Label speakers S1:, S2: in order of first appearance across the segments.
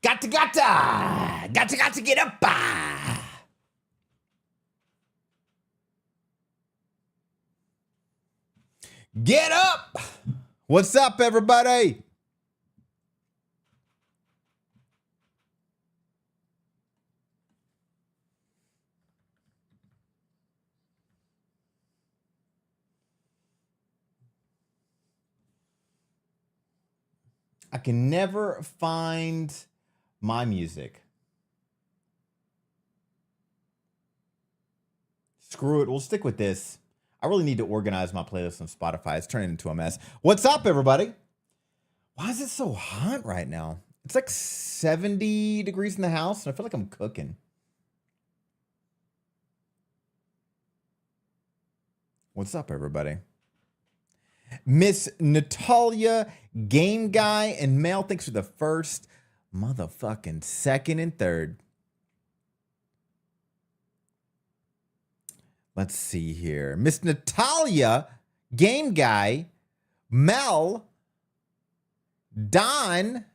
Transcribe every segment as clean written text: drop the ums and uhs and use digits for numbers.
S1: Gotta get up. Get up. What's up, everybody? I can never find my music. Screw it. We'll stick with this. I really need to organize my playlist on Spotify. It's turning into a mess. What's up, everybody? Why is it so hot right now? It's like 70 degrees in the house, and I feel like I'm cooking. What's up, everybody? Miss Natalia, Game Guy, and Mel, thanks for the first, motherfucking second, and third. Let's see here. Miss Natalia, Game Guy, Mel, Don.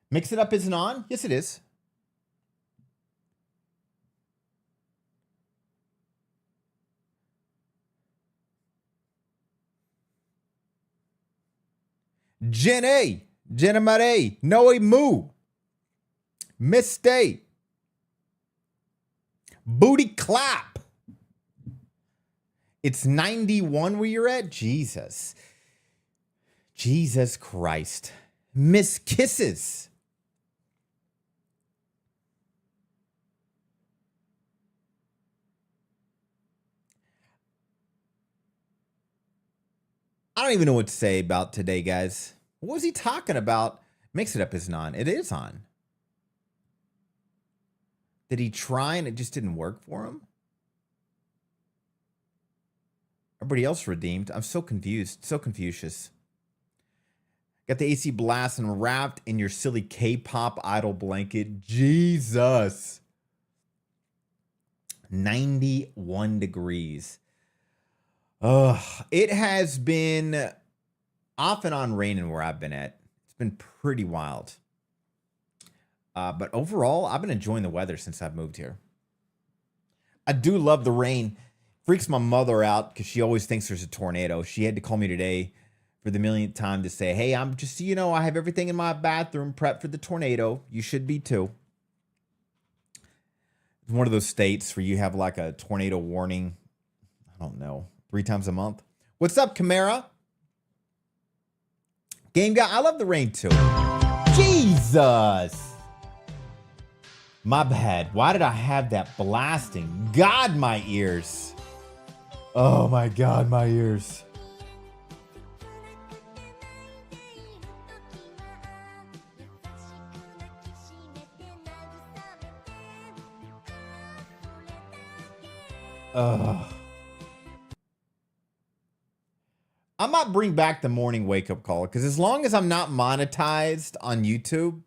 S1: Mix It Up isn't on? Yes, it is. Jenny, Jenna Marie, Noe Moo, Miss Stay, Booty Clap. It's 91 where you're at? Jesus. Jesus Christ. Miss Kisses. I don't even know what to say about today, guys. What was he talking about? Mix It Up isn't on. It is on. Did he try and it just didn't work for him? Everybody else redeemed. I'm so confused. So Confucius. Got the AC blast and wrapped in your silly K-pop idol blanket. Jesus. 91 degrees. Ugh. It has been off and on raining where I've been at. It's been pretty wild. But overall, I've been enjoying the weather since I've moved here. I do love the rain. Freaks my mother out because she always thinks there's a tornado. She had to call me today for the millionth time to say, hey, I'm just, I have everything in my bathroom prepped for the tornado. You should be too. It's one of those states where you have like a tornado warning. I don't know. 3 times a month. What's up, Camara? Game Guy, I love the rain too. Jesus. My bad. Why did I have that blasting? God, my ears. Oh my God, my ears. Ugh. I might bring back the morning wake-up call because as long as I'm not monetized on YouTube,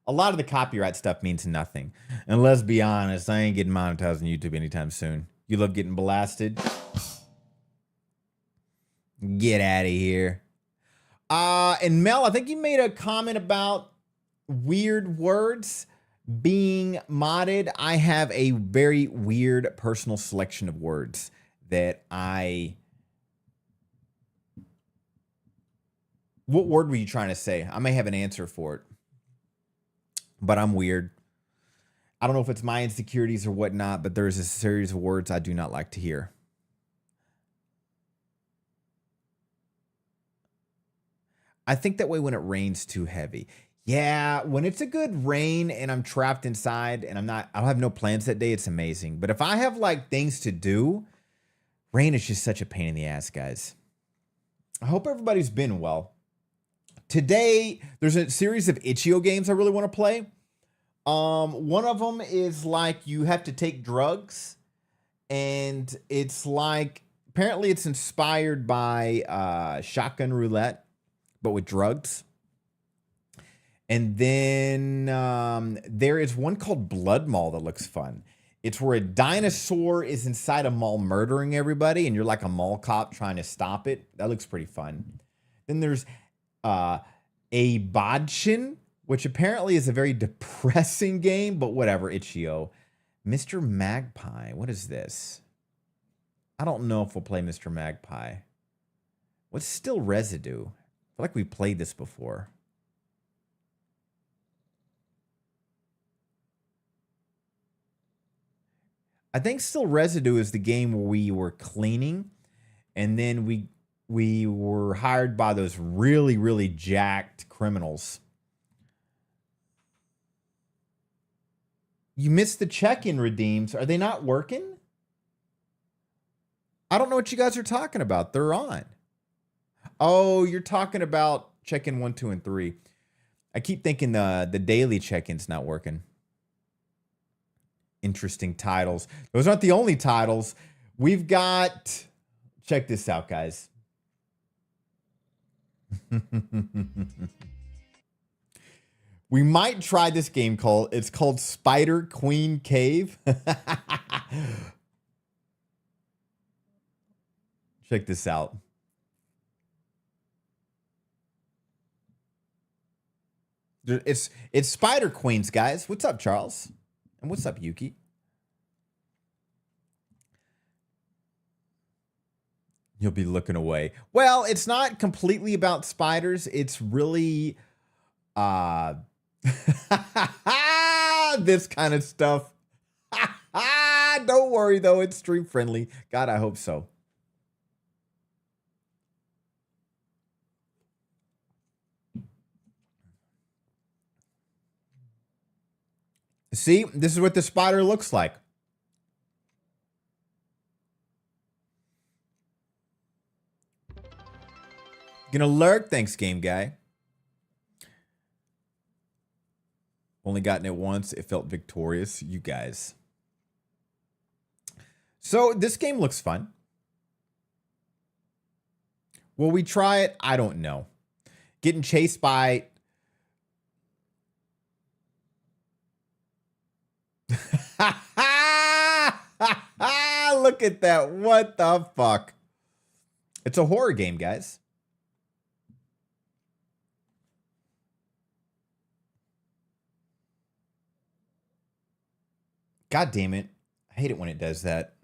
S1: a lot of the copyright stuff means nothing. And let's be honest, I ain't getting monetized on YouTube anytime soon. You love getting blasted? Get out of here. And Mel, I think you made a comment about weird words being modded. I have a very weird personal selection of words that What word were you trying to say? I may have an answer for it, but I'm weird. I don't know if it's my insecurities or whatnot, but there's a series of words I do not like to hear. I think that way when it rains too heavy. Yeah, when it's a good rain and I'm trapped inside and I'll have no plans that day, it's amazing. But if I have like things to do, rain is just such a pain in the ass, guys. I hope everybody's been well. Today, there's a series of itch.io games I really want to play. One of them is like you have to take drugs, and it's like apparently it's inspired by Shotgun Roulette, but with drugs. And then there is one called Blood Mall that looks fun. It's where a dinosaur is inside a mall murdering everybody, and you're like a mall cop trying to stop it. That looks pretty fun. Then there's A Bodchin, which apparently is a very depressing game, but whatever, Itch.io. Mr. Magpie, what is this? I don't know if we'll play Mr. Magpie. What's Still Residue? I feel like we played this before. I think Still Residue is the game where we were cleaning, and then we were hired by those really, really jacked criminals. You missed the check-in redeems. Are they not working? I don't know what you guys are talking about. They're on. Oh, you're talking about check-in 1, 2, and 3. I keep thinking the daily check-in's not working. Interesting titles. Those aren't the only titles. We've got... Check this out, guys. We might try this game it's called Spider Queen Cave. Check this out. It's Spider Queens, guys. What's up, Charles? And what's up, Yuki? You'll be looking away. Well, it's not completely about spiders. It's really this kind of stuff. Don't worry, though. It's stream friendly. God, I hope so. See, this is what the spider looks like. Gonna lurk? Thanks, game guy. Only gotten it once. It felt victorious. You guys. So this game looks fun. Will we try it? I don't know. Getting chased by... Look at that. What the fuck? It's a horror game, guys. God damn it. I hate it when it does that.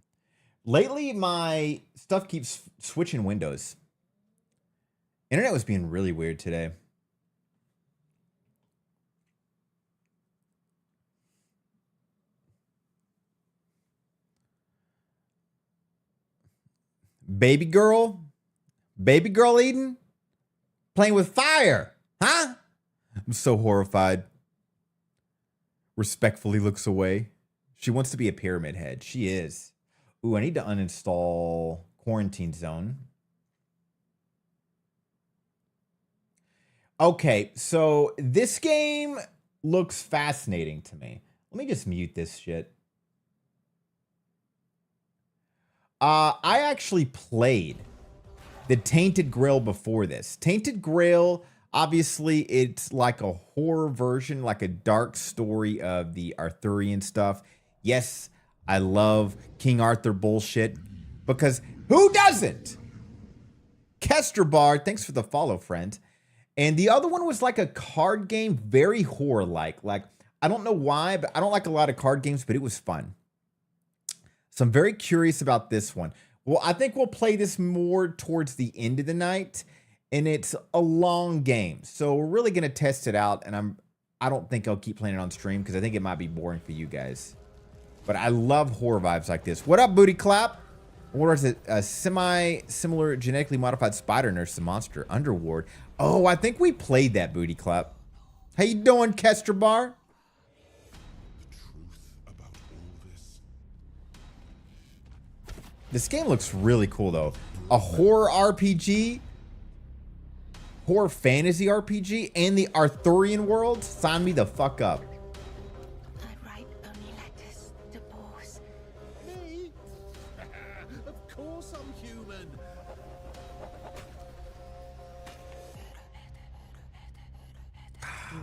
S1: Lately, my stuff keeps switching windows. Internet was being really weird today. Baby girl Eden, playing with fire, huh? I'm so horrified. Respectfully looks away. She wants to be a pyramid head. She is. Ooh, I need to uninstall Quarantine Zone. Okay, so this game looks fascinating to me. Let me just mute this shit. I actually played the Tainted Grail before this. Tainted Grail, obviously, it's like a horror version, like a dark story of the Arthurian stuff. Yes, I love King Arthur bullshit, because who doesn't? Kester Bard, thanks for the follow, friend. And the other one was like a card game, very horror-like. Like, I don't know why, but I don't like a lot of card games, but it was fun. So I'm very curious about this one. Well, I think we'll play this more towards the end of the night, and it's a long game. So we're really going to test it out, and I don't think I'll keep playing it on stream because I think it might be boring for you guys. But I love horror vibes like this. What up, Booty Clap? What is it? A semi-similar genetically modified spider nurse the monster. Underward. Oh, I think we played that, Booty Clap. How you doing, Kester Bar? This game looks really cool, though. A horror RPG, horror fantasy RPG, and the Arthurian world. Sign me the fuck up.
S2: I write only letters to boys.
S3: Me? Of course I'm human.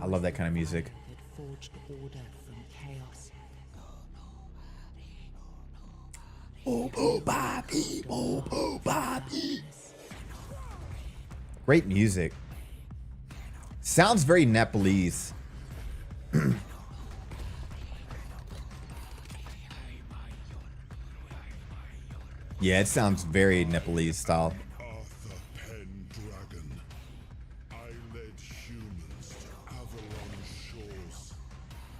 S1: I love that kind of music.
S2: Had forged order from chaos.
S1: Great music. Sounds very Nepalese. Yeah, it sounds very Nepalese style.
S3: Arthur Pendragon. I led humans to Avalon shores.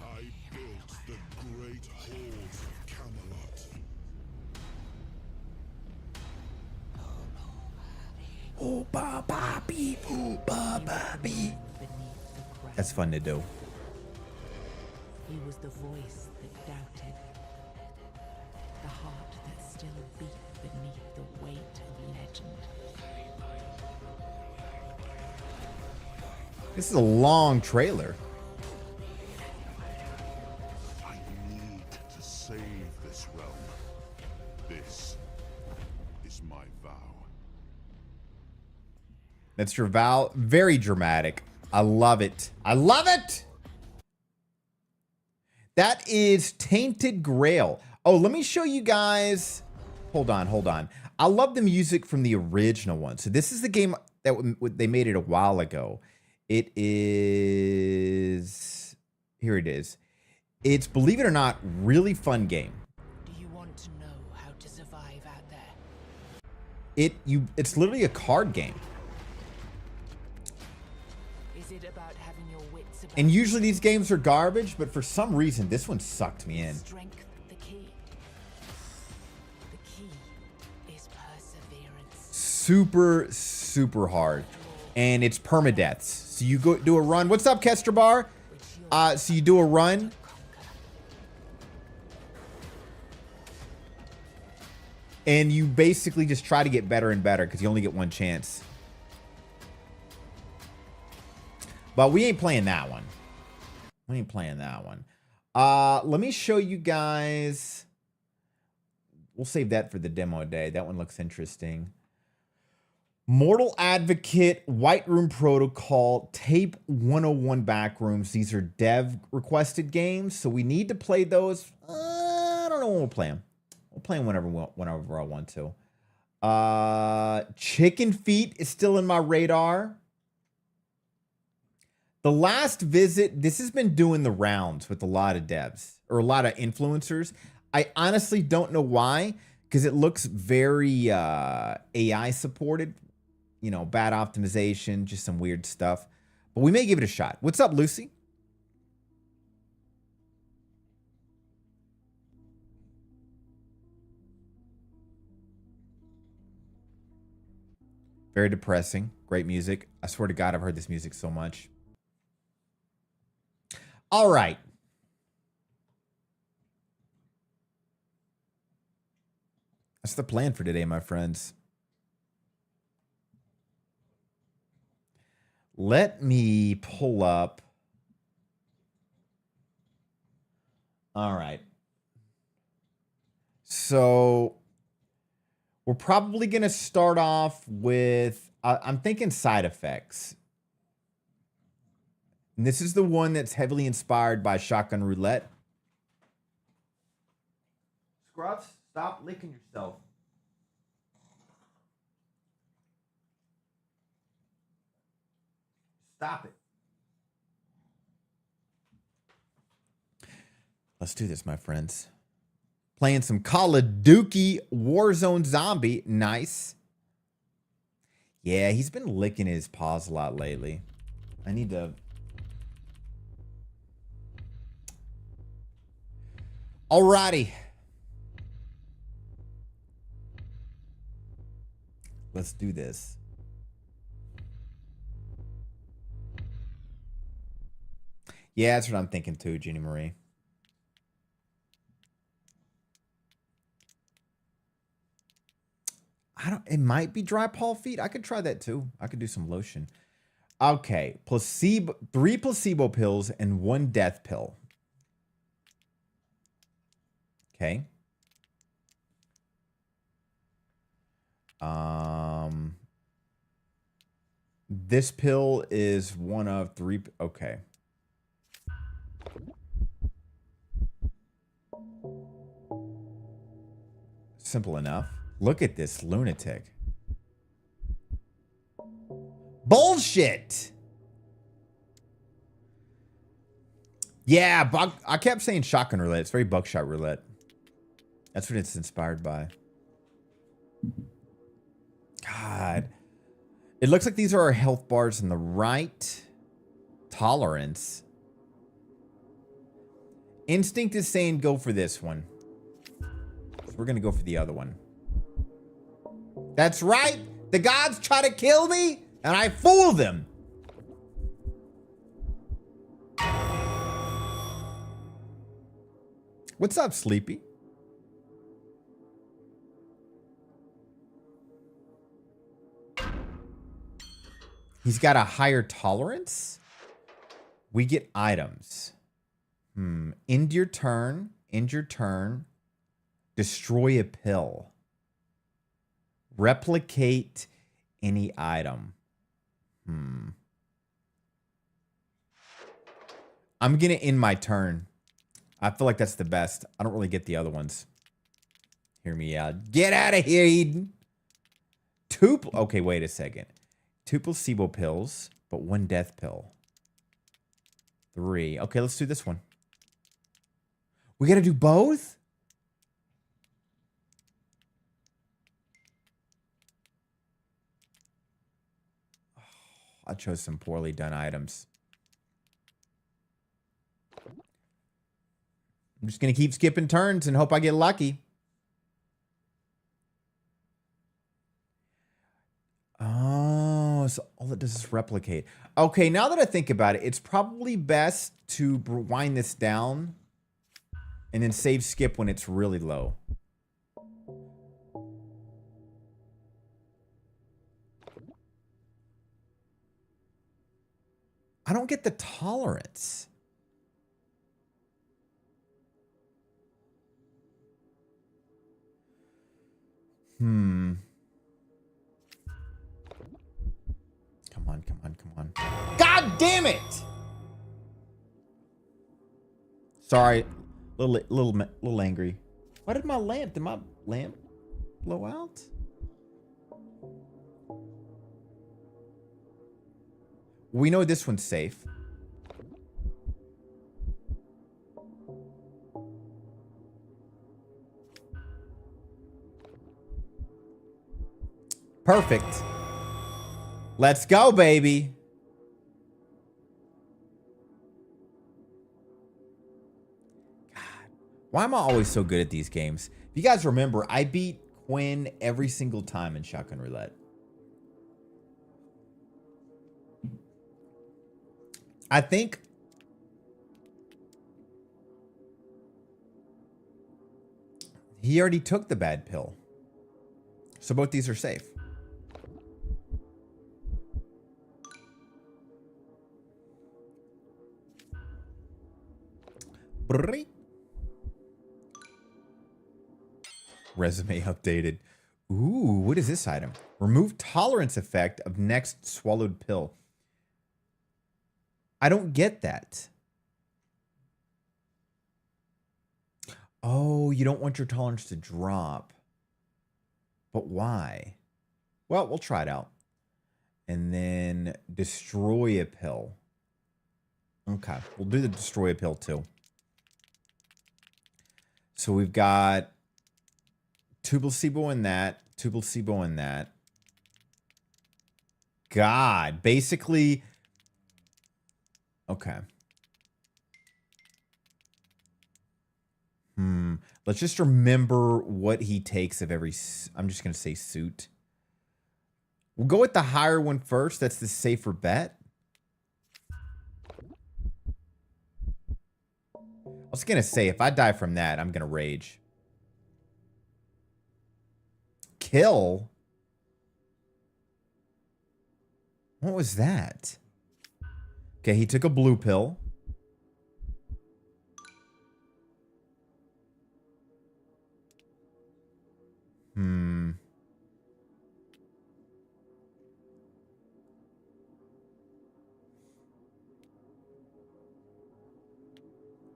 S3: I built the great halls of Camelot.
S1: Oh, ba beep, oh, ba beep. That's fun to do.
S4: He was the voice that doubted, the heart that still beat beneath the weight of legend.
S1: This is a long trailer.
S3: I need to save this realm. This is my vow.
S1: That's your vow. Very dramatic. I love it. I love it. That is Tainted Grail. Oh, let me show you guys. Hold on, hold on. I love the music from the original one. So this is the game that they made it a while ago. It is, here it is. It's, believe it or not, really fun game.
S4: Do you want to know how to survive out there?
S1: It's literally a card game.
S4: Is it about having your wits about
S1: And usually these games are garbage, but for some reason this one sucked me in.
S4: strength the key? The key is perseverance.
S1: Super, super hard. And it's permadeaths. So you go do a run. What's up, Kester Bar? So you do a run. And you basically just try to get better and better because you only get one chance. But we ain't playing that one. We ain't playing that one. Let me show you guys. We'll save that for the demo day. That one looks interesting. Mortal Advocate, White Room Protocol, Tape 101 Backrooms. These are dev requested games, so we need to play those. I don't know when we'll play them. We'll play them whenever I want to. Chicken Feet is still in my radar. The Last Visit, this has been doing the rounds with a lot of devs or a lot of influencers. I honestly don't know why, because it looks very AI supported. You know, bad optimization, just some weird stuff. But we may give it a shot. What's up, Lucy? Very depressing. Great music. I swear to God, I've heard this music so much. All right. That's the plan for today, my friends. Let me pull up. All right. So we're probably going to start off with, I'm thinking Side Effects. And this is the one that's heavily inspired by Shotgun Roulette. Scruffs, stop licking yourself. Stop it. Let's do this, my friends. Playing some Call of Duty Warzone Zombie. Nice. Yeah, he's been licking his paws a lot lately. I need to... Alrighty. Let's do this. Yeah, that's what I'm thinking too, Jeannie Marie. It might be dry paw feet. I could try that too. I could do some lotion. Okay. 3 placebo pills and 1 death pill. Okay. This pill is one of 3. Okay. Simple enough. Look at this lunatic. Bullshit. Yeah, I kept saying shotgun roulette. It's very buckshot roulette. That's what it's inspired by. God. It looks like these are our health bars on the right. Tolerance. Instinct is saying go for this one. So we're going to go for the other one. That's right. The gods try to kill me, and I fool them. What's up, Sleepy? He's got a higher tolerance. We get items. End your turn. End your turn. Destroy a pill. Replicate any item. I'm going to end my turn. I feel like that's the best. I don't really get the other ones. Hear me out. Get out of here, Eden. Okay, wait a second. 2 placebo pills, but 1 death pill. 3. Okay, let's do this one. We got to do both? I chose some poorly done items. I'm just going to keep skipping turns and hope I get lucky. Oh, so all it does is replicate. Okay, now that I think about it, it's probably best to wind this down and then save skip when it's really low. I don't get the tolerance. Come on, come on, come on. God damn it! Sorry, little angry. Why did my lamp blow out? We know this one's safe. Perfect. Let's go, baby. God, why am I always so good at these games? If you guys remember, I beat Quinn every single time in Shotgun Roulette. I think he already took the bad pill. So both these are safe. Resume updated. Ooh, what is this item? Remove tolerance effect of next swallowed pill. I don't get that. Oh, you don't want your tolerance to drop. But why? Well, we'll try it out. And then destroy a pill. Okay, we'll do the destroy a pill too. So we've got 2 placebo in that, 2 placebo in that. God, basically. Okay. Let's just remember what he takes of every. I'm just going to say suit. We'll go with the higher one first. That's the safer bet. I was going to say, if I die from that, I'm going to rage. Kill? What was that? Okay, he took a blue pill.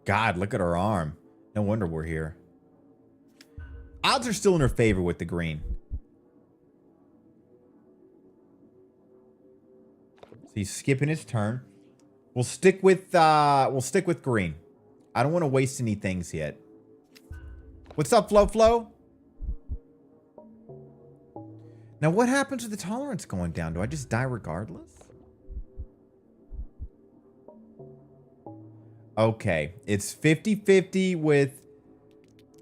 S1: God, look at her arm. No wonder we're here. Odds are still in her favor with the green. So he's skipping his turn. We'll stick with green. I don't want to waste any things yet. What's up, Flo? Now, what happens with the tolerance going down? Do I just die regardless? Okay, it's 50-50 with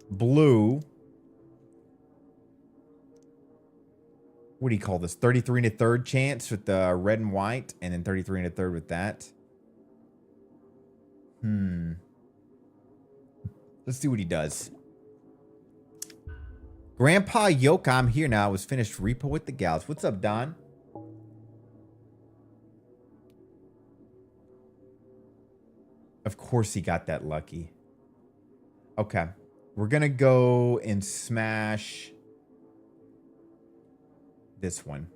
S1: blue. What do you call this? 33 and a third chance with the red and white, and then 33 and a third with that. Let's see what he does. Grandpa Yoka, I'm here now. I was finished Repo with the gals. What's up, Don? Of course he got that lucky. Okay. We're going to go and smash this one.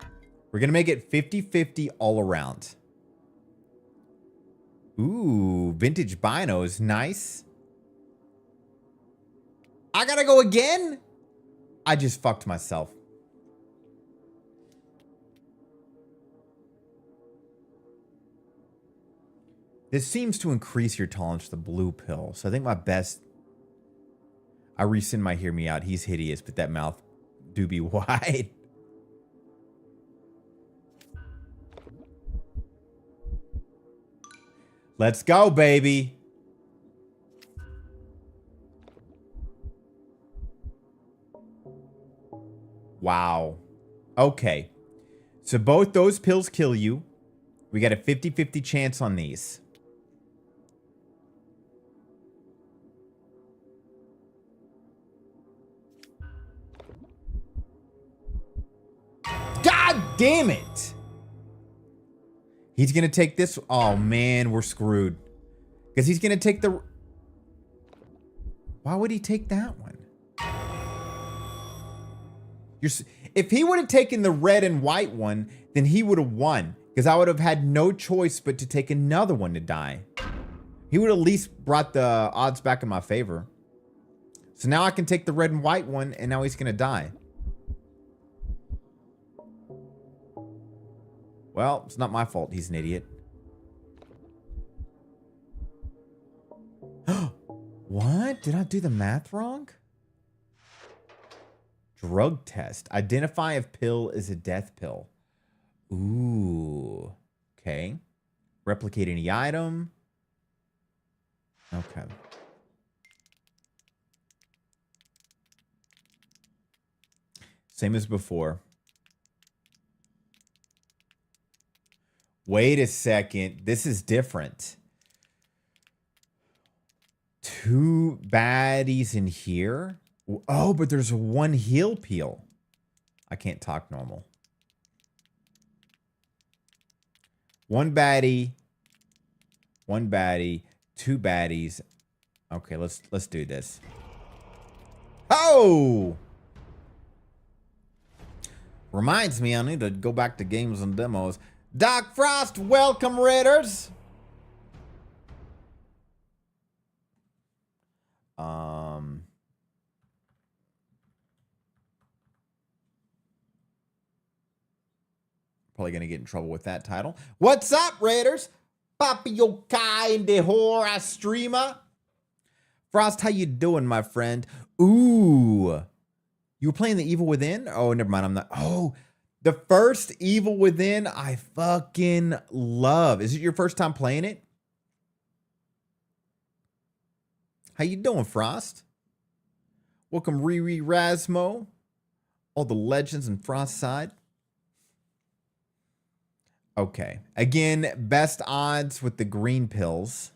S1: We're going to make it 50-50 all around. Ooh, vintage binos. Nice. I got to go again? I just fucked myself. This seems to increase your tolerance to the blue pill. So I think my best... I rescind my hear me out. He's hideous, but that mouth do be wide. Let's go, baby. Wow. Okay. So both those pills kill you. We got a 50-50 chance on these. God damn it. He's going to take this. Oh, man, we're screwed. Because he's going to take the... Why would he take that one? If he would have taken the red and white one, then he would have won. Because I would have had no choice but to take another one to die. He would at least brought the odds back in my favor. So now I can take the red and white one, and now he's going to die. Well, it's not my fault. He's an idiot. What? Did I do the math wrong? Drug test. Identify if pill is a death pill. Ooh. Okay. Replicate any item. Okay. Same as before. Wait a second. This is different. 2 baddies in here. Oh, but there's one heal peel. I can't talk normal. 1 baddie. 1 baddie. 2 baddies. Okay, let's do this. Oh! Reminds me, I need to go back to games and demos. Doc Frost, welcome, Raiders. Probably gonna get in trouble with that title. What's up, Raiders? Papi Yokai and the horror streamer. Frost, how you doing, my friend? Ooh, you were playing the Evil Within? Oh, never mind. I'm not. Oh. The first Evil Within, I fucking love. Is it your first time playing it? How you doing, Frost? Welcome, Riri Rasmo. All the legends in Frost side. Okay. Again, best odds with the green pills.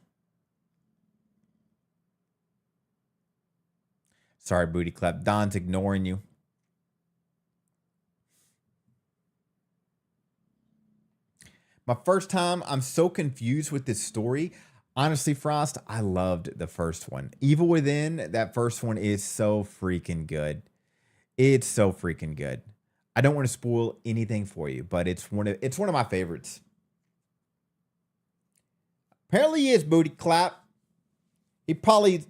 S1: Sorry, Booty Clap. Don's ignoring you. My first time, I'm so confused with this story. Honestly, Frost, I loved the first one. Evil Within, that first one is so freaking good. It's so freaking good. I don't want to spoil anything for you, but it's one of my favorites. Apparently he is, Booty Clap. He probably...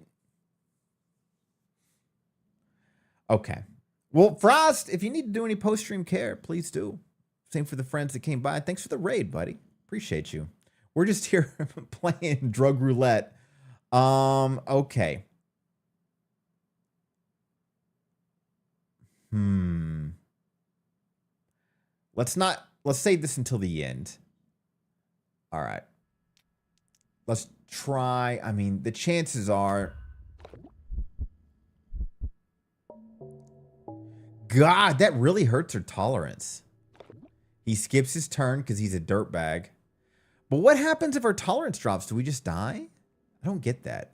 S1: Okay. Well, Frost, if you need to do any post-stream care, please do. Same for the friends that came by. Thanks for the raid, buddy. Appreciate you. We're just here playing drug roulette. Okay. Let's save this until the end. All right. Let's try. I mean, the chances are. God, that really hurts her tolerance. He skips his turn because he's a dirtbag. But what happens if our tolerance drops? Do we just die? I don't get that.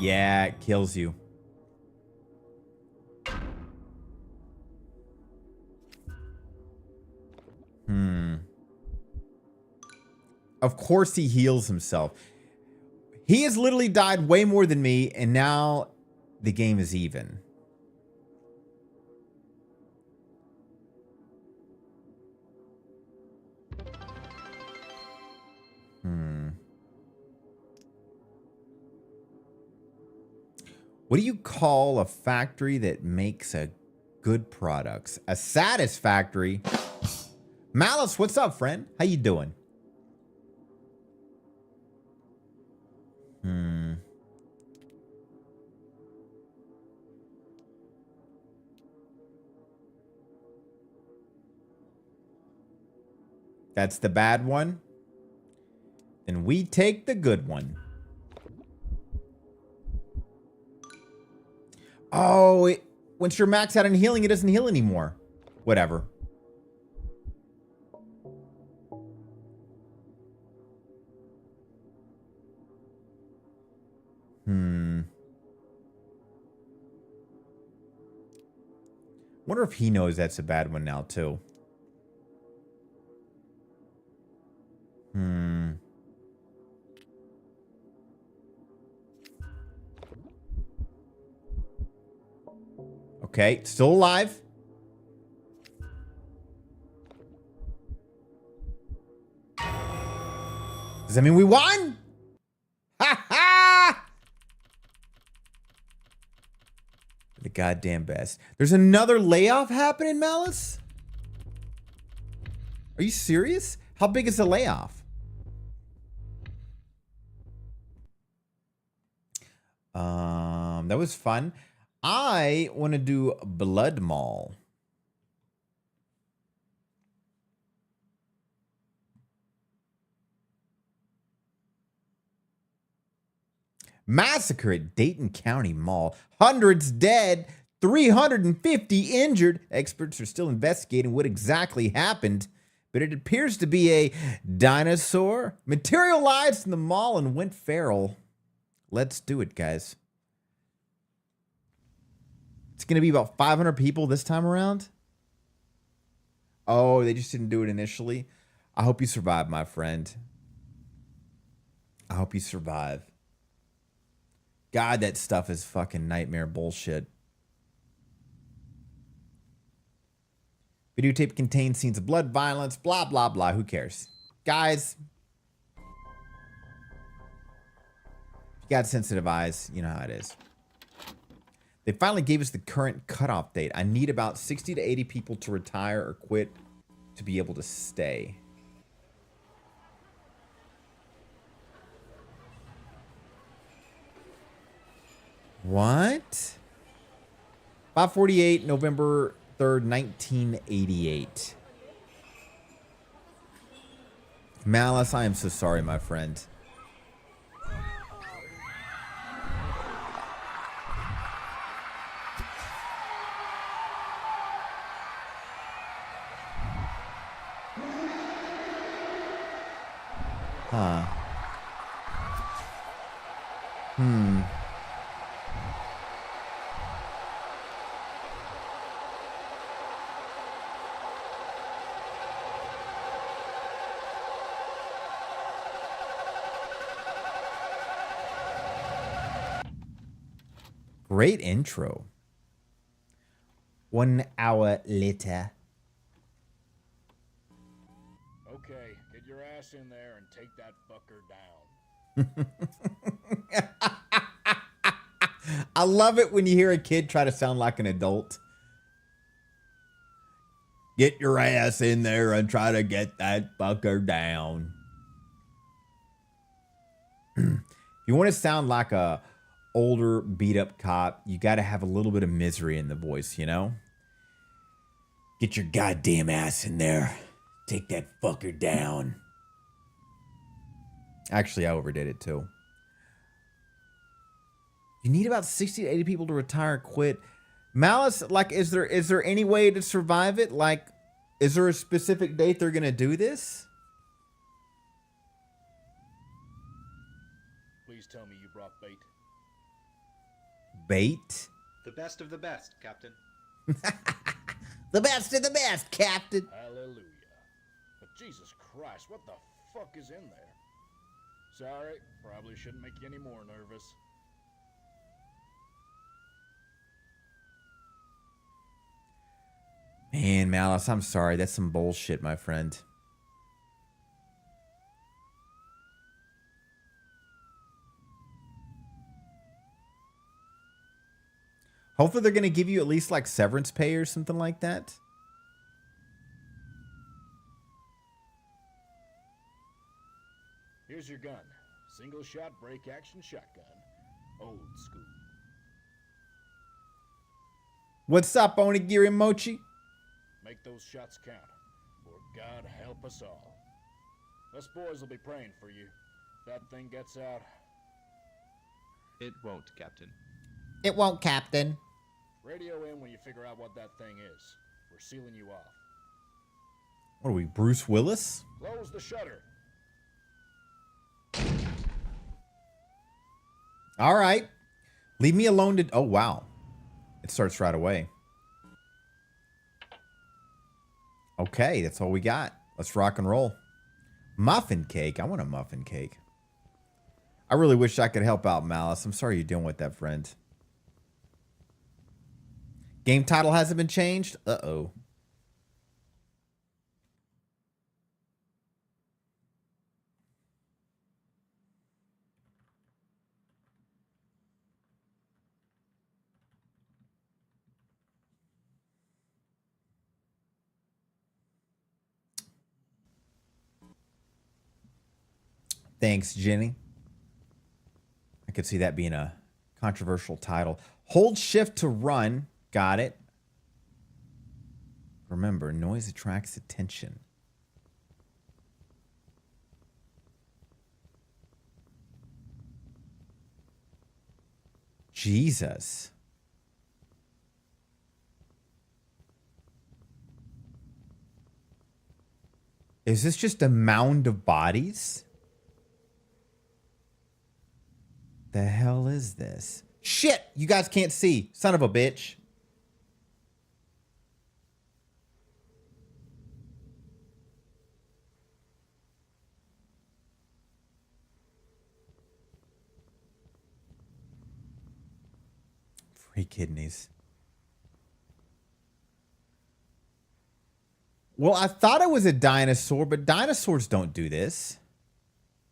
S1: Yeah, it kills you. Of course he heals himself. He has literally died way more than me, and now the game is even. What do you call a factory that makes a good products? A satisfactory. Malice, what's up, friend? How you doing? That's the bad one. Then we take the good one. Oh, once you're maxed out in healing, it doesn't heal anymore. Whatever. Wonder if he knows that's a bad one now, too. Okay, still alive. Does that mean we won? Ha ha! The goddamn best. There's another layoff happening, Malice? Are you serious? How big is the layoff? That was fun. I want to do Blood Mall. Massacre at Dayton County Mall. Hundreds dead, 350 injured. Experts are still investigating what exactly happened, but it appears to be a dinosaur materialized in the mall and went feral. Let's do it, guys. It's going to be about 500 people this time around. Oh, they just didn't do it initially. I hope you survive, my friend. I hope you survive. God, that stuff is fucking nightmare bullshit. Videotape contains scenes of blood, violence, blah, blah, blah. Who cares? Guys, if you got sensitive eyes, you know how it is. They finally gave us the current cutoff date. I need about 60 to 80 people to retire or quit to be able to stay. What? 548, November 3rd, 1988. Malice, I am so sorry, my friend. Huh. Great intro. 1 hour later.
S5: Okay, get your ass in there and take that fucker down.
S1: I love it when you hear a kid try to sound like an adult. Get your ass in there and try to get that fucker down. If you want to sound like a older, beat up cop, you got to have a little bit of misery in the voice, you know? Get your goddamn ass in there. Take that fucker down. Actually, I overdid it too. You need about 60 to 80 people to retire or quit. Malice, like, is there any way to survive it? Like, is there a specific date they're gonna do this?
S5: Please tell me you brought bait.
S1: Bait?
S6: The best of the best, Captain.
S1: The best of the best, Captain.
S5: Hallelujah. But Jesus Christ, what the fuck is in there? Sorry, probably shouldn't make you any more nervous.
S1: Man, Malice, I'm sorry. That's some bullshit, my friend. Hopefully they're going to give you at least like severance pay or something like that.
S5: Here's your gun. Single shot break action shotgun. Old school.
S1: What's up, Onigiri Mochi?
S5: Make those shots count, or God help us all. Us boys will be praying for you. If that thing gets out,
S6: It won't, Captain.
S1: It won't, Captain.
S5: radio in when you figure out what that thing is. We're sealing you off.
S1: What are we, Bruce Willis?
S5: Close the shutter.
S1: All right. Leave me alone to... Oh, wow. It starts right away. Okay, that's all we got. Let's rock and roll. Muffin cake. I want a muffin cake. I really wish I could help out Malice. I'm sorry you're dealing with that, friend. Game title hasn't been changed? Uh-oh. Thanks, Jenny. I could see that being a controversial title. Hold shift to run. Got it. Remember, noise attracts attention. Jesus. Is this just a mound of bodies? The hell is this? Shit! You guys can't see. Son of a bitch. Free kidneys. Well, I thought it was a dinosaur, but dinosaurs don't do this.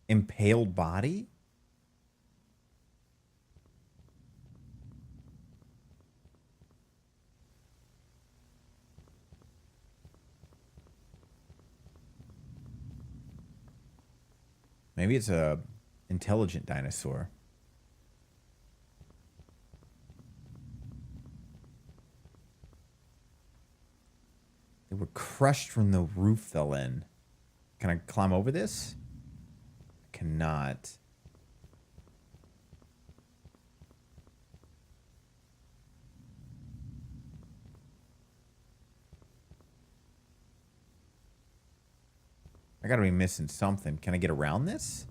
S1: Impaled body? Maybe it's a intelligent dinosaur. They were crushed from the roof fell in. Can I climb over this? I cannot. I gotta be missing something. Can I get around this?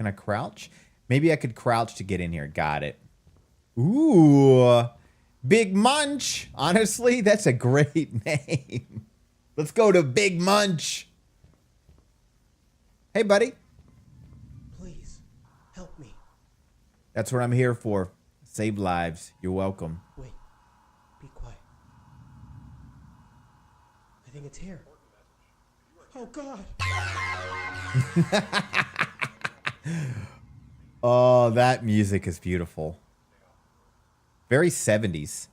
S1: Can I crouch? Maybe I could crouch to get in here. Got it. Ooh. Big Munch. Honestly, that's a great name. Let's go to Big Munch. Hey, buddy.
S7: Please, help me.
S1: That's what I'm here for. Save lives. You're welcome.
S7: Wait, be quiet. I think it's here. Oh, God.
S1: Oh, that music is beautiful. Very 70s.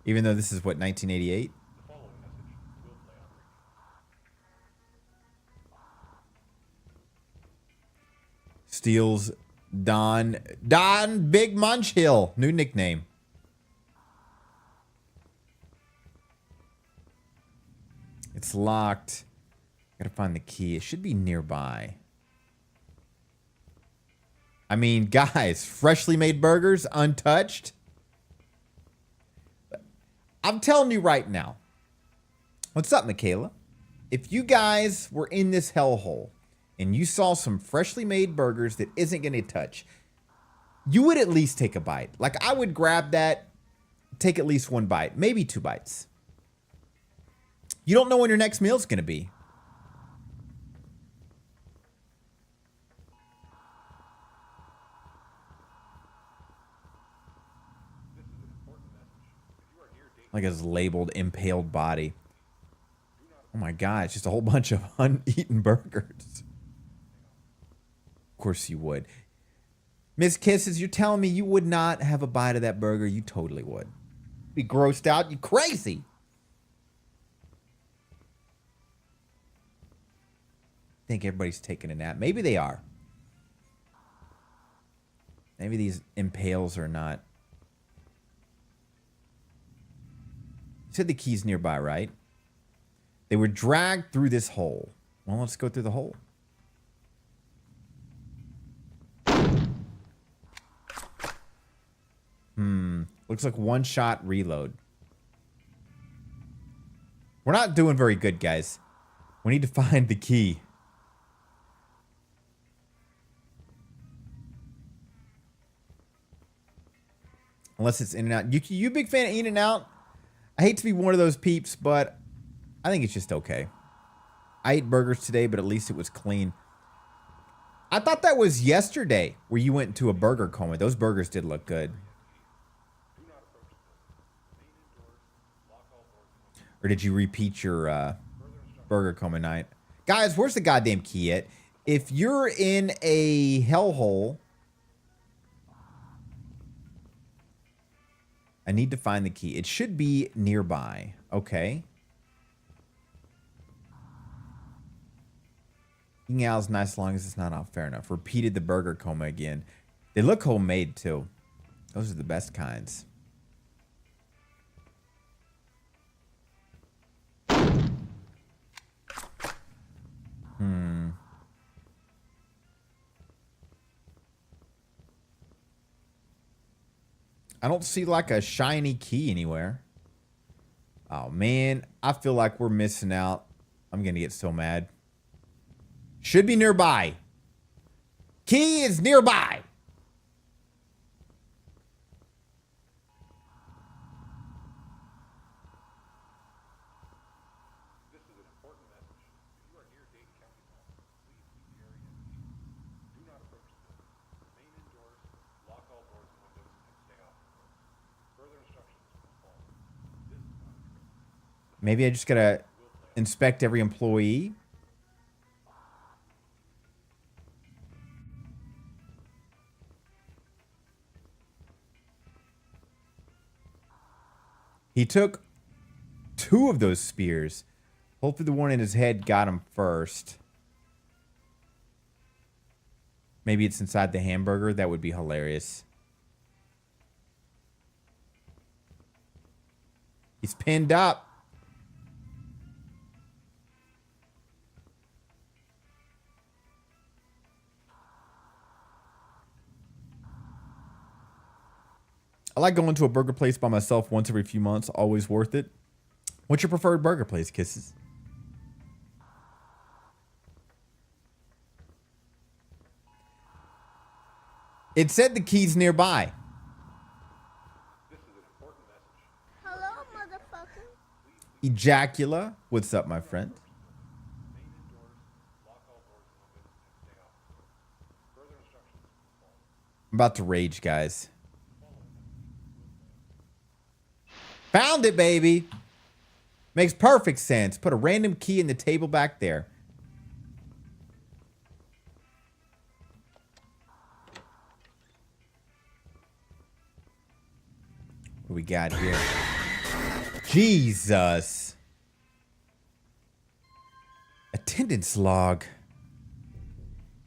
S1: Even though this is, what, 1988? Steals Don Big Munch Hill. New nickname. It's locked. Gotta find the key. It should be nearby. I mean, guys, freshly made burgers, untouched. I'm telling you right now. What's up, Michaela? If you guys were in this hellhole and you saw some freshly made burgers that isn't going to touch, you would at least take a bite. Like, I would grab that, take at least one bite, maybe 2 bites. You don't know when your next meal is going to be. Like his labeled impaled body. Oh my God, it's just a whole bunch of uneaten burgers. Of course you would. Miss Kisses, you're telling me you would not have a bite of that burger? You totally would. Be grossed out. You crazy. Think everybody's taking a nap. Maybe they are. Maybe these impales are not. You said the key's nearby, right? They were dragged through this hole. Well, let's go through the hole. Looks like one shot reload. We're not doing very good, guys. We need to find the key. Unless it's In-N-Out. You a big fan of In-N-Out? I hate to be one of those peeps, but I think it's just okay. I ate burgers today, but at least it was clean. I thought that was yesterday where you went to a burger coma. Those burgers did look good. Or did you repeat your burger coma night? Guys, where's the goddamn key at? If you're in a hellhole, I need to find the key. It should be nearby. Okay. Eating out is nice as long as it's not out. Fair enough. Repeated the burger coma again. They look homemade too. Those are the best kinds. I don't see like a shiny key anywhere. Oh man, I feel like we're missing out. I'm gonna get so mad. Should be nearby. Key is nearby.
S8: This is an important message. If you are near Dade County Hall, please leave the area immediately. Do not approach the building. Remain indoors, lock all doors and windows, and stay off the road. Further instructions will follow. This is not a trip.
S1: Maybe I just gotta inspect every employee. He took 2 of those spears. Hopefully the one in his head got him first. Maybe it's inside the hamburger. That would be hilarious. He's pinned up. I like going to a burger place by myself once every few months. Always worth it. What's your preferred burger place, Kisses? It said the key's nearby.
S8: This is an important message.
S2: Hello, motherfucker.
S1: Ejacula. What's up, my friend?
S8: Remain indoors, lock all doors and windows, and stay out. Further instructions will follow.
S1: I'm about to rage, guys. Found it, baby. Makes perfect sense. Put a random key in the table back there. What do we got here? Jesus. Attendance log.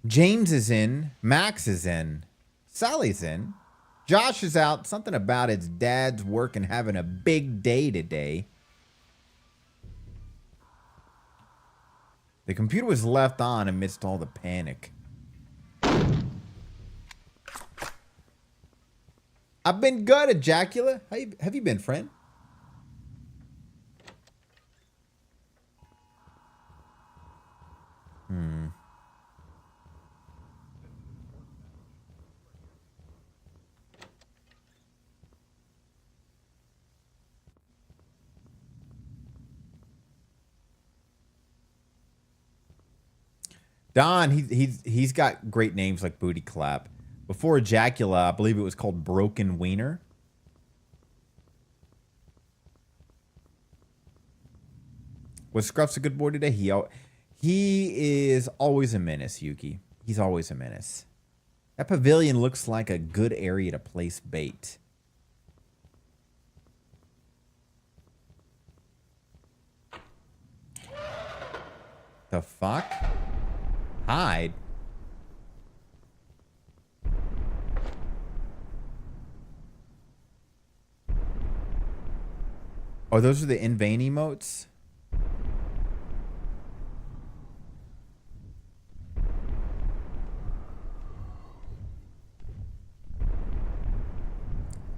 S1: James is in. Max is in. Sally's in. Josh is out. Something about his dad's work and having a big day today. The computer was left on amidst all the panic. I've been good, Ejacula. Have you been, friend? Don, he's got great names like Booty Clap. Before Ejacula, I believe it was called Broken Wiener. Was Scruff's a good boy today? He is always a menace, Yuki. He's always a menace. That pavilion looks like a good area to place bait. The fuck? Hide? Oh, those are the in vain emotes?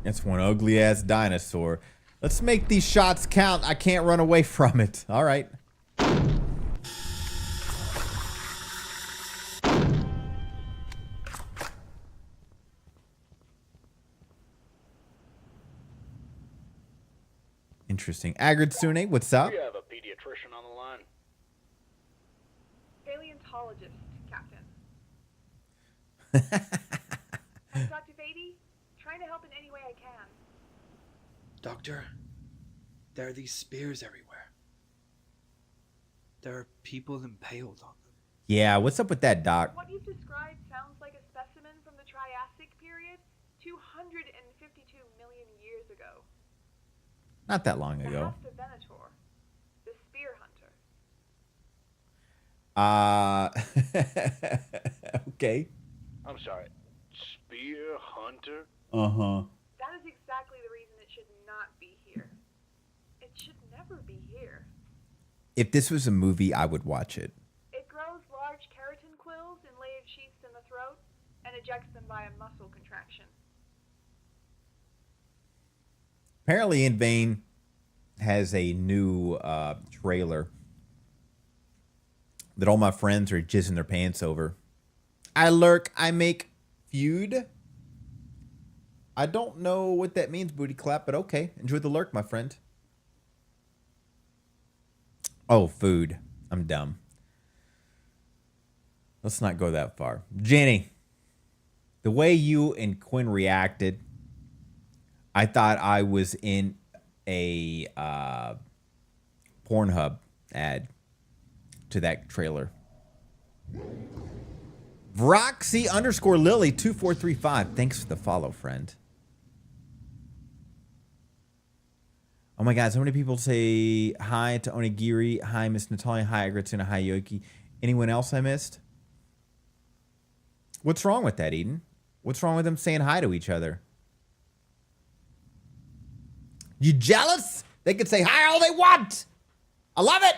S1: That's one ugly ass dinosaur. Let's make these shots count. I can't run away from it. All right. Interesting. Agritsune, what's up?
S5: We have a pediatrician on the line.
S9: Paleontologist, Captain. I'm Dr. Beatty, trying to help in any way I can.
S10: Doctor, there are these spears everywhere. There are people impaled on them.
S1: Yeah, what's up with that, Doc?
S9: What you've described sounds like a specimen from the Triassic period, 252 million years ago.
S1: Not that long ago.
S9: The Venator, the spear hunter.
S1: Okay.
S5: I'm sorry. Spear hunter?
S1: Uh-huh.
S9: That is exactly the reason it should not be here. It should never be here.
S1: If this was a movie, I would watch it.
S9: It grows large keratin quills in layered sheaths in the throat and ejects them via muscle contraction.
S1: Apparently, In Vain has a new trailer that all my friends are jizzing their pants over. I lurk, I make feud. I don't know what that means, Booty Clap, but okay. Enjoy the lurk, my friend. Oh, food. I'm dumb. Let's not go that far. Jenny, the way you and Quinn reacted, I thought I was in a Pornhub ad to that trailer. Vroxy_Lily2435. Thanks for the follow, friend. Oh my God, so many people say hi to Onigiri. Hi, Miss Natalia. Hi, Agritsuna. Hi, Yoki. Anyone else I missed? What's wrong with that, Eden? What's wrong with them saying hi to each other? You jealous? They can say hi all they want. I love it.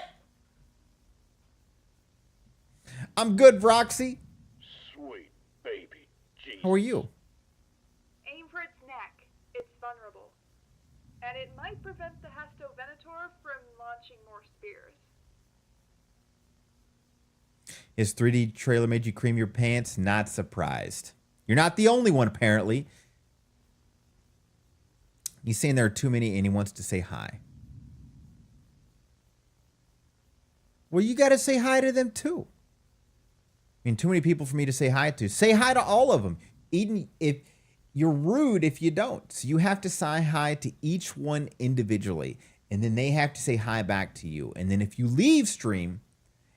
S1: I'm good, Vroxy.
S5: Sweet baby Jesus.
S1: How are you?
S9: Aim for its neck. It's vulnerable. And it might prevent the Venator from launching more spears.
S1: His 3D trailer made you cream your pants? Not surprised. You're not the only one, apparently. He's saying there are too many and he wants to say hi. Well, you got to say hi to them too. I mean, too many people for me to say hi to. Say hi to all of them. Eden, if you're rude if you don't. So you have to say hi to each one individually. And then they have to say hi back to you. And then if you leave stream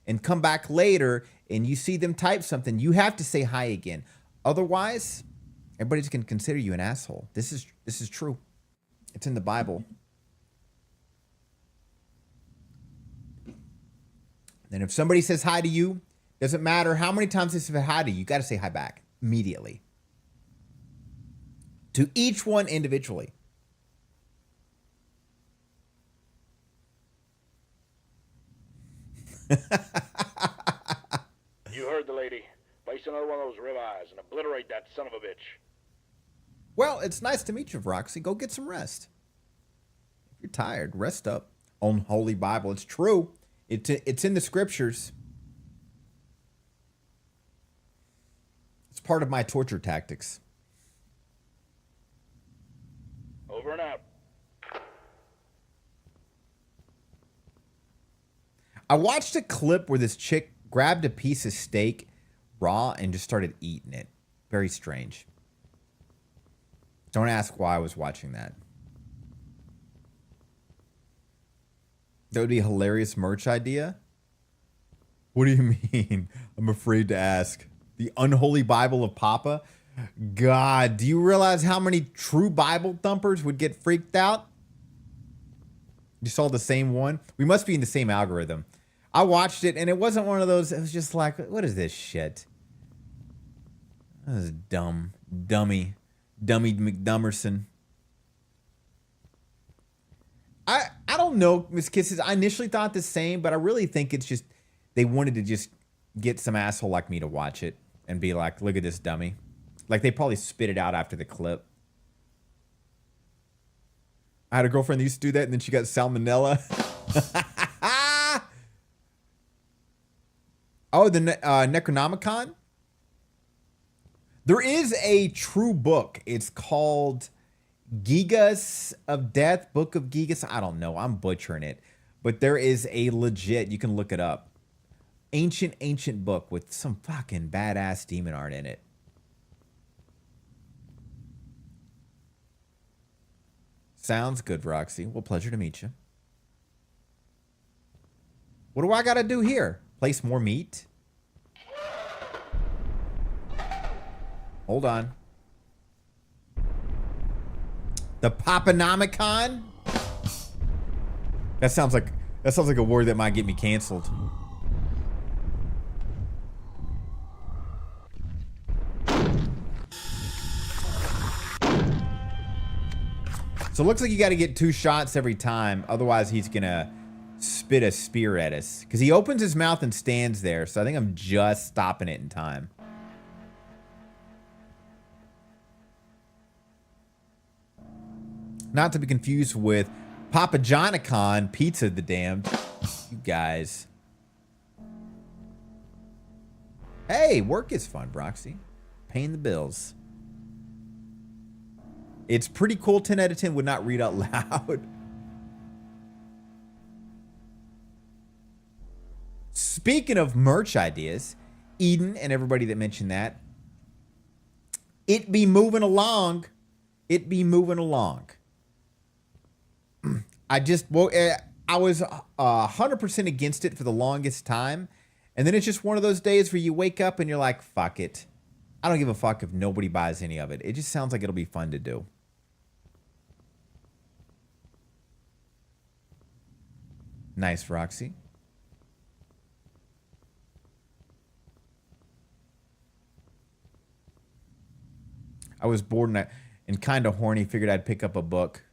S1: and come back later and you see them type something, you have to say hi again. Otherwise, everybody's going to consider you an asshole. This is true. It's in the Bible. And if somebody says hi to you, doesn't matter how many times they say hi to you, you got to say hi back immediately. To each one individually.
S5: You heard the lady. Place another one of those ribeyes and obliterate that son of a bitch.
S1: Well, it's nice to meet you, Roxy. Go get some rest. If you're tired, rest up. On Holy Bible. It's true. It's in the scriptures. It's part of my torture tactics.
S5: Over and out.
S1: I watched a clip where this chick grabbed a piece of steak raw and just started eating it. Very strange. Don't ask why I was watching that. That would be a hilarious merch idea. What do you mean? I'm afraid to ask. The Unholy Bible of Papa? God, do you realize how many true Bible thumpers would get freaked out? You saw the same one? We must be in the same algorithm. I watched it and it wasn't one of those. It was just like, what is this shit? This is dumb. Dummy McDummerson. I don't know, Miss Kisses. I initially thought the same, but I really think it's just they wanted to just get some asshole like me to watch it and be like, look at this dummy. Like they probably spit it out after the clip. I had a girlfriend that used to do that and then she got salmonella. Oh, the Necronomicon? There is a true book. It's called Gigas of Death, Book of Gigas. I don't know. I'm butchering it. But there is a legit, you can look it up, ancient book with some fucking badass demon art in it. Sounds good, Roxy. Well, pleasure to meet you. What do I got to do here? Place more meat? Hold on. The Papanomicon? That sounds like a word that might get me canceled. So it looks like you got to get 2 shots every time. Otherwise, he's going to spit a spear at us. Because he opens his mouth and stands there. So I think I'm just stopping it in time. Not to be confused with Papa Johnnicon, Pizza the Damned. You guys. Hey, work is fun, Broxy. Paying the bills. It's pretty cool. 10 out of 10 would not read out loud. Speaking of merch ideas, Eden and everybody that mentioned that, it be moving along. It be moving along. I was 100% against it for the longest time. And then it's just one of those days where you wake up and you're like, fuck it. I don't give a fuck if nobody buys any of it. It just sounds like it'll be fun to do. Nice, Roxy. I was bored and kind of horny. Figured I'd pick up a book.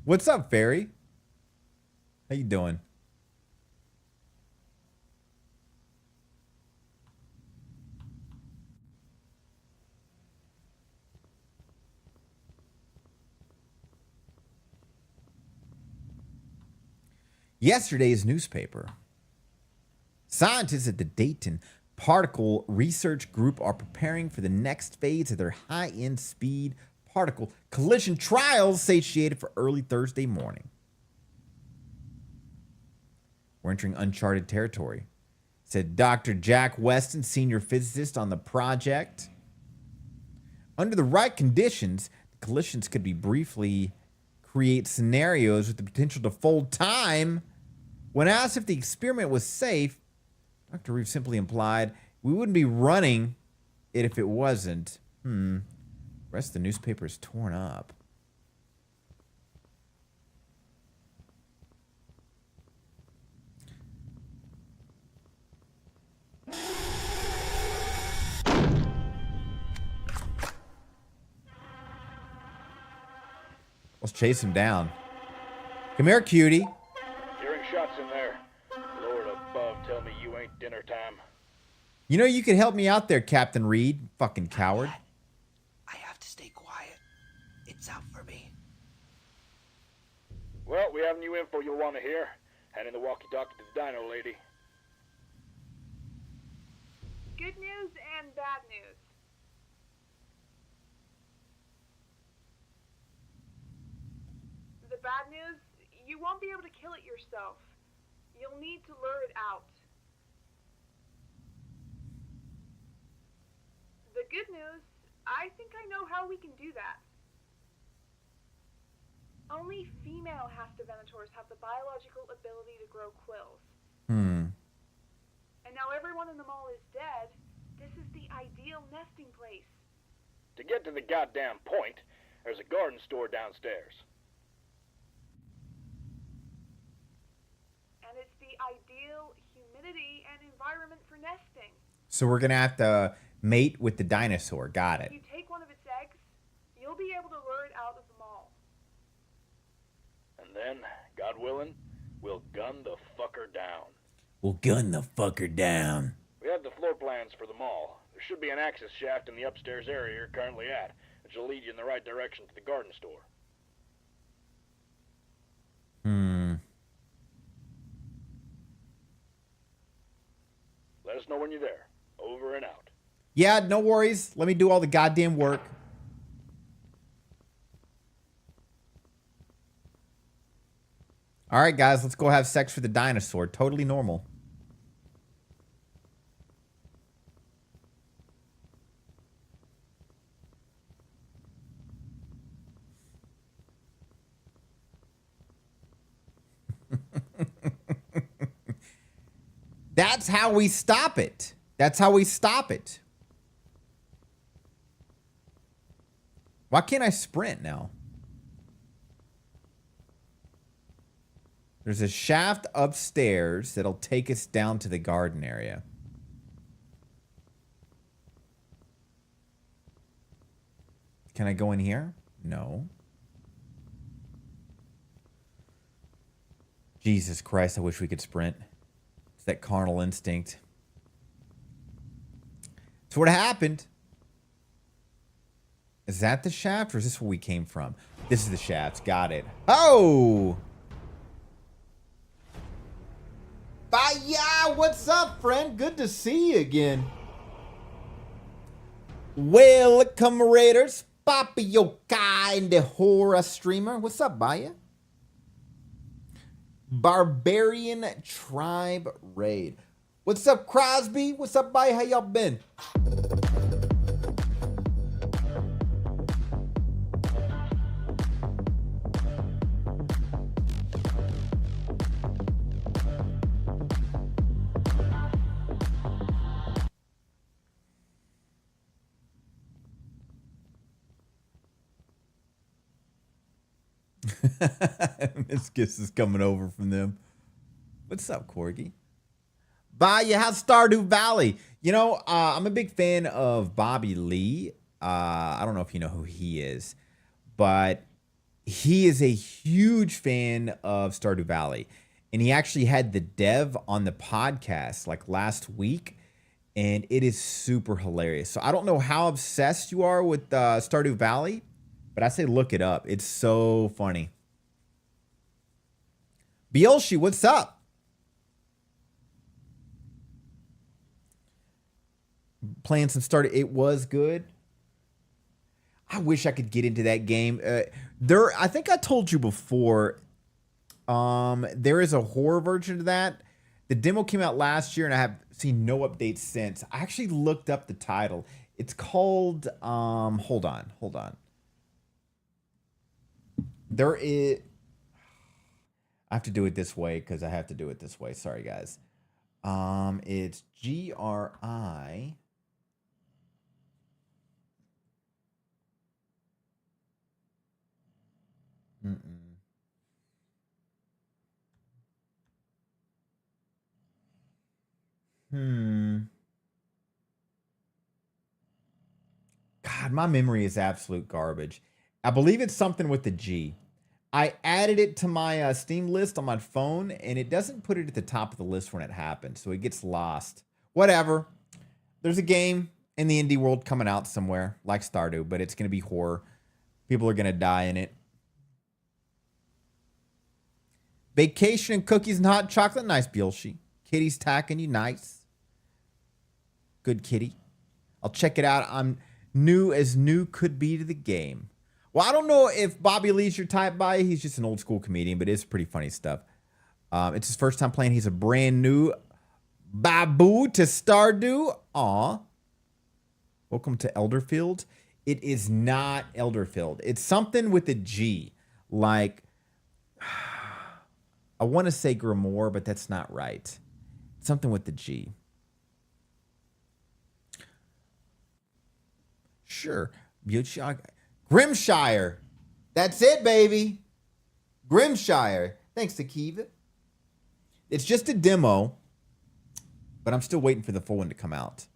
S1: What's up, Fairy? How you doing? Yesterday's newspaper Scientists at the Dayton Particle Research Group are preparing for the next phase of their high-end speed particle collision trials satiated for early Thursday morning. We're entering uncharted territory, said Dr. Jack Weston, senior physicist on the project. Under the right conditions, the collisions could be briefly create scenarios with the potential to fold time. When asked if the experiment was safe, Dr. Reeve simply implied we wouldn't be running it if it wasn't. The rest of the newspaper is torn up. Let's chase him down. Come here, cutie.
S5: Hearing shots in there. Lord above, tell me you ain't dinner time.
S1: You know you could help me out there, Captain Reed. Fucking coward.
S10: I have to stay quiet. It's out for me.
S5: Well, we have new info you'll want to hear. Handing the walkie-talkie to the dino lady.
S9: Good news and bad news. The bad news, you won't be able to kill it yourself. You'll need to lure it out. The good news, I think I know how we can do that. Only female Hastovenators have the biological ability to grow quills. And now everyone in the mall is dead. This is the ideal nesting place.
S5: To get to the goddamn point, there's a garden store downstairs.
S9: And it's the ideal humidity and environment for nesting.
S1: So we're going to have to mate with the dinosaur. Got it.
S9: If you take one of its eggs, you'll be able to lure it out of the mall.
S5: And then, God willing, we'll gun the fucker down.
S1: We'll gun the fucker down.
S5: We have the floor plans for the mall. There should be an access shaft in the upstairs area you're currently at, which will lead you in the right direction to the garden store. Let us know when you're there. Over and out.
S1: Yeah, no worries. Let me do all the goddamn work. All right, guys, let's go have sex with the dinosaur. Totally normal. That's how we stop it. That's how we stop it. Why can't I sprint now? There's a shaft upstairs that'll take us down to the garden area. Can I go in here? No. Jesus Christ, I wish we could sprint. It's that carnal instinct. It's what happened. Is that the shaft or is this where we came from? This is the shaft. Got it. Oh! Bye, what's up, friend? Good to see you again. Welcome, Raiders. Papa Yokai and the horror streamer. What's up, Baya? Barbarian Tribe Raid. What's up, Crosby? What's up, Baya? How y'all been? Miss Kiss is coming over from them. What's up, Corgi? Bye, how's Stardew Valley? You know, I'm a big fan of Bobby Lee. I don't know if you know who he is, but he is a huge fan of Stardew Valley. And he actually had the dev on the podcast like last week, and it is super hilarious. So I don't know how obsessed you are with Stardew Valley, but I say look it up. It's so funny. Bielshi, what's up? playing some Stardew. It was good. I wish I could get into that game. I think I told you before. There is a horror version of that. The demo came out last year, and I have seen no updates since. I actually looked up the title. It's called. Hold on. There is. I have to do it this way because I have to do it this way. Sorry, guys. It's GRI. God, my memory is absolute garbage. I believe it's something with the G. I added it to my Steam list on my phone, and it doesn't put it at the top of the list when it happens, so it gets lost. Whatever. There's a game in the indie world coming out somewhere, like Stardew, but it's going to be horror. People are going to die in it. Vacation and cookies and hot chocolate. Nice, Bielshi. Kitty's tacking you. Nice. Good kitty. I'll check it out. I'm new as new could be to the game. Well, I don't know if Bobby Lee's your type by. He's just an old school comedian, but it's pretty funny stuff. It's his first time playing. He's a brand new Babu to Stardew. Aw. Welcome to Elderfield. It is not Elderfield. It's something with a G. Like, I want to say Grimoire, but that's not right. Something with the G. Sure. Grimshire. That's it, baby. Grimshire. Thanks to Kiva. It's just a demo, but I'm still waiting for the full one to come out.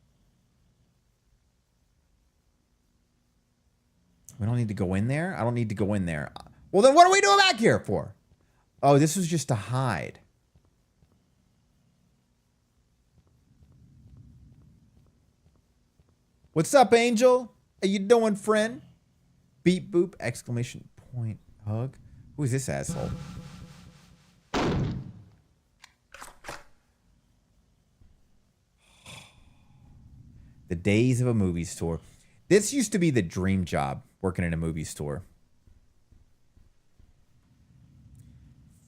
S1: We don't need to go in there? I don't need to go in there. Well, then what are we doing back here for? Oh, this was just a hide. What's up, Angel? How you doing, friend? Beep boop! Exclamation point hug. Who is this asshole? The days of a movie store. This used to be the dream job, working in a movie store.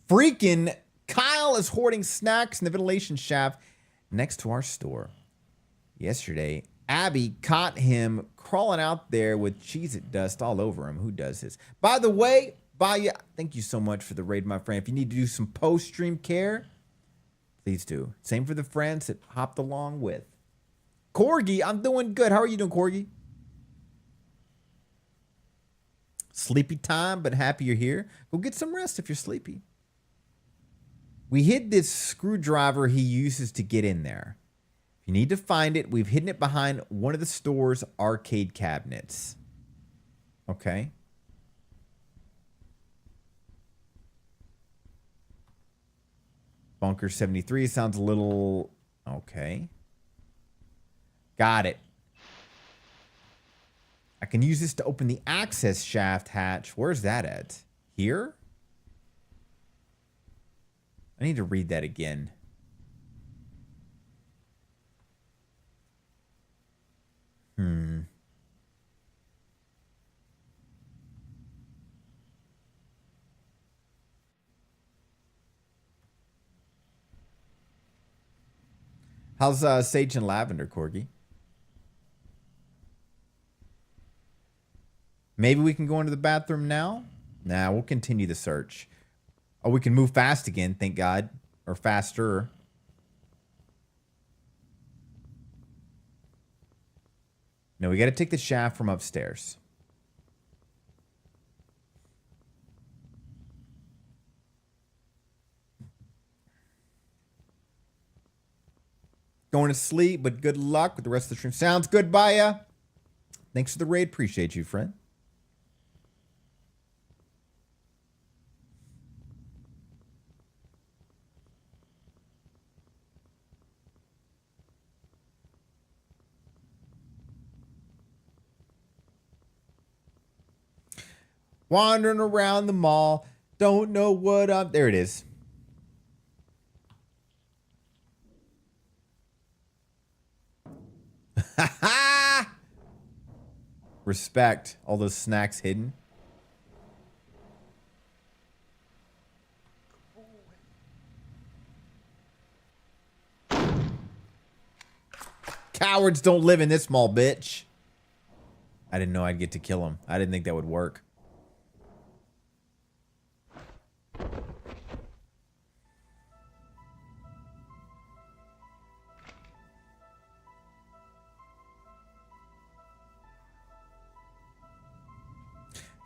S1: Freaking Kyle is hoarding snacks in the ventilation shaft next to our store. Yesterday, Abby caught him crawling out there with Cheez-It dust all over him. Who does this? By the way, Baya, thank you so much for the raid, my friend. If you need to do some post-stream care, please do. Same for the friends that hopped along with. Corgi, I'm doing good. How are you doing, Corgi? Sleepy time, but happy you're here. Go get some rest if you're sleepy. We hid this screwdriver he uses to get in there. If you need to find it, we've hidden it behind one of the store's arcade cabinets. Okay. Bunker 73 sounds a little... Okay. Got it. I can use this to open the access shaft hatch. Where's that at? Here? I need to read that again. How's Sage and Lavender, Corgi? Maybe we can go into the bathroom now? Nah, we'll continue the search. Oh, we can move fast again, thank God. Or faster. No, we got to take the shaft from upstairs. Going to sleep, but good luck with the rest of the stream. Sounds good, Baya. Thanks for the raid. Appreciate you, friend. Wandering around the mall. Don't know what I'm... There it is. Ha ha! Respect. All those snacks hidden. Cowards don't live in this small bitch. I didn't know I'd get to kill him. I didn't think that would work.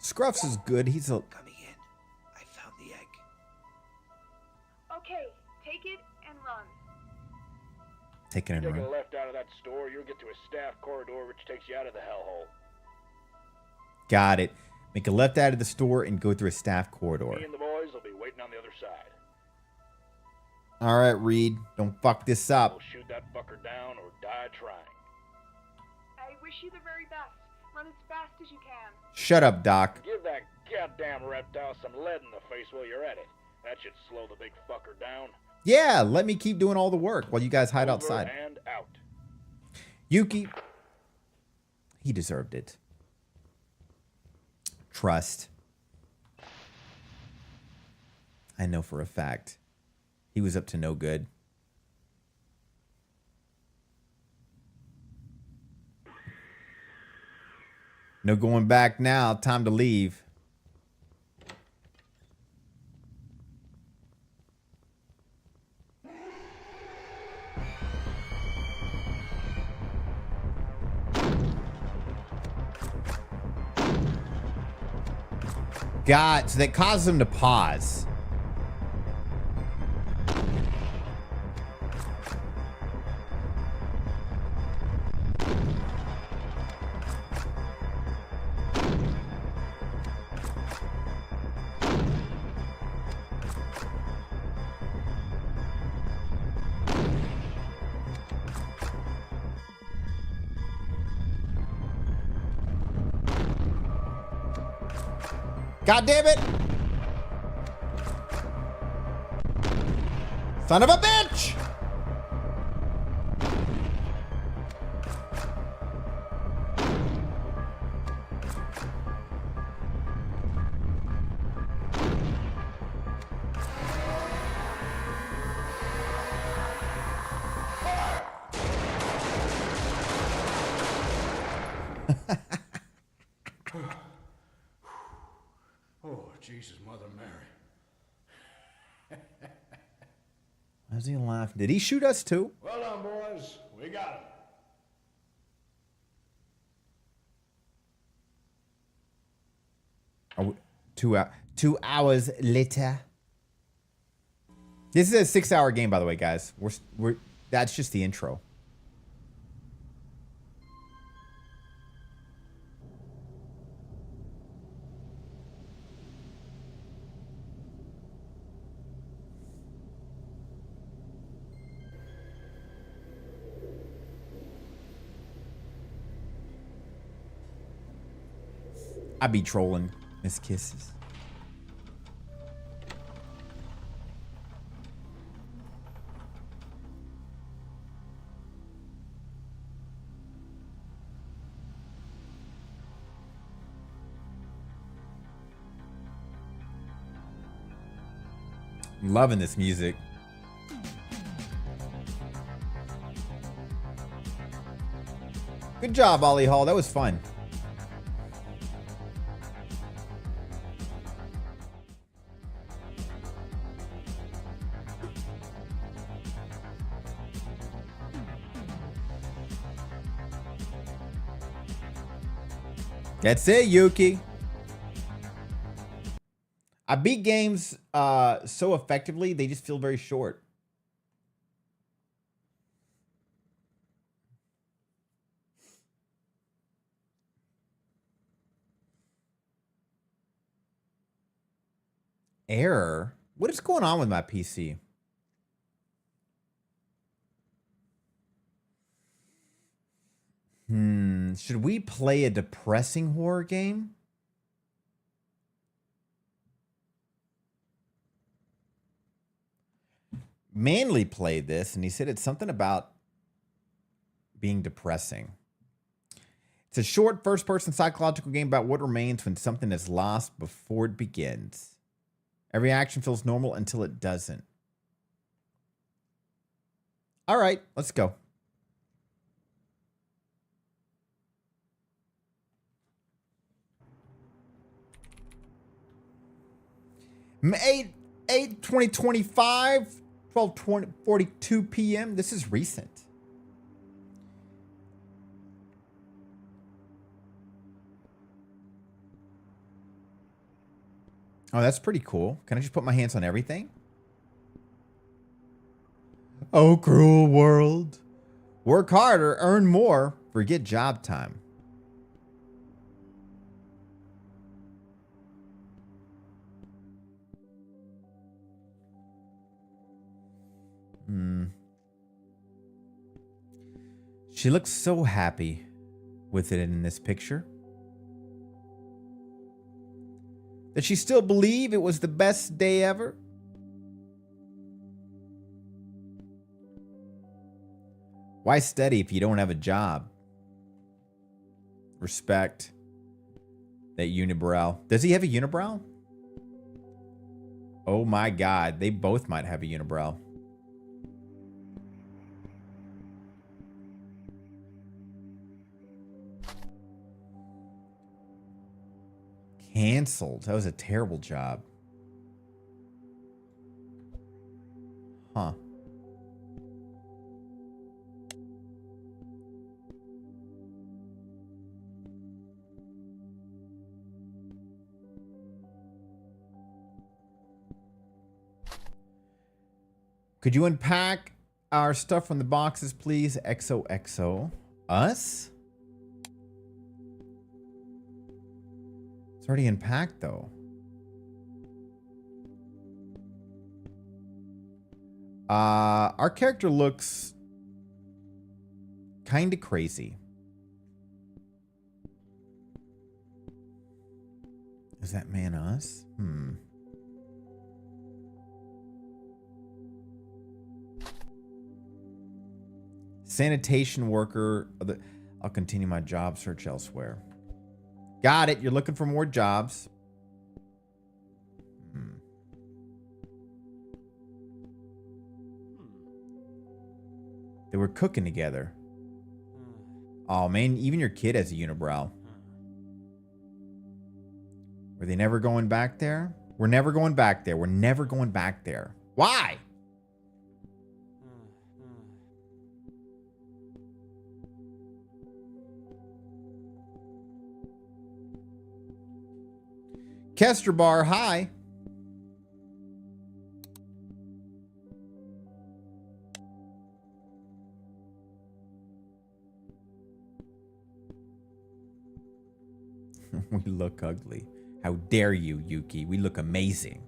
S1: Scruffs is good. He's a...
S10: Coming in. I found the egg.
S9: Okay, take it and run.
S1: Taking it
S5: Take
S1: run.
S5: a left out of that store, you'll get to a staff corridor which takes you out of the hellhole.
S1: Got it. Make a left out of the store and go through a staff corridor.
S5: Me and the boys will be waiting on the other side.
S1: All right, Reed. Don't fuck this up.
S5: We'll shoot that fucker down or die trying.
S9: I wish you the very best. Run as fast as you can.
S1: Shut up, Doc.
S5: Give that goddamn reptile some lead in the face while you're at it. That should slow the big fucker down.
S1: Yeah, let me keep doing all the work while you guys hide
S5: Over
S1: outside.
S5: and out.
S1: Yuki. He deserved it. Trust. I know for a fact. He was up to no good. No going back now. Time to leave. God, so that caused him to pause. God damn it! Son of a bitch!
S5: Oh, Jesus, Mother Mary.
S1: Why is he laughing? Did he shoot us too?
S5: Well done, boys. We got him.
S1: Are we, 2 hours later. This is a 6-hour game, by the way, guys. We're that's just the intro. I be trolling Miss Kisses. I'm loving this music. Good job, Ollie Hall. That was fun. That's it, Yuki. I beat games so effectively, they just feel very short. Error? What is going on with my PC? Should we play a depressing horror game? Manly played this and he said it's something about being depressing. It's a short first-person psychological game about what remains when something is lost before it begins. Every action feels normal until it doesn't. All right, let's go. May 8, 2025, 12:42 p.m. This is recent. Oh, that's pretty cool. Can I just put my hands on everything? Oh, cruel world. Work harder, earn more, forget job time. She looks so happy with it in this picture. Does she still believe it was the best day ever? Why study if you don't have a job? Respect. That unibrow. Does he have a unibrow? Oh my God. They both might have a unibrow. Canceled. That was a terrible job. Huh. Could you unpack our stuff from the boxes, please? XOXO. Us? It's already unpacked, though. Our character looks kind of crazy. Is that man us? Sanitation worker. I'll continue my job search elsewhere. Got it. You're looking for more jobs. They were cooking together. Oh, man. Even your kid has a unibrow. Were they never going back there? We're never going back there. We're never going back there. Why? Kester Bar, hi. We look ugly. How dare you, Yuki? We look amazing.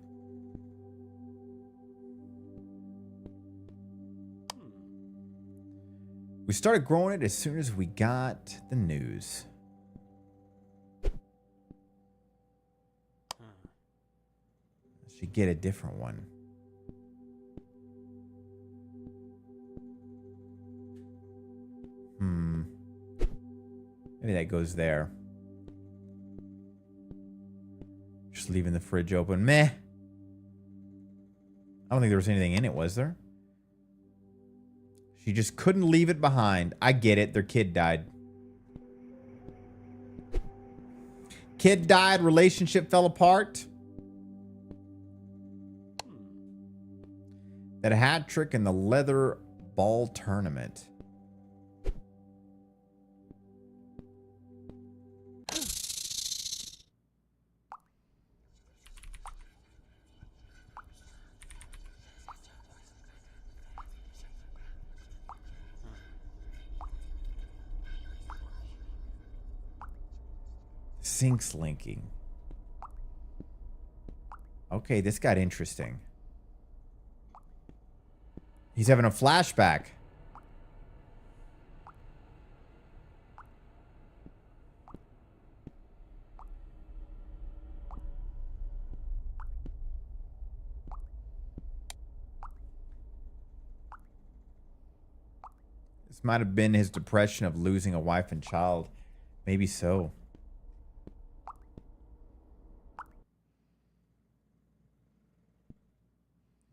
S1: We started growing it as soon as we got the news. Should get a different one. Maybe that goes there. Just leaving the fridge open. Meh. I don't think there was anything in it, was there? She just couldn't leave it behind. I get it. Their kid died. Kid died. Relationship fell apart. That hat trick in the leather ball tournament. Sinks linking. Okay, this got interesting. He's having a flashback. This might have been his depression of losing a wife and child. Maybe so.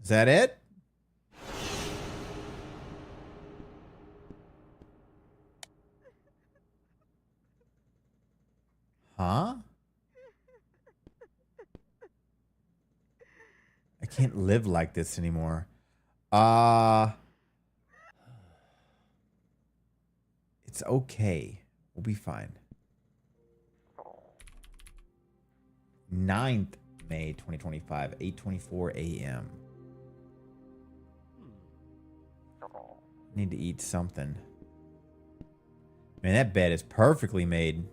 S1: Is that it? Huh? I can't live like this anymore. It's okay. We'll be fine. 9th May 2025, 8:24 a.m. Need to eat something. Man, that bed is perfectly made.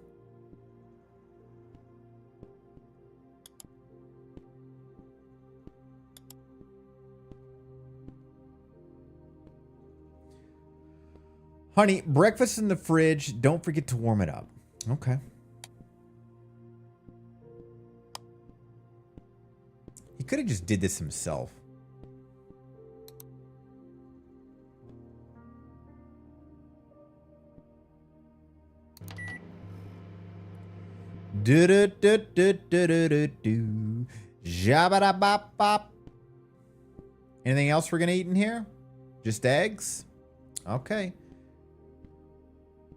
S1: Honey, breakfast in the fridge. Don't forget to warm it up. Okay. He could have just did this himself. Do do do do do do do do. Jabba bop bop. Anything else we're gonna eat in here? Just eggs? Okay.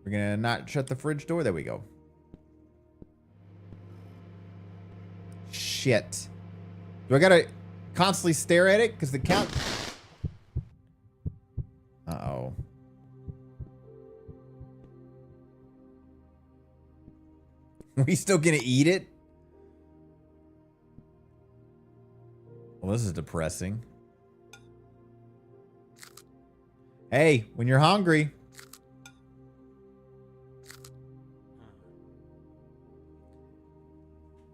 S1: We're gonna not shut the fridge door. There we go. Shit. Do I gotta constantly stare at it? Because the count... Uh-oh. We still gonna eat it? Well, this is depressing. Hey, when you're hungry...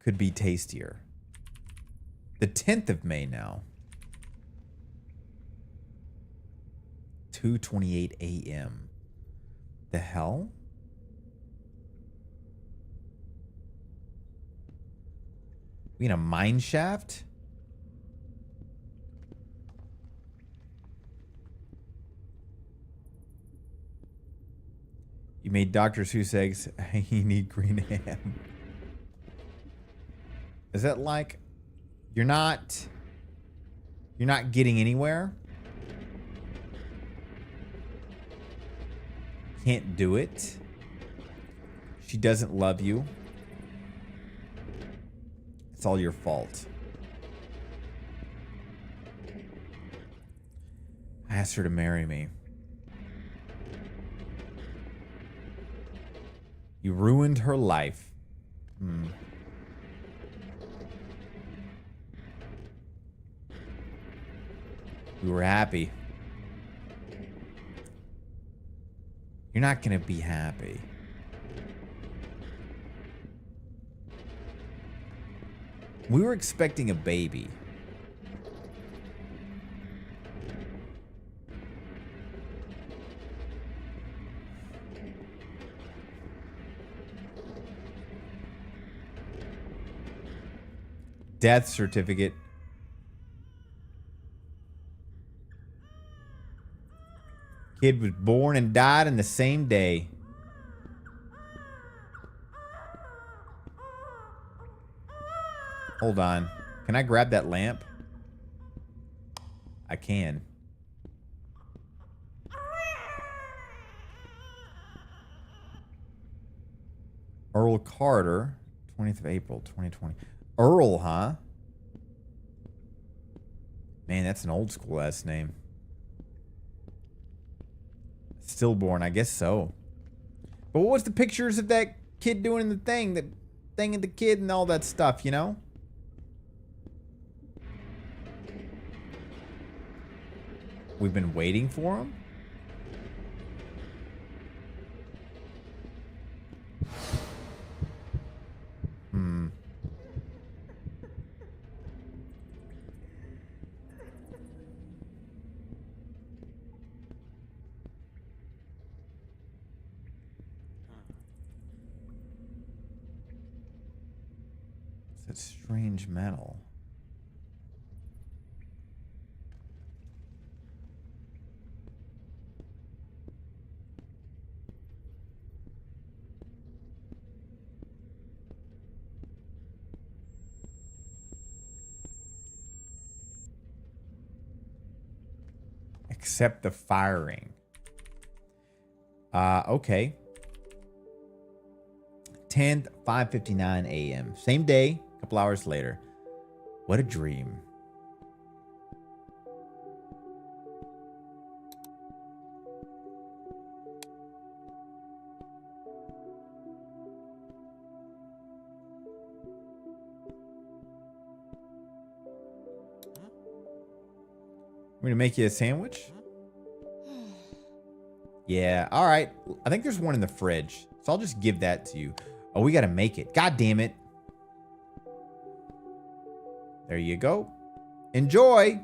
S1: Could be tastier. The 10th of May now. 2:28 a.m. The hell? We in a mine shaft? You made Dr. Seuss eggs. You need green ham. Is that like you're not getting anywhere? Can't do it. She doesn't love you. It's all your fault. I asked her to marry me. You ruined her life. We were happy. You're not gonna be happy. We were expecting a baby. Death certificate. Kid was born and died in the same day. Hold on. Can I grab that lamp? I can. Earl Carter, 20th of April, 2020. Earl, huh? Man, that's an old school last name. Stillborn, I guess so. But what was the pictures of that kid doing the thing? The thing of the kid and all that stuff, you know? We've been waiting for him? That strange metal. Accept the firing. Okay. 10th, 5:59 a.m. Same day, a couple hours later. What a dream. I'm gonna make you a sandwich. Yeah, all right. I think there's one in the fridge, so I'll just give that to you. Oh, we gotta make it. God damn it. There you go. Enjoy.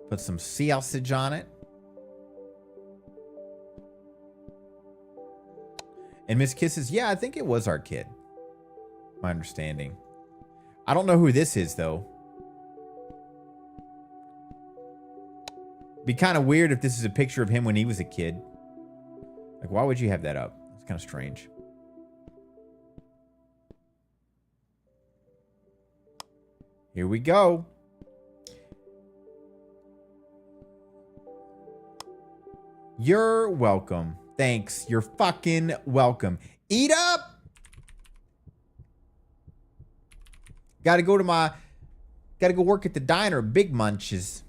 S1: Put some sausage on it. And Miss Kisses, yeah, I think it was our kid. My understanding. I don't know who this is, though. Be kind of weird if this is a picture of him when he was a kid. Like, why would you have that up? It's kind of strange. Here we go. You're welcome. Thanks. You're fucking welcome. Eat up. Gotta go work at the diner. Big Munches.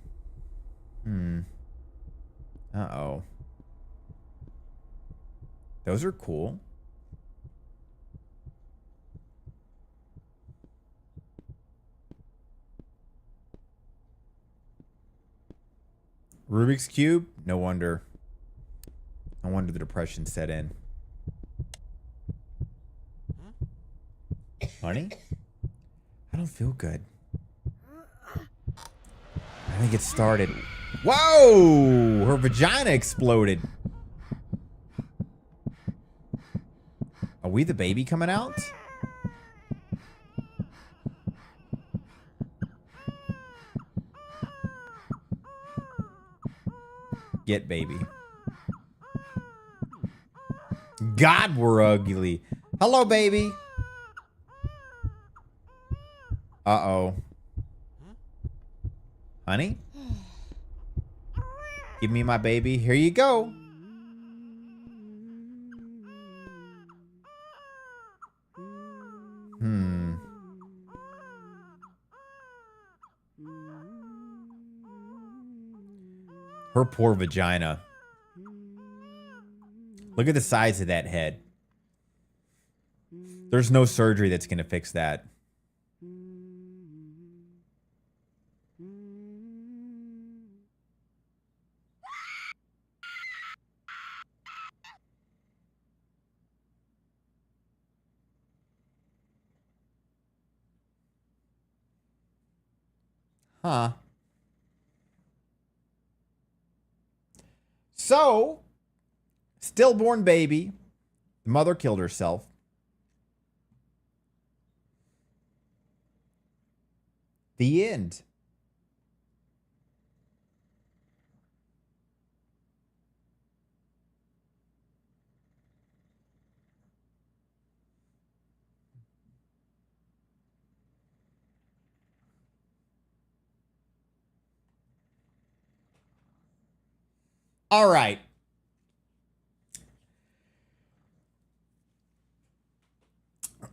S1: Uh-oh. Those are cool. Rubik's Cube? No wonder. No wonder the depression set in. Honey? I don't feel good. I think it started. Whoa! Her vagina exploded. Are we the baby coming out? Get baby. God, we're ugly. Hello, baby. Uh-oh. Honey? Give me my baby. Here you go. Her poor vagina. Look at the size of that head. There's no surgery that's going to fix that. Huh. So, stillborn baby. The mother killed herself. The end. All right.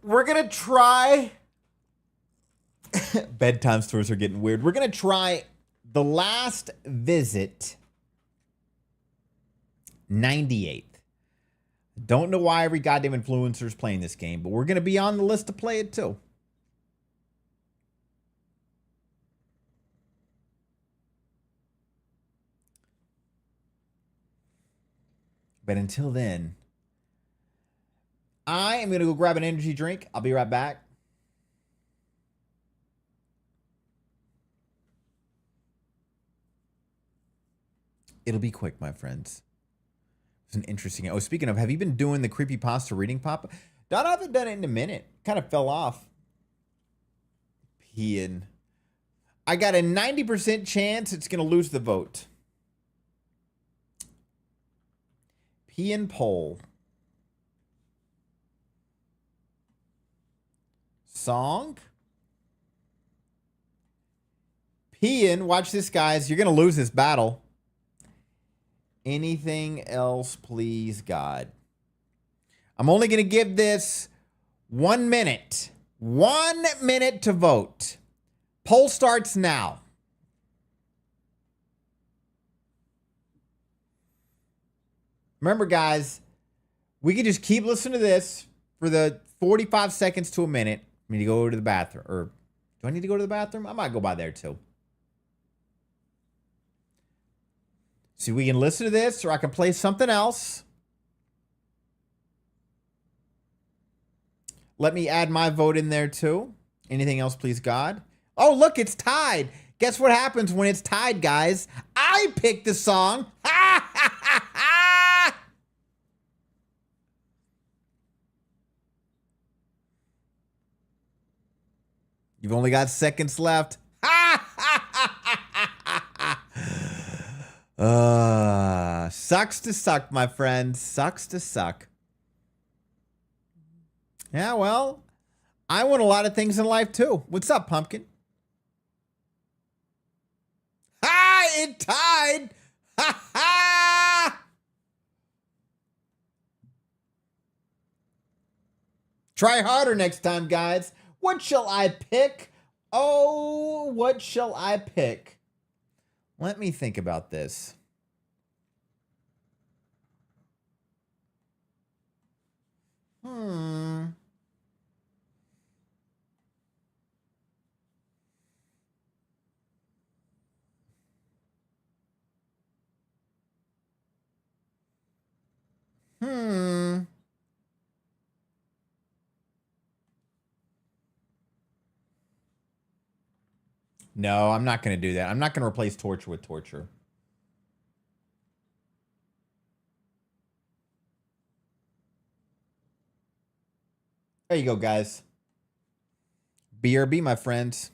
S1: We're going to try. Bedtime stories are getting weird. We're going to try The Last Visit 98th. Don't know why every goddamn influencer is playing this game, but we're going to be on the list to play it too. But until then, I am going to go grab an energy drink. I'll be right back. It'll be quick, my friends. It's an interesting. Oh, speaking of, have you been doing the creepypasta reading pop? I haven't done it in a minute. Kind of fell off. Peeing. I got a 90% chance it's going to lose the vote. Peeing poll. song. Peeing. Watch this, guys. You're going to lose this battle. Anything else, please, God. I'm only going to give this 1 minute. 1 minute to vote. Poll starts now. Remember, guys, we can just keep listening to this for the 45 seconds to a minute. I need to go to the bathroom. Or do I need to go to the bathroom? I might go by there too. See, we can listen to this, or I can play something else. Let me add my vote in there too. Anything else, please, God? Oh, look, it's tied. Guess what happens when it's tied, guys? I picked the song. Ha ha ha ha! You've only got seconds left. Ha ha ha ha ha! Sucks to suck, my friend. Sucks to suck. Yeah, well, I want a lot of things in life too. What's up, Pumpkin? Ha! It tied! Ha ha! Try harder next time, guys. What shall I pick? Oh, what shall I pick? Let me think about this. No, I'm not going to do that. I'm not going to replace torture with torture. There you go, guys. BRB, my friends.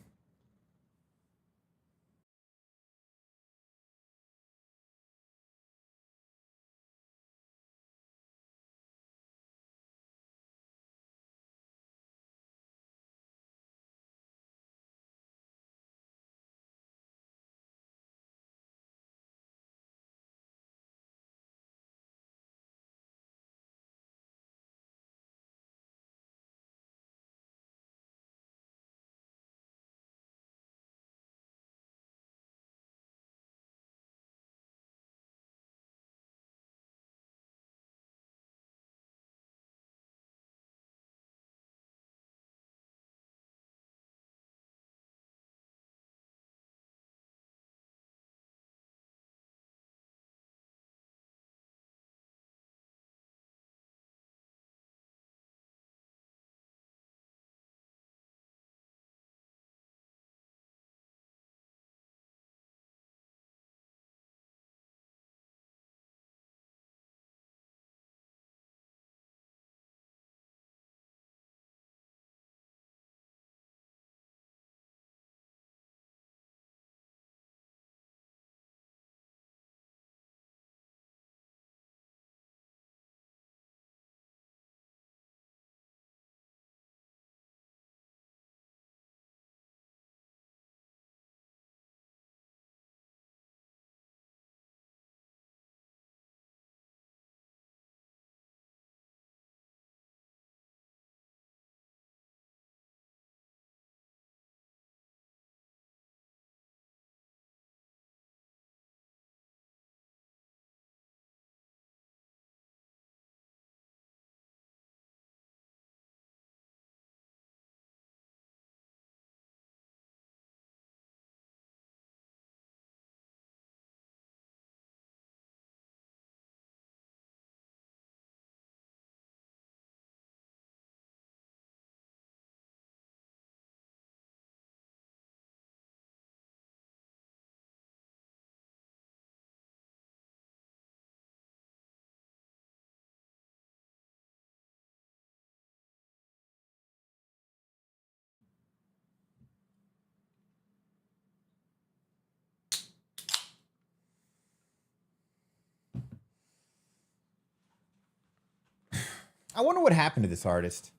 S1: I wonder what happened to this artist.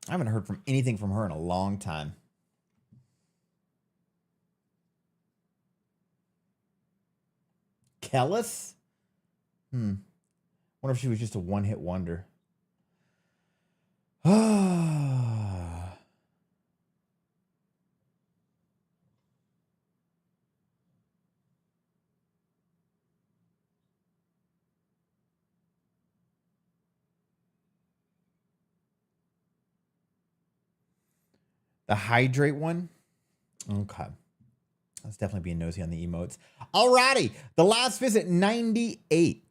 S1: I haven't heard from anything from her in a long time. Kellis? Wonder if she was just a one-hit wonder. The hydrate one? Okay. Let's definitely be nosy on the emotes. Alrighty. The last visit, 98.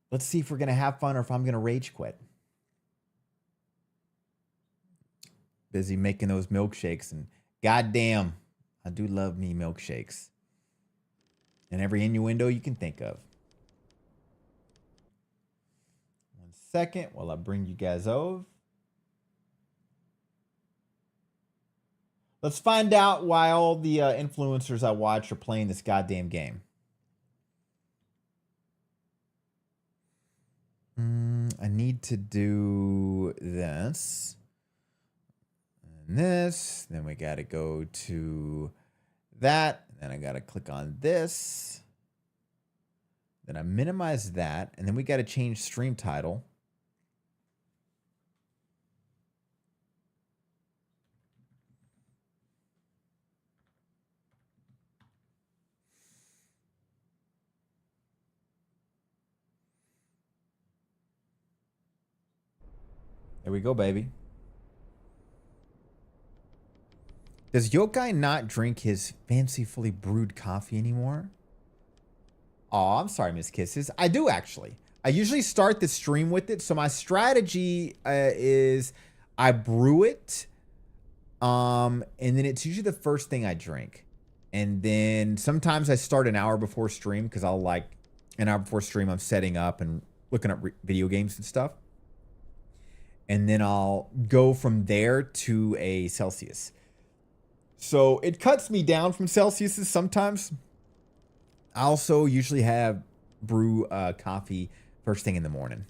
S1: Let's see if we're going to have fun or if I'm going to rage quit. Busy making those milkshakes. And goddamn, I do love me milkshakes. And every innuendo you can think of. 1 second while I bring you guys over. Let's find out why all the influencers I watch are playing this goddamn game. I need to do this. And this. Then we got to go to that. Then I got to click on this. Then I minimize that. And then we got to change stream title. There we go, baby. Does Yokai not drink his fancifully brewed coffee anymore? Oh, I'm sorry, Miss Kisses. I do, actually. I usually start the stream with it. So my strategy is I brew it. And then it's usually the first thing I drink. And then sometimes I start an hour before stream because I'll like an hour before stream, I'm setting up and looking up video games and stuff. And then I'll go from there to a Celsius. So it cuts me down from Celsiuses sometimes. I also usually have brew coffee first thing in the morning.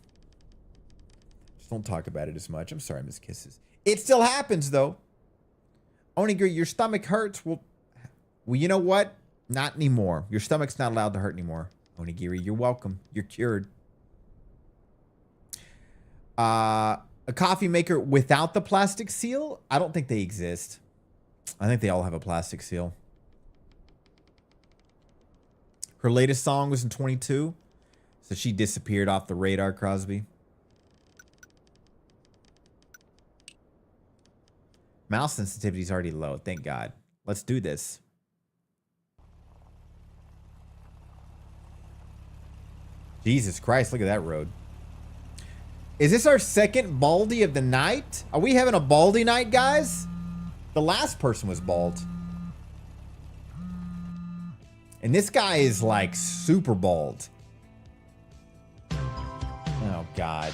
S1: Just don't talk about it as much. I'm sorry, Miss Kisses. It still happens, though. Onigiri, your stomach hurts. Well, you know what? Not anymore. Your stomach's not allowed to hurt anymore. Onigiri, you're welcome. You're cured. A coffee maker without the plastic seal? I don't think they exist. I think they all have a plastic seal. Her latest song was in 22. So she disappeared off the radar, Crosby. Mouse sensitivity is already low. Thank God. Let's do this. Jesus Christ, look at that road. Is this our second baldy of the night? Are we having a baldy night, guys? The last person was bald. And this guy is like super bald. Oh, God.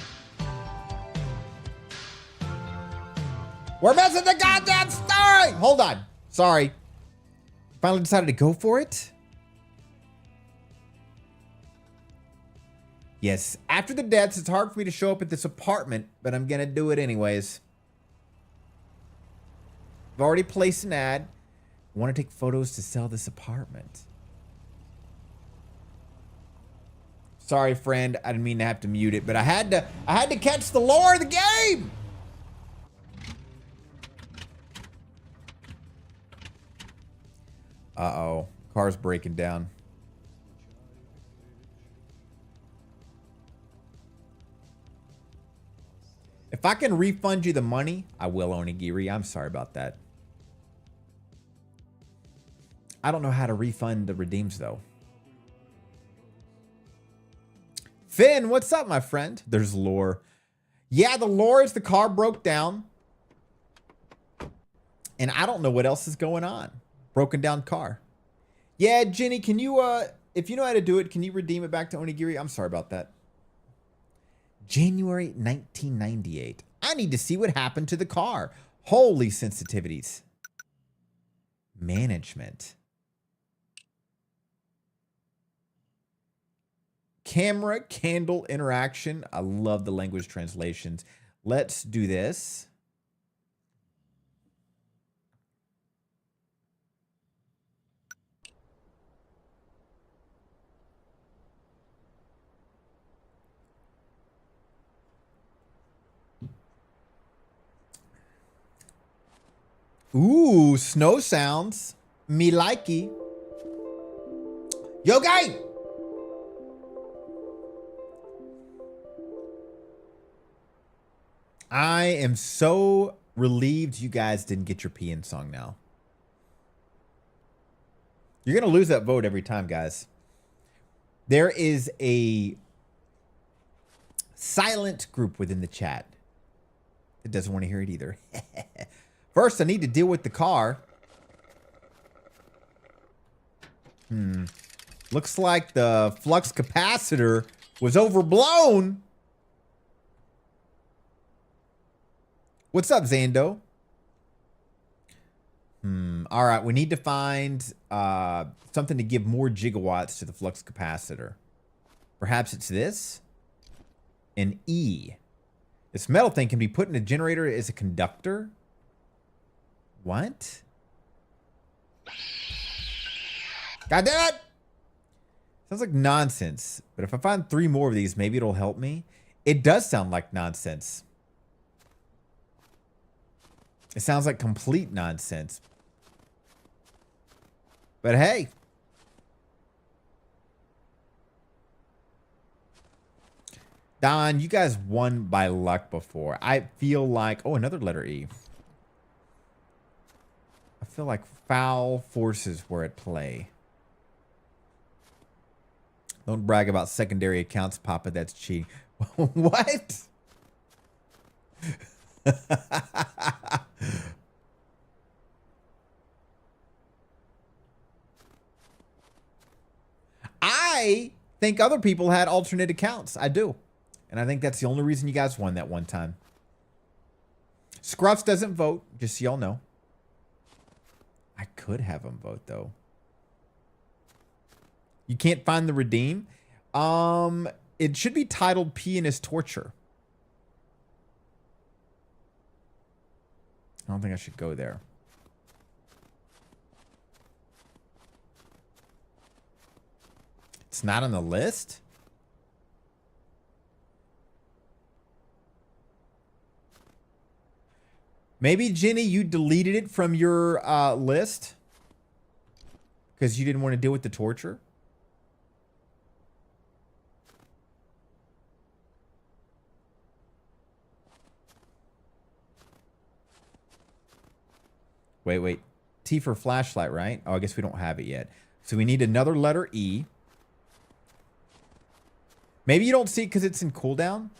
S1: We're missing the goddamn story! Hold on. Sorry. Finally decided to go for it? Yes, after the deaths, it's hard for me to show up at this apartment, but I'm going to do it anyways. I've already placed an ad. I want to take photos to sell this apartment. Sorry, friend. I didn't mean to have to mute it, but I had to catch the lore of the game. Uh-oh. Car's breaking down. If I can refund you the money, I will, Onigiri. I'm sorry about that. I don't know how to refund the redeems, though. Finn, what's up, my friend? There's lore. Yeah, the lore is the car broke down. And I don't know what else is going on. Broken down car. Yeah, Jenny, can you, if you know how to do it, can you redeem it back to Onigiri? I'm sorry about that. January 1998. I need to see what happened to the car. Holy sensitivities. Management. Camera, candle, interaction. I love the language translations. Let's do this. Ooh, snow sounds. Me likey. Yo, gang! I am so relieved you guys didn't get your peeing song now. You're going to lose that vote every time, guys. There is a silent group within the chat that doesn't want to hear it either. First, I need to deal with the car. Looks like the flux capacitor was overblown. What's up, Zando? All right, we need to find something to give more gigawatts to the flux capacitor. Perhaps it's this? An E. This metal thing can be put in a generator as a conductor? What? God damn it! Sounds like nonsense. But if I find 3 more of these, maybe it'll help me. It does sound like nonsense. It sounds like complete nonsense. But hey. Don, you guys won by luck before. I feel like... Oh, another letter E. I feel like foul forces were at play. Don't brag about secondary accounts, Papa. That's cheating. What? I think other people had alternate accounts. I do. And I think that's the only reason you guys won that one time. Scruffs doesn't vote, just so y'all know. I could have him vote, though. You can't find the redeem? It should be titled Pianist Torture. I don't think I should go there. It's not on the list? Maybe, Jenny, you deleted it from your list because you didn't want to deal with the torture? Wait. T for flashlight, right? Oh, I guess we don't have it yet. So we need another letter E. Maybe you don't see it because it's in cooldown.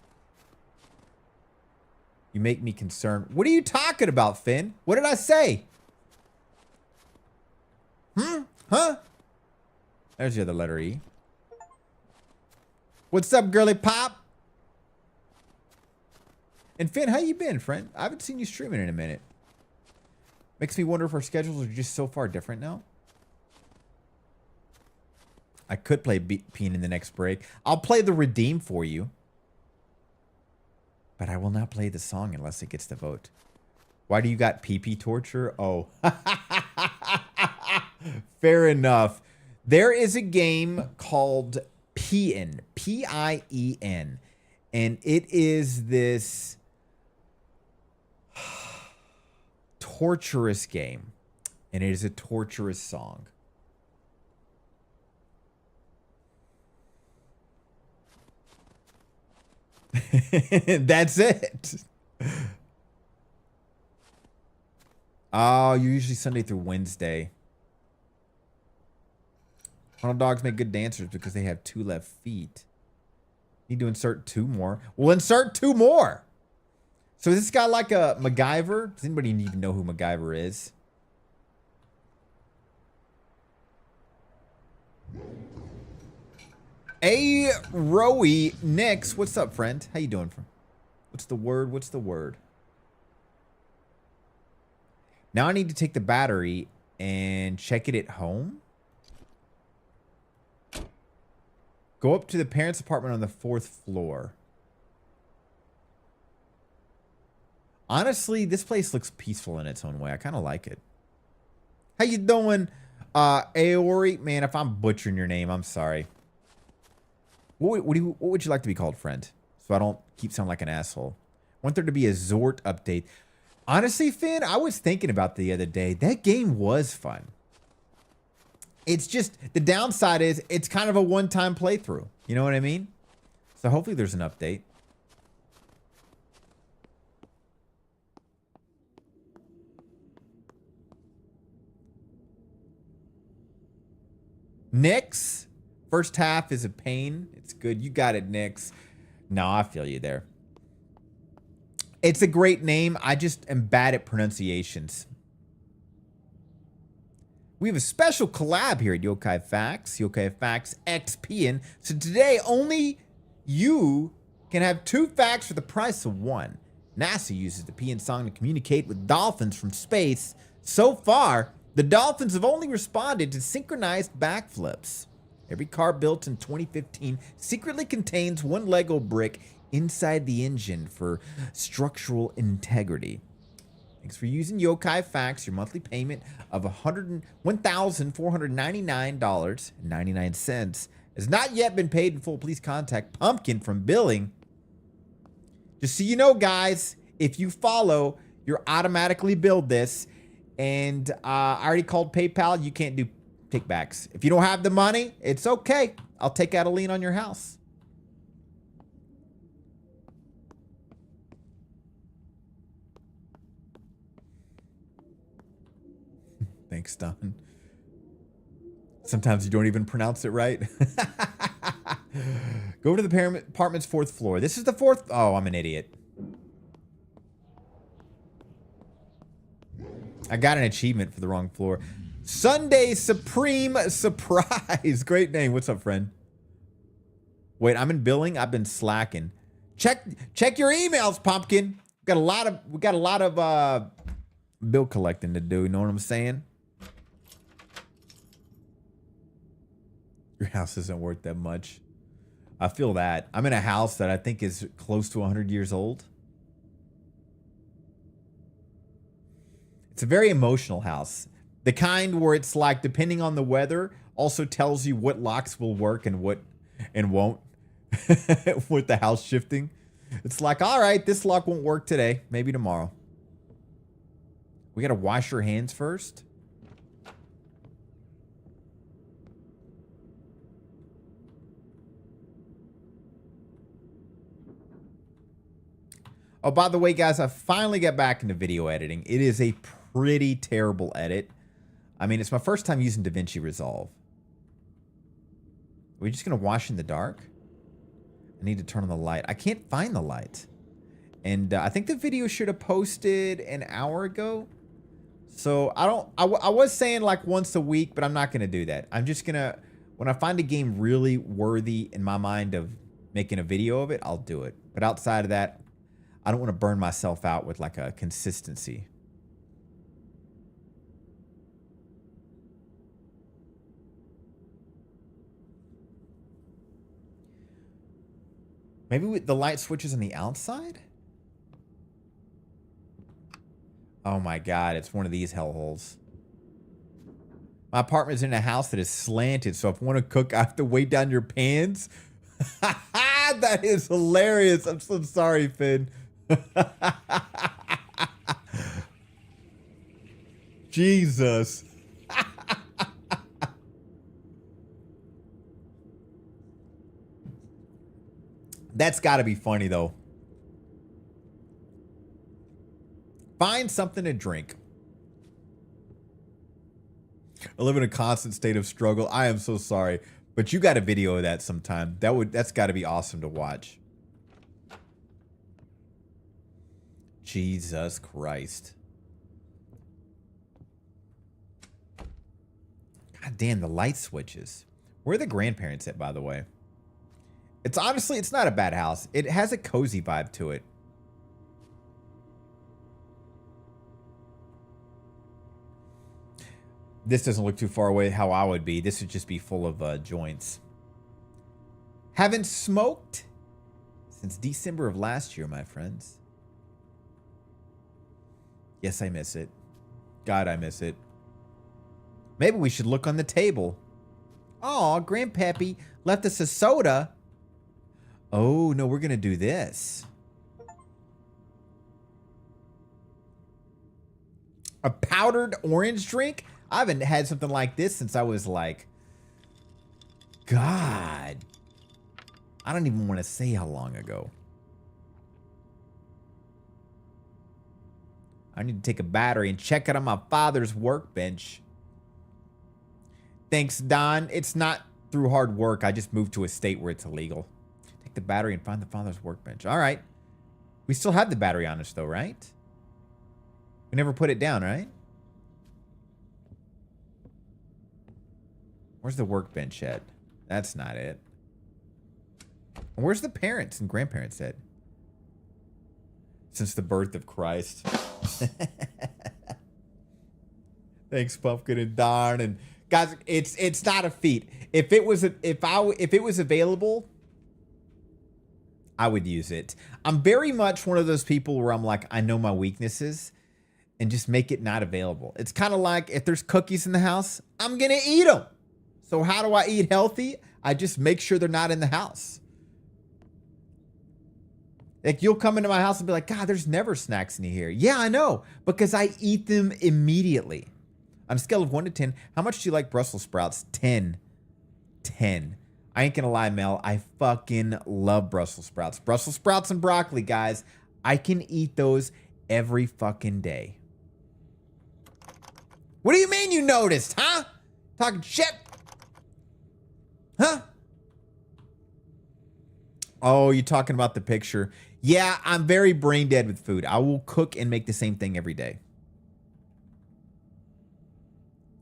S1: You make me concerned. What are you talking about, Finn? What did I say? Huh? There's the other letter E. What's up, girly pop? And Finn, how you been, friend? I haven't seen you streaming in a minute. Makes me wonder if our schedules are just so far different now. I could play Peen in the next break. I'll play the Redeem for you. But I will not play the song unless it gets the vote. Why do you got PP torture? Oh. Fair enough. There is a game called Pien. P-I-E-N. And it is this torturous game. And it is a torturous song. That's it. Oh, you're usually Sunday through Wednesday. Funnel dogs make good dancers because they have 2 left feet. Need to insert 2 more. Well, insert 2 more. So is this guy like a MacGyver? Does anybody even know who MacGyver is? A Rowie Nix, what's up, friend? How you doing? What's the word? What's the word? Now I need to take the battery and check it at home. Go up to the parents' apartment on the 4th floor. Honestly, this place looks peaceful in its own way. I kind of like it. How you doing, Aori? Man, if I'm butchering your name, I'm sorry. What would you like to be called, friend? So I don't keep sounding like an asshole. Want there to be a Zort update. Honestly, Finn, I was thinking about the other day. That game was fun. It's just, the downside is it's kind of a one-time playthrough. You know what I mean? So hopefully there's an update. Nyx, first half is a pain. It's good. You got it, Nyx. No, I feel you there. It's a great name. I just am bad at pronunciations. We have a special collab here at Yokai Facts. Yokai Facts XP. So today, only you can have 2 facts for the price of 1. NASA uses the PN song to communicate with dolphins from space. So far, the dolphins have only responded to synchronized backflips. Every car built in 2015 secretly contains 1 Lego brick inside the engine for structural integrity. Thanks for using Yokai Facts. Your monthly payment of $1,499.99 has not yet been paid in full. Please contact Pumpkin from billing. Just so you know, guys, if you follow, you're automatically billed this. And I already called PayPal. You can't do kickbacks. If you don't have the money, it's okay. I'll take out a lien on your house. Thanks, Don. Sometimes you don't even pronounce it right. Go over to the apartment's 4th floor. This is the 4th. Oh, I'm an idiot. I got an achievement for the wrong floor. Sunday Supreme Surprise. Great name. What's up, friend? Wait, I'm in billing. I've been slacking. Check your emails, Pumpkin. We got a lot of bill collecting to do. You know what I'm saying? Your house isn't worth that much. I feel that. I'm in a house that I think is close to 100 years old. It's a very emotional house. The kind where it's like, depending on the weather, also tells you what locks will work and what and won't with the house shifting. It's like, all right, this lock won't work today. Maybe tomorrow. We got to wash your hands first. Oh, by the way, guys, I finally got back into video editing. It is a pretty terrible edit. I mean, it's my first time using DaVinci Resolve. Are we just going to wash in the dark? I need to turn on the light. I can't find the light. And I think the video should have posted an hour ago. So I was saying like once a week, but I'm not going to do that. I'm just going to, when I find a game really worthy in my mind of making a video of it, I'll do it. But outside of that, I don't want to burn myself out with like a consistency. Maybe the light switches on the outside? Oh my God, it's one of these hellholes. My apartment's in a house that is slanted, so if I want to cook, I have to weigh down your pans. That is hilarious. I'm so sorry, Finn. Jesus. That's got to be funny, though. Find something to drink. I live in a constant state of struggle. I am so sorry. But you got a video of that sometime. That's got to be awesome to watch. Jesus Christ. God damn, the light switches. Where are the grandparents at, by the way? It's honestly, it's not a bad house. It has a cozy vibe to it. This doesn't look too far away how I would be. This would just be full of joints. Haven't smoked since December of last year, my friends. Yes, I miss it. God, I miss it. Maybe we should look on the table. Aw, Grandpappy left us a soda. Oh, no, we're going to do this. A powdered orange drink? I haven't had something like this since I was like, God. I don't even want to say how long ago. I need to take a battery and check it on my father's workbench. Thanks, Don. It's not through hard work. I just moved to a state where it's illegal. Take the battery and find the father's workbench. All right. We still have the battery on us, though, right? We never put it down, right? Where's the workbench at? That's not it. Where's the parents and grandparents at? Since the birth of Christ. Thanks, Pumpkin and Darn. And guys, it's not a feat. If it was available, I would use it. I'm very much one of those people where I'm like, I know my weaknesses and just make it not available. It's kind of like if there's cookies in the house, I'm gonna eat them. So how do I eat healthy? I just make sure they're not in the house. Like, you'll come into my house and be like, God, there's never snacks in here. Yeah, I know, because I eat them immediately. On a scale of 1 to 10, how much do you like Brussels sprouts? 10. 10. I ain't gonna lie, Mel. I fucking love Brussels sprouts. Brussels sprouts and broccoli, guys. I can eat those every fucking day. What do you mean you noticed, huh? Talking shit? Huh? Oh, you're talking about the picture. Yeah, I'm very brain dead with food. I will cook and make the same thing every day.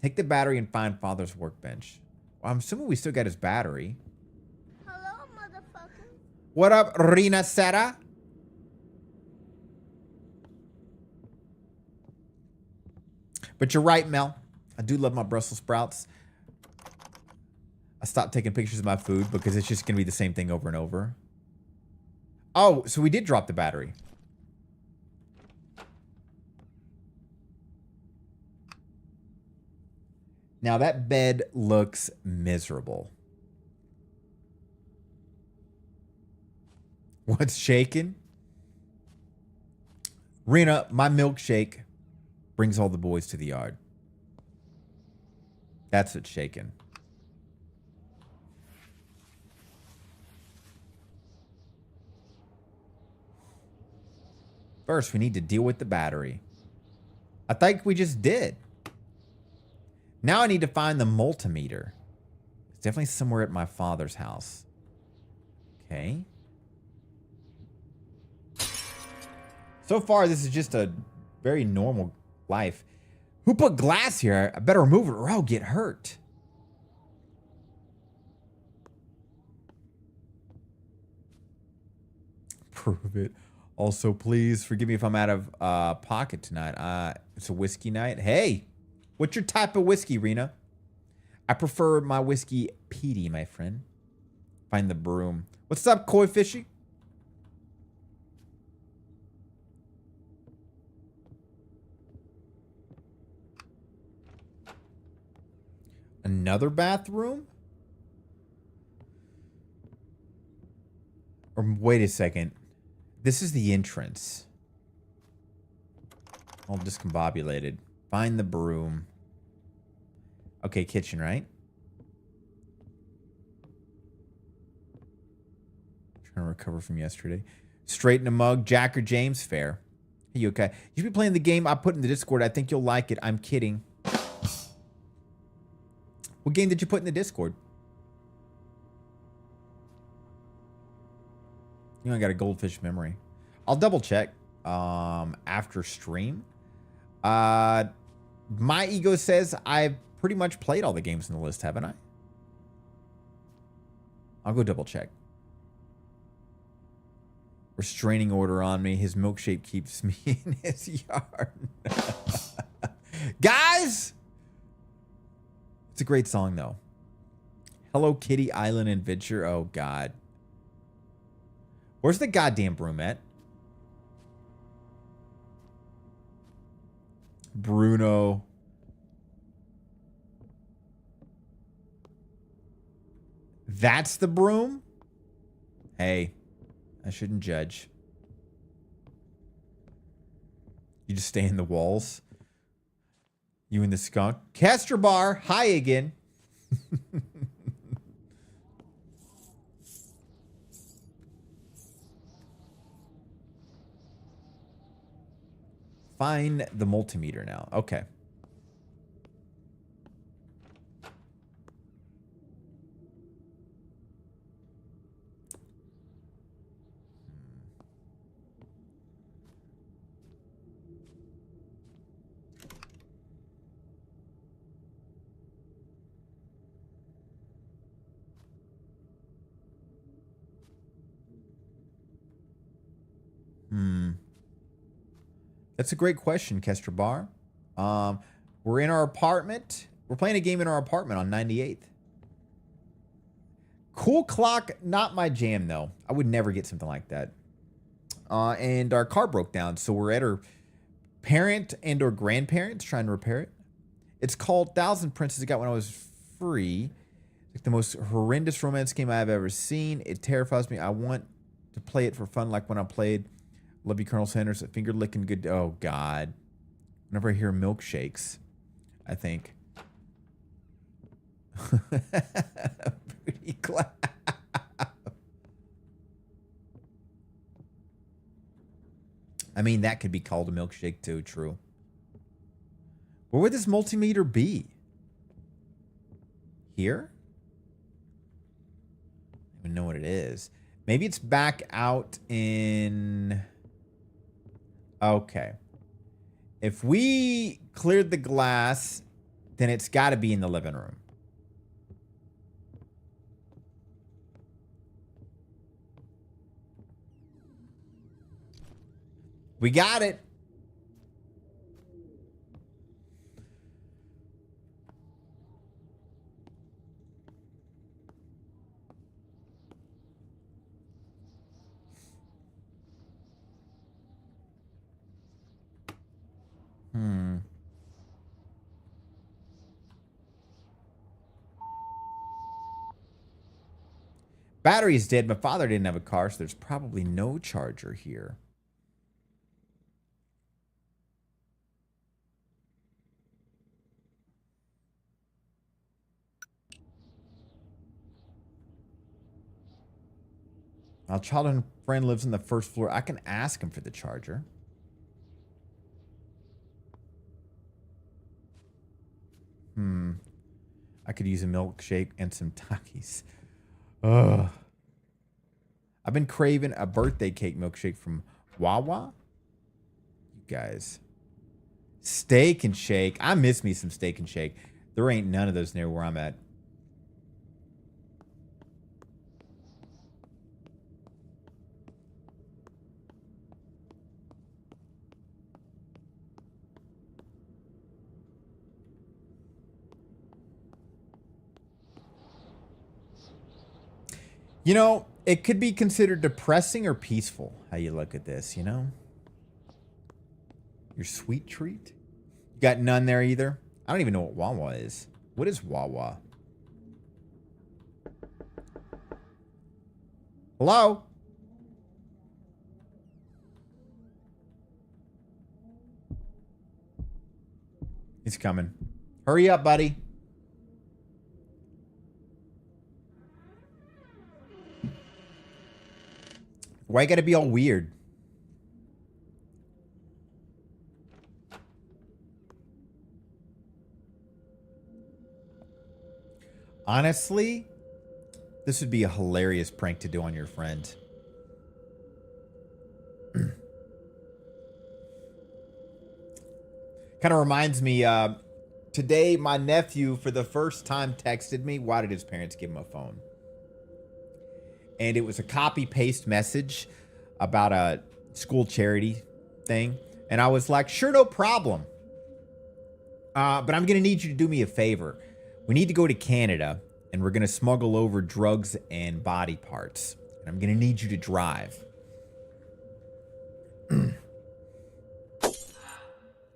S1: Take the battery and find father's workbench. Well, I'm assuming we still got his battery.
S2: Hello, motherfucker.
S1: What up, Rina Sera? But you're right, Mel. I do love my Brussels sprouts. I stopped taking pictures of my food because it's just going to be the same thing over and over. Oh, so we did drop the battery. Now that bed looks miserable. What's shaking? Rena, my milkshake brings all the boys to the yard. That's what's shaking. First, we need to deal with the battery. I think we just did. Now I need to find the multimeter. It's definitely somewhere at my father's house. Okay. So far, this is just a very normal life. Who put glass here? I better remove it or I'll get hurt. Prove it. Also, please forgive me if I'm out of pocket tonight. It's a whiskey night. Hey, what's your type of whiskey, Rena? I prefer my whiskey peaty, my friend. Find the broom. What's up, Koi Fishy? Another bathroom? Or wait a second. This is the entrance. All discombobulated. Find the broom. Okay, kitchen, right? Trying to recover from yesterday. Straighten a mug. Jack or James? Fair. Hey, you okay? You should be playing the game I put in the Discord. I think you'll like it. I'm kidding. What game did you put in the Discord? You know, I got a goldfish memory. I'll double check after stream. My ego says I've pretty much played all the games in the list, haven't I? I'll go double check. Restraining order on me. His milkshake keeps me in his yard. Guys! It's a great song, though. Hello Kitty Island Adventure. Oh, God. Where's the goddamn broom at? Bruno. That's the broom? Hey, I shouldn't judge. You just stay in the walls. You and the skunk. Castor Bar, hi again. Find the multimeter now. Okay. That's a great question, Kestra Bar. We're in our apartment. We're playing a game in our apartment on 98th. Cool clock, not my jam though. I would never get something like that. And our car broke down, so we're at her parent and or grandparents trying to repair it. It's called Thousand Princes. I got when I was free. It's like the most horrendous romance game I've ever seen. It terrifies me. I want to play it for fun like when I played Love You, Colonel Sanders. Finger licking good. Oh, God. Whenever I hear milkshakes, I think. Booty clap. I mean, that could be called a milkshake too, true. Where would this multimeter be? Here? I don't even know what it is. Maybe it's back out in... Okay. If we cleared the glass, then it's got to be in the living room. We got it. Battery's dead. My father didn't have a car, so there's probably no charger here. My childhood friend lives on the first floor. I can ask him for the charger. I could use a milkshake and some Takis. Ugh. I've been craving a birthday cake milkshake from Wawa. You guys. Steak and Shake. I miss me some Steak and Shake. There ain't none of those near where I'm at. You know, it could be considered depressing or peaceful, how you look at this, you know? Your sweet treat? You got none there either? I don't even know what Wawa is. What is Wawa? Hello? He's coming. Hurry up, buddy. Why you gotta be all weird? Honestly, this would be a hilarious prank to do on your friend. Kind of reminds me, today my nephew for the first time texted me. Why did his parents give him a phone? And it was a copy-paste message about a school charity thing. And I was like, sure, no problem. But I'm going to need you to do me a favor. We need to go to Canada, and we're going to smuggle over drugs and body parts. And I'm going to need you to drive.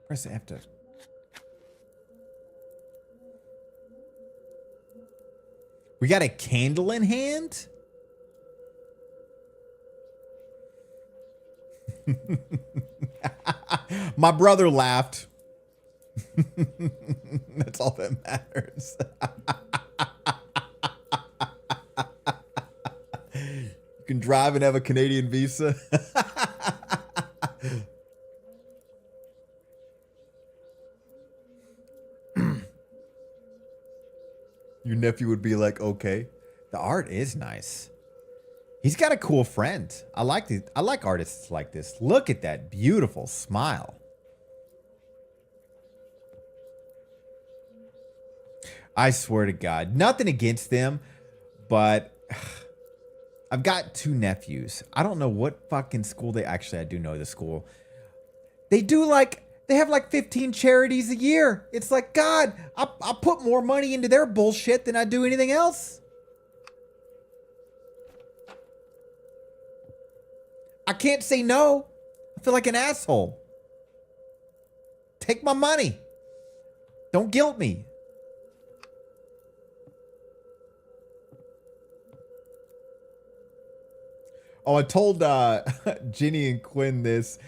S1: Press F to We got a candle in hand? My brother laughed. That's all that matters. You can drive and have a Canadian visa. Your nephew would be like, okay. The art is nice. He's got a cool friend. I like artists like this. Look at that beautiful smile. I swear to God, nothing against them, but I've got 2 nephews. I don't know what fucking school they actually, I do know the school. They have like 15 charities a year. It's like, God, I put more money into their bullshit than I do anything else. I can't say no. I feel like an asshole. Take my money. Don't guilt me. Oh, I told Ginny and Quinn this.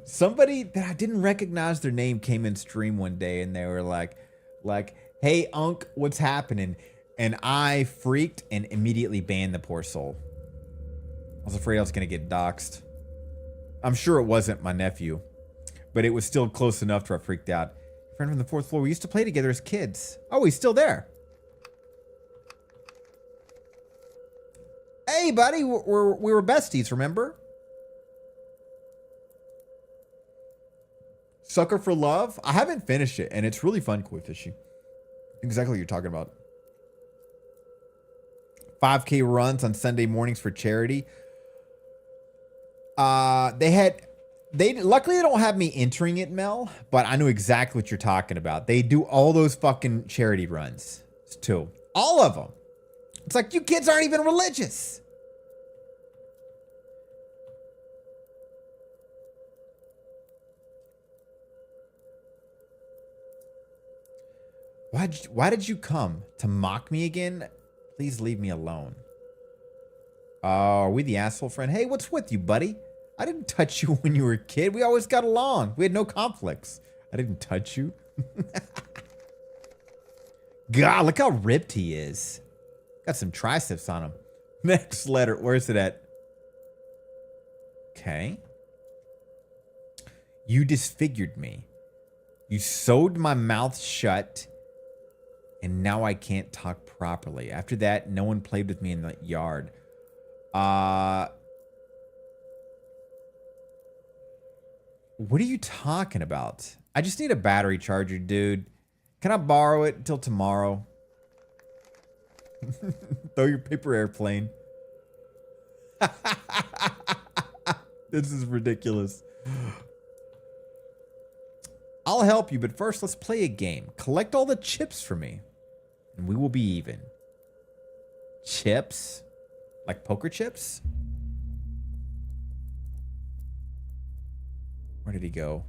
S1: Somebody that I didn't recognize their name came in stream one day and they were like, hey, Unc, what's happening? And I freaked and immediately banned the poor soul. I was afraid I was going to get doxxed. I'm sure it wasn't my nephew, but it was still close enough to where I freaked out. Friend from the 4th floor. We used to play together as kids. Oh, he's still there. Hey, buddy, we were besties, remember? Sucker for Love. I haven't finished it, and it's really fun, Koi Fishy. Exactly what you're talking about. 5K runs on Sunday mornings for charity. Luckily they don't have me entering it, Mel, but I knew exactly what you're talking about. They do all those fucking charity runs too. All of them. It's like, you kids aren't even religious. Why did you come? To mock me again? Please leave me alone. Oh, are we the asshole friend? Hey, what's with you, buddy? I didn't touch you when you were a kid. We always got along. We had no conflicts. I didn't touch you. God, look how ripped he is. Got some triceps on him. Next letter. Where's it at? Okay. You disfigured me. You sewed my mouth shut. And now I can't talk properly. After that, no one played with me in the yard. What are you talking about? I just need a battery charger, dude. Can I borrow it until tomorrow? Throw your paper airplane. This is ridiculous. I'll help you, but first let's play a game. Collect all the chips for me, and we will be even. Chips? Like poker chips? Where did he go?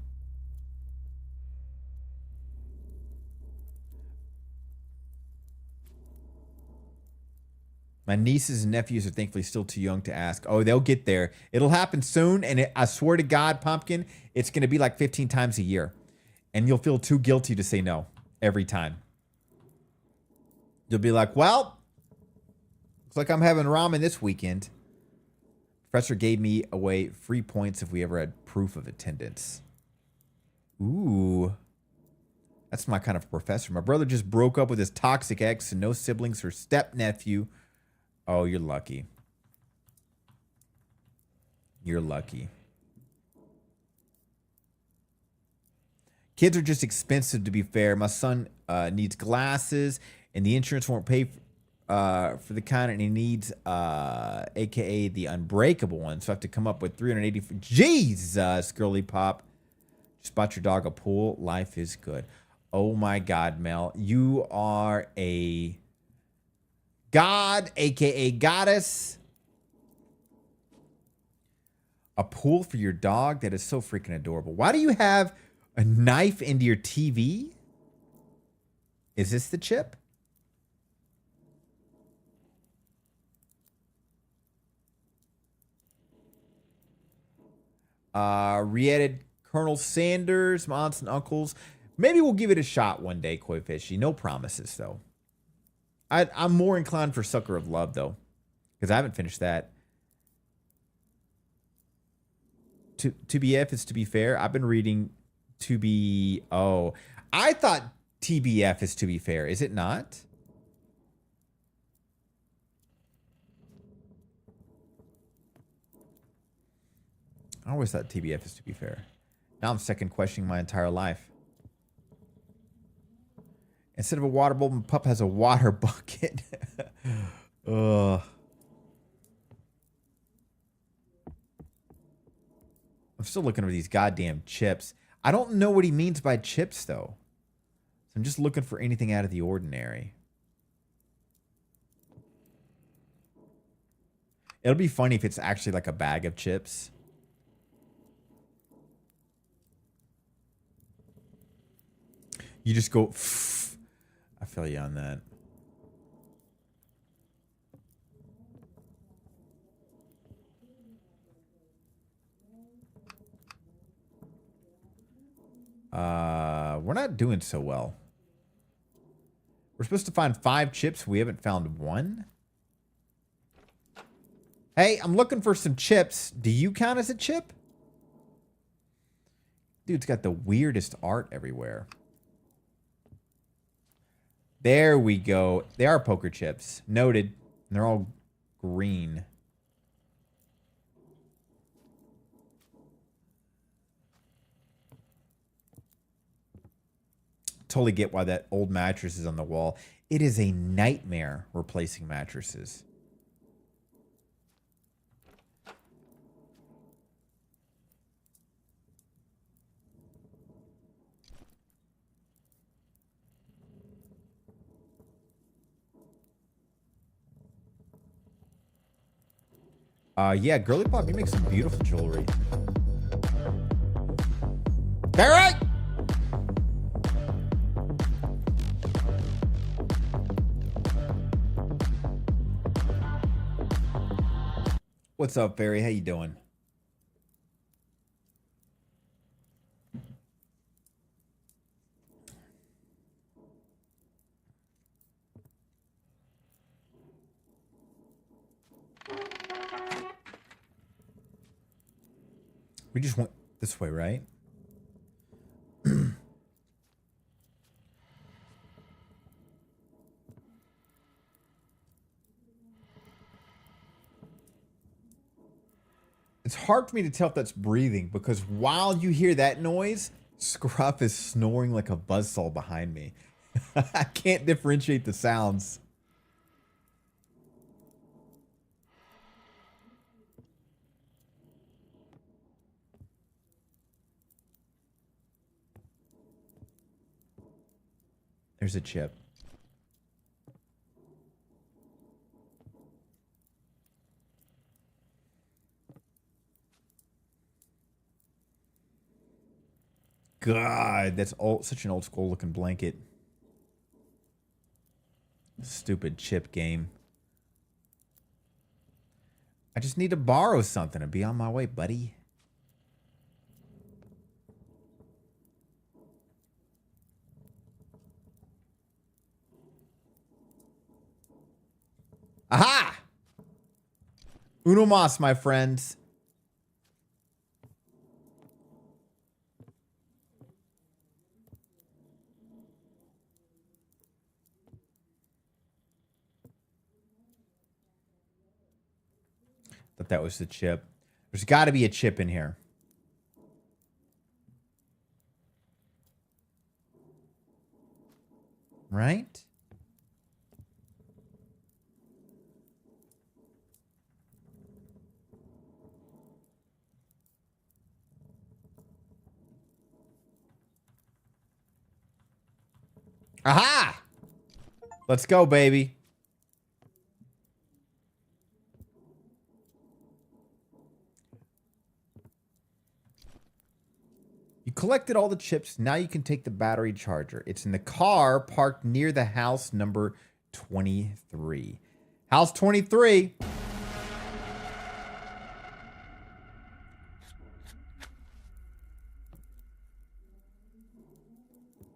S1: My nieces and nephews are thankfully still too young to ask. Oh, they'll get there. It'll happen soon, and I swear to God, Pumpkin, it's going to be like 15 times a year. And you'll feel too guilty to say no every time. You'll be like, well, looks like I'm having ramen this weekend. Professor gave me away free points if we ever had proof of attendance. Ooh. That's my kind of professor. My brother just broke up with his toxic ex and no siblings or step-nephew. Oh, you're lucky. You're lucky. Kids are just expensive, to be fair. My son needs glasses, and the insurance won't pay for the kind, and he needs, aka the unbreakable one. So I have to come up with 380. Jesus, girly pop. Just bought your dog a pool. Life is good. Oh my God, Mel. You are a god, aka goddess. A pool for your dog? That is so freaking adorable. Why do you have a knife into your TV? Is this the chip? Re-added Colonel Sanders, my aunts and uncles. Maybe we'll give it a shot one day, Koi Fishy. No promises, though. I'm more inclined for Sucker of Love, though, because I haven't finished that. To BF is To Be Fair. I've been reading To Be... Oh, I thought TBF is To Be Fair. Is it not? I always thought TBF is To Be Fair. Now I'm second questioning my entire life. Instead of a water bulb, my pup has a water bucket. Ugh. I'm still looking for these goddamn chips. I don't know what he means by chips, though. So I'm just looking for anything out of the ordinary. It'll be funny if it's actually like a bag of chips. You just go... Pff. I feel you on that. We're not doing so well. We're supposed to find 5 chips. We haven't found 1. Hey, I'm looking for some chips. Do you count as a chip? Dude's got the weirdest art everywhere. There we go. They are poker chips. Noted. And they're all green. Totally get why that old mattress is on the wall. It is a nightmare replacing mattresses. Yeah, Girly Pop, you make some beautiful jewelry. All right. What's up, Barry? How you doing? We just went this way, right? It's hard for me to tell if that's breathing because while you hear that noise, Scruff is snoring like a buzzsaw behind me. I can't differentiate the sounds. There's a chip. God, that's old, such an old school looking blanket. Stupid chip game. I just need to borrow something and be on my way, buddy. Aha! Uno mas, my friends. Thought that was the chip. There's got to be a chip in here. Right? Aha! Let's go, baby. You collected all the chips. Now you can take the battery charger. It's in the car parked near the house number 23. House 23.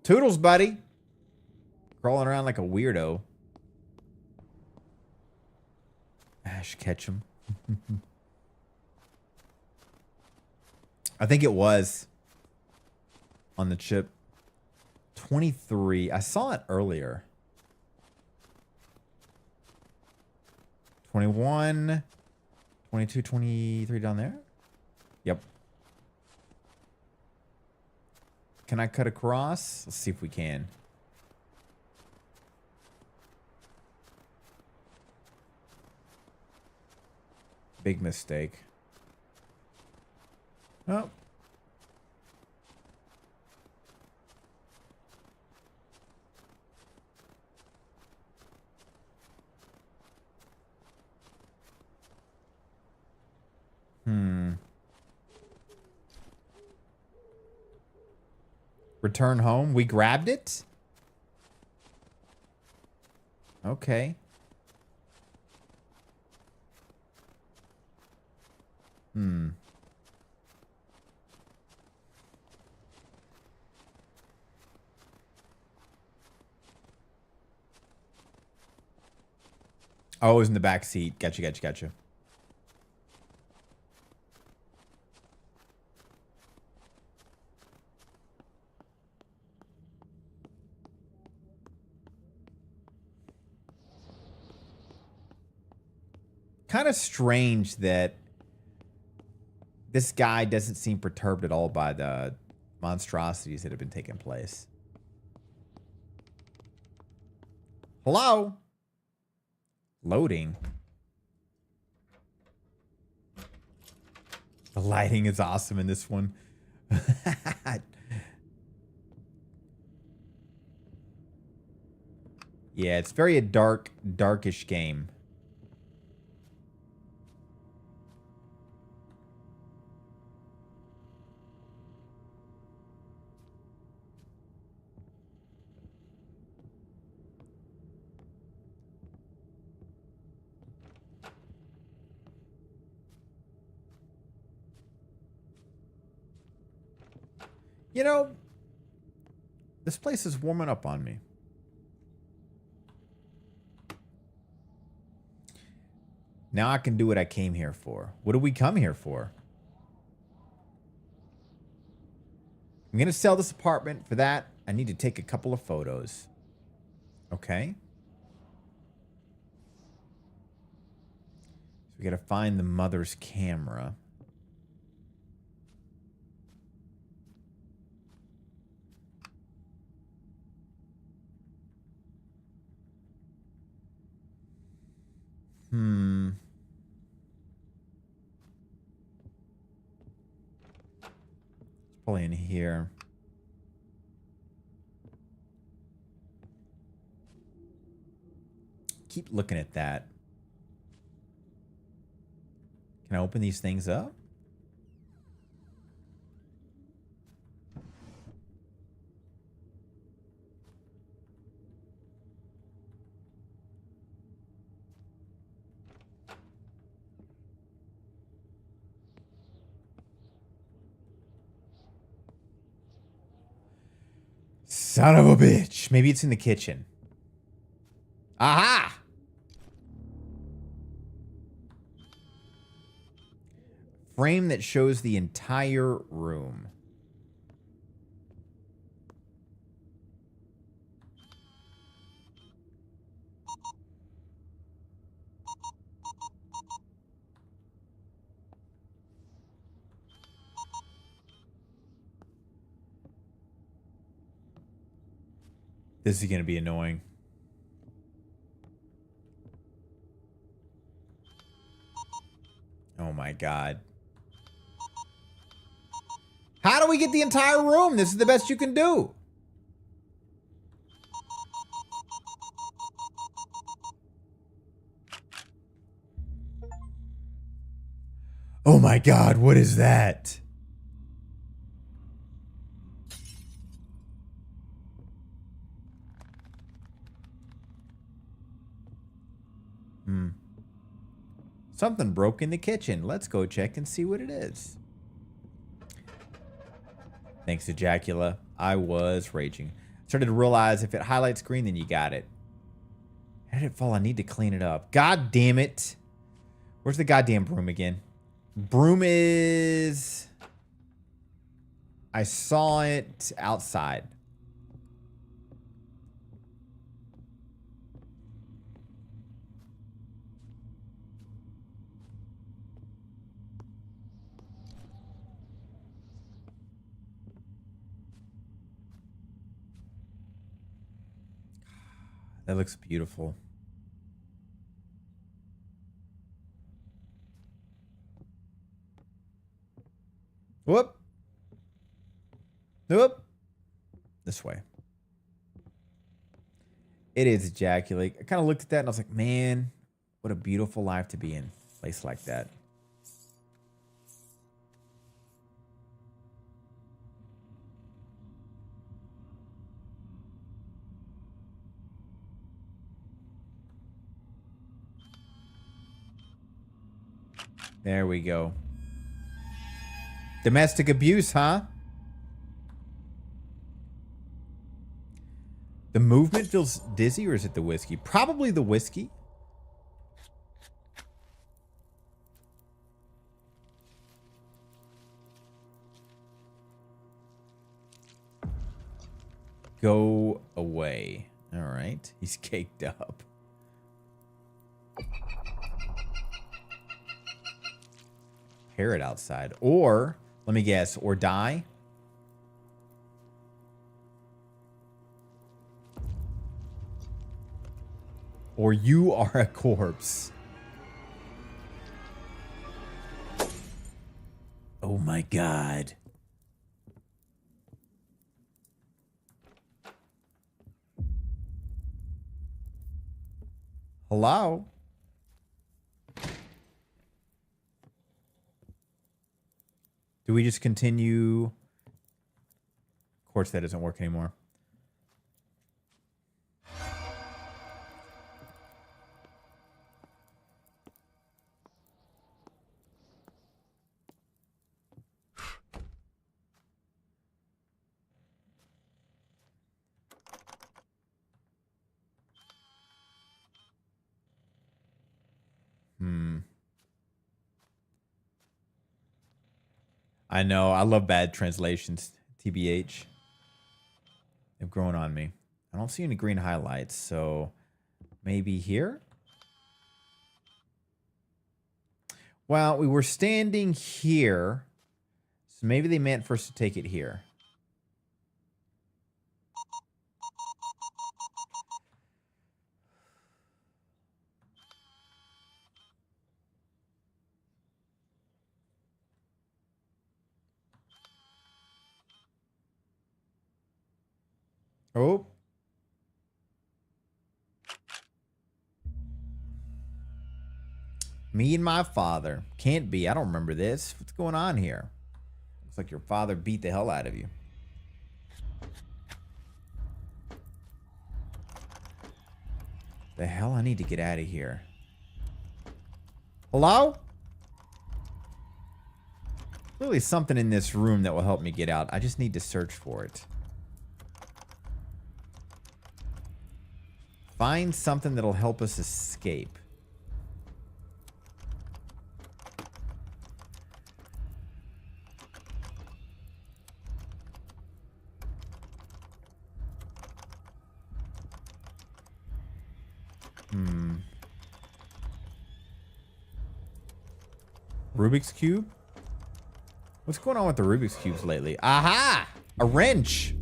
S1: Toodles, buddy. Crawling around like a weirdo. Ash Ketchum. I think it was on the chip. 23. I saw it earlier. 21, 22, 23 down there. Yep. Can I cut across? Let's see if we can. Big mistake. Oh. Return home. We grabbed it? Okay. Oh, it was in the back seat. Gotcha, gotcha, gotcha. Kind of strange that this guy doesn't seem perturbed at all by the monstrosities that have been taking place. Hello? Loading. The lighting is awesome in this one. Yeah, it's very a darkish game. You know, this place is warming up on me. Now I can do what I came here for. What did we come here for? I'm going to sell this apartment. For that, I need to take a couple of photos. Okay. So we got to find the mother's camera. Probably in here. Keep looking at that. Can I open these things up? Son of a bitch. Maybe it's in the kitchen. Aha! Frame that shows the entire room. This is going to be annoying. Oh my God. How do we get the entire room? This is the best you can do. Oh my God, what is that? Something broke in the kitchen. Let's go check and see what it is. Thanks to Jacula, I was raging. Started to realize if it highlights green, then you got it. How did it fall? I need to clean it up. God damn it. Where's the goddamn broom again? Broom is... I saw it outside. That looks beautiful. Whoop. Whoop. This way. It is ejaculate. I kind of looked at that and I was like, man, what a beautiful life to be in. A place like that. There we go. Domestic abuse, huh? The movement feels dizzy, or is it the whiskey? Probably the whiskey. Go away. All right. He's caked up. Parrot outside. Or, let me guess, or die. Or you are a corpse. Oh my God. Hello? Do we just continue? Of course, that doesn't work anymore. I know. I love bad translations. TBH. They've grown on me. I don't see any green highlights, so maybe here? Well, we were standing here, so maybe they meant for us to take it here. Oh. Me and my father. Can't be. I don't remember this. What's going on here? Looks like your father beat the hell out of you. The hell? I need to get out of here. Hello? Clearly something in this room that will help me get out. I just need to search for it. Find something that'll help us escape. Rubik's Cube? What's going on with the Rubik's Cubes lately? Aha! A wrench!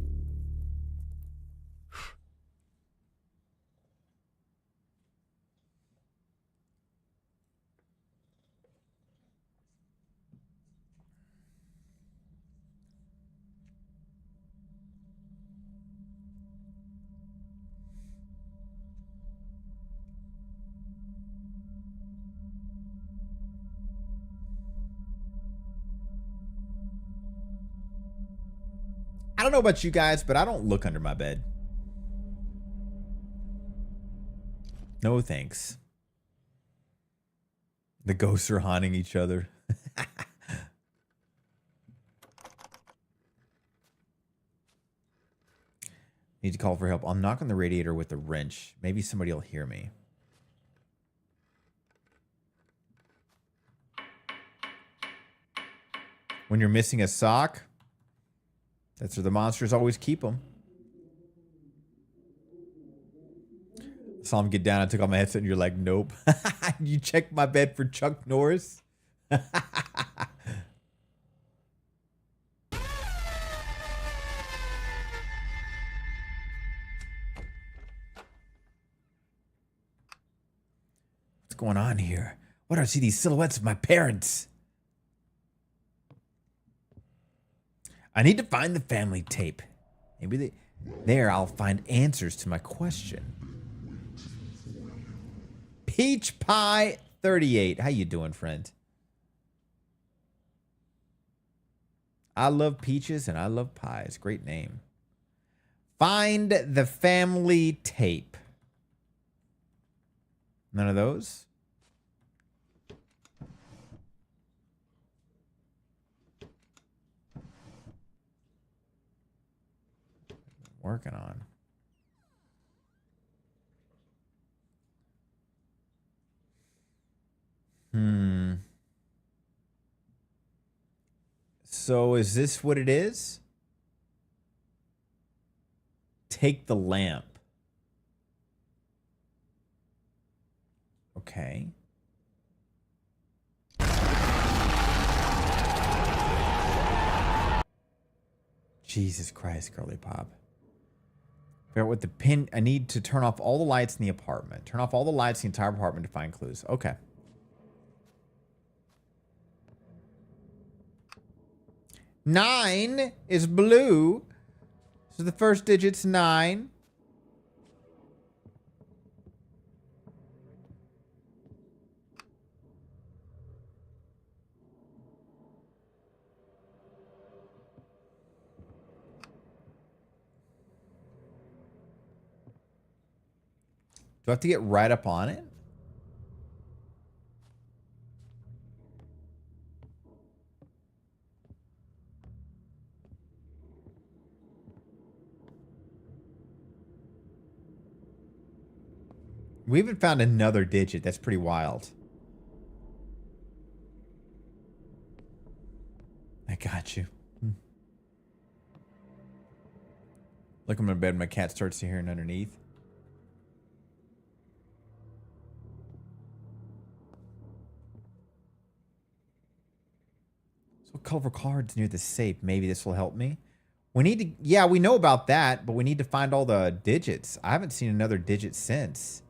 S1: I don't know about you guys, but I don't look under my bed. No thanks. The ghosts are haunting each other. Need to call for help. I'll knock on the radiator with a wrench. Maybe somebody will hear me. When you're missing a sock, that's where the monsters always keep them. Saw him get down. I took off my headset and you're like, nope. You checked my bed for Chuck Norris? What's going on here? Why do I see these silhouettes of my parents? I need to find the family tape. Maybe there I'll find answers to my question. Peach Pie 38. How you doing, friend? I love peaches and I love pies. Great name. Find the family tape. None of those? Working on. So is this what it is? Take the lamp. Okay. Jesus Christ, Girly Pop. Figure out what the pin. I need to turn off all the lights in the apartment. Turn off all the lights in the entire apartment to find clues. Okay. Nine is blue. So the first digit's 9. Do I have to get right up on it? We haven't found another digit. That's pretty wild. I got you. Look, I'm in bed. My cat starts to hearing underneath. So colorful cards near the safe. Maybe this will help me. We need to, yeah, we know about that, but we need to find all the digits. I haven't seen another digit since.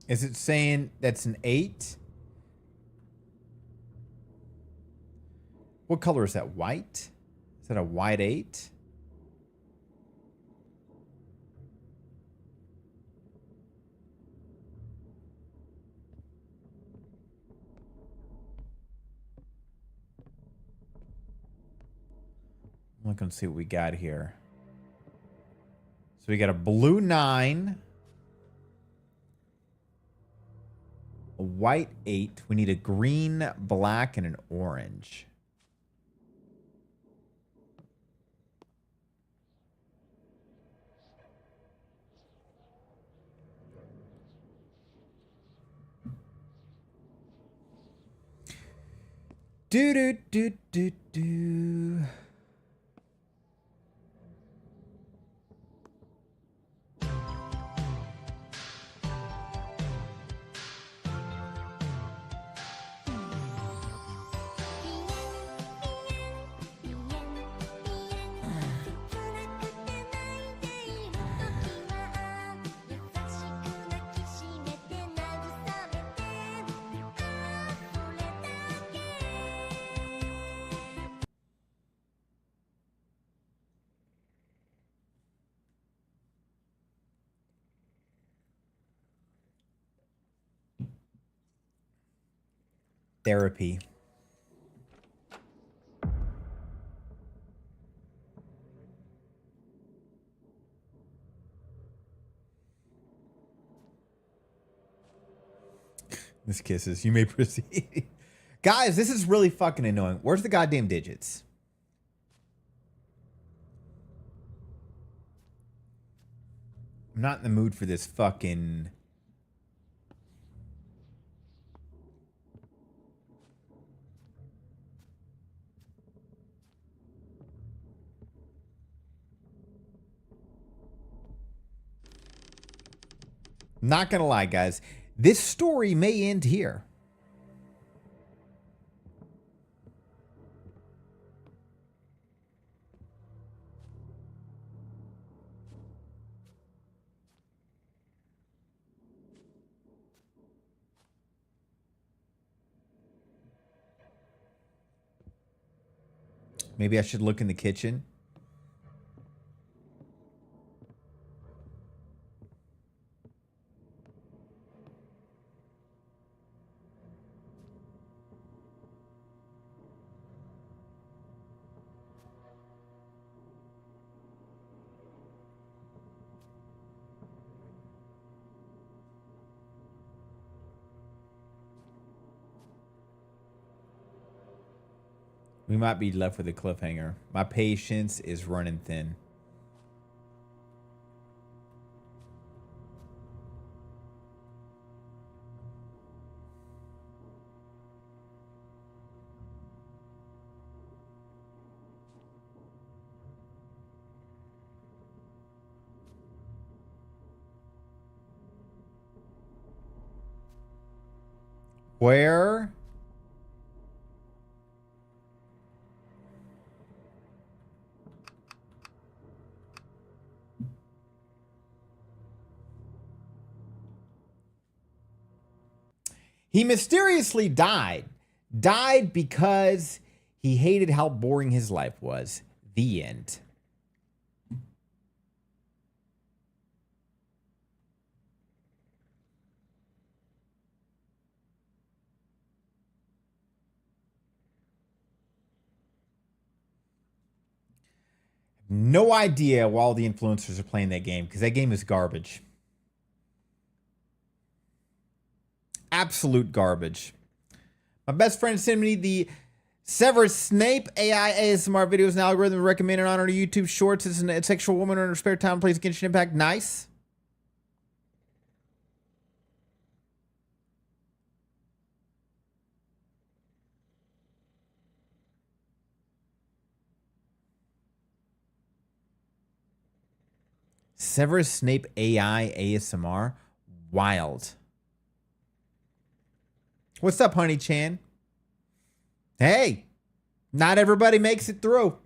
S1: Is it saying that's an 8? What color is that? White? Is that a white 8? I'm looking to see what we got here. So we got a blue 9. A white 8. We need a green, black, and an orange. Do do do do do. Therapy. Miss Kisses, you may proceed. Guys, this is really fucking annoying. Where's the goddamn digits? I'm not in the mood for this fucking... Not gonna lie, guys. This story may end here. Maybe I should look in the kitchen. We might be left with a cliffhanger. My patience is running thin. Where? He mysteriously died. Died because he hated how boring his life was. The end. No idea why all the influencers are playing that game, because that game is garbage. Absolute garbage. My best friend sent me the Severus Snape AI ASMR videos and algorithm recommended on our YouTube Shorts. It's a sexual woman in her spare time plays Genshin Impact. Nice. Severus Snape AI ASMR. Wild. What's up, Honey Chan? Hey, not everybody makes it through.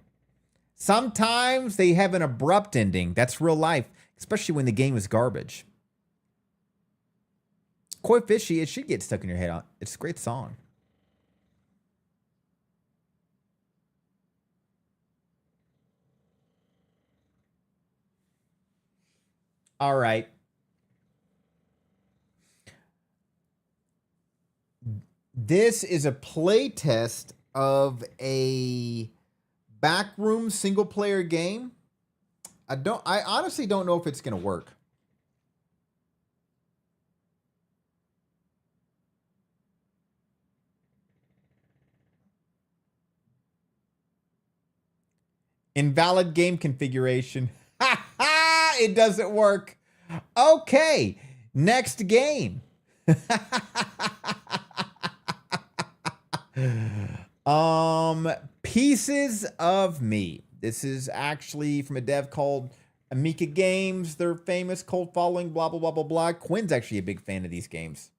S1: Sometimes they have an abrupt ending. That's real life, especially when the game is garbage. Koi Fishy, it should get stuck in your head. It's a great song. All right. This is a play test of a backroom single player game. I honestly don't know if it's going to work. Invalid game configuration. Ha ha! It doesn't work. Okay. Next game. Pieces of Me. This is actually from a dev called Amika Games. They're famous, cult following, blah, blah, blah, blah, blah. Quinn's actually a big fan of these games.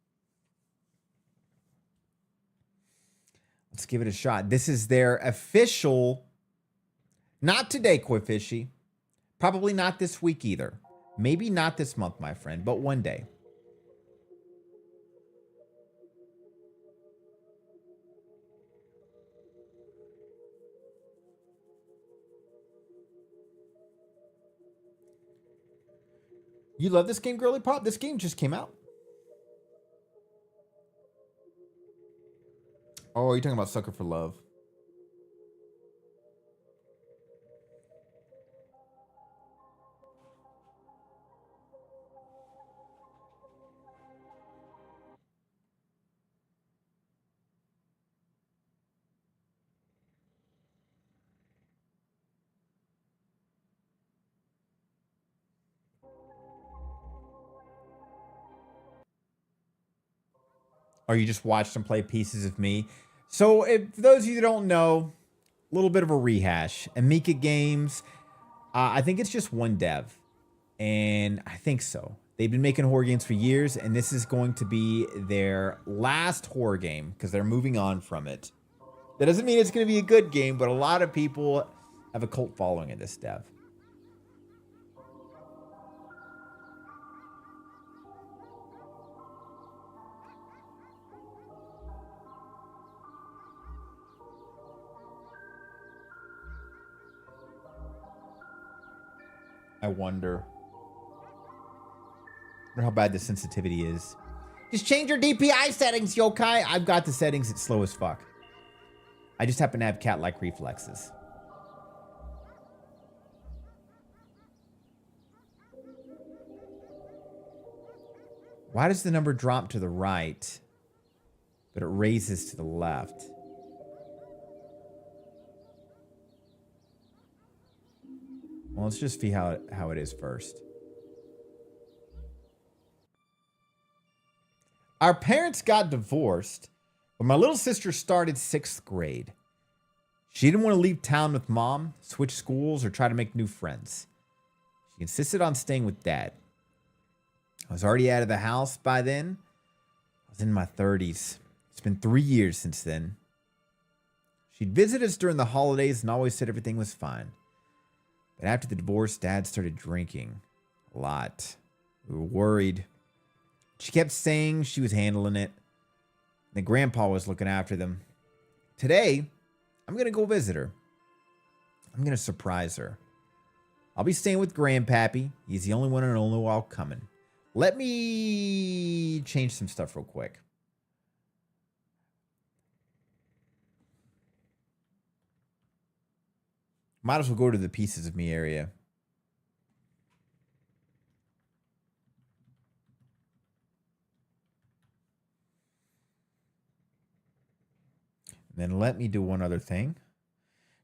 S1: Let's give it a shot. This is their official, not today, Koi Fishy. Probably not this week either. Maybe not this month, my friend, but one day. You love this game, Girly Pop? This game just came out. Oh, you're talking about Sucker for Love. Or you just watched them play Pieces of Me. So, if for those of you that don't know, a little bit of a rehash. Amica Games, I think it's just one dev. And I think so. They've been making horror games for years, and this is going to be their last horror game because they're moving on from it. That doesn't mean it's going to be a good game, but a lot of people have a cult following of this dev. I wonder how bad the sensitivity is. Just change your DPI settings, yokai. I've got the settings. It's slow as fuck. I just happen to have cat-like reflexes. Why does the number drop to the right, but it raises to the left? Well, let's just see how it is first. Our parents got divorced when my little sister started 6th grade. She didn't want to leave town with mom, switch schools, or try to make new friends. She insisted on staying with dad. I was already out of the house by then. I was in my 30s. It's been 3 years since then. She'd visit us during the holidays and always said everything was fine. But after the divorce, Dad started drinking a lot. We were worried. She kept saying she was handling it. And Grandpa was looking after them. Today, I'm going to go visit her. I'm going to surprise her. I'll be staying with Grandpappy. He's the only one in only while coming. Let me change some stuff real quick. Might as well go to the Pieces of Me area. And then let me do one other thing.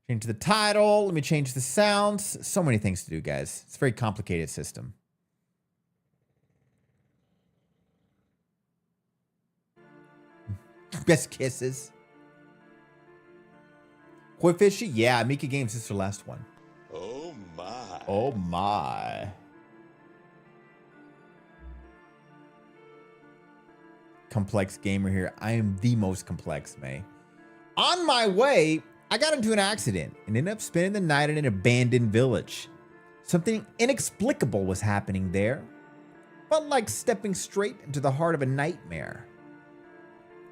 S1: Change the title. Let me change the sounds. So many things to do, guys. It's a very complicated system. Best kisses. Koi Fishy? Yeah, Mika Games is the last one.
S3: Oh my.
S1: Oh my. Complex gamer here. I am the most complex, May. On my way, I got into an accident and ended up spending the night in an abandoned village. Something inexplicable was happening there. Felt like stepping straight into the heart of a nightmare.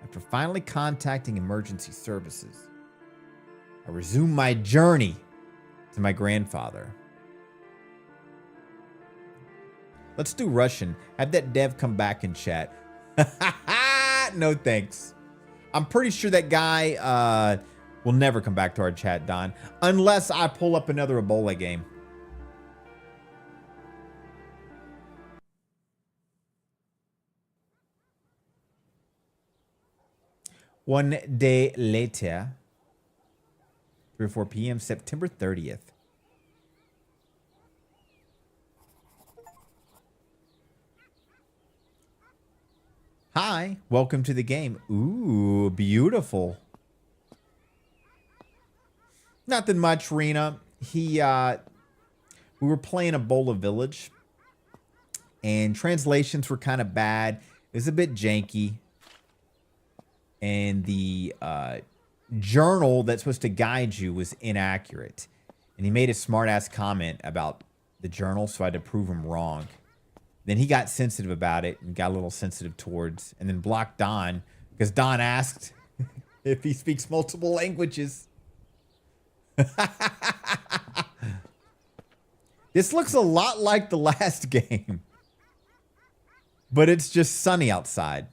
S1: After finally contacting emergency services, I resumed my journey to my grandfather. Let's do Russian. Have that dev come back and chat. No thanks. I'm pretty sure that guy will never come back to our chat, Don, unless I pull up another Ebola game. One day later, 3 or 4 p.m., September 30th. Hi, welcome to the game. Ooh, beautiful. Nothing much, Rena. We were playing Ebola Village, and translations were kind of bad. It was a bit janky. And the journal that's supposed to guide you was inaccurate. And he made a smart-ass comment about the journal, so I had to prove him wrong. Then he got sensitive about it and got a little sensitive towards, and then blocked Don, because Don asked if he speaks multiple languages. This looks a lot like the last game, but it's just sunny outside.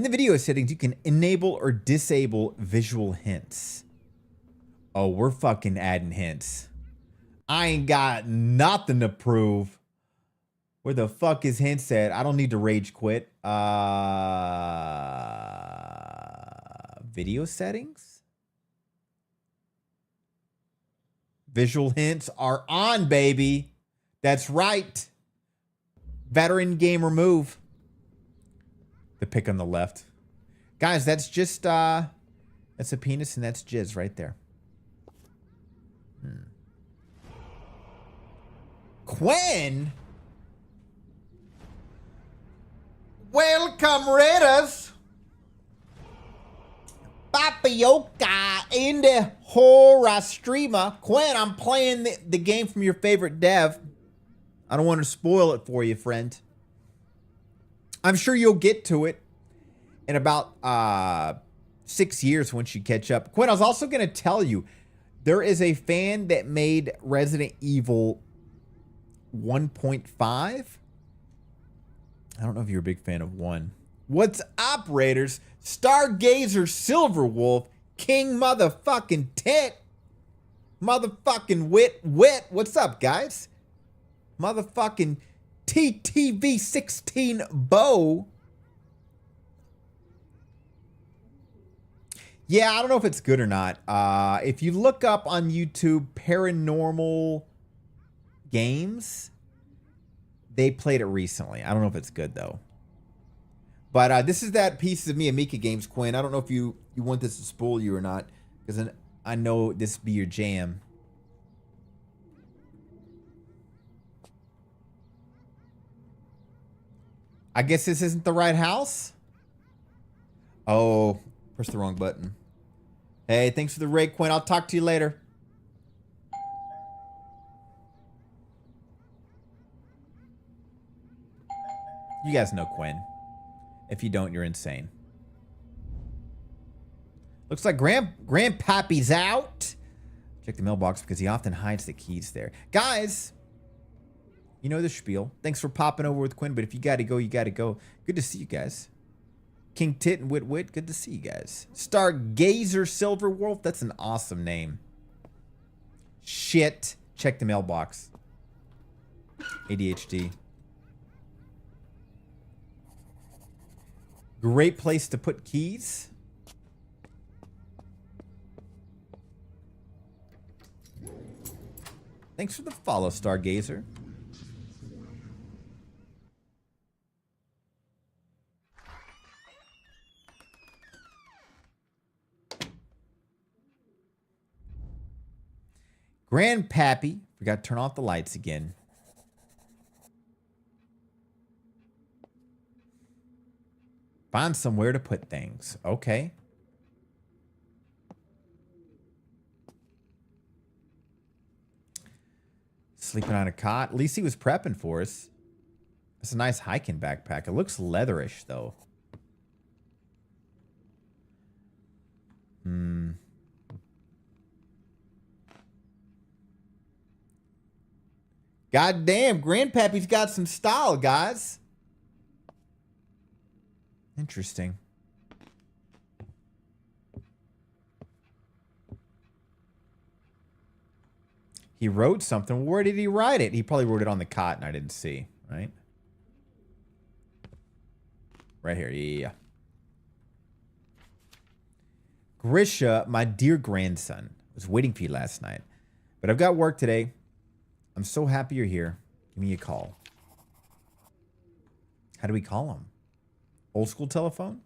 S1: In the video settings, you can enable or disable visual hints. Oh, we're fucking adding hints. I ain't got nothing to prove. Where the fuck is hints at? I don't need to rage quit. Video settings? Visual hints are on, baby. That's right. Veteran gamer move. The pic on the left. Guys, that's just, that's a penis and that's jizz right there. Quinn? Welcome, Raiders. Papioca in the horror streamer. Quinn, I'm playing the game from your favorite dev. I don't want to spoil it for you, friend. I'm sure you'll get to it in about 6 years once you catch up. Quinn, I was also going to tell you, there is a fan that made Resident Evil 1.5. I don't know if you're a big fan of 1. What's up, Raiders? Stargazer Silverwolf, King motherfucking Tit, motherfucking Wit. What's up, guys? Motherfucking TTV16 Bow. Yeah, I don't know if it's good or not. If you look up on YouTube Paranormal Games, they played it recently. I don't know if it's good, though. But this is that Pieces of Me and Mika games, Quinn. I don't know if you want this to spoil you or not, because I know this be your jam. I guess this isn't the right house? Oh, pressed the wrong button. Hey, thanks for the raid, Quinn. I'll talk to you later. You guys know Quinn. If you don't, you're insane. Looks like Grandpappy's out. Check the mailbox because he often hides the keys there. Guys, you know the spiel. Thanks for popping over with Quinn, but if you gotta go, you gotta go. Good to see you guys. King Tit and Wit, good to see you guys. Stargazer Silverwolf, that's an awesome name. Shit. Check the mailbox. ADHD. Great place to put keys. Thanks for the follow, Stargazer. Grandpappy forgot to turn off the lights again. Find somewhere to put things. Okay. Sleeping on a cot. At least he was prepping for us. It's a nice hiking backpack. It looks leatherish, though. God damn, Grandpappy's got some style, guys. Interesting. He wrote something. Where did he write it? He probably wrote it on the cot and I didn't see, right? Right here, yeah. Grisha, my dear grandson, was waiting for you last night. But I've got work today. I'm so happy you're here. Give me a call. How do we call him? Old school telephone?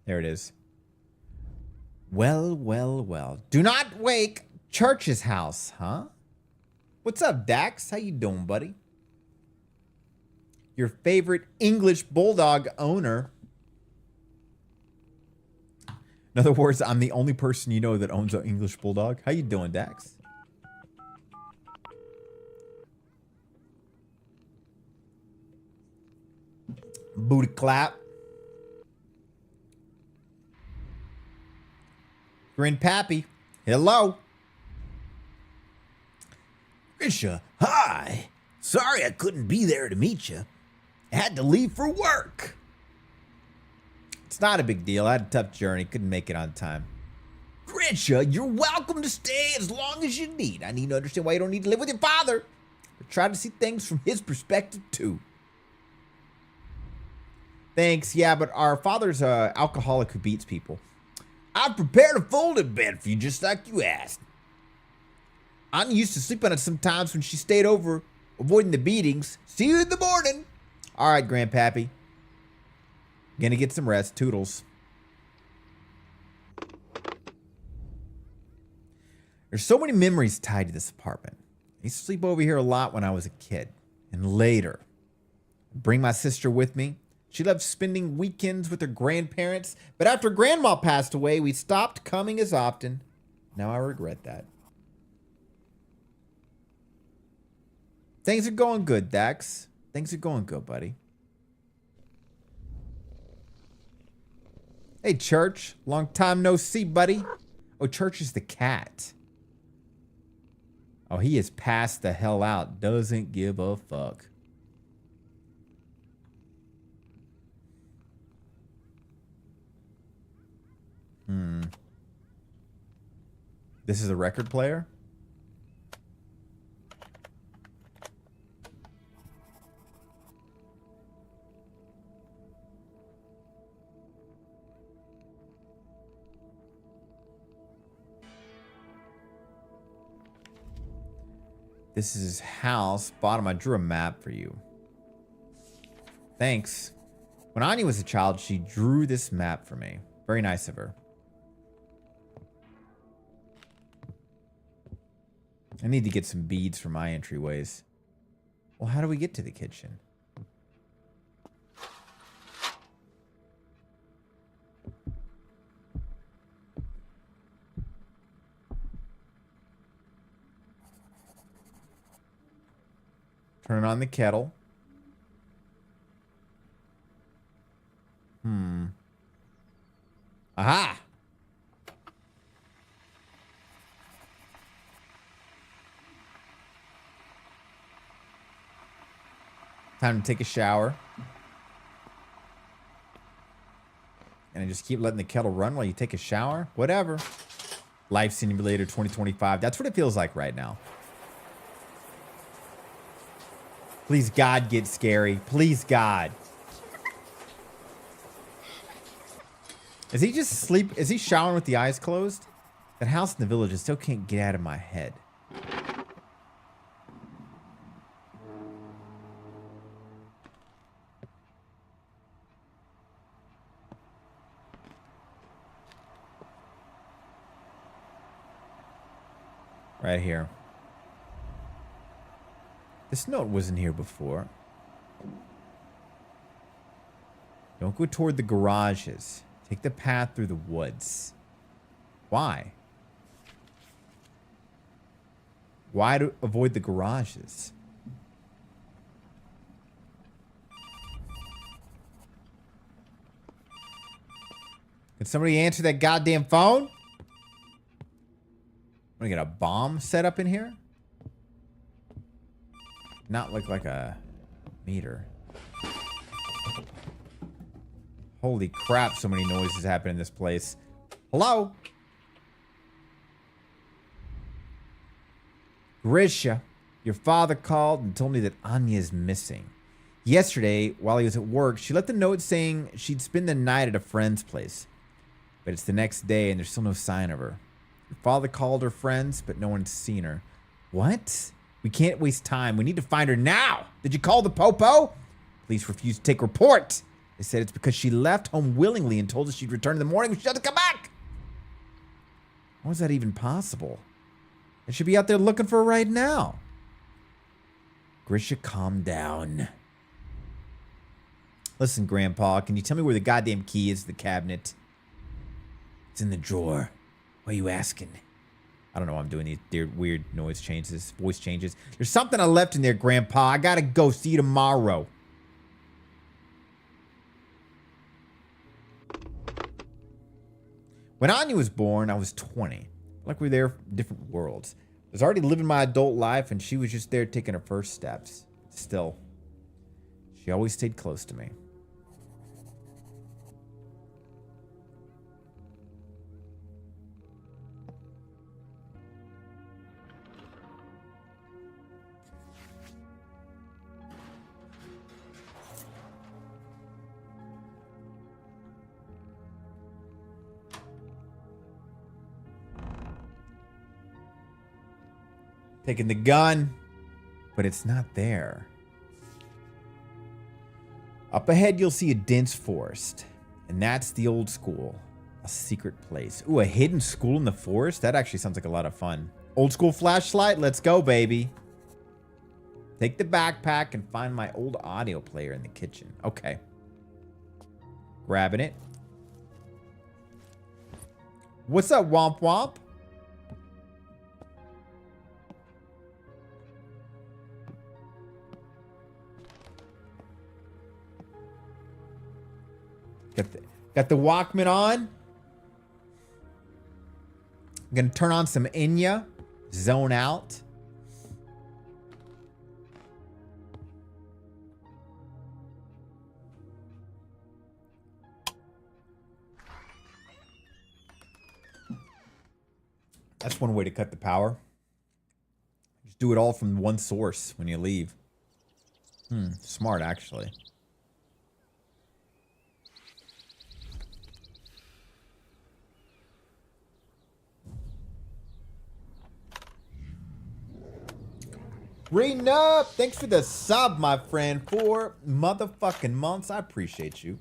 S1: There it is. Well, well, well. Do not wake Church's house, huh? What's up, Dax? How you doing, buddy? Your favorite English bulldog owner. In other words, I'm the only person you know that owns an English bulldog. How you doing, Dax? Booty clap. Grandpappy, hello. Grisha, hi. Sorry I couldn't be there to meet you. I had to leave for work. It's not a big deal. I had a tough journey. Couldn't make it on time. Grisha, you're welcome to stay as long as you need. I need to understand why you don't need to live with your father. But try to see things from his perspective, too. Thanks. Yeah, but our father's an alcoholic who beats people. I've prepared a folded bed for you, just like you asked. I used to sleep on it sometimes when she stayed over, avoiding the beatings. See you in the morning. All right, Grandpappy. Gonna get some rest. Toodles. There's so many memories tied to this apartment. I used to sleep over here a lot when I was a kid. And later, bring my sister with me. She loved spending weekends with her grandparents. But after Grandma passed away, we stopped coming as often. Now I regret that. Things are going good, Dax. Things are going good, buddy. Hey, Church. Long time no see, buddy. Oh, Church is the cat. Oh, he is passed the hell out. Doesn't give a fuck. This is a record player? This is his house. Bottom, I drew a map for you. Thanks. When Anya was a child, she drew this map for me. Very nice of her. I need to get some beads for my entryways. Well, how do we get to the kitchen? Turn on the kettle. Aha! Time to take a shower. And I just keep letting the kettle run while you take a shower? Whatever. Life Simulator 2025. That's what it feels like right now. Please, God, get scary. Please, God. Is he just asleep? Is he showering with the eyes closed? That house in the village, I still can't get out of my head. Right here. This note wasn't here before. Don't go toward the garages. Take the path through the woods. Why? Why to avoid the garages? Can somebody answer that goddamn phone? I'm gonna get a bomb set up in here. Not look like a meter. Holy crap, so many noises happen in this place. Hello? Grisha, your father called and told me that Anya's missing. Yesterday, while he was at work, she left a note saying she'd spend the night at a friend's place. But it's the next day and there's still no sign of her. Your father called her friends, but no one's seen her. What? We can't waste time. We need to find her now. Did you call the Popo? Police refused to take report. They said it's because she left home willingly and told us she'd return in the morning when she doesn't come back. How is that even possible? They should be out there looking for her right now. Grisha, calm down. Listen, Grandpa, can you tell me where the goddamn key is to the cabinet? It's in the drawer. Why are you asking? I don't know why I'm doing these weird noise changes, voice changes. There's something I left in there, Grandpa. I gotta go. See you tomorrow. When Anya was born, I was 20. Like we were there, different worlds. was already living my adult life, and she was just there taking her first steps. Still, she always stayed close to me. Taking the gun, but it's not there. Up ahead, you'll see a dense forest, and that's the old school, a secret place. Ooh, a hidden school in the forest? That actually sounds like a lot of fun. Old school flashlight, let's go, baby. Take the backpack and find my old audio player in the kitchen. Okay. Grabbing it. What's up, Womp Womp? Got the Walkman on. I'm gonna turn on some Enya. Zone out. That's one way to cut the power. Just do it all from one source when you leave. Smart, actually. Renub, thanks for the sub, my friend. 4 motherfucking months. I appreciate you.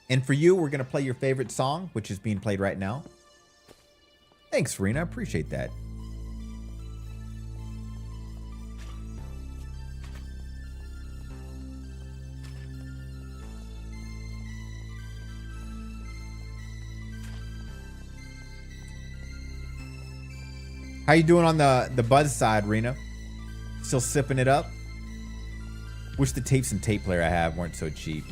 S1: And for you, we're going to play your favorite song, which is being played right now. Thanks, Rena. I appreciate that. How you doing on the buzz side, Rena? Still sipping it up? Wish the tapes and tape player I have weren't so cheap.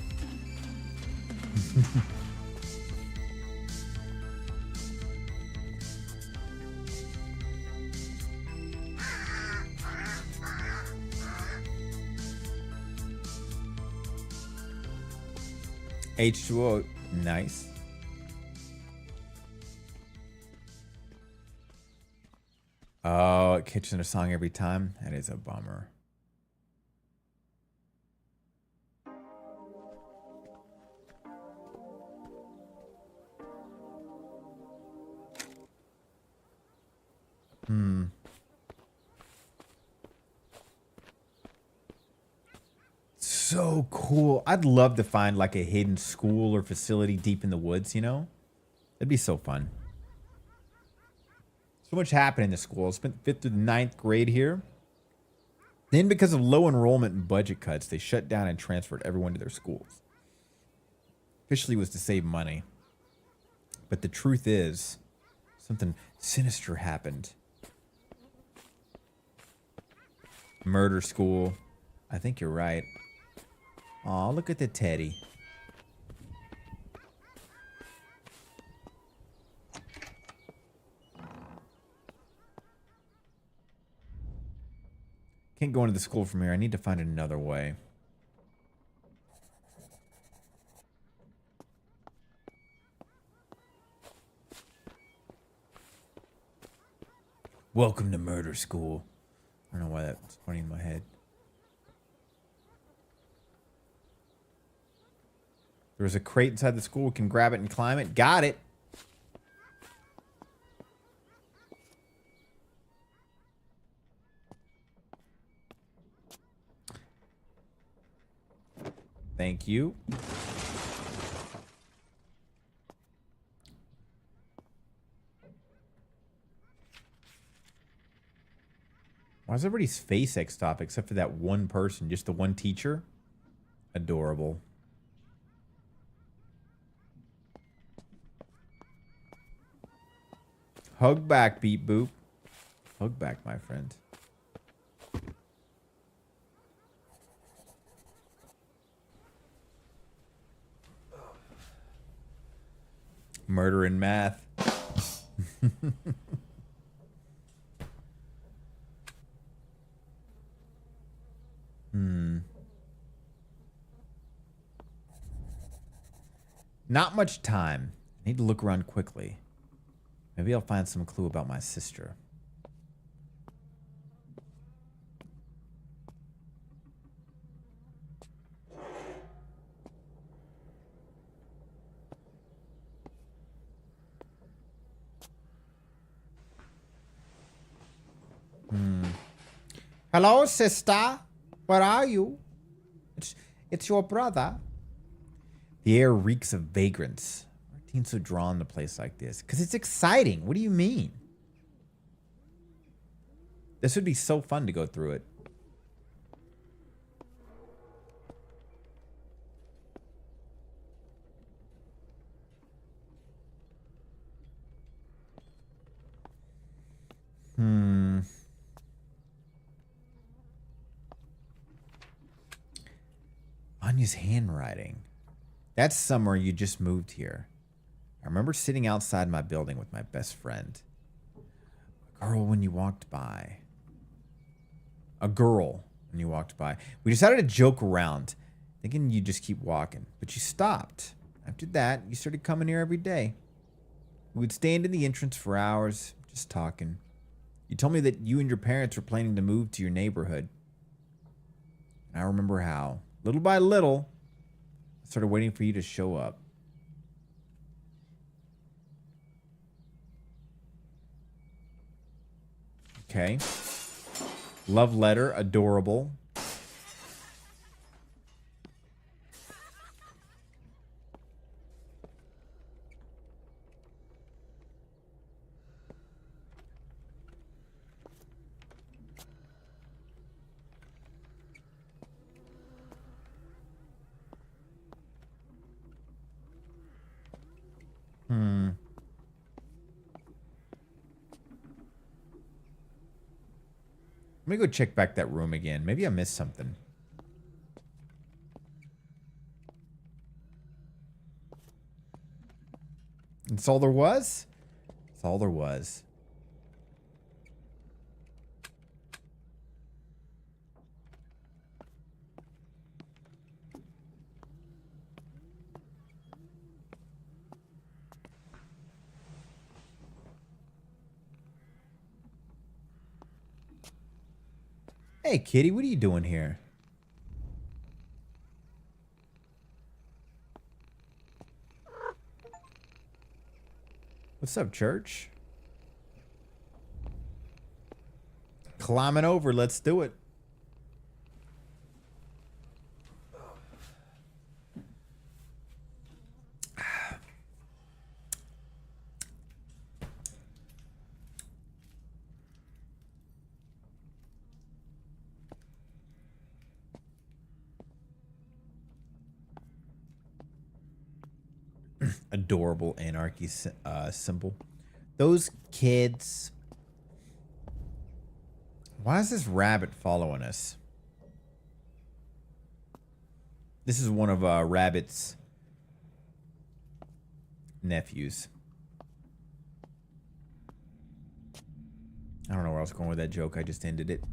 S1: H2O, nice. Oh, it kicks in a song every time. That is a bummer. So cool. I'd love to find like a hidden school or facility deep in the woods, you know? That'd be so fun. So much happened in the school. I spent 5th through the 9th grade here. Then because of low enrollment and budget cuts, they shut down and transferred everyone to their schools. Officially was to save money. But the truth is, something sinister happened. Murder school. I think you're right. Aw, look at the teddy. Can't go into the school from here. I need to find another way. Welcome to murder school. I don't know why that's funny in my head. There's a crate inside the school. We can grab it and climb it. Got it. Thank you. Why is everybody's face X'd off except for that one person? Just the one teacher? Adorable. Hug back, Beep Boop. Hug back, my friend. Murder and math. Not much time. I need to look around quickly. Maybe I'll find some clue about my sister. Hello, sister. Where are you? It's your brother. The air reeks of vagrants. Why are teens so drawn to a place like this? Because it's exciting. What do you mean? This would be so fun to go through it. Anya's handwriting. That's summer you just moved here. I remember sitting outside my building with my best friend. A girl when you walked by. We decided to joke around, thinking you'd just keep walking. But you stopped. After that, you started coming here every day. We would stand in the entrance for hours, just talking. You told me that you and your parents were planning to move to your neighborhood. And I remember how, little by little, I started waiting for you to show up. Okay. Love letter, adorable. Let me go check back that room again. Maybe I missed something. That's all there was? That's all there was. Hey, kitty, what are you doing here? What's up, church? Climbing over, let's do it. Adorable anarchy symbol. Those kids. Why is this rabbit following us? This is one of Rabbit's nephews. I don't know where I was going with that joke. I just ended it.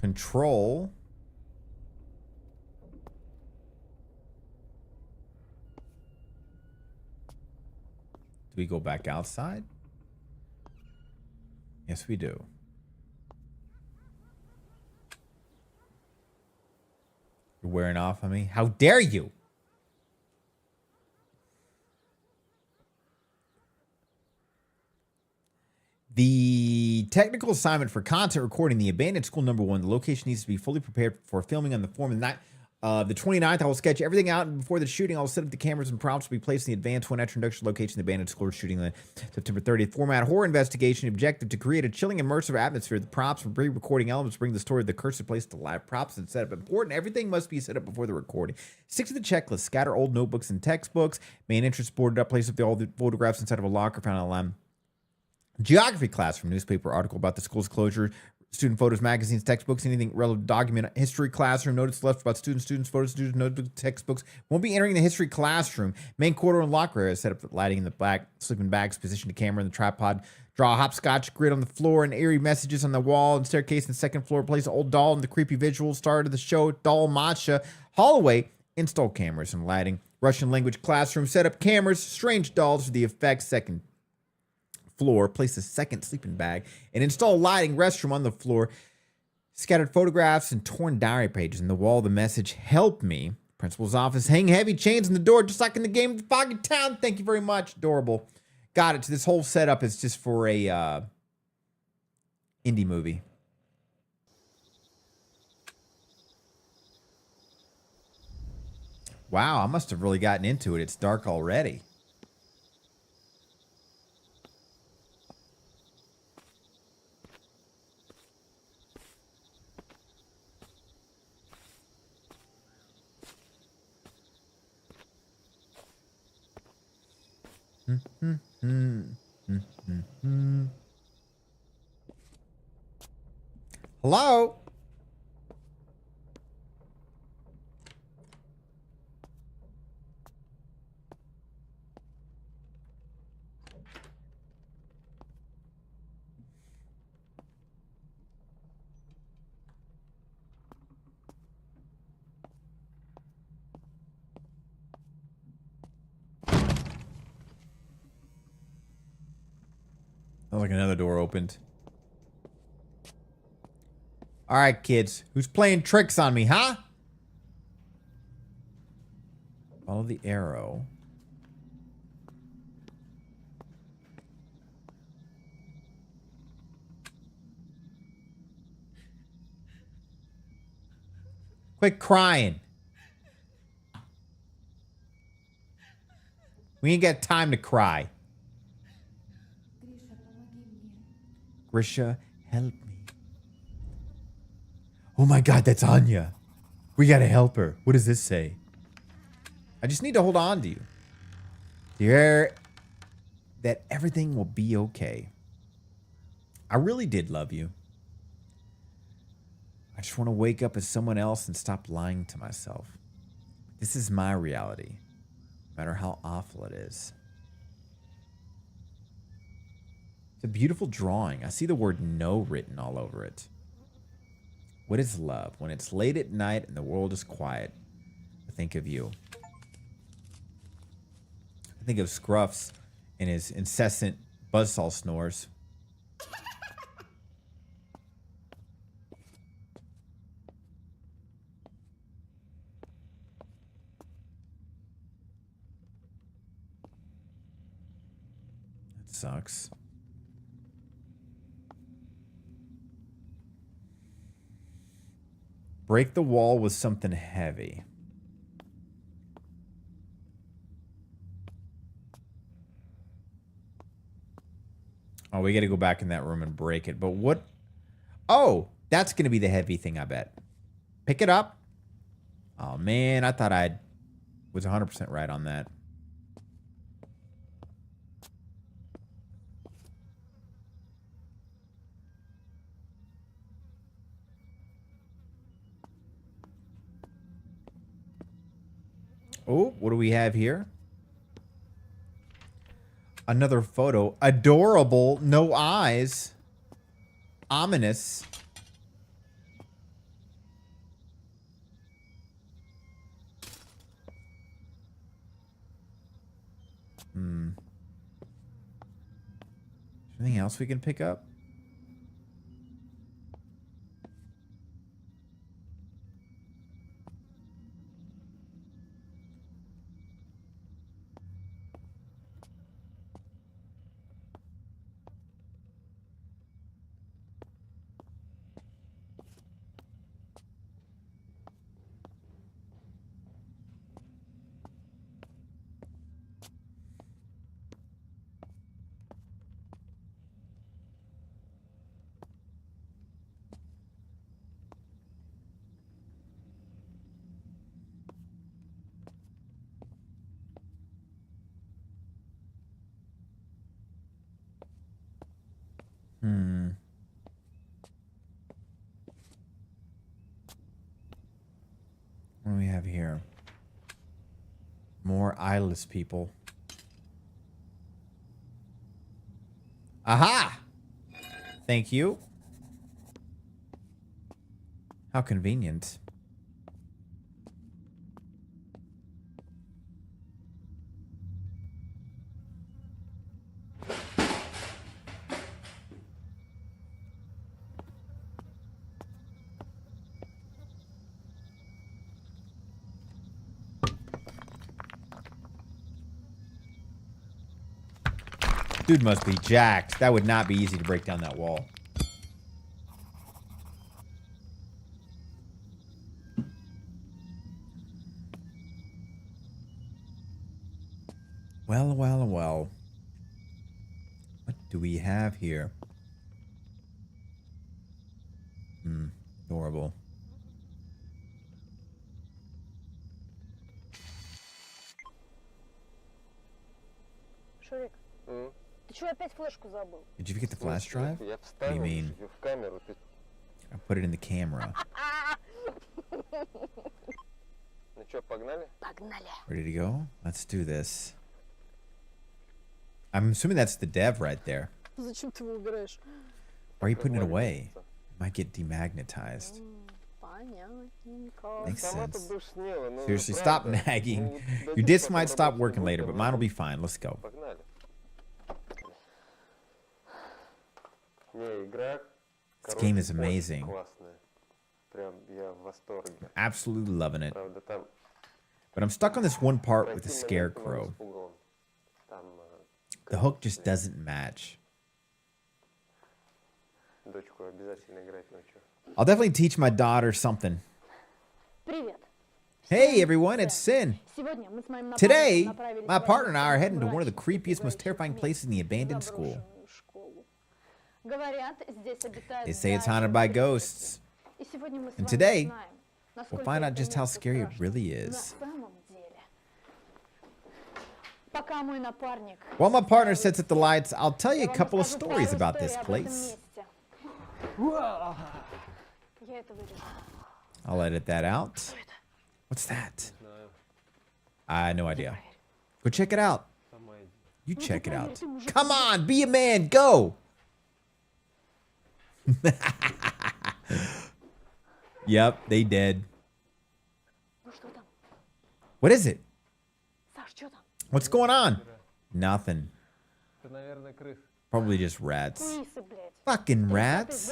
S1: Control. Do we go back outside? Yes, we do. You're wearing off on me? How dare you? The technical assignment for content recording the abandoned school #1. The location needs to be fully prepared for filming on the form of the night. The 29th, I will sketch everything out, and before the shooting, I will set up the cameras and prompts will be placed in the advanced one introduction location, the abandoned school shooting on September 30th. Format, horror investigation, objective to create a chilling, immersive atmosphere. The props and pre-recording elements bring the story of the cursed place to life. Props and setup important. Everything must be set up before the recording. Stick to the checklist. Scatter old notebooks and textbooks. Main entrance boarded up. Place up all the photographs inside of a locker found online. Geography class from newspaper article about the school's closure Student photos, magazines, textbooks, anything relevant document. History classroom, notes left about students, photos, students, notebooks, textbooks. Won't be entering the history classroom. Main corridor and locker area. Set up the lighting in the back. Sleeping bags, position the camera in the tripod. Draw a hopscotch grid on the floor and eerie messages on the wall and staircase and second floor. Place an old doll and the creepy visual start of the show. Doll matcha. Hallway. Install cameras and lighting. Russian language classroom. Set up cameras. Strange dolls for the effects. Second floor. Place a second sleeping bag and install lighting. Restroom on the floor. Scattered photographs and torn diary pages in the wall. The message, help me. Principal's office. Hang heavy chains in the door just like in the game of the Foggy Town. Thank you very much. Adorable. Got it. So this whole setup is just for a indie movie. Wow, I must have really gotten into it. It's dark already. Hello? Like another door opened. All right, kids. Who's playing tricks on me, huh? Follow the arrow. Quit crying. We ain't got time to cry. Grisha, help me. Oh my God, that's Anya. We gotta help her. What does this say? I just need to hold on to you. Dear, that everything will be okay. I really did love you. I just want to wake up as someone else and stop lying to myself. This is my reality, no matter how awful it is. It's a beautiful drawing. I see the word no written all over it. What is love? When it's late at night and the world is quiet, I think of you. I think of Scruffs and his incessant buzzsaw snores. That sucks. Break the wall with something heavy. Oh, we got to go back in that room and break it. But what? Oh, that's going to be the heavy thing, I bet. Pick it up. Oh, man. I thought I was 100% right on that. Oh, what do we have here? Another photo. Adorable. No eyes. Ominous. Anything else we can pick up? eyeless people. Aha! Thank you. How convenient. Dude must be jacked. That would not be easy to break down that wall. Well, well, well. What do we have here? Adorable.
S11: Шурик, ты чего опять флешку забыл?
S1: Did you forget the flash drive? What do you mean? I put it in the camera.
S11: Погнали?
S1: Ready to go? Let's do this. I'm assuming that's the dev right there.
S11: Зачем ты его убираешь?
S1: Why are you putting it away? It might get demagnetized.
S11: Понятненько.
S1: Makes sense. Seriously, stop nagging. Your disc might stop working later, but mine will be fine. Let's go. This game is amazing. Absolutely loving it. But I'm stuck on this one part with the scarecrow. The hook just doesn't match. I'll definitely teach my daughter something.
S11: Привет.
S1: Hey everyone, it's Sin.
S11: Сегодня мы с моим напарником
S1: Today,
S11: направились
S1: my
S11: в
S1: partner and I are heading to
S11: мрачную,
S1: one of the creepiest, most terrifying places in the abandoned school.
S11: заброшенную школу. Говорят, здесь обитают
S1: They say it's haunted by ghosts.
S11: И сегодня мы с
S1: And
S11: вами
S1: today,
S11: узнаем,
S1: We'll
S11: насколько
S1: find out
S11: это
S1: just how
S11: место
S1: scary it
S11: страшно
S1: really
S11: на
S1: is.
S11: самом деле. Пока мой напарник...
S1: While my partner sets at the lights, I'll tell you
S11: Я
S1: a
S11: вам
S1: couple of
S11: расскажу
S1: stories
S11: вторую
S1: about this
S11: историю об этом
S1: place.
S11: месте. Я это вырежу.
S1: I'll edit that out. What's that? I no idea. Go check it out. You check it out. Come on, be a man, go! Yep, they did.
S11: Ну что там?
S1: What is it?
S11: Саш, что там?
S1: What's going on? Nothing. Probably just rats.
S11: Крысы, блядь.
S1: Fucking rats.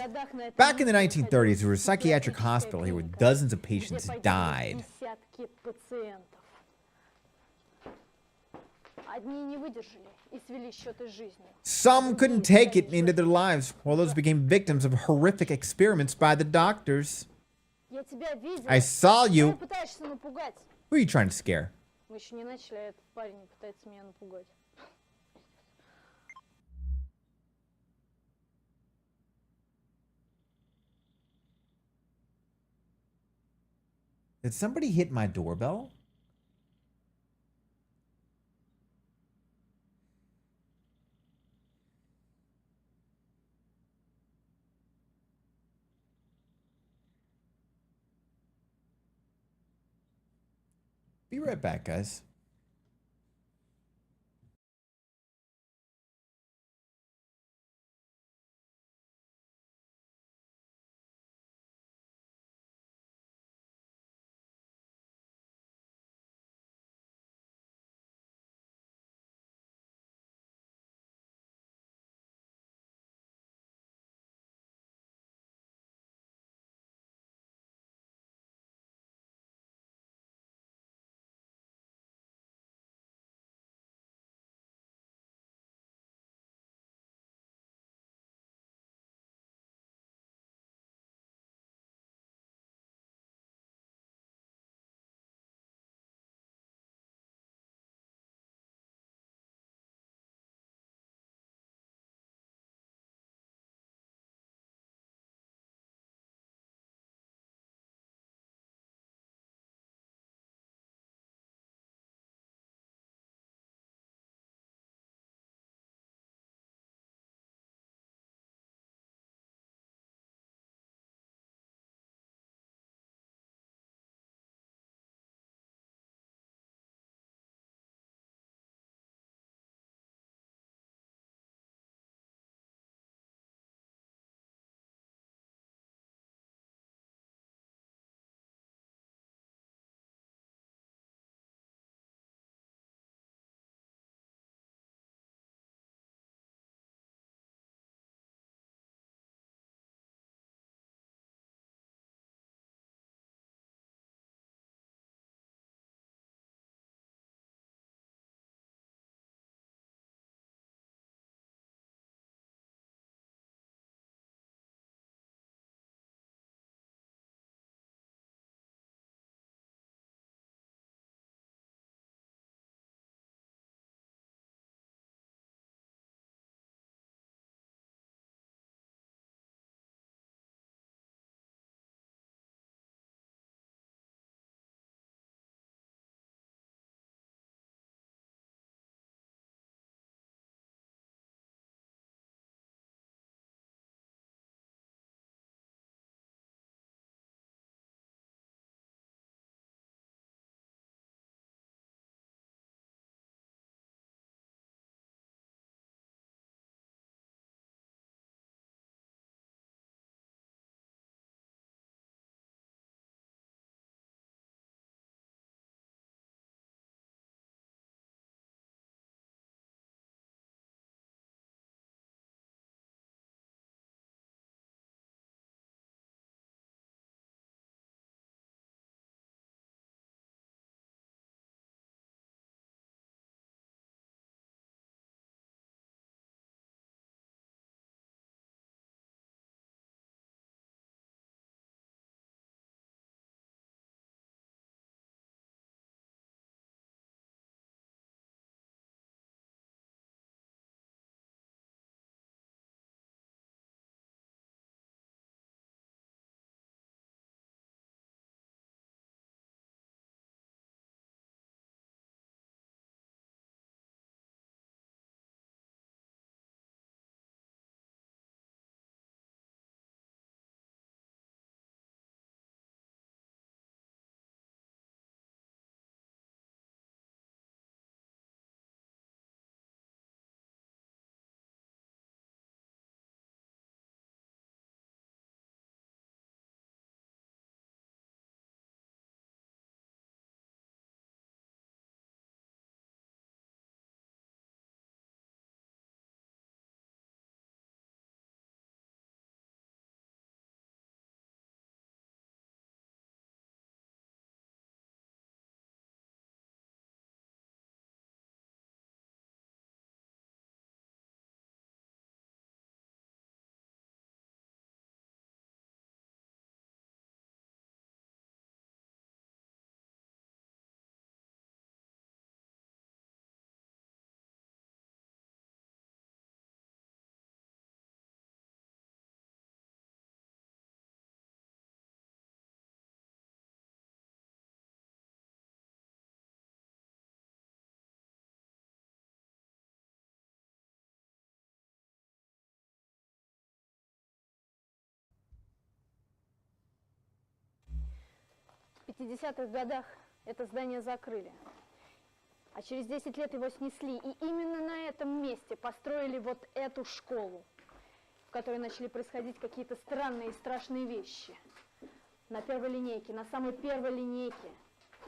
S1: Back in the 1930s, there was a psychiatric hospital here where dozens of patients died.
S11: Десятки пациентов. Одни не выдержали и свели счеты с жизнью.
S1: Some couldn't take it into their lives, while those became victims of horrific experiments by the doctors.
S11: Я тебя видела.
S1: I saw
S11: Ты
S1: you.
S11: пытаешься напугать.
S1: Who are you trying to scare?
S11: Мы еще не начали, а этот парень пытается меня напугать.
S1: Did somebody hit my doorbell? Be right back, guys.
S11: 60-х годах это здание закрыли. А через 10 лет его снесли. И именно на этом месте построили вот эту школу, в которой начали происходить какие-то странные и страшные вещи. На первой линейке, на самой первой линейке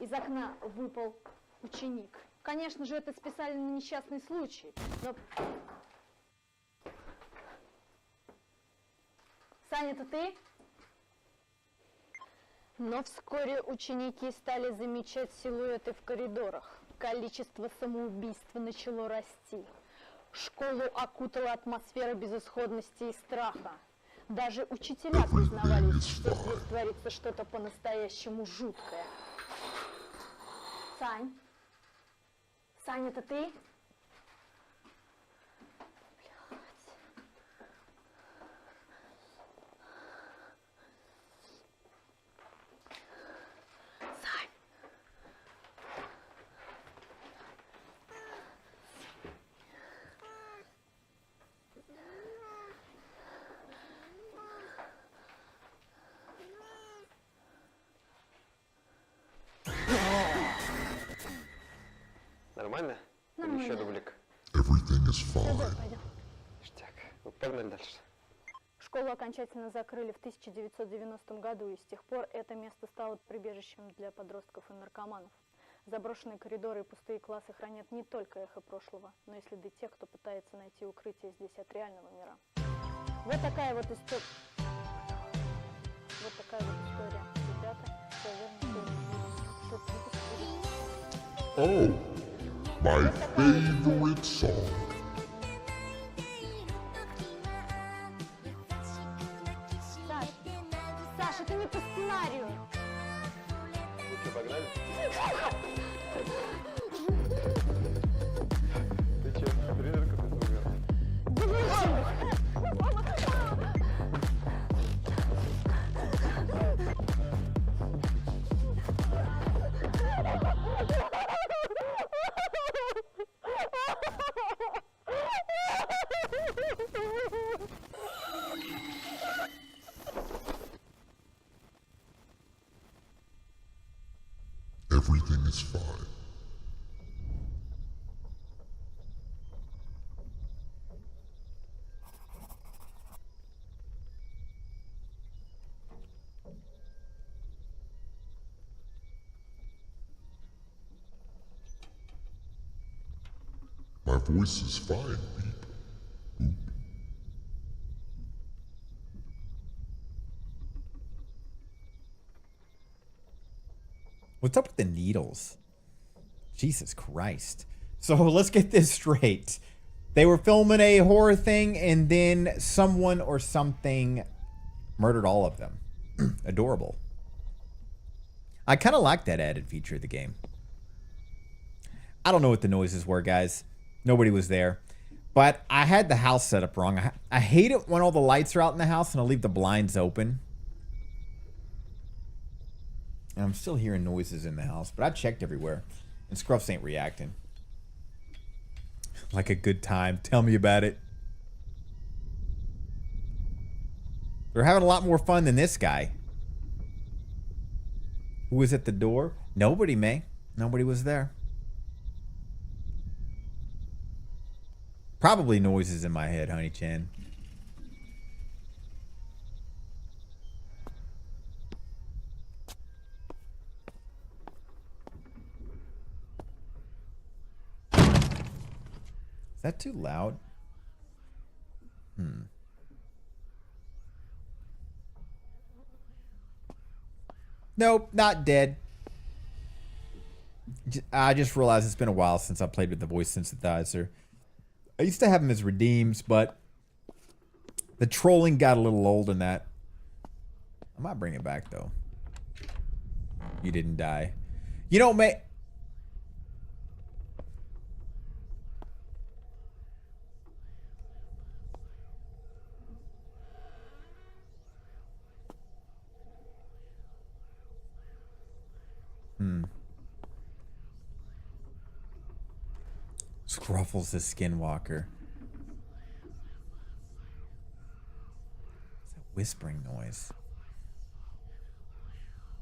S11: из окна выпал ученик. Конечно же, это списали на несчастный случай, но... Саня, это ты? Но вскоре ученики стали замечать силуэты в коридорах. Количество самоубийств начало расти. Школу окутала атмосфера безысходности и страха. Даже учителя признавались, что здесь творится что-то по-настоящему жуткое. Сань? Сань, это ты?
S12: Нормально?
S11: Нормально.
S12: Или еще дублик?
S11: Пойдем.
S12: Ништяк. Ну, погнали дальше.
S11: Школу окончательно закрыли в 1990 году, и с тех пор это место стало прибежищем для подростков и наркоманов. Заброшенные коридоры и пустые классы хранят не только эхо прошлого, но и следы тех, кто пытается найти укрытие здесь от реального мира. Вот такая вот история. Вот такая вот история. Ребята, все верно, что-то не
S13: Oh, my favorite song.
S11: Саша, это не по сценарию.
S12: Ну что, погнали? Ты че, тренер какой-то угар?
S13: Everything is fine. My voice is fine, people.
S1: What's up with the needles? Jesus Christ. So let's get this straight. They were filming a horror thing and then someone or something murdered all of them. Adorable. I kind of like that added feature of the game. I don't know what the noises were, guys. Nobody was there. But I had the house set up wrong. I hate it when all the lights are out in the house and I leave the blinds open. And I'm still hearing noises in the house, but I checked everywhere. And Scruffs ain't reacting. Like a good time. Tell me about it. They're having a lot more fun than this guy. Who was at the door? Nobody, May. Nobody was there. Probably noises in my head, Honey-chan. Is that too loud? Nope, not dead. I just realized it's been a while since I played with the voice synthesizer. I used to have him as redeems, but the trolling got a little old in that. I might bring it back, though. You didn't die. You know, May... Scruffles the Skinwalker. It's a whispering noise.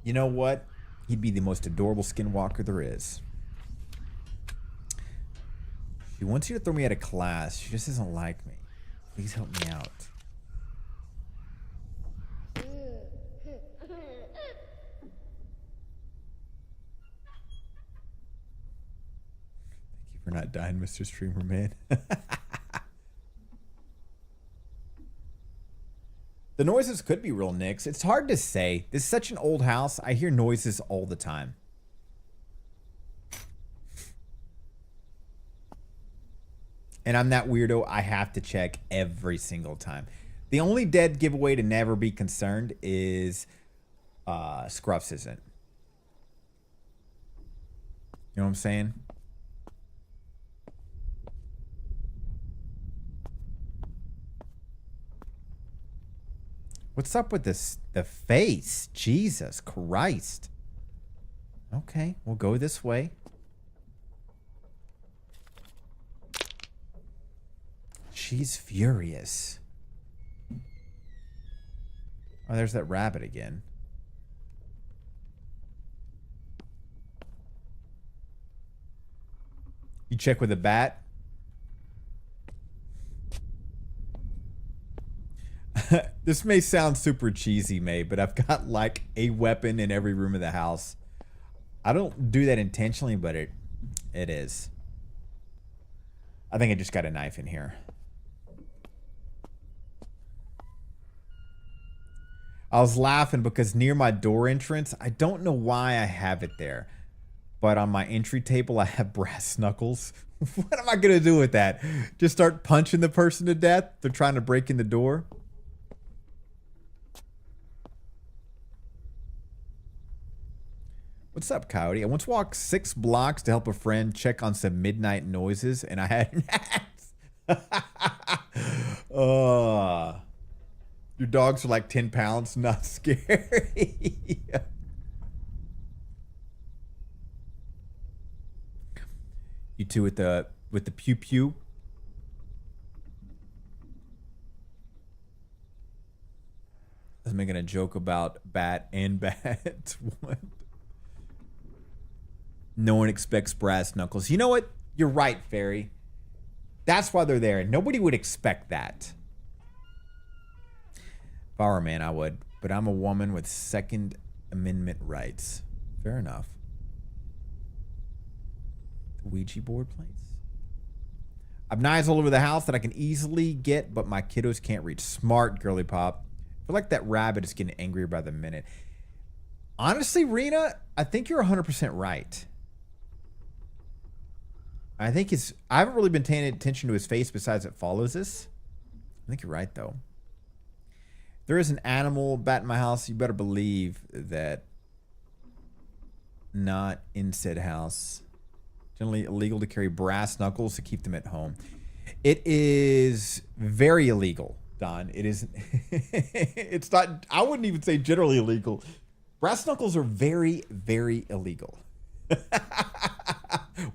S1: You know what? He'd be the most adorable skinwalker there is. She wants you to throw me out of class. She just doesn't like me. Please help me out. Thank you for not dying, Mr. Streamer Man. The noises could be real, Nix. It's hard to say. This is such an old house. I hear noises all the time. And I'm that weirdo. I have to check every single time. The only dead giveaway to never be concerned is Scruffs isn't. You know what I'm saying? What's up with this? The face? Jesus Christ. Okay, we'll go this way. She's furious. Oh, there's that rabbit again. You check with a bat? This may sound super cheesy, May, but I've got like a weapon in every room of the house. I don't do that intentionally, but it is. I think I just got a knife in here. I was laughing because near my door entrance, I don't know why I have it there, but on my entry table, I have brass knuckles. What am I going to do with that? Just start punching the person to death? They're trying to break in the door? What's up, Coyote? I once walked 6 blocks to help a friend check on some midnight noises, and I had an axe. Your dogs are like 10 pounds, not scary. You two with the pew pew. I was making a joke about bat and bat. What? No one expects brass knuckles. You know what? You're right, Fairy. That's why they're there. Nobody would expect that. If I were a man, I would. But I'm a woman with Second Amendment rights. Fair enough. The Ouija board plates. I've knives all over the house that I can easily get, but my kiddos can't reach. Smart, girly pop. I feel like that rabbit is getting angrier by the minute. Honestly, Rena, I think you're 100% right. I haven't really been paying attention to his face besides it follows us. I think you're right, though. If there is an animal bat in my house, you better believe that not in said house. Generally illegal to carry brass knuckles to keep them at home. It is very illegal, Don. It is. It's not. I wouldn't even say generally illegal. Brass knuckles are very, very illegal.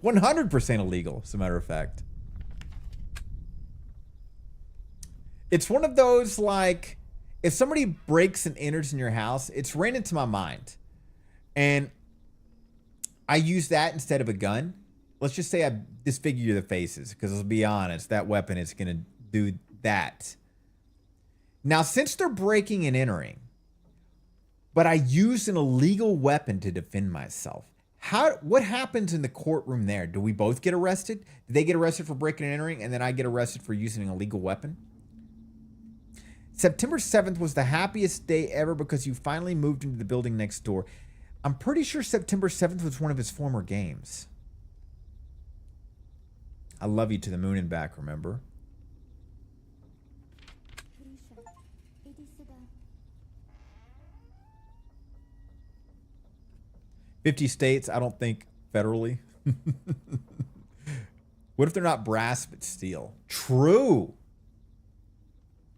S1: 100% illegal, as a matter of fact. It's one of those, like, if somebody breaks and enters in your house, it's ran into my mind. And I use that instead of a gun. Let's just say I disfigure the faces, because let's be honest, that weapon is going to do that. Now, since they're breaking and entering, but I used an illegal weapon to defend myself, what happens in the courtroom there? Do we both get arrested? Do they get arrested for breaking and entering, and then I get arrested for using an illegal weapon? September 7th was the happiest day ever because you finally moved into the building next door. I'm pretty sure September 7th was one of his former games. I love you to the moon and back, remember? $50 states, I don't think federally. What if they're not brass but steel? True.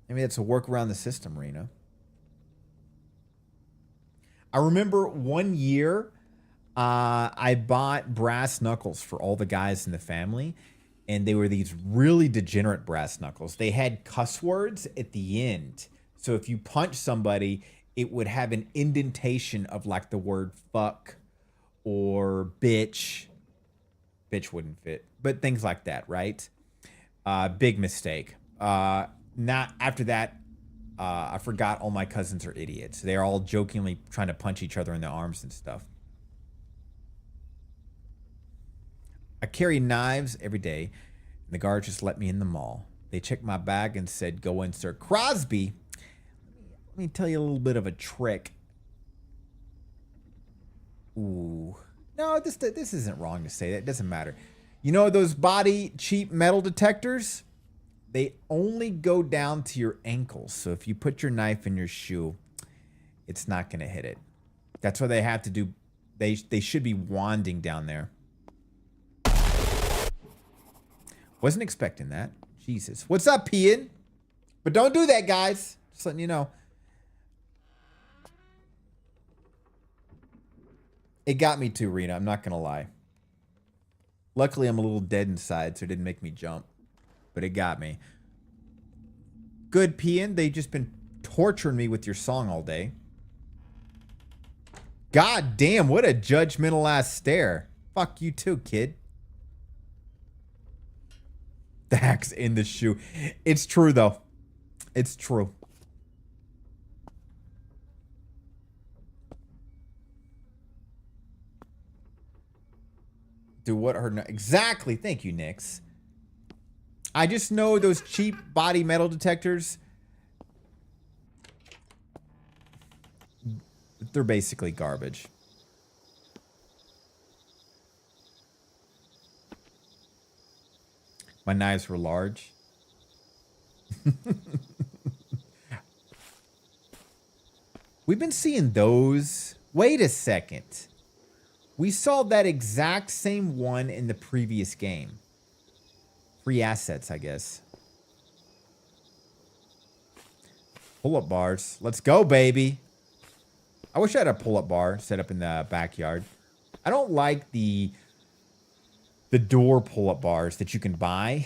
S1: Maybe that's a work around the system, Rena. I remember one year I bought brass knuckles for all the guys in the family, and they were these really degenerate brass knuckles. They had cuss words at the end. So if you punch somebody, it would have an indentation of like the word fuck or bitch. Bitch wouldn't fit, but things like that, right? Big mistake. Not after that. I forgot all my cousins are idiots. They're all jokingly trying to punch each other in the arms and stuff. I carry knives every day, and the guards just let me in the mall. They checked my bag and said, "Go in, Sir Crosby. Let me tell you a little bit of a trick." Ooh. No, this isn't wrong to say that. It doesn't matter. You know those body cheap metal detectors? They only go down to your ankles. So if you put your knife in your shoe, it's not going to hit it. That's why they have to do... They should be wanding down there. Wasn't expecting that. Jesus. What's up, Pian? But don't do that, guys. Just letting you know. It got me too, Rena. I'm not going to lie. Luckily, I'm a little dead inside, so it didn't make me jump. But it got me. Good, Pian. They've just been torturing me with your song all day. God damn, what a judgmental ass stare. Fuck you too, kid. The hack's in the shoe. It's true, though. It's true. Do what her... Exactly. Thank you, Nix. I just know those cheap body metal detectors, they're basically garbage. My knives were large. We've been seeing those. Wait a second. We saw that exact same one in the previous game. Free assets, I guess. Pull-up bars. Let's go, baby. I wish I had a pull-up bar set up in the backyard. I don't like the door pull-up bars that you can buy.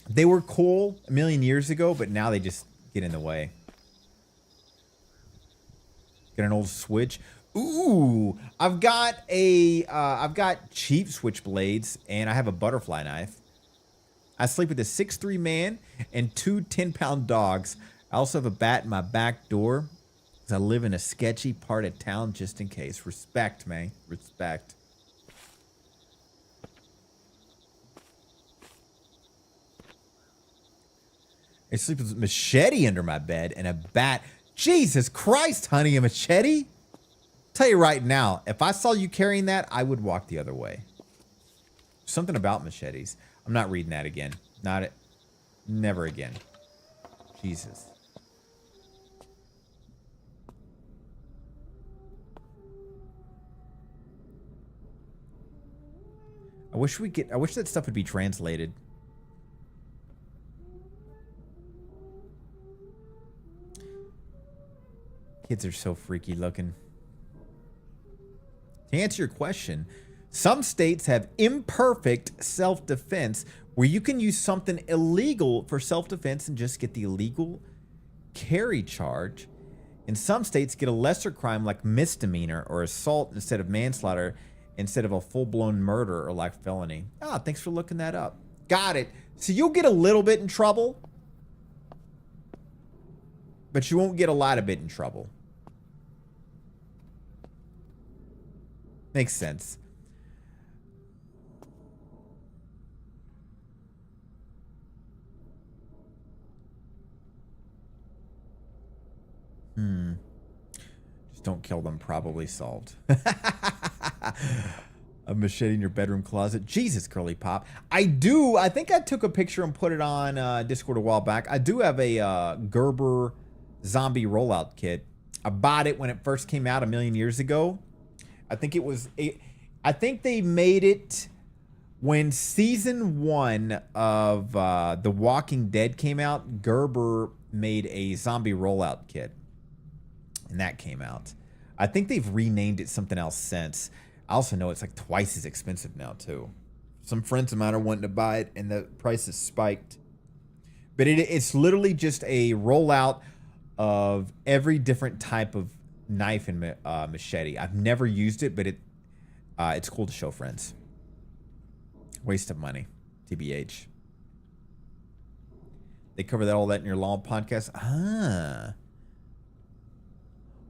S1: They were cool a million years ago, but now they just get in the way. Get an old switch. Ooh, I've got cheap switchblades, and I have a butterfly knife. I sleep with a 6'3" man and 2 10-pound dogs. I also have a bat in my back door, because I live in a sketchy part of town just in case. Respect, man. Respect. I sleep with a machete under my bed and a bat. Jesus Christ, honey, a machete? Tell you right now, if I saw you carrying that, I would walk the other way. Something about machetes. I'm not reading that again. Never again. Jesus. I wish that stuff would be translated. Kids are so freaky looking. To answer your question, some states have imperfect self-defense where you can use something illegal for self-defense and just get the illegal carry charge. In some states, get a lesser crime like misdemeanor or assault instead of manslaughter, instead of a full-blown murder or like felony. Ah, thanks for looking that up. Got it. So you'll get a little bit in trouble, but you won't get a lot of it in trouble. Makes sense. Just don't kill them. Probably solved. A machete in your bedroom closet. Jesus, Curly Pop. I think I took a picture and put it on Discord a while back. I do have a Gerber zombie rollout kit. I bought it when it first came out a million years ago. I think they made it when season 1 of The Walking Dead came out. Gerber made a zombie rollout kit, and that came out. I think they've renamed it something else since. I also know it's like twice as expensive now too. Some friends of mine are wanting to buy it, and the price has spiked. But it's literally just a rollout of every different type of knife and machete. I've never used it, but it's cool to show friends. Waste of money, TBH. They cover all that in your law podcast.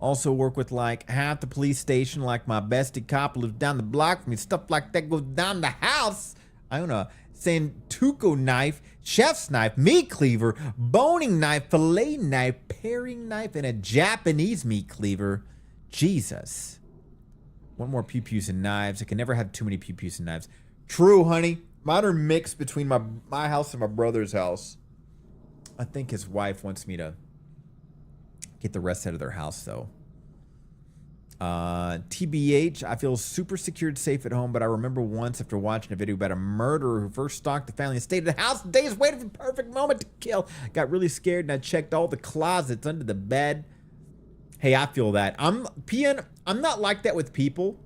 S1: Also work with like half the police station, like my bestie cop lives down the block from me. Stuff like that goes down the house. I own a Santoku knife, chef's knife, meat cleaver, boning knife, fillet knife, paring knife, and a Japanese meat cleaver. Jesus. Want more pew-pews and knives. I can never have too many pew-pews and knives. True, honey. Mine are mixed between my house and my brother's house. I think his wife wants me to get the rest out of their house, though. TBH, I feel super secured, safe at home, but I remember once after watching a video about a murderer who first stalked the family and stayed at the house days waiting for the perfect moment to kill. Got really scared and I checked all the closets under the bed. Hey, I feel that. I'm not like that with people,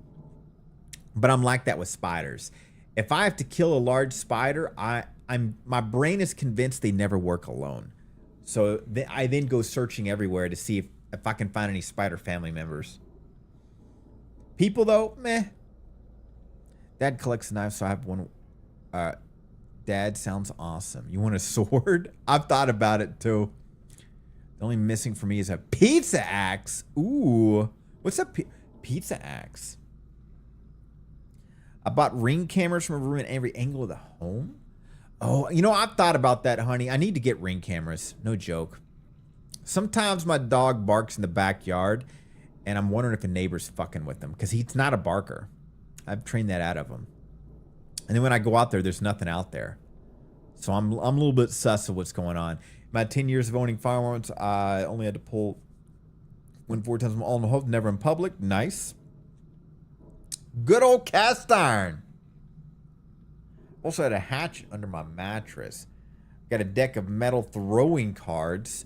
S1: but I'm like that with spiders. If I have to kill a large spider, my brain is convinced they never work alone. So I then go searching everywhere to see if I can find any spider family members. People, though, meh. Dad collects knives, so I have one. Dad sounds awesome. You want a sword? I've thought about it, too. The only missing for me is a pizza axe. Ooh. What's a pizza axe? I bought Ring cameras from a room in every angle of the home. Oh, you know, I've thought about that, honey. I need to get Ring cameras. No joke. Sometimes my dog barks in the backyard, and I'm wondering if a neighbor's fucking with him, because he's not a barker. I've trained that out of him. And then when I go out there, there's nothing out there. So I'm a little bit sus of what's going on. My 10 years of owning firearms, I only had to pull one 4 times all in the hole, never in public. Nice. Good old cast iron. Also had a hatchet under my mattress. Got a deck of metal throwing cards.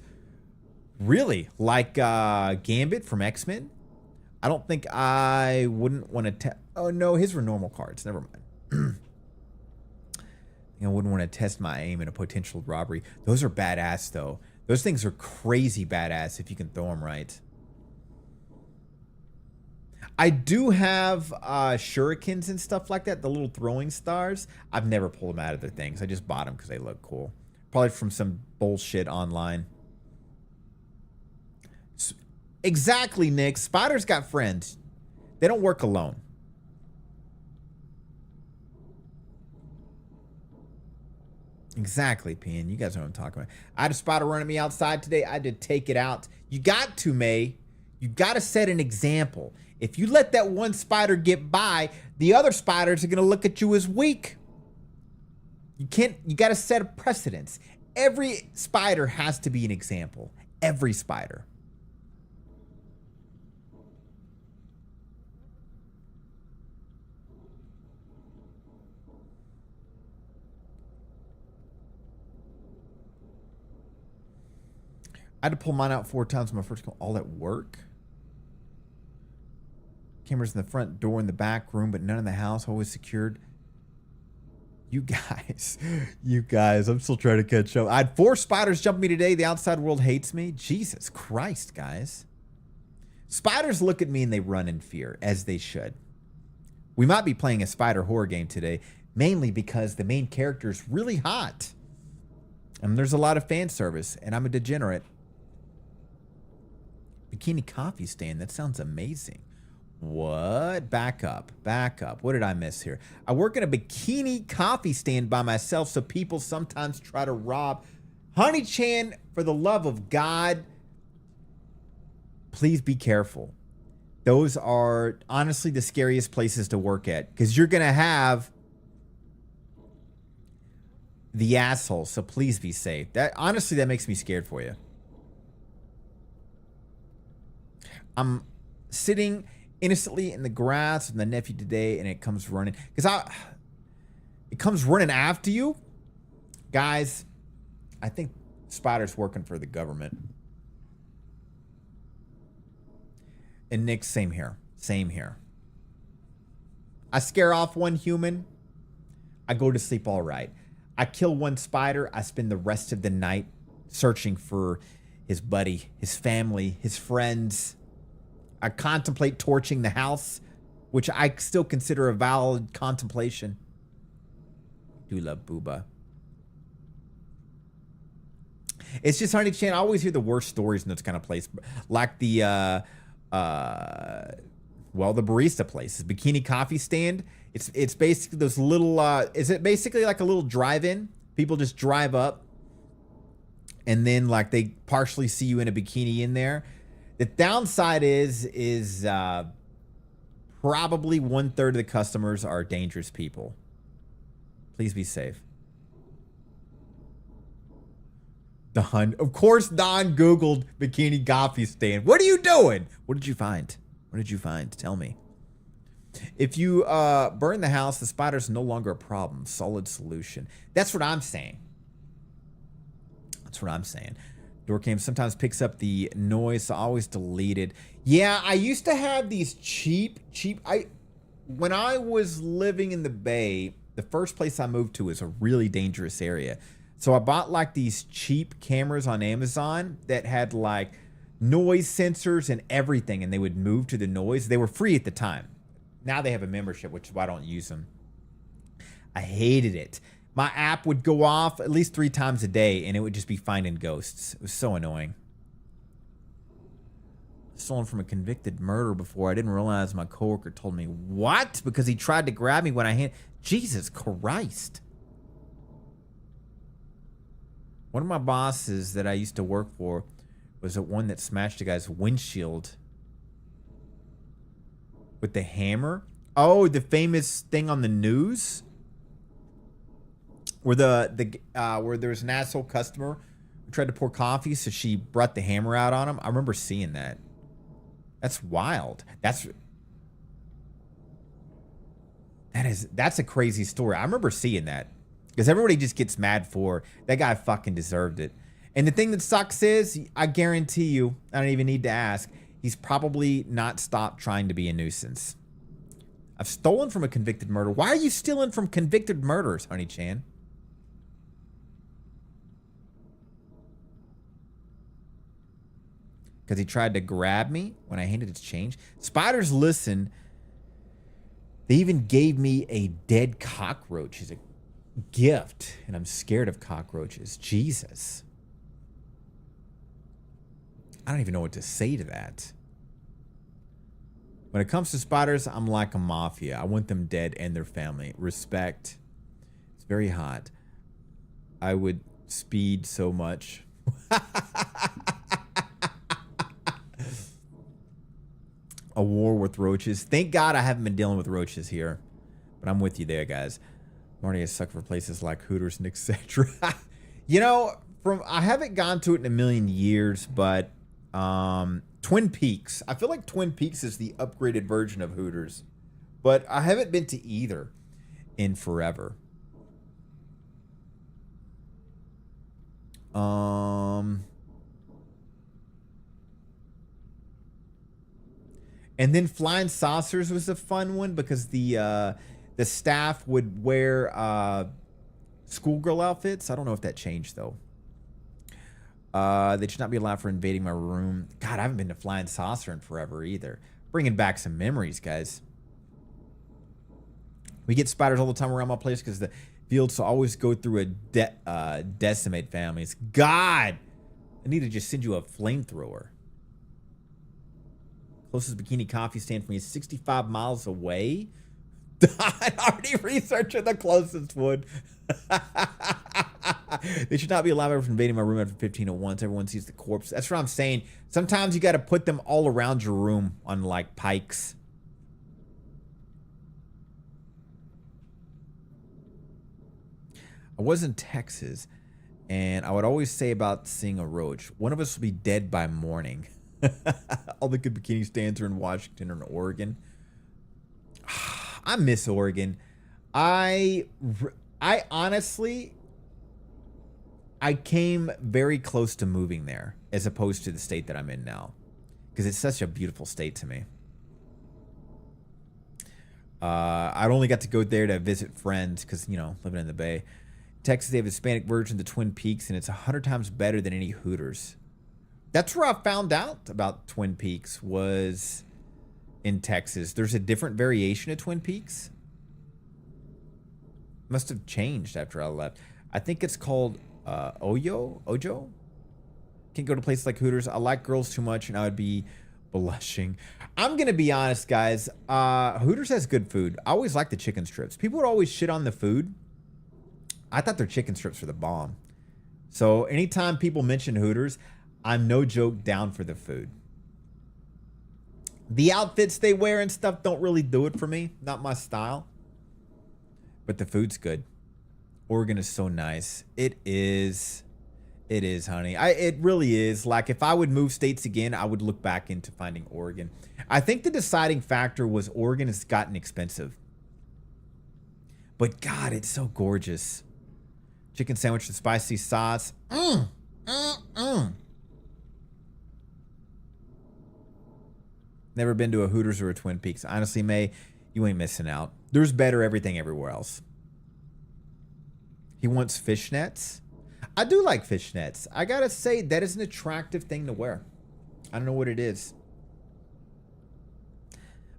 S1: Really? Like Gambit from X-Men? I don't think I wouldn't want to... Oh, no, his were normal cards. Never mind. I wouldn't want to test my aim in a potential robbery. Those are badass, though. Those things are crazy badass if you can throw them right. I do have shurikens and stuff like that, the little throwing stars. I've never pulled them out of their things. I just bought them because they look cool. Probably from some bullshit online. Exactly, Nick. Spiders got friends. They don't work alone. Exactly, Pian. You guys know what I'm talking about. I had a spider running me outside today. I had to take it out. You got to, May. You got to set an example. If you let that one spider get by, the other spiders are going to look at you as weak. You got to set a precedence. Every spider has to be an example. Every spider. I had to pull mine out 4 times on my first call, all at work. Cameras in the front door, in the back room, but none in the house, always secured. You guys, I'm still trying to catch up. I had 4 spiders jump me today. The outside world hates me. Jesus Christ, guys. Spiders look at me and they run in fear, as they should. We might be playing a spider horror game today, mainly because the main character is really hot. And there's a lot of fan service, and I'm a degenerate. Bikini coffee stand, that sounds amazing. What? Back up. What did I miss here? I work in a bikini coffee stand by myself, so people sometimes try to rob. Honey Chan, for the love of God, please be careful. Those are honestly the scariest places to work at, because you're going to have the asshole, so please be safe. Honestly, that makes me scared for you. I'm sitting innocently in the grass with my nephew today, and it comes running. It comes running after you. Guys, I think Spider's working for the government. And Nick, same here. I scare off one human, I go to sleep all right. I kill one spider, I spend the rest of the night searching for his buddy, his family, his friends. I contemplate torching the house, which I still consider a valid contemplation. Do love Booba. It's just Honey Chan. I always hear the worst stories in this kind of place, like the the barista place, Bikini Coffee Stand. It's basically those little. Is it basically like a little drive-in? People just drive up, and then like they partially see you in a bikini in there. The downside is probably 1/3 of the customers are dangerous people. Please be safe. Don, of course, Don Googled Bikini Coffee Stand. What are you doing? What did you find? What did you find? Tell me. If you burn the house, the spider's no longer a problem. Solid solution. That's what I'm saying. That's what I'm saying. Doorcam sometimes picks up the noise, so I always delete it. Yeah, I used to have these cheap. When I was living in the Bay, the first place I moved to is a really dangerous area. So I bought like these cheap cameras on Amazon that had like noise sensors and everything, and they would move to the noise. They were free at the time. Now they have a membership, which is why I don't use them. I hated it. My app would go off at least 3 times a day, and it would just be finding ghosts. It was so annoying. Stolen from a convicted murder before. I didn't realize my coworker told me. What? Because he tried to grab me when I hit. Jesus Christ. One of my bosses that I used to work for was the one that smashed a guy's windshield with the hammer. Oh, the famous thing on the news where where there was an asshole customer who tried to pour coffee, so she brought the hammer out on him. I remember seeing that. That's wild. That's a crazy story. I remember seeing that. Because everybody just gets mad for that guy fucking deserved it. And the thing that sucks is, I guarantee you, I don't even need to ask, he's probably not stopped trying to be a nuisance. I've stolen from a convicted murderer. Why are you stealing from convicted murderers, Honey Chan? Because he tried to grab me when I handed his change. Spiders listen. They even gave me a dead cockroach as a gift, and I'm scared of cockroaches. Jesus. I don't even know what to say to that. When it comes to spiders, I'm like a mafia. I want them dead and their family. Respect. It's very hot. I would speed so much. A war with roaches. Thank God I haven't been dealing with roaches here. But I'm with you there, guys. Marty has sucked for places like Hooters and etc. You know, I haven't gone to it in a million years, but Twin Peaks. I feel like Twin Peaks is the upgraded version of Hooters, but I haven't been to either in forever. And then Flying Saucers was a fun one because the staff would wear schoolgirl outfits. I don't know if that changed, though. They should not be allowed for invading my room. God, I haven't been to Flying Saucer in forever either. Bringing back some memories, guys. We get spiders all the time around my place because the fields always go through a decimate families. God! I need to just send you a flamethrower. Closest Bikini Coffee Stand for me is 65 miles away. I'm already researching the closest one. They should not be allowed from invading my room after 15 at once. Everyone sees the corpse. That's what I'm saying. Sometimes you got to put them all around your room on like pikes. I was in Texas, and I would always say about seeing a roach, one of us will be dead by morning. All the good bikini stands are in Washington or in Oregon. I miss Oregon. I honestly, I came very close to moving there as opposed to the state that I'm in now because it's such a beautiful state to me. I only got to go there to visit friends because, you know, living in the Bay. Texas, they have a Hispanic version of the Twin Peaks, and it's 100 times better than any Hooters. That's where I found out about Twin Peaks was in Texas. There's a different variation of Twin Peaks. Must have changed after I left. I think it's called Ojo. Can't go to places like Hooters. I like girls too much, and I would be blushing. I'm gonna be honest, guys. Hooters has good food. I always like the chicken strips. People would always shit on the food. I thought their chicken strips were the bomb. So anytime people mention Hooters, I'm no joke down for the food. The outfits they wear and stuff don't really do it for me. Not my style. But the food's good. Oregon is so nice. It is. It is, honey. It really is. Like, if I would move states again, I would look back into finding Oregon. I think the deciding factor was Oregon has gotten expensive. But, God, it's so gorgeous. Chicken sandwich with spicy sauce. Never been to a Hooters or a Twin Peaks. Honestly, May, you ain't missing out. There's better everything everywhere else. He wants fishnets. I do like fishnets. I gotta say, that is an attractive thing to wear. I don't know what it is.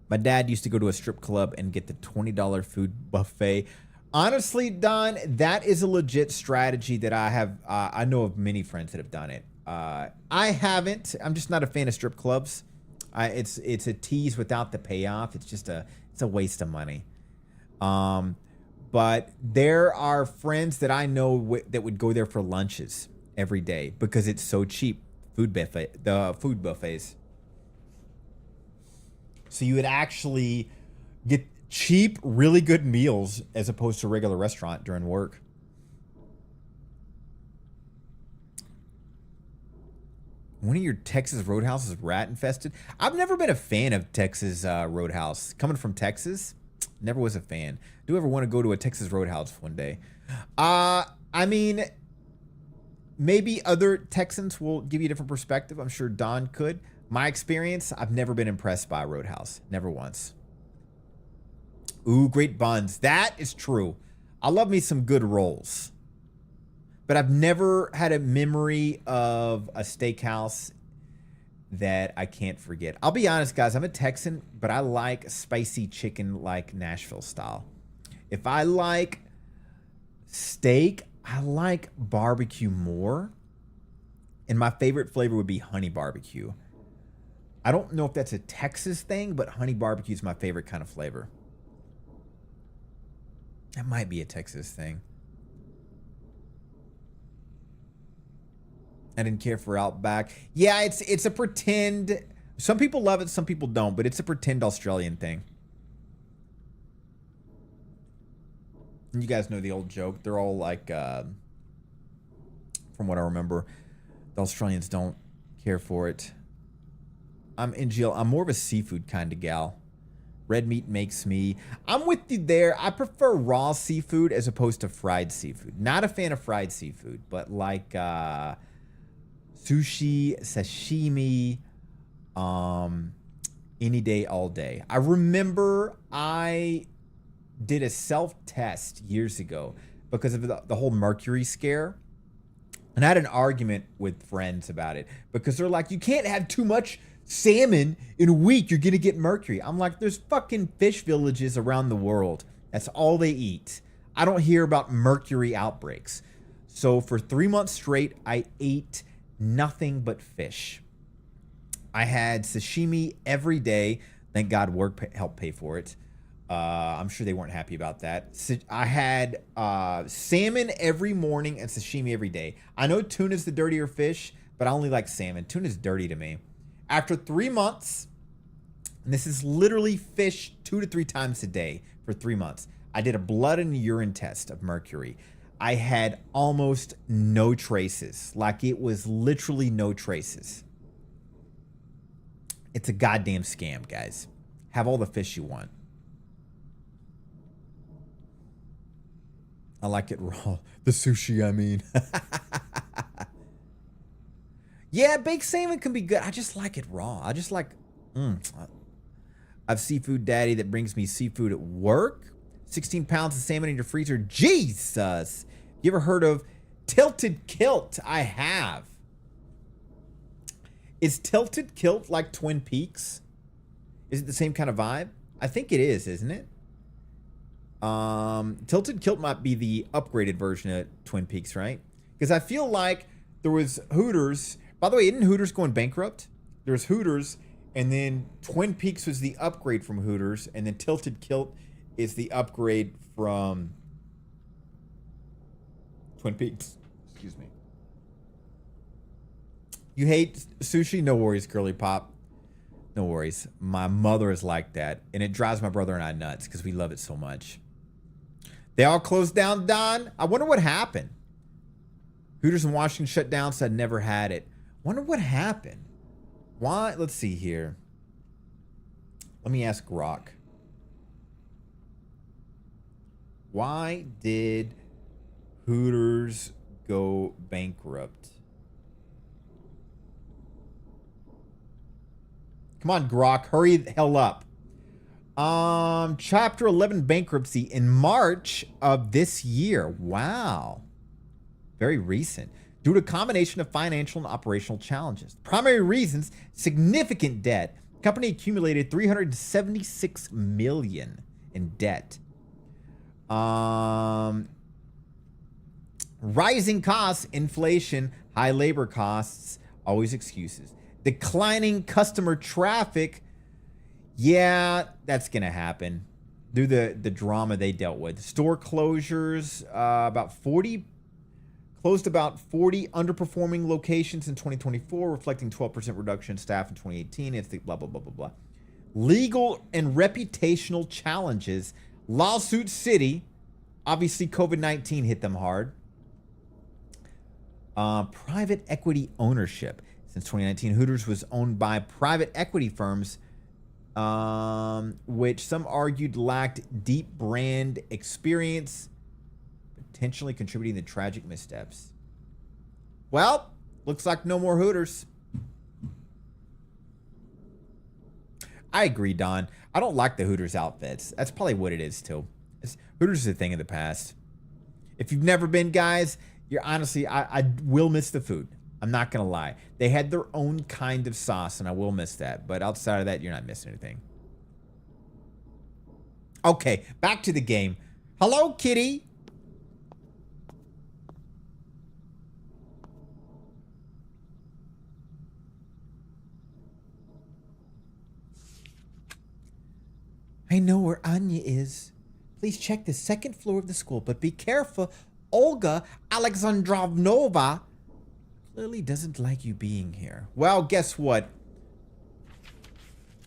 S1: My dad used to go to a strip club and get the $20 food buffet. Honestly, Don, that is a legit strategy that I have. I know of many friends that have done it. I haven't. I'm just not a fan of strip clubs. It's a tease without the payoff. It's just it's a waste of money. But there are friends that I know that would go there for lunches every day because it's so cheap. The food buffets. So you would actually get cheap, really good meals as opposed to a regular restaurant during work. One of your Texas Roadhouse is rat infested. I've never been a fan of Texas Roadhouse. Coming from Texas, never was a fan. Do ever want to go to a Texas Roadhouse one day? I mean, maybe other Texans will give you a different perspective. I'm sure Don could. My experience, I've never been impressed by Roadhouse. Never once. Ooh, great buns. That is true. I love me some good rolls. But I've never had a memory of a steakhouse that I can't forget. I'll be honest, guys. I'm a Texan, but I like spicy chicken like Nashville style. If I like steak, I like barbecue more. And my favorite flavor would be honey barbecue. I don't know if that's a Texas thing, but honey barbecue is my favorite kind of flavor. That might be a Texas thing. I didn't care for Outback. Yeah, it's a pretend. Some people love it, some people don't, but it's a pretend Australian thing. And you guys know the old joke. They're all like, from what I remember, the Australians don't care for it. I'm NGL. I'm more of a seafood kind of gal. Red meat makes me. I'm with you there. I prefer raw seafood as opposed to fried seafood. Not a fan of fried seafood, but like sushi, sashimi, any day, all day. I remember I did a self-test years ago because of the whole mercury scare. And I had an argument with friends about it because they're like, you can't have too much salmon in a week. You're going to get mercury. I'm like, there's fucking fish villages around the world. That's all they eat. I don't hear about mercury outbreaks. So for 3 months straight, I ate nothing but fish. I had sashimi every day. Thank God work helped pay for it. I'm sure they weren't happy about that. I had salmon every morning and sashimi every day. I know tuna's the dirtier fish, but I only like salmon. Tuna's dirty to me. After 3 months, and this is literally fish 2 to 3 times a day for 3 months, I did a blood and urine test of mercury. I had almost no traces. Like, it was literally no traces. It's a goddamn scam, guys. Have all the fish you want. I like it raw. The sushi, I mean. Yeah, baked salmon can be good. I just like it raw. I just like, I have seafood daddy that brings me seafood at work. 16 pounds of salmon in your freezer. Jesus. You ever heard of Tilted Kilt? I have. Is Tilted Kilt like Twin Peaks? Is it the same kind of vibe? I think it is, isn't it? Tilted Kilt might be the upgraded version of Twin Peaks, right? Because I feel like there was Hooters. By the way, isn't Hooters going bankrupt? There was Hooters, and then Twin Peaks was the upgrade from Hooters, and then Tilted Kilt is the upgrade from Twin Peaks. Excuse me. You hate sushi? No worries, Girly Pop. No worries. My mother is like that, and it drives my brother and I nuts because we love it so much. They all closed down, Don? I wonder what happened. Hooters in Washington shut down, said never had it. Wonder what happened. Why? Let's see here. Let me ask Grok. Why did Hooters go bankrupt? Come on, Grok. Hurry the hell up. Chapter 11 bankruptcy in March of this year. Wow. Very recent. Due to a combination of financial and operational challenges. Primary reasons, significant debt. Company accumulated $376 million in debt. Rising costs, inflation, high labor costs, always excuses. Declining customer traffic. Yeah, that's going to happen. Due to the drama they dealt with. Store closures, closed about 40 underperforming locations in 2024, reflecting 12% reduction in staff in 2018. It's the blah, blah, blah, blah, blah. Legal and reputational challenges. Lawsuit City. Obviously, COVID-19 hit them hard. Private equity ownership. Since 2019, Hooters was owned by private equity firms, which some argued lacked deep brand experience, potentially contributing to tragic missteps. Well, looks like no more Hooters. I agree, Don. I don't like the Hooters outfits. That's probably what it is, too. Hooters is a thing of the past. If you've never been, guys, you're honestly, I will miss the food. I'm not going to lie. They had their own kind of sauce, and I will miss that. But outside of that, you're not missing anything. Okay, back to the game. Hello, kitty. I know where Anya is. Please check the second floor of the school, but be careful. Olga Alexandrovna clearly doesn't like you being here. Well, guess what?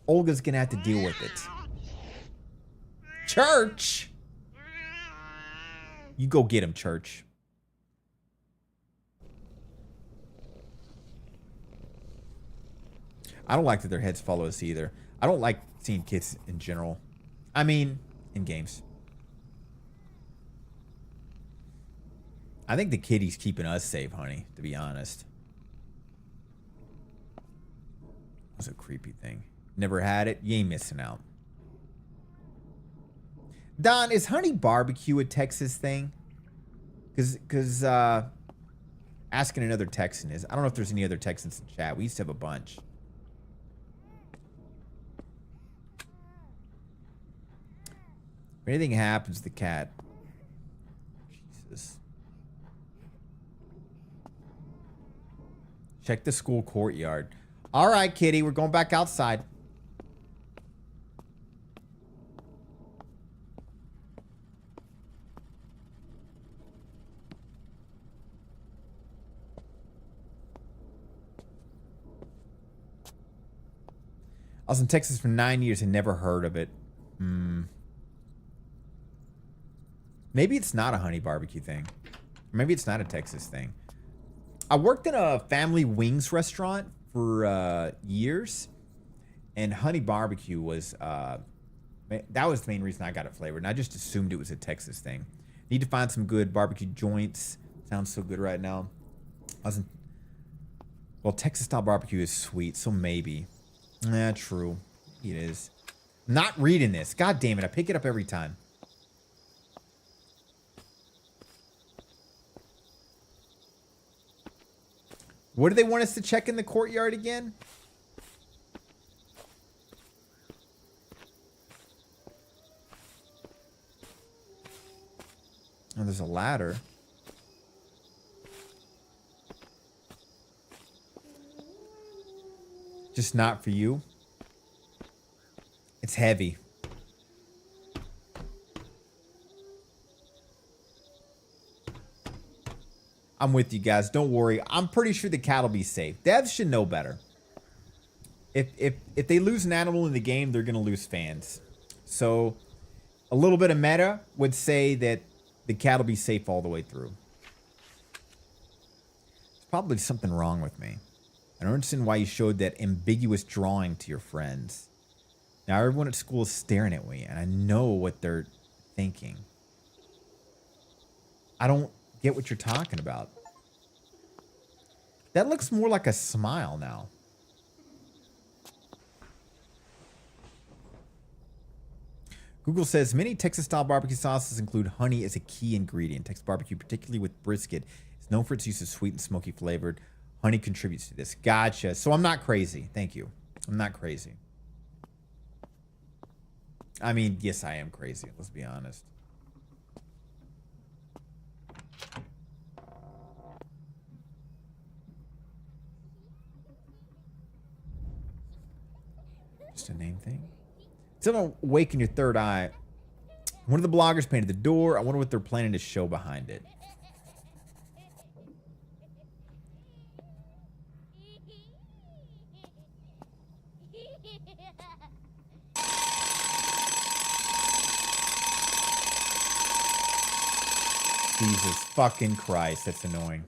S1: Olga's gonna have to deal with it. Church! You go get him, Church. I don't like that their heads follow us either. I don't like seeing kids in general. I mean, in games. I think the kitty's keeping us safe, honey, to be honest. That's a creepy thing. Never had it. You ain't missing out. Don, is honey barbecue a Texas thing? Because asking another Texan is. I don't know if there's any other Texans in chat. We used to have a bunch. If anything happens to the cat. Jesus. Check the school courtyard. All right, kitty, we're going back outside. I was in Texas for 9 years and never heard of it. Maybe it's not a honey barbecue thing. Maybe it's not a Texas thing. I worked in a family wings restaurant for years, and honey barbecue was that was the main reason I got it flavored, and I just assumed it was a Texas thing. Need to find some good barbecue joints. Sounds so good right now. Well, Texas style barbecue is sweet, so maybe. Yeah, true. It is. I'm not reading this. God damn it, I pick it up every time. What do they want us to check in the courtyard again? Oh, there's a ladder. Just not for you. It's heavy. I'm with you guys. Don't worry. I'm pretty sure the cat will be safe. Devs should know better. If they lose an animal in the game, they're gonna lose fans. So a little bit of meta would say that the cat will be safe all the way through. There's probably something wrong with me. I don't understand why you showed that ambiguous drawing to your friends. Now everyone at school is staring at me, and I know what they're thinking. I don't get what you're talking about. That looks more like a smile now. Google says many Texas-style barbecue sauces include honey as a key ingredient. Texas barbecue, particularly with brisket, is known for its use of sweet and smoky flavored. Honey contributes to this. Gotcha. So I'm not crazy. Thank you. I'm not crazy. I mean, yes, I am crazy. Let's be honest. Just a name thing. Still awaken your third eye. One of the bloggers painted the door. I wonder what they're planning to show behind it. Jesus fucking Christ, that's annoying.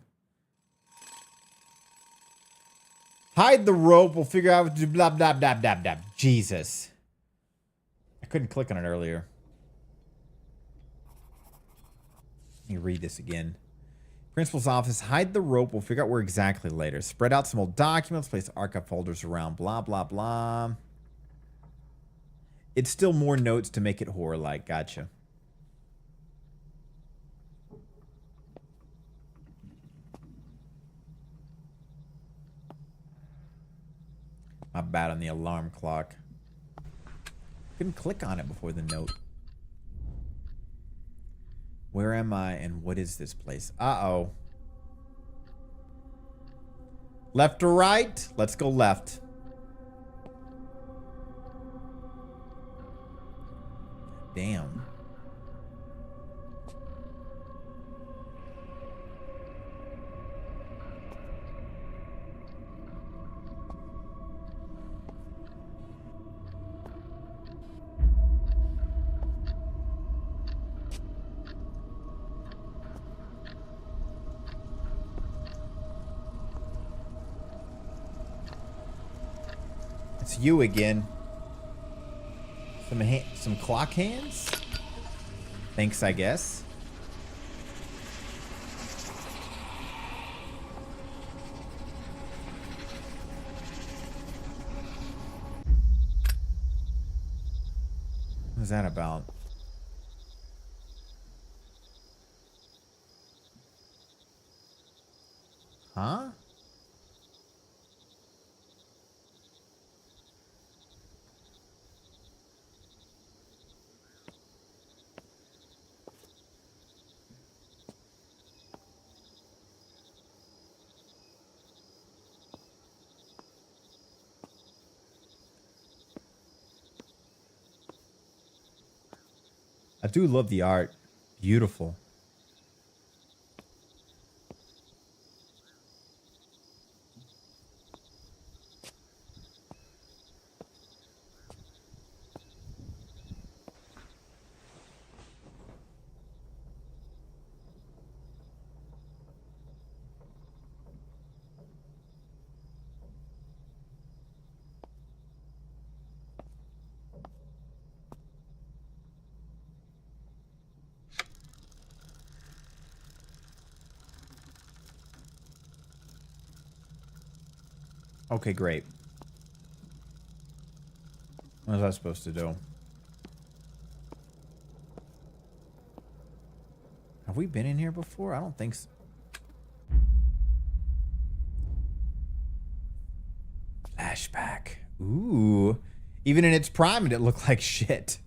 S1: Hide the rope. We'll figure out what to do. Blah, blah, blah, blah, blah. Jesus. I couldn't click on it earlier. Let me read this again. Principal's office. Hide the rope. We'll figure out where exactly later. Spread out some old documents. Place archive folders around. Blah, blah, blah. It's still more notes to make it horror-like. Gotcha. My bad on the alarm clock. Couldn't click on it before the note. Where am I and what is this place? Uh-oh. Left or right? Let's go left. Damn. It's you again. Some clock hands? Thanks, I guess. What was that about? Huh? I do love the art. Beautiful. Okay, great. What was I supposed to do? Have we been in here before? I don't think so. Flashback. Ooh. Even in its prime, it looked like shit.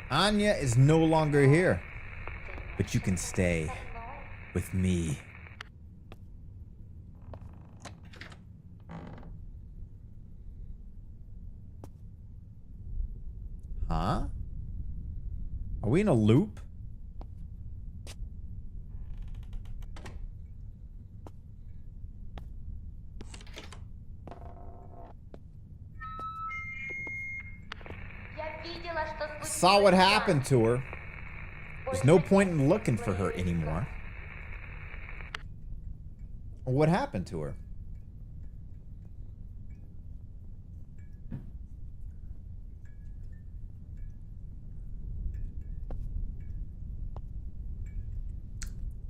S1: Anya is no longer here, but you can stay with me. Huh? Are we in a loop? Saw what happened to her. There's no point in looking for her anymore. What happened to her?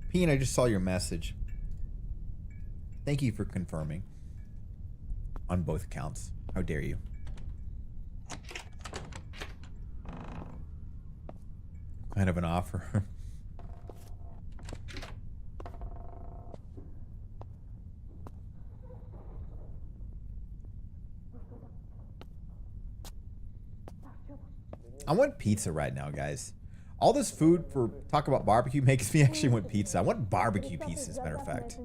S1: Peen, I just saw your message. Thank you for confirming. On both accounts. How dare you? Kind of an offer. I want pizza right now, guys. All this food for talk about barbecue makes me actually want pizza. I want barbecue pizza, as a matter of fact.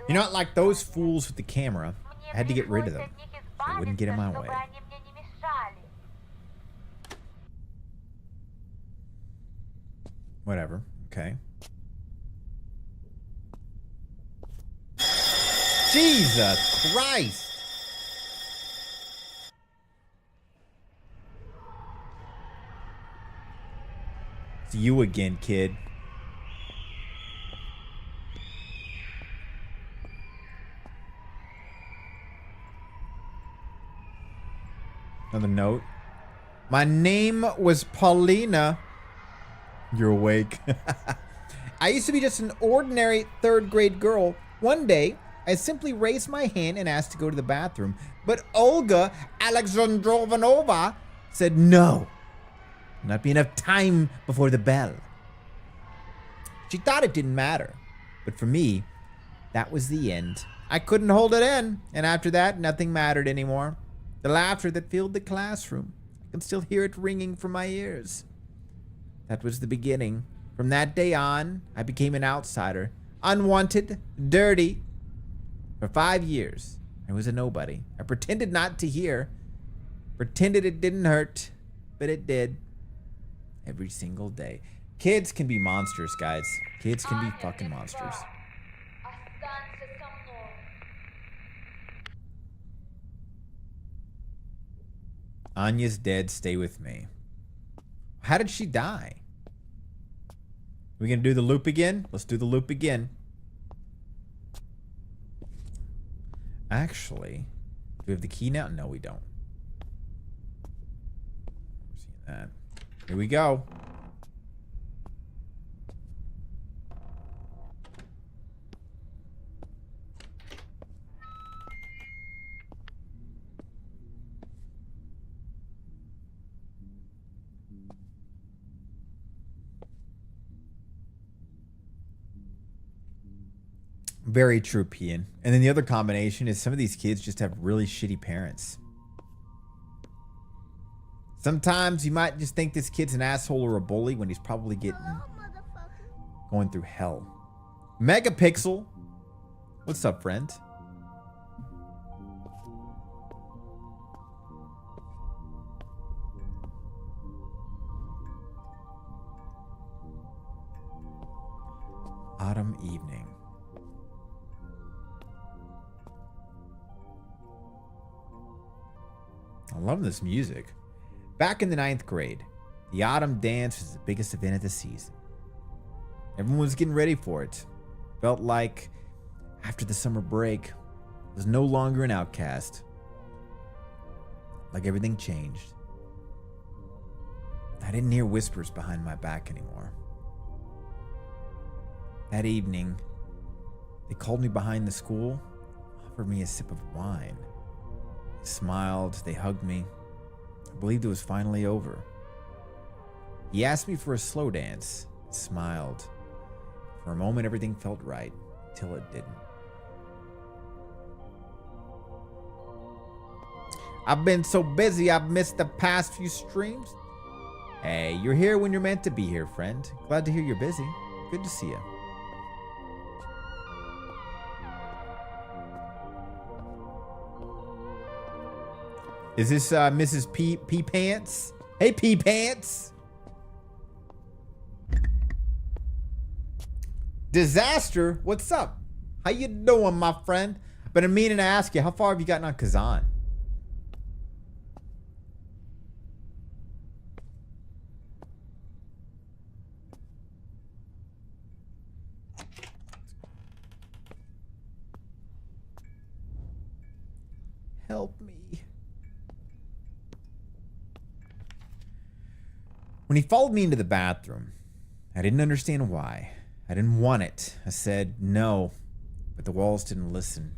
S1: You know, like those fools with the camera, I had to get rid of them. So they wouldn't get in my way. Whatever. Okay. Jesus Christ! It's you again, kid. Another note. My name was Paulina. You're awake. I used to be just an ordinary third grade girl. One day, I simply raised my hand and asked to go to the bathroom. But Olga Alexandrovanova said no. Not be enough time before the bell. She thought it didn't matter. But for me, that was the end. I couldn't hold it in. And after that, nothing mattered anymore. The laughter that filled the classroom. I can still hear it ringing from my ears. That was the beginning. From that day on, I became an outsider. Unwanted, dirty. For 5 years, I was a nobody. I pretended not to hear. Pretended it didn't hurt. But it did. Every single day. Kids can be monsters, guys. Kids can be fucking monsters. Anya's dead. Stay with me. How did she die? We gonna do the loop again? Let's do the loop again. Actually, do we have the key now? No, we don't. See that. Here we go. Very true, Pian. And then the other combination is some of these kids just have really shitty parents. Sometimes you might just think this kid's an asshole or a bully when he's probably going through hell. Megapixel. What's up, friend? Autumn evening. I love this music. Back in the 9th grade, the autumn dance was the biggest event of the season. Everyone was getting ready for it. Felt like after the summer break, I was no longer an outcast. Like everything changed. I didn't hear whispers behind my back anymore. That evening, they called me behind the school. offered me a sip of wine. They smiled, they hugged me. I believed it was finally over. He asked me for a slow dance, smiled. For a moment, everything felt right, till it didn't. I've been so busy, I've missed the past few streams. Hey, you're here when you're meant to be here, friend. Glad to hear you're busy. Good to see you. Is this Mrs. P Pants? Hey, P Pants. Disaster, what's up? How you doing, my friend? Been meaning to ask you, how far have you gotten on Kazan? Help me. When he followed me into the bathroom, I didn't understand why. I didn't want it. I said no, but the walls didn't listen.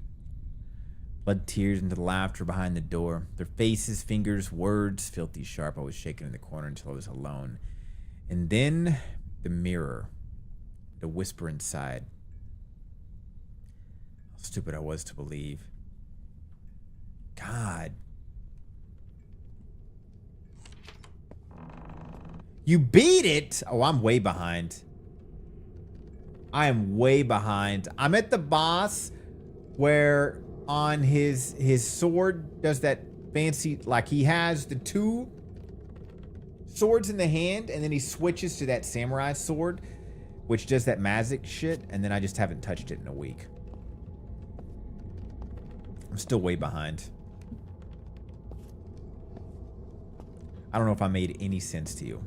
S1: Blood tears into the laughter behind the door. Their faces, fingers, words, filthy sharp. I was shaken in the corner until I was alone. And then the mirror, the whisper inside. How stupid I was to believe. God. You beat it? Oh, I'm way behind. I am way behind. I'm at the boss where on his sword does that fancy, like he has the two swords in the hand and then he switches to that samurai sword, which does that magic shit, and then I just haven't touched it in a week. I'm still way behind. I don't know if I made any sense to you.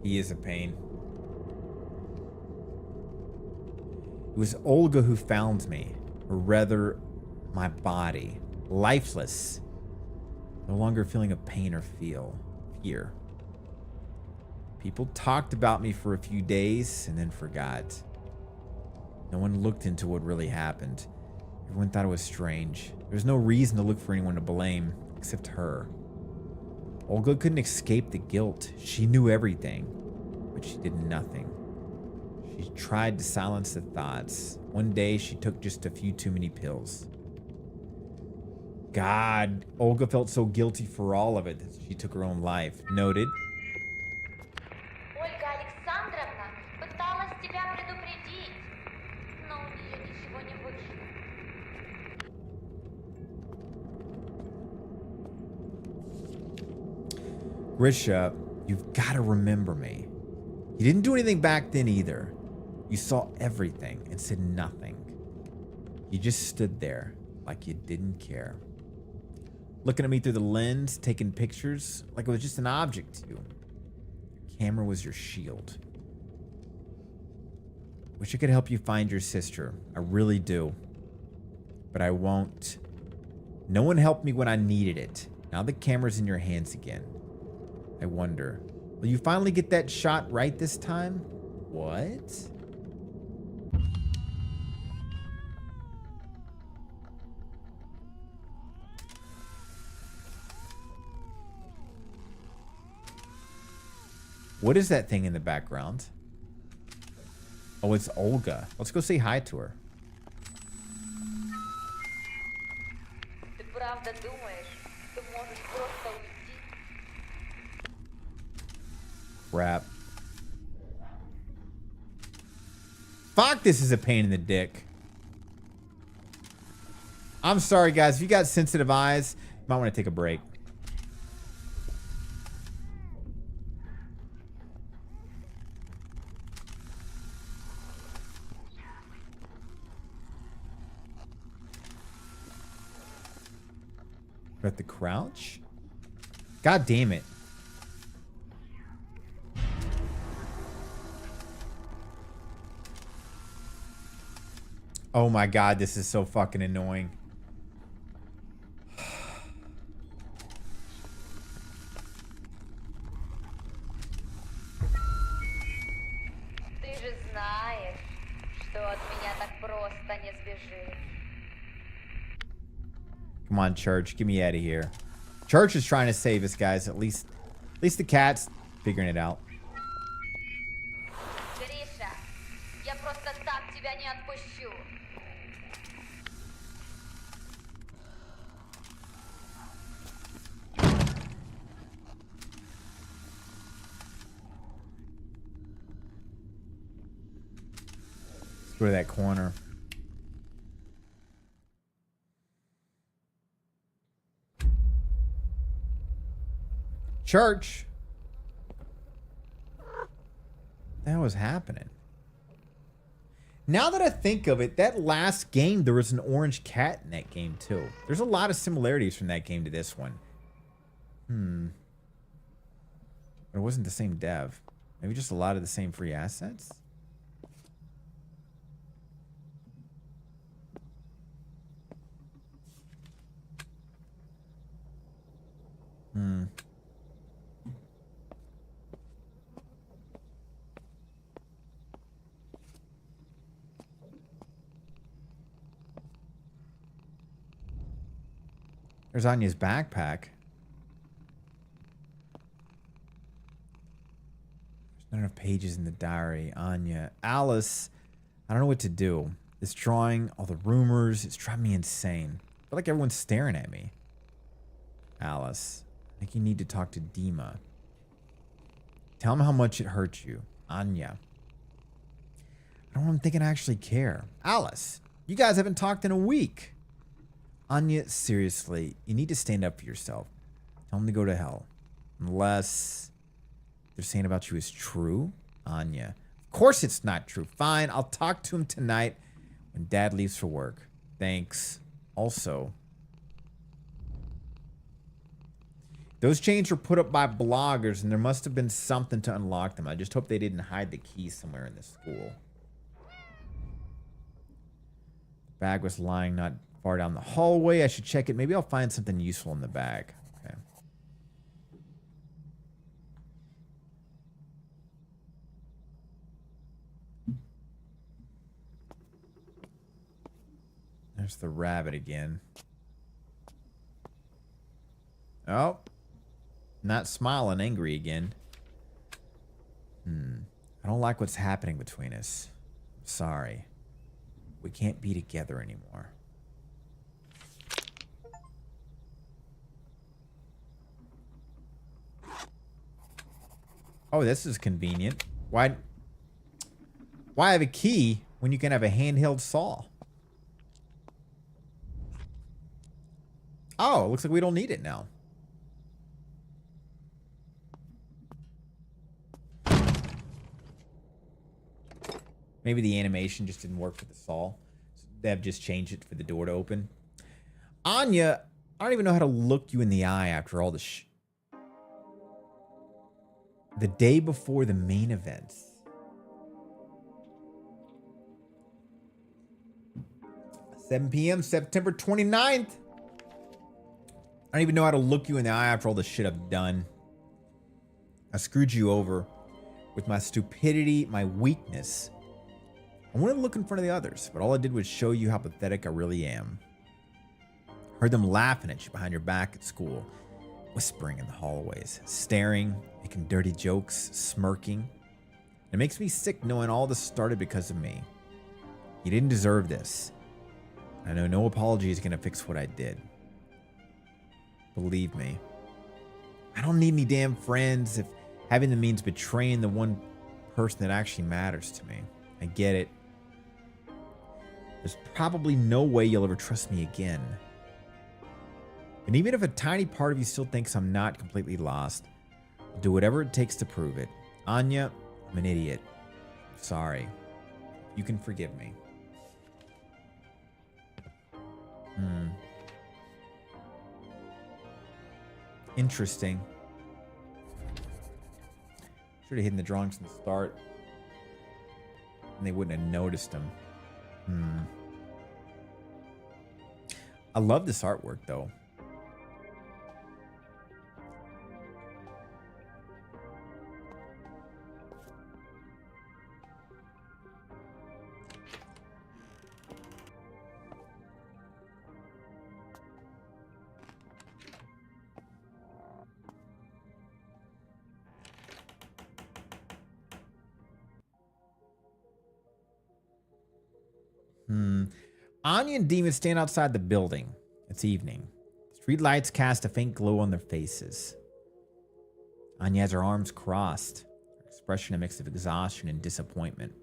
S1: He is a pain. It was Olga who found me, or rather, my body, lifeless, no longer feeling a pain or fear. People talked about me for a few days and then forgot. No one looked into what really happened. Everyone thought it was strange. There was no reason to look for anyone to blame, except her. Olga couldn't escape the guilt. She knew everything, but she did nothing. She tried to silence the thoughts. One day, she took just a few too many pills. God, Olga felt so guilty for all of it that she took her own life. Noted.
S14: Ольга Александровна пыталась тебя предупредить, но у нее ничего не вышло.
S1: Grisha, you've got to remember me. You didn't do anything back then either. You saw everything and said nothing. You just stood there like you didn't care. Looking at me through the lens, taking pictures like it was just an object to you. Your camera was your shield. Wish I could help you find your sister. I really do. But I won't. No one helped me when I needed it. Now the camera's in your hands again. I wonder, will you finally get that shot right this time? What? What is that thing in the background? Oh, it's Olga. Let's go say hi to her.
S14: Ты правда думаешь, что можешь просто уйти?
S1: Crap. Fuck, this is a pain in the dick. I'm sorry, guys. If you got sensitive eyes, you might want to take a break. At the crouch? God damn it. Oh my god, this is so fucking annoying.
S14: наконец бежит.
S1: Come on, Church. Get me out of here. Church is trying to save us, guys. At least the cat's figuring it out.
S14: Гриша, я просто так тебя не отпущу.
S1: Let's go to that corner. Church. What the hell was happening? Now that I think of it, that last game, there was an orange cat in that game too. There's a lot of similarities from that game to this one. But it wasn't the same dev. Maybe just a lot of the same free assets? There's Anya's backpack. There's not enough pages in the diary. Anya. Alice. I don't know what to do. This drawing, all the rumors, it's driving me insane. I feel like everyone's staring at me. Alice. I think you need to talk to Dima. Tell him how much it hurt you. Anya. I don't think I actually care. Alice. You guys haven't talked in a week. Anya, seriously, you need to stand up for yourself. Tell him to go to hell. Unless they're saying about you is true. Anya. Of course it's not true. Fine, I'll talk to him tonight when Dad leaves for work. Thanks. Also, those chains were put up by bloggers, and there must have been something to unlock them. I just hope they didn't hide the key somewhere in the school. The bag was lying not far down the hallway. I should check it. Maybe I'll find something useful in the bag. Okay. There's the rabbit again. Oh. Not smiling, angry again. I don't like what's happening between us. Sorry. We can't be together anymore. Oh, this is convenient. Why have a key when you can have a handheld saw? Oh, it looks like we don't need it now. Maybe the animation just didn't work for the saw. So they've just changed it for the door to open. Anya, I don't even know how to look you in the eye after all the the day before the main events. $7 p.m. September 29th. I don't even know how to look you in the eye after all the shit I've done. I screwed you over with my stupidity, my weakness. I wanted to look in front of the others, but all I did was show you how pathetic I really am. Heard them laughing at you behind your back at school, whispering in the hallways, staring, making dirty jokes, smirking. It makes me sick knowing all this started because of me. You didn't deserve this. I know no apology is going to fix what I did. Believe me. I don't need any damn friends if having them means betraying the one person that actually matters to me. I get it. There's probably no way you'll ever trust me again. And even if a tiny part of you still thinks I'm not completely lost, I'll do whatever it takes to prove it. Anya, I'm an idiot. Sorry. You can forgive me. Interesting. Should have hidden the drawings from the start. And they wouldn't have noticed them. I love this artwork, though. Anya and Dima stand outside the building. It's evening. Street lights cast a faint glow on their faces. Anya has her arms crossed, her expression a mix of exhaustion and disappointment.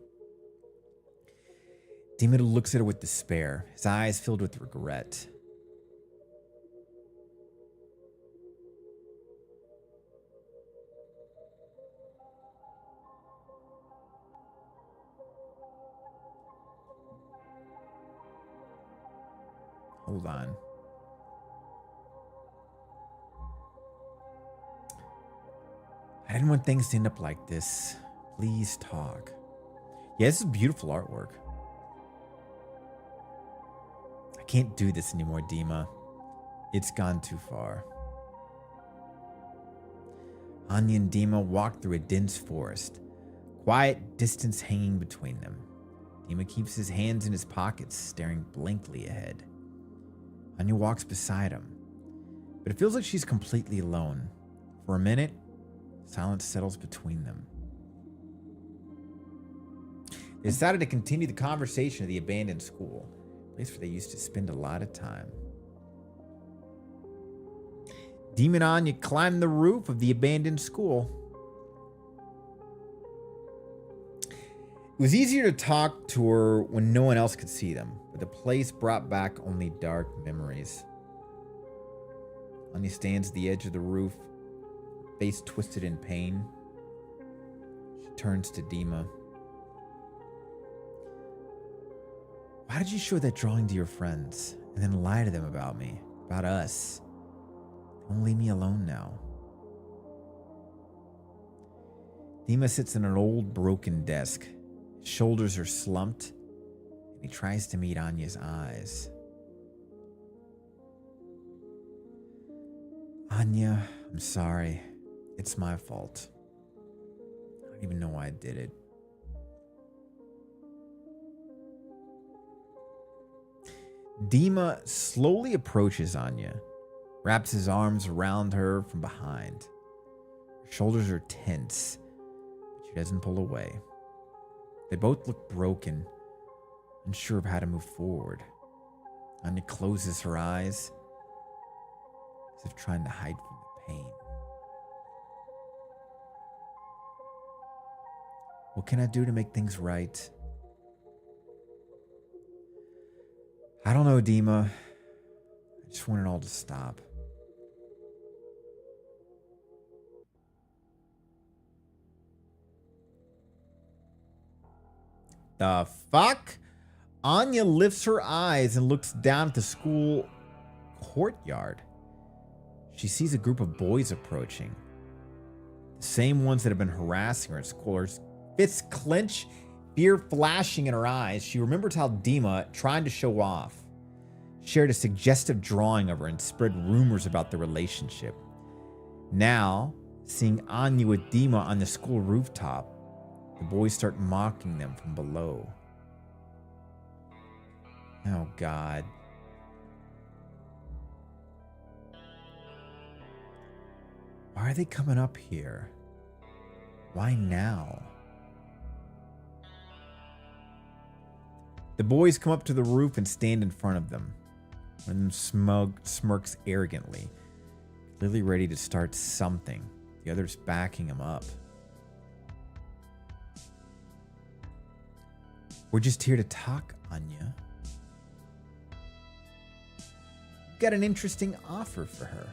S1: Dima looks at her with despair, his eyes filled with regret. Hold on. I didn't want things to end up like this. Please talk. Yeah, this is beautiful artwork. I can't do this anymore, Dima. It's gone too far. Anya and Dima walk through a dense forest, quiet distance hanging between them. Dima keeps his hands in his pockets, staring blankly ahead. Anya walks beside him, but it feels like she's completely alone. For a minute, silence settles between them. They decided to continue the conversation of the abandoned school, a place where they used to spend a lot of time. Dima and Anya climbed the roof of the abandoned school. It was easier to talk to her when no one else could see them, but the place brought back only dark memories. Anya stands at the edge of the roof, face twisted in pain. She turns to Dima. Why did you show that drawing to your friends and then lie to them about me, about us? Don't leave me alone now. Dima sits in an old broken desk. His shoulders are slumped, and he tries to meet Anya's eyes. Anya, I'm sorry. It's my fault. I don't even know why I did it. Dima slowly approaches Anya, wraps his arms around her from behind. Her shoulders are tense, but she doesn't pull away. They both look broken, unsure of how to move forward. Anya closes her eyes, as if trying to hide from the pain. What can I do to make things right? I don't know, Dima. I just want it all to stop. The fuck? Anya lifts her eyes and looks down at the school courtyard. She sees a group of boys approaching. The same ones that have been harassing her at school. Her fists clench, fear flashing in her eyes. She remembers how Dima, trying to show off, shared a suggestive drawing of her and spread rumors about the relationship. Now, seeing Anya with Dima on the school rooftop, the boys start mocking them from below. Oh, God. Why are they coming up here? Why now? The boys come up to the roof and stand in front of them. One of them smirks arrogantly, clearly ready to start something. The other's backing him up. We're just here to talk, Anya. We've got an interesting offer for her.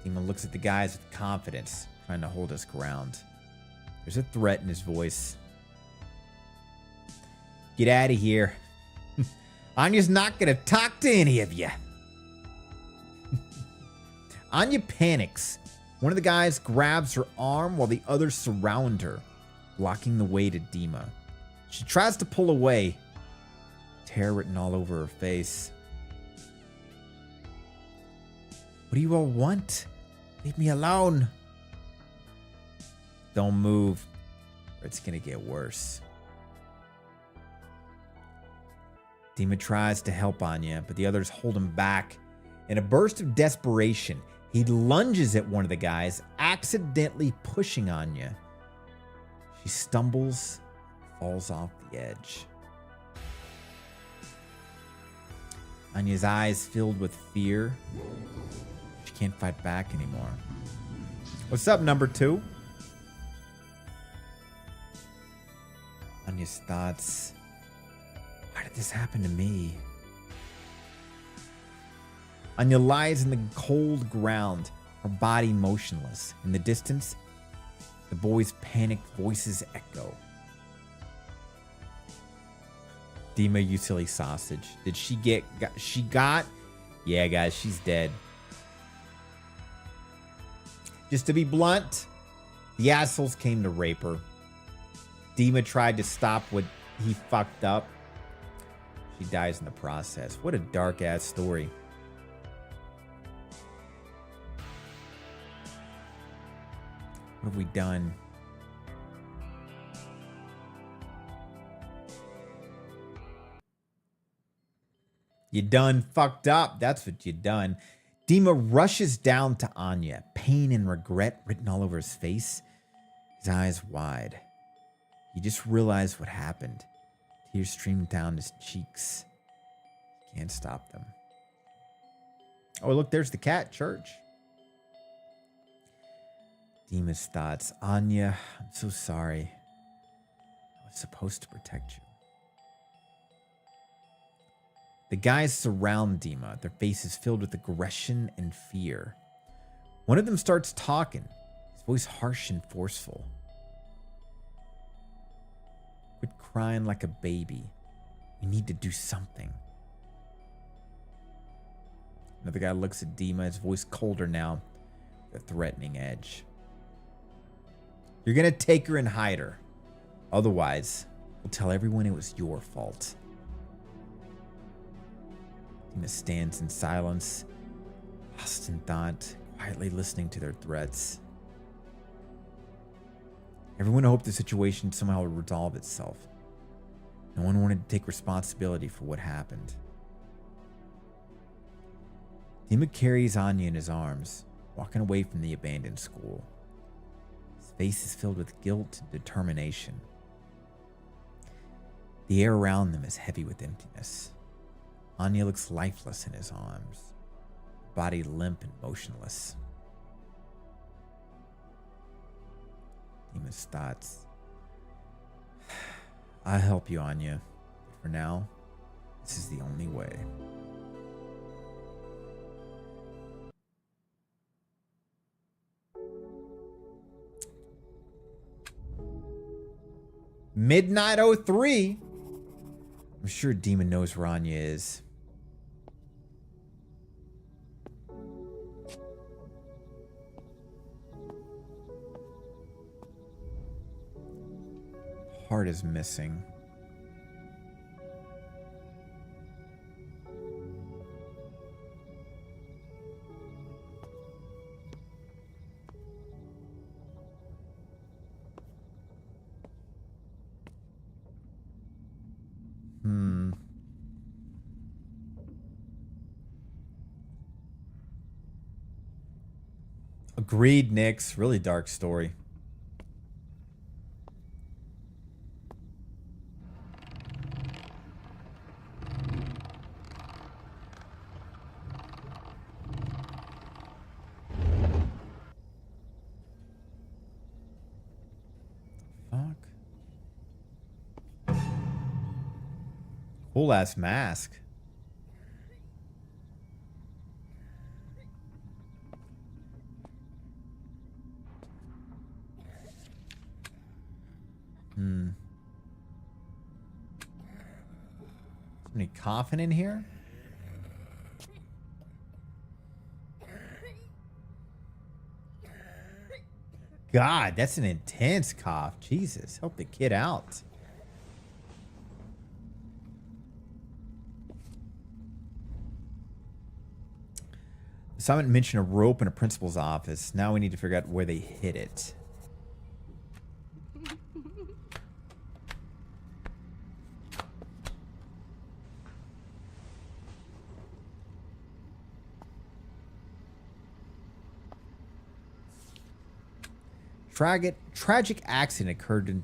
S1: Dima looks at the guys with confidence, trying to hold his ground. There's a threat in his voice. Get out of here. Anya's not going to talk to any of you. Anya panics. One of the guys grabs her arm while the others surround her, blocking the way to Dima. She tries to pull away, terror written all over her face. What do you all want? Leave me alone. Don't move, or it's gonna get worse. Dima tries to help Anya, but the others hold him back. In a burst of desperation, he lunges at one of the guys, accidentally pushing Anya. She stumbles, falls off the edge. Anya's eyes filled with fear. She can't fight back anymore. What's up, number 2? Anya's thoughts. Why did this happen to me? Anya lies in the cold ground, her body motionless. In the distance, the boys' panicked voices echo. Dima, you silly sausage. Did she get... She got... Yeah, guys, she's dead. Just to be blunt, the assholes came to rape her. Dima tried to stop what he fucked up. She dies in the process. What a dark-ass story. What have we done? You done fucked up. That's what you done. Dima rushes down to Anya, pain and regret written all over his face, his eyes wide. He just realized what happened. Tears streamed down his cheeks. Can't stop them. Oh, look, there's the cat, Church. Dima's thoughts. Anya, I'm so sorry. I was supposed to protect you. The guys surround Dima, their faces filled with aggression and fear. One of them starts talking, his voice harsh and forceful. Quit crying like a baby. We need to do something. Another guy looks at Dima, his voice colder now, with a threatening edge. You're gonna take her and hide her. Otherwise, we'll tell everyone it was your fault. Dima stands in silence, lost in thought, quietly listening to their threats. Everyone hoped the situation somehow would resolve itself. No one wanted to take responsibility for what happened. Dima carries Anya in his arms, walking away from the abandoned school. His face is filled with guilt and determination. The air around them is heavy with emptiness. Anya looks lifeless in his arms, body limp and motionless. Dima's thoughts. I'll help you, Anya. But for now, this is the only way. Midnight 03. I'm sure Dima knows where Anya is. Heart is missing. Agreed, Nyx. Really dark story. Cool ass mask. Somebody coughing in here? God, that's an intense cough. Jesus, help the kid out. Assignment mentioned a rope in a principal's office. Now we need to figure out where they hid it. Tragic accident occurred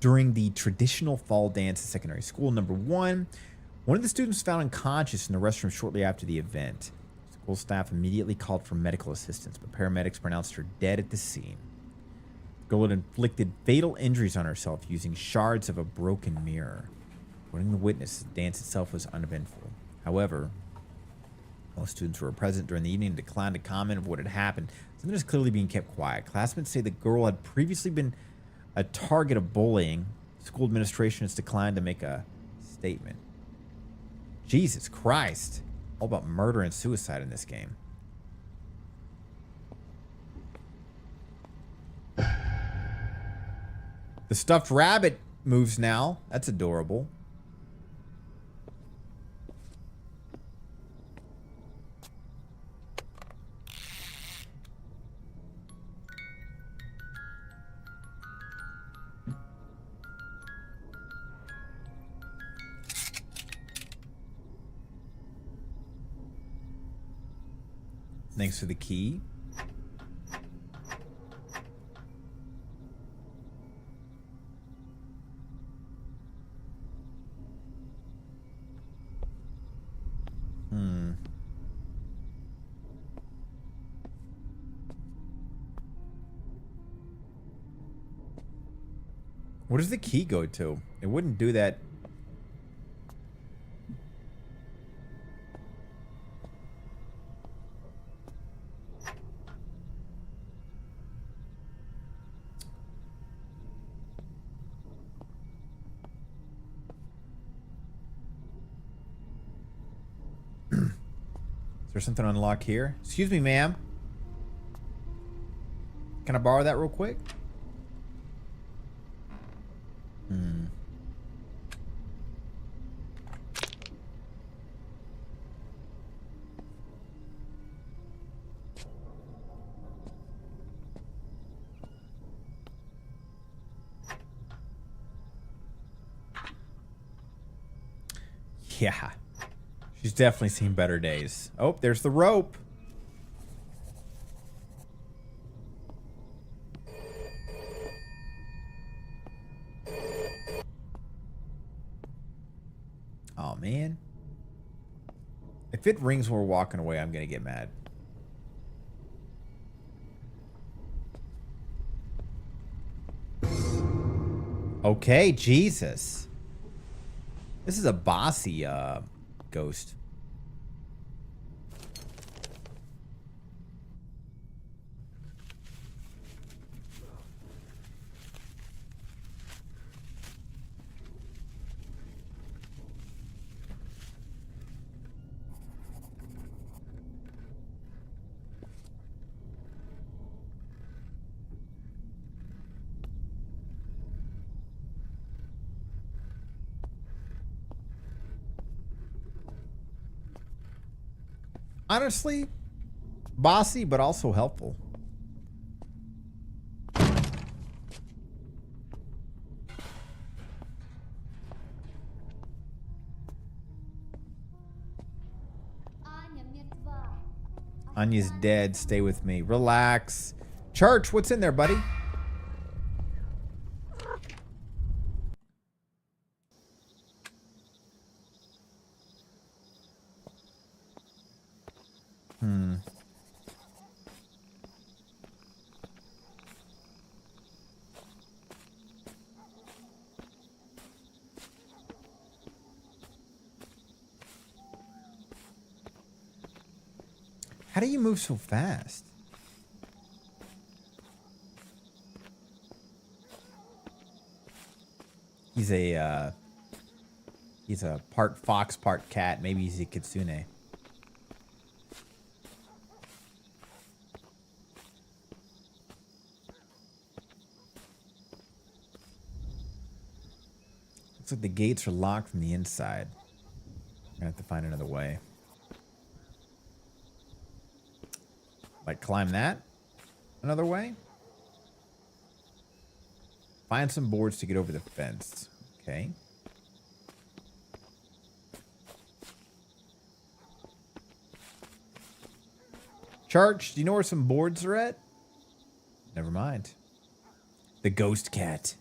S1: During the traditional fall dance at secondary school, number one of the students was found unconscious in the restroom shortly after the event. School staff immediately called for medical assistance, but paramedics pronounced her dead at the scene. The girl had inflicted fatal injuries on herself using shards of a broken mirror. According to the witness, the dance itself was uneventful. However, most students who were present during the evening declined to comment of what had happened. Something is clearly being kept quiet. Classmates say the girl had previously been a target of bullying. School administration has declined to make a statement. Jesus Christ. All about murder and suicide in this game. The stuffed rabbit moves now. That's adorable. Thanks for the key. Where does the key go to? It wouldn't do that. Is there something unlocked here? Excuse me, ma'am. Can I borrow that real quick? Yeah. She's definitely seen better days. Oh, there's the rope. Oh, man. If it rings when we're walking away, I'm going to get mad. Okay, Jesus. This is a bossy ghost. Honestly, bossy, but also helpful. Anya's dead. Stay with me. Relax. Church, what's in there, buddy? How do you move so fast? He's a part fox, part cat. Maybe he's a kitsune. Looks like the gates are locked from the inside. I'm gonna have to find another way. Like climb that another way. Find some boards to get over the fence. Okay. Church, do you know where some boards are at? Never mind. The ghost cat.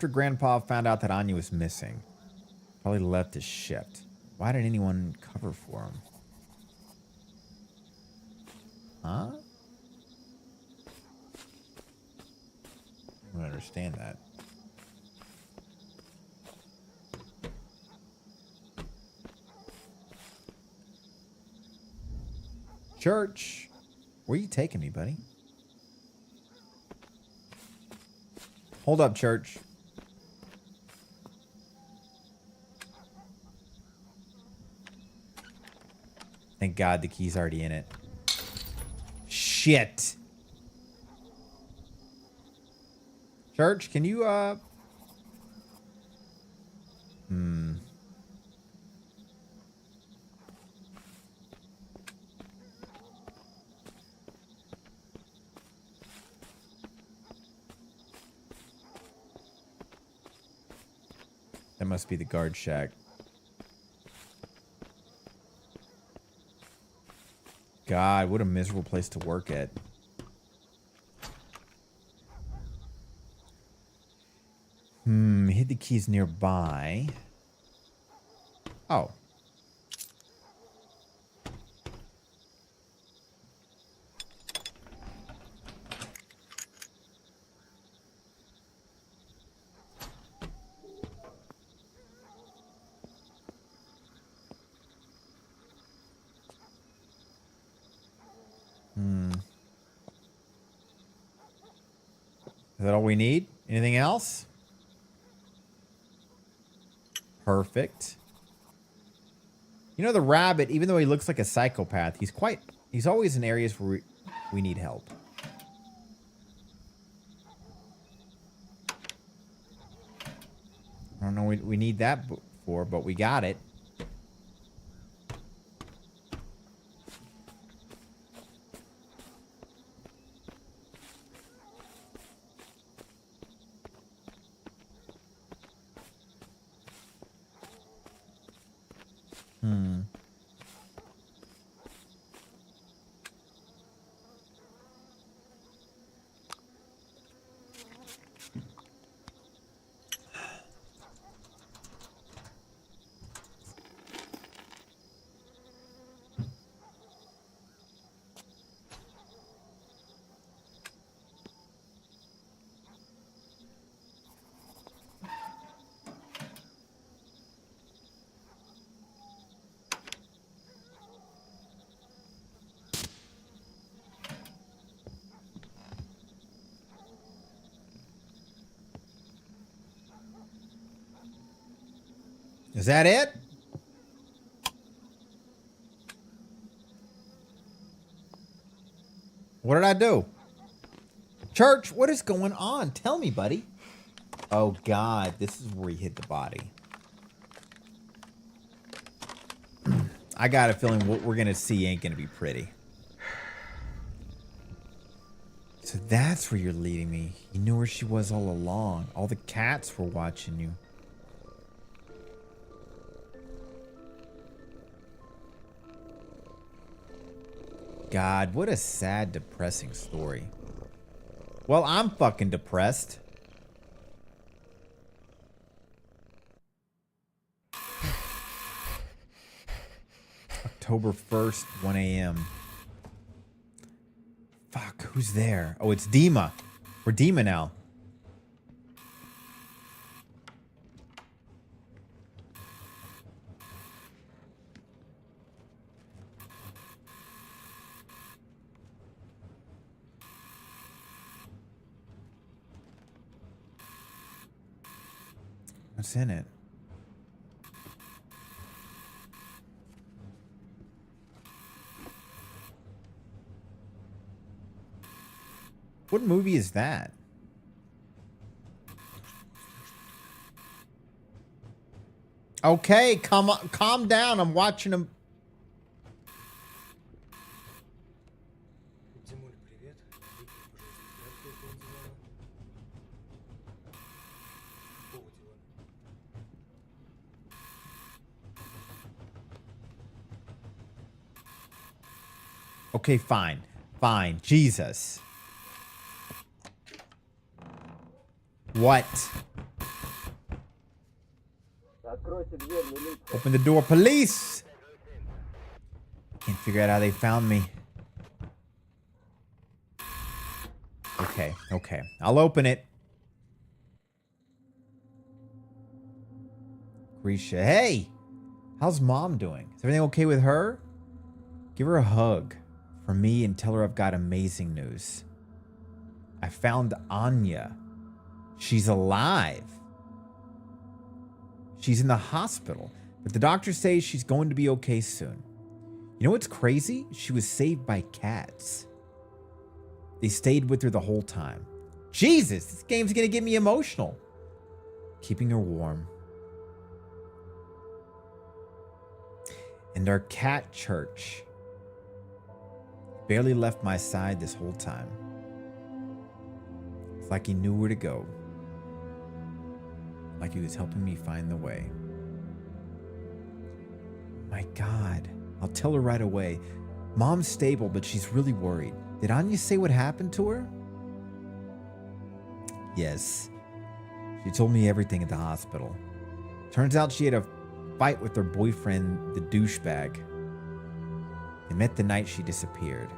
S1: after Grandpa found out that Anya was missing. Probably left his ship. Why did anyone cover for him? Huh? I don't understand that. Church, where are you taking me, buddy? Hold up, Church. Thank God the key's already in it. Shit. Church, can you, That must be the guard shack. God, what a miserable place to work at. Hid the keys nearby. Oh. Is that all we need? Anything else? Perfect. You know, the rabbit, even though he looks like a psychopath, he's always in areas where we need help. I don't know what we need that for, but we got it. Is that it? What did I do? Church, what is going on? Tell me, buddy. Oh, God. This is where he hit the body. I got a feeling what we're going to see ain't going to be pretty. So that's where you're leading me. You knew where she was all along. All the cats were watching you. God, what a sad, depressing story. Well, I'm fucking depressed. October 1st, 1 a.m. Fuck, who's there? Oh, it's Dima. We're Dima now. What's in it? What movie is that? Okay, calm down. I'm watching him. Okay, fine. Fine. Jesus. What? Open the door, police! Can't figure out how they found me. Okay, okay. I'll open it. Grisha, hey! How's mom doing? Is everything okay with her? Give her a hug from me and tell her I've got amazing news. I found Anya. She's alive. She's in the hospital, but the doctors say she's going to be okay soon. You know what's crazy? She was saved by cats. They stayed with her the whole time. Jesus, this game's gonna get me emotional. Keeping her warm. And our cat Church barely left my side this whole time. It's like he knew where to go. Like he was helping me find the way. My God, I'll tell her right away. Mom's stable, but she's really worried. Did Anya say what happened to her? Yes. She told me everything at the hospital. Turns out she had a fight with her boyfriend, the douchebag. They met the night she disappeared.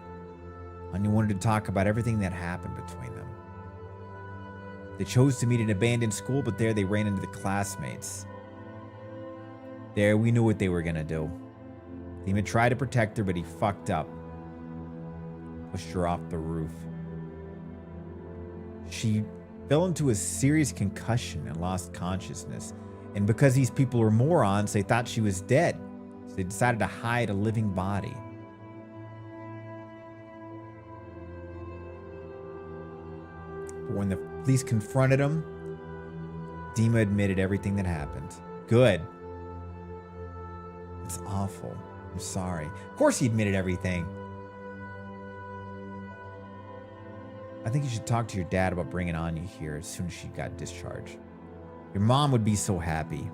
S1: Anya wanted to talk about everything that happened between them. They chose to meet at an abandoned school, but there they ran into the classmates. There, we knew what they were gonna do. Dima tried to protect her, but he fucked up. Pushed her off the roof. She fell into a serious concussion and lost consciousness. And because these people were morons, they thought she was dead. So they decided to hide a living body. But when the police confronted him, Dima admitted everything that happened. Good. It's awful. I'm sorry. Of course he admitted everything. I think you should talk to your dad about bringing Anya here as soon as she got discharged. Your mom would be so happy.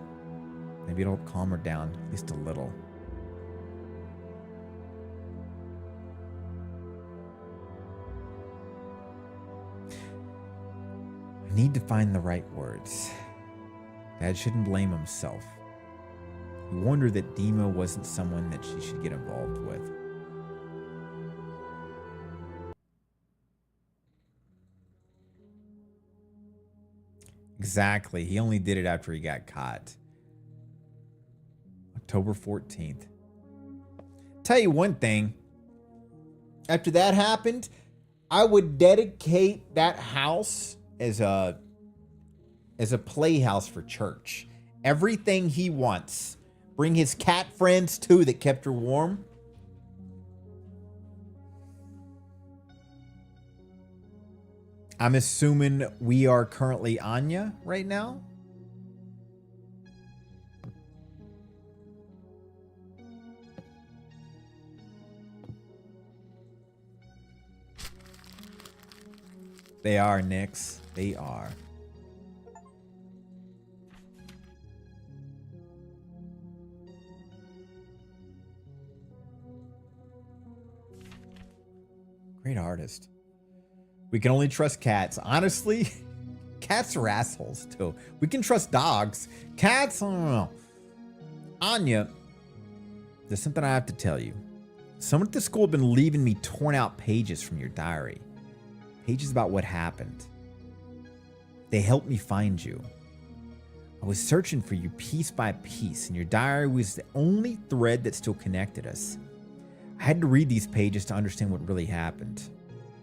S1: Maybe it'll calm her down, at least a little. I need to find the right words. Dad shouldn't blame himself. He warned her that Dima wasn't someone that she should get involved with. Exactly. He only did it after he got caught. October 14th. Tell you one thing. After that happened, I would dedicate that house as a playhouse for Church. Everything he wants. Bring his cat friends too that kept her warm. I'm assuming we are currently Anya right now. They are, Nyx. They are. Great artist. We can only trust cats. Honestly, cats are assholes too. We can trust dogs. Cats, I don't know. Anya, there's something I have to tell you. Someone at the school have been leaving me torn out pages from your diary. Pages about what happened. They helped me find you. I was searching for you piece by piece, and your diary was the only thread that still connected us. I had to read these pages to understand what really happened.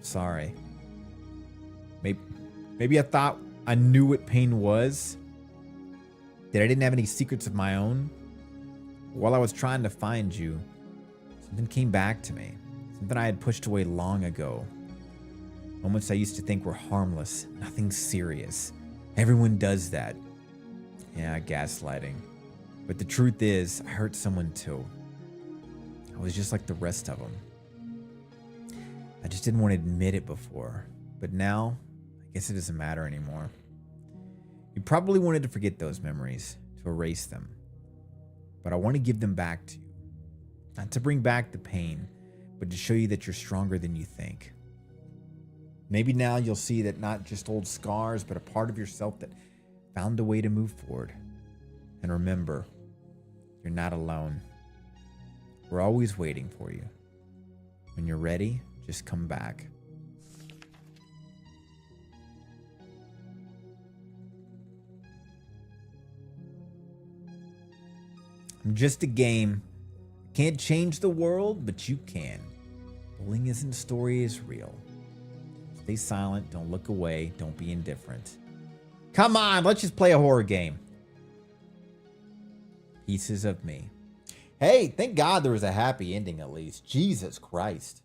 S1: Sorry. Maybe I thought I knew what pain was. That I didn't have any secrets of my own. While I was trying to find you, something came back to me. Something I had pushed away long ago. Moments I used to think were harmless. Nothing serious. Everyone does that. Yeah, gaslighting. But the truth is, I hurt someone too. I was just like the rest of them. I just didn't want to admit it before. But now, I guess it doesn't matter anymore. You probably wanted to forget those memories, to erase them. But I want to give them back to you. Not to bring back the pain, but to show you that you're stronger than you think. Maybe now you'll see that not just old scars, but a part of yourself that found a way to move forward. And remember, You're not alone. We're always waiting for you. When you're ready, just come back. I'm just a game. Can't change the world, but you can. Bullying isn't a story, it's real. Stay silent, don't look away, don't be indifferent. Come on, let's just play a horror game. Pieces of me. Hey, thank God there was a happy ending at least. Jesus Christ.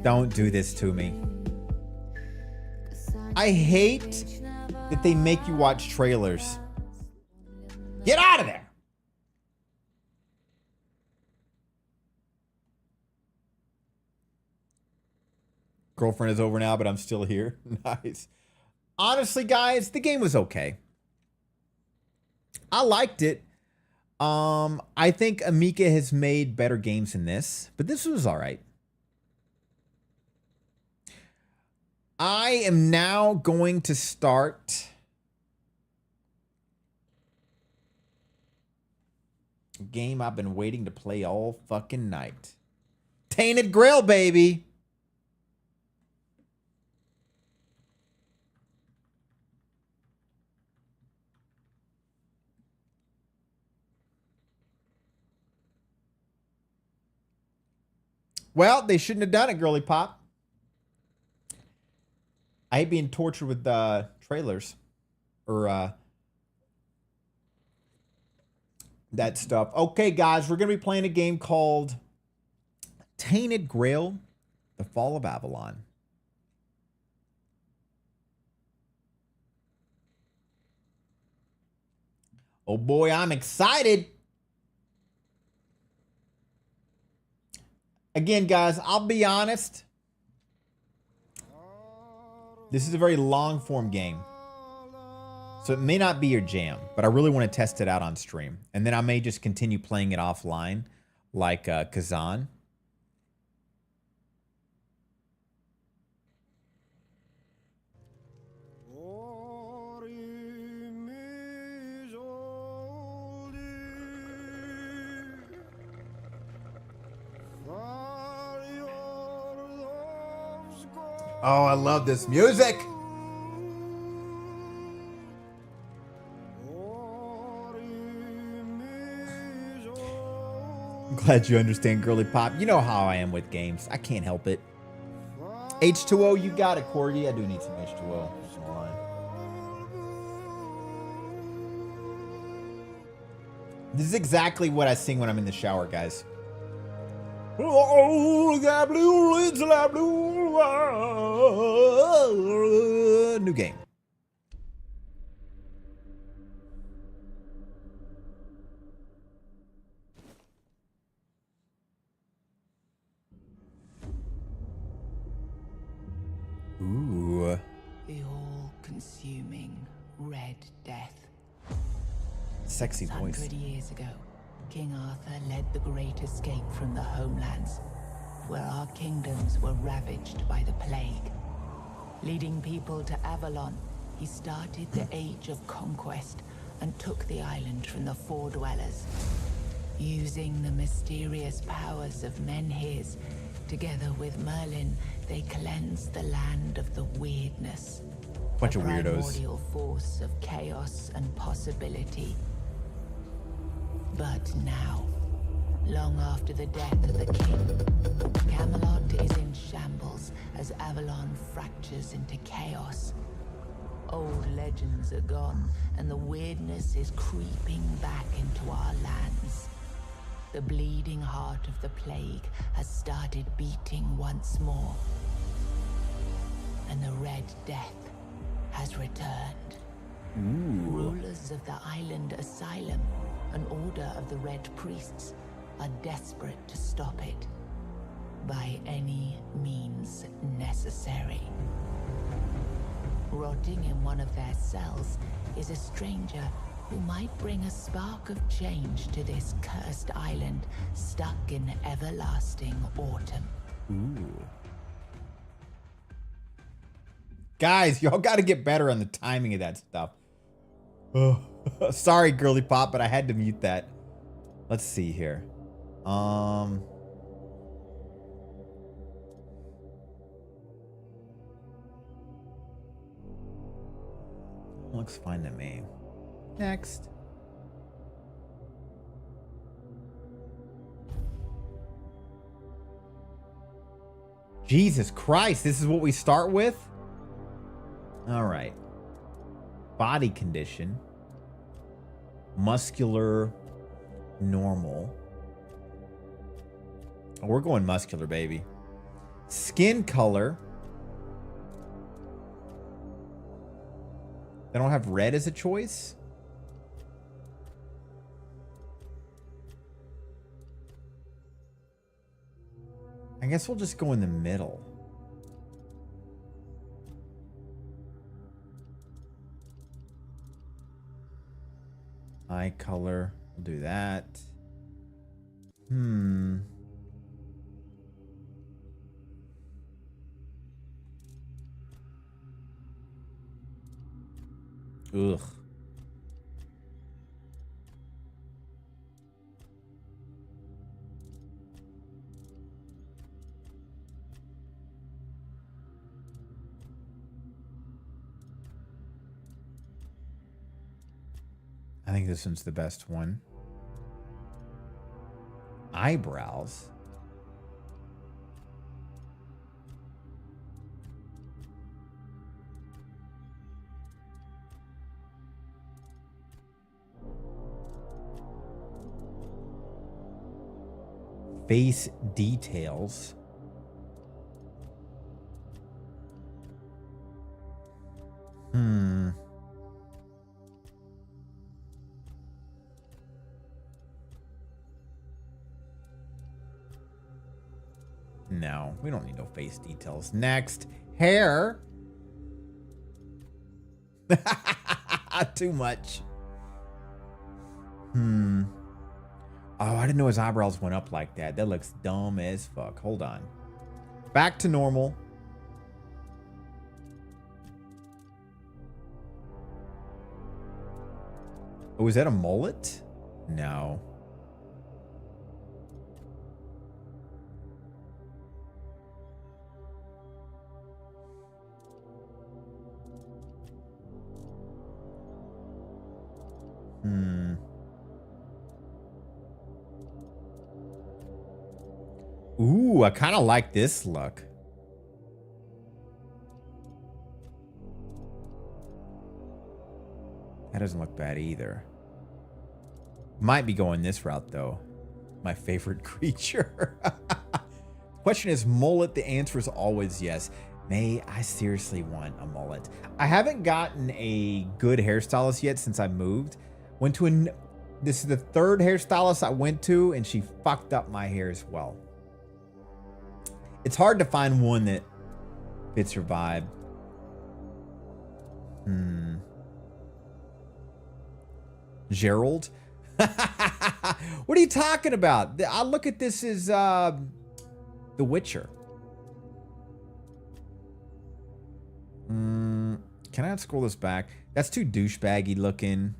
S1: Don't do this to me. I hate that they make you watch trailers. Get out of there. Girlfriend is over now, but I'm still here. Nice. Honestly, guys, the game was okay. I liked it. I think Amiga has made better games than this, but this was all right. I am now going to start a game I've been waiting to play all fucking night. Tainted Grail, baby. Well, they shouldn't have done it, Girly Pop. I hate being tortured with trailers or that stuff. Okay, guys, we're going to be playing a game called Tainted Grail, The Fall of Avalon. Oh boy, I'm excited. Again, guys, I'll be honest. This is a very long-form game. So it may not be your jam, but I really want to test it out on stream. And then I may just continue playing it offline, like Kazan. Oh, I love this music. I'm glad you understand, Girly Pop. You know how I am with games. I can't help it. H2O, you got it, Corgi. I do need some H2O. Just gonna lie. This is exactly what I sing when I'm in the shower, guys. Oh, the blue, it's the blue. New game. Ooh.
S4: The all-consuming Red Death.
S1: Sexy voice.
S4: 600 years ago, King Arthur led the great escape from the homelands, where our kingdoms were ravaged by the plague. Leading people to Avalon, he started the Age of Conquest and took the island from the Four Dwellers. Using the mysterious powers of Menhirs, together with Merlin, they cleansed the land of the weirdness.
S1: Bunch of
S4: the
S1: weirdos.
S4: Primordial force of chaos and possibility. But now, long after the death of the king, Camelot is in shambles as Avalon fractures into chaos. Old legends are gone, and the weirdness is creeping back into our lands. The bleeding heart of the plague has started beating once more, and the Red Death has returned.
S1: Ooh.
S4: Rulers of the island asylum, an order of the Red Priests, are desperate to stop it by any means necessary. Rotting in one of their cells is a stranger who might bring a spark of change to this cursed island stuck in everlasting autumn.
S1: Ooh. Guys, y'all got to get better on the timing of that stuff. Oh, sorry, girly pop, but I had to mute that. Let's see here. Looks fine to me. Next. Jesus Christ, this is what we start with? All right. Body condition. Muscular. Normal. Oh, we're going muscular, baby. Skin color. They don't have red as a choice? I guess we'll just go in the middle. Eye color. We'll do that. Ugh. I think this one's the best one. Eyebrows. Face details. No, we don't need no face details. Next, hair. Too much. Oh, I didn't know his eyebrows went up like that. That looks dumb as fuck. Hold on. Back to normal. Oh, is that a mullet? No. Ooh, I kind of like this look. That doesn't look bad either. Might be going this route though. My favorite creature. Question is mullet. The answer is always yes. May I seriously want a mullet? I haven't gotten a good hairstylist yet since I moved. Went to this is the third hairstylist I went to, and she fucked up my hair as well. It's hard to find one that fits your vibe. Gerald? What are you talking about? I look at this as The Witcher. Can I scroll this back? That's too douchebaggy looking.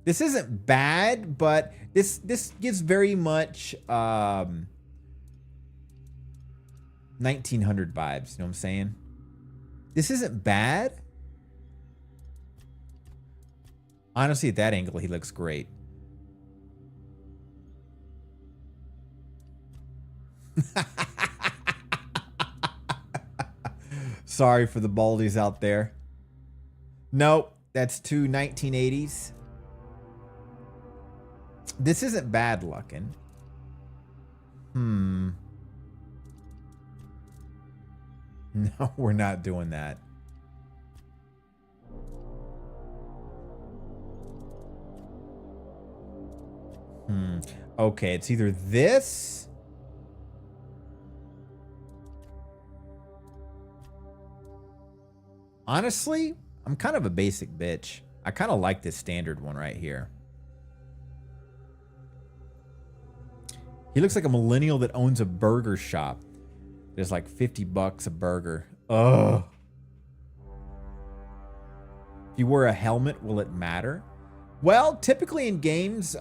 S1: This isn't bad, but this gives very much 1900 vibes. You know what I'm saying? This isn't bad. Honestly, at that angle, he looks great. Sorry for the baldies out there. Nope, that's too 1980s. This isn't bad looking. No, we're not doing that. Okay, it's either this. Honestly, I'm kind of a basic bitch. I kind of like this standard one right here. He looks like a millennial that owns a burger shop. There's like $50 a burger. Ugh. If you wear a helmet, will it matter? Well, typically in games,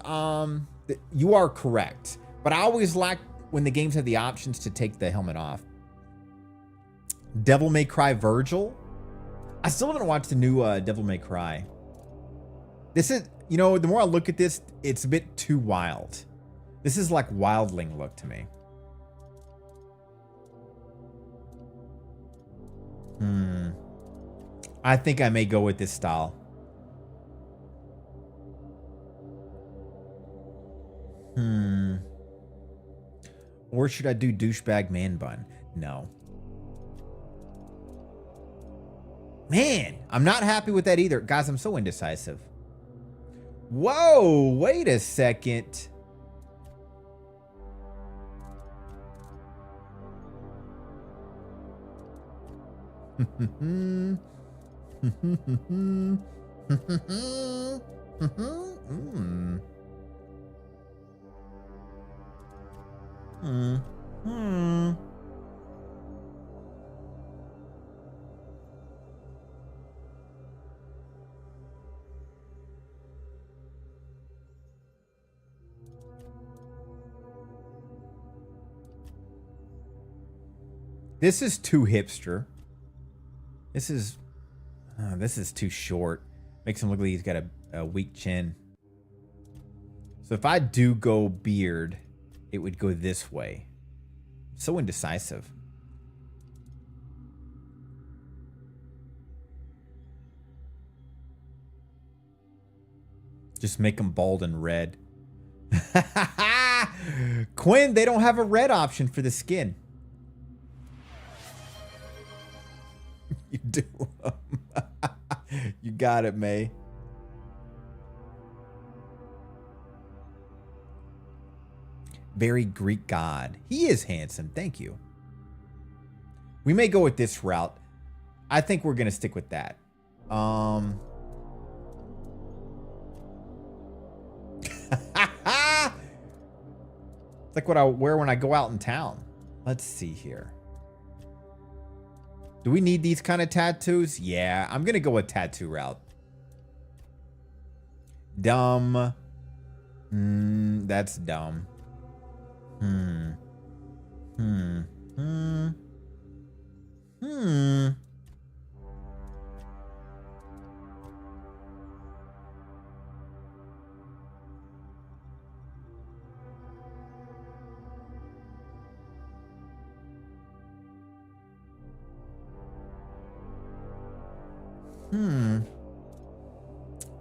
S1: you are correct. But I always like when the games have the options to take the helmet off. Devil May Cry Virgil. I still haven't watched the new Devil May Cry. This is, you know, the more I look at this, it's a bit too wild. This is like Wildling look to me. I think I may go with this style. Or should I do douchebag man bun? No. Man, I'm not happy with that either. Guys, I'm so indecisive. Whoa, wait a second. This is too hipster. This is too short. Makes him look like he's got a weak chin. So if I do go beard, it would go this way. So indecisive. Just make him bald and red. Quinn, they don't have a red option for the skin. You do. You got it, May. Very Greek god. He is handsome. Thank you. We may go with this route. I think we're going to stick with that. It's like what I wear when I go out in town. Let's see here. Do we need these kind of tattoos? Yeah, I'm going to go with tattoo route. Dumb. That's dumb.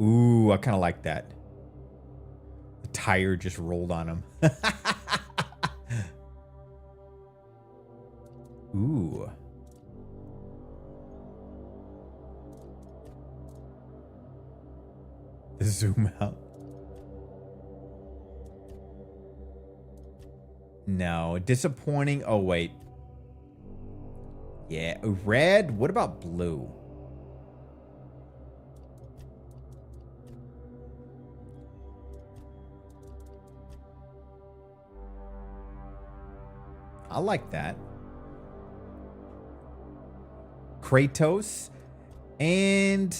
S1: Ooh, I kind of like that. The tire just rolled on him. Ooh. Zoom out. No, disappointing. Oh, wait. Yeah, red. What about blue? I like that. Kratos. And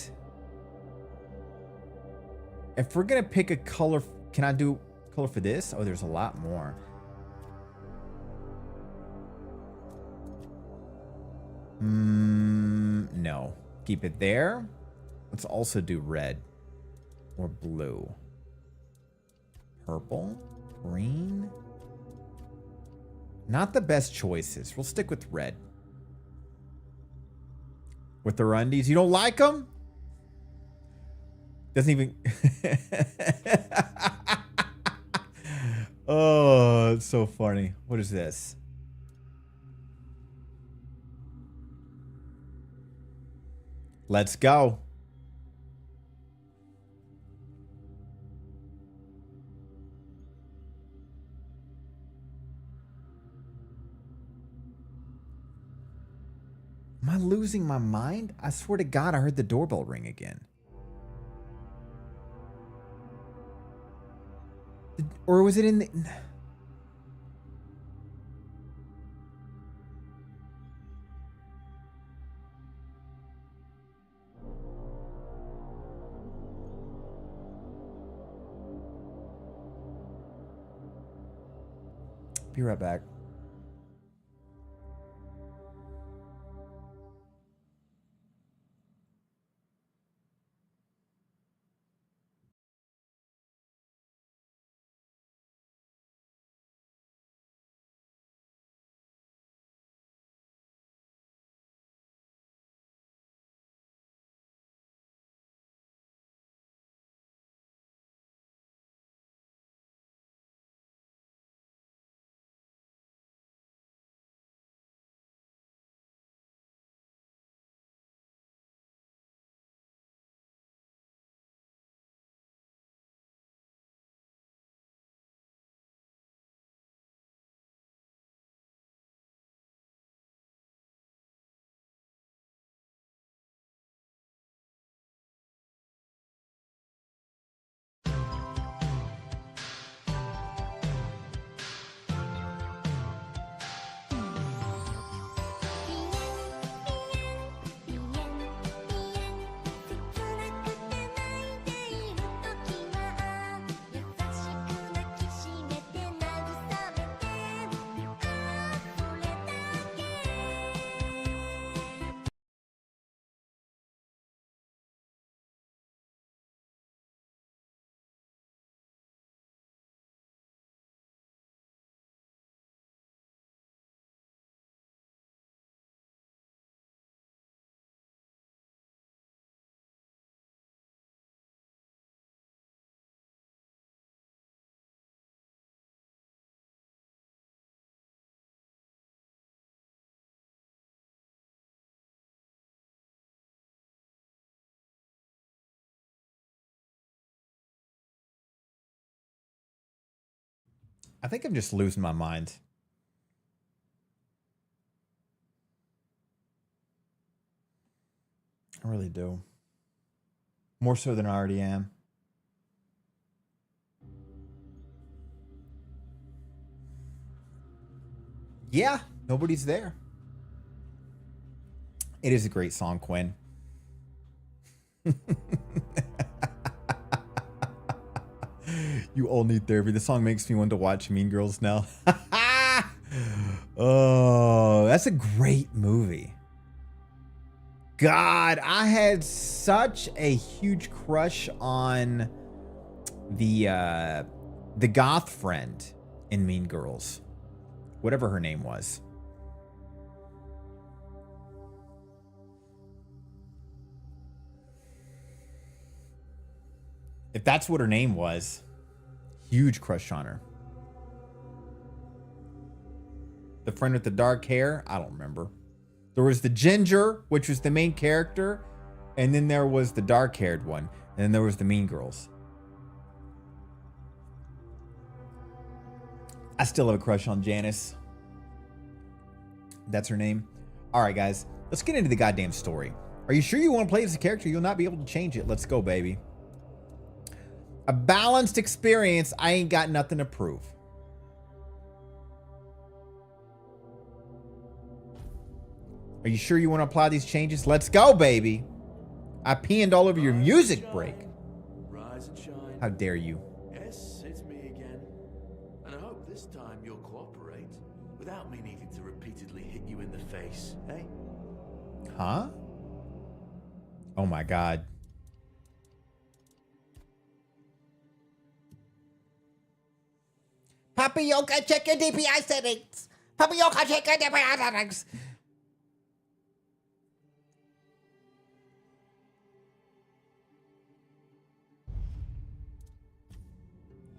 S1: if we're going to pick a color, can I do color for this? Oh, there's a lot more. No. Keep it there. Let's also do red or blue. Purple, green. Not the best choices. We'll stick with red. With the undies. You don't like them? Doesn't even... Oh, it's so funny. What is this? Let's go. Am I losing my mind? I swear to God, I heard the doorbell ring again. Or was it in the... Be right back. I think I'm just losing my mind. I really do. More so than I already am. Yeah, nobody's there. It is a great song, Quinn. You all need therapy. The song makes me want to watch Mean Girls now. Oh, that's a great movie. God, I had such a huge crush on the goth friend in Mean Girls. Whatever her name was. If that's what her name was, huge crush on her. The friend with the dark hair, I don't remember. There was the ginger, which was the main character, and then there was the dark-haired one, and then there was the Mean Girls. I still have a crush on Janice. That's her name. All right, guys, let's get into the goddamn story. Are you sure you want to play as a character? You'll not be able to change it. Let's go, baby. A balanced experience. I ain't got nothing to prove. Are you sure you want to apply these changes? Let's go, baby. I peed all over your music break.
S15: Rise and shine.
S1: How dare you?
S15: Yes, it's me again. And I hope this time you'll cooperate without me needing to repeatedly hit you in the face, eh?
S1: Huh? Oh my God.
S16: Papioca, check your DPI settings. Papioca, check your DPI settings.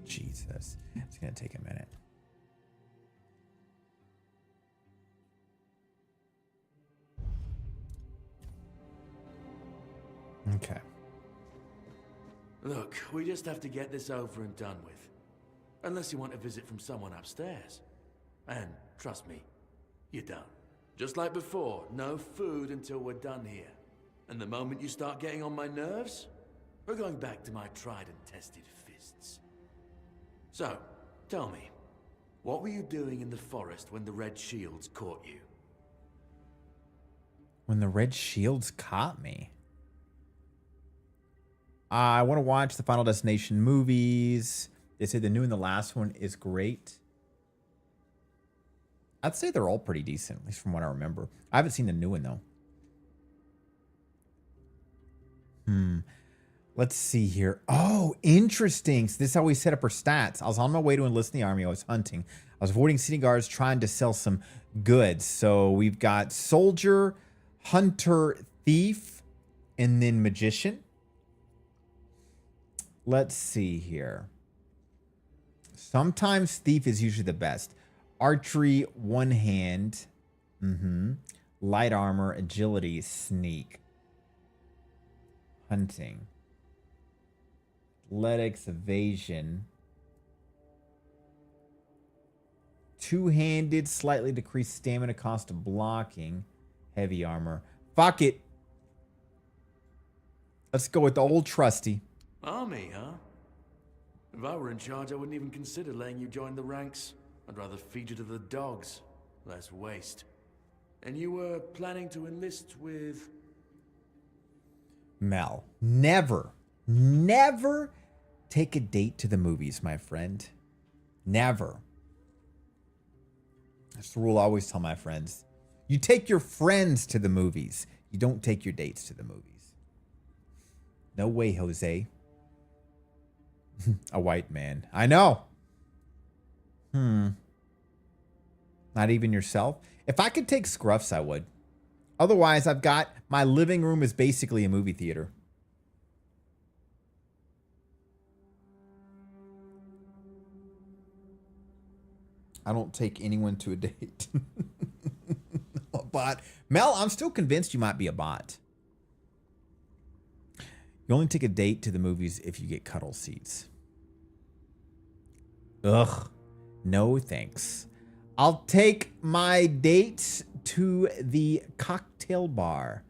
S1: Jesus. It's going to take a minute. Okay.
S15: Look, we just have to get this over and done with. Unless you want a visit from someone upstairs. And trust me, you don't. Just like before, no food until we're done here. And the moment you start getting on my nerves, we're going back to my tried and tested fists. So, tell me, what were you doing in the forest when the Red Shields caught you?
S1: When the Red Shields caught me? I want to watch the Final Destination movies. They say the new and the last one is great. I'd say they're all pretty decent, at least from what I remember. I haven't seen the new one though. Let's see here. Oh, interesting. So this is how we set up our stats. I was on my way to enlist in the army. I was hunting. I was avoiding city guards trying to sell some goods. So we've got soldier, hunter, thief, and then magician. Let's see here. Sometimes thief is usually the best. Archery, one hand. Light armor, agility, sneak. Hunting. Athletics, evasion. Two-handed, slightly decreased stamina cost of blocking. Heavy armor. Fuck it. Let's go with the old trusty.
S15: Army, huh? If I were in charge, I wouldn't even consider letting you join the ranks. I'd rather feed you to the dogs. Less waste. And you were planning to enlist with...
S1: Mel, never take a date to the movies, my friend. Never. That's the rule I always tell my friends. You take your friends to the movies. You don't take your dates to the movies. No way, Jose. A white man. I know. Not even yourself? If I could take scruffs, I would. Otherwise, I've got my living room is basically a movie theater. I don't take anyone to a date. A bot. Mel, I'm still convinced you might be a bot. You only take a date to the movies if you get cuddle seats. Ugh. No thanks. I'll take my dates to the cocktail bar.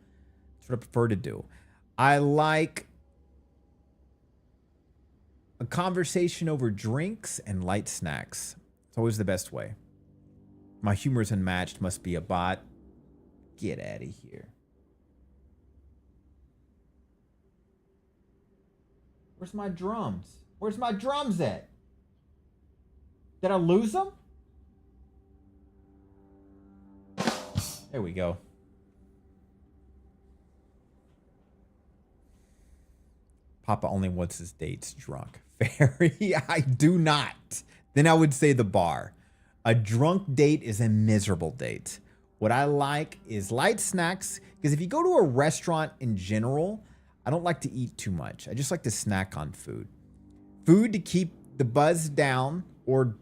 S1: That's what I prefer to do. I like a conversation over drinks and light snacks. It's always the best way. My humor is unmatched. Must be a bot. Get out of here. Where's my drums? Where's my drums at? Did I lose them? There we go. Papa only wants his dates drunk. Fairy, I do not. Then I would say the bar. A drunk date is a miserable date. What I like is light snacks, because if you go to a restaurant in general, I don't like to eat too much. I just like to snack on food. Food to keep the buzz down or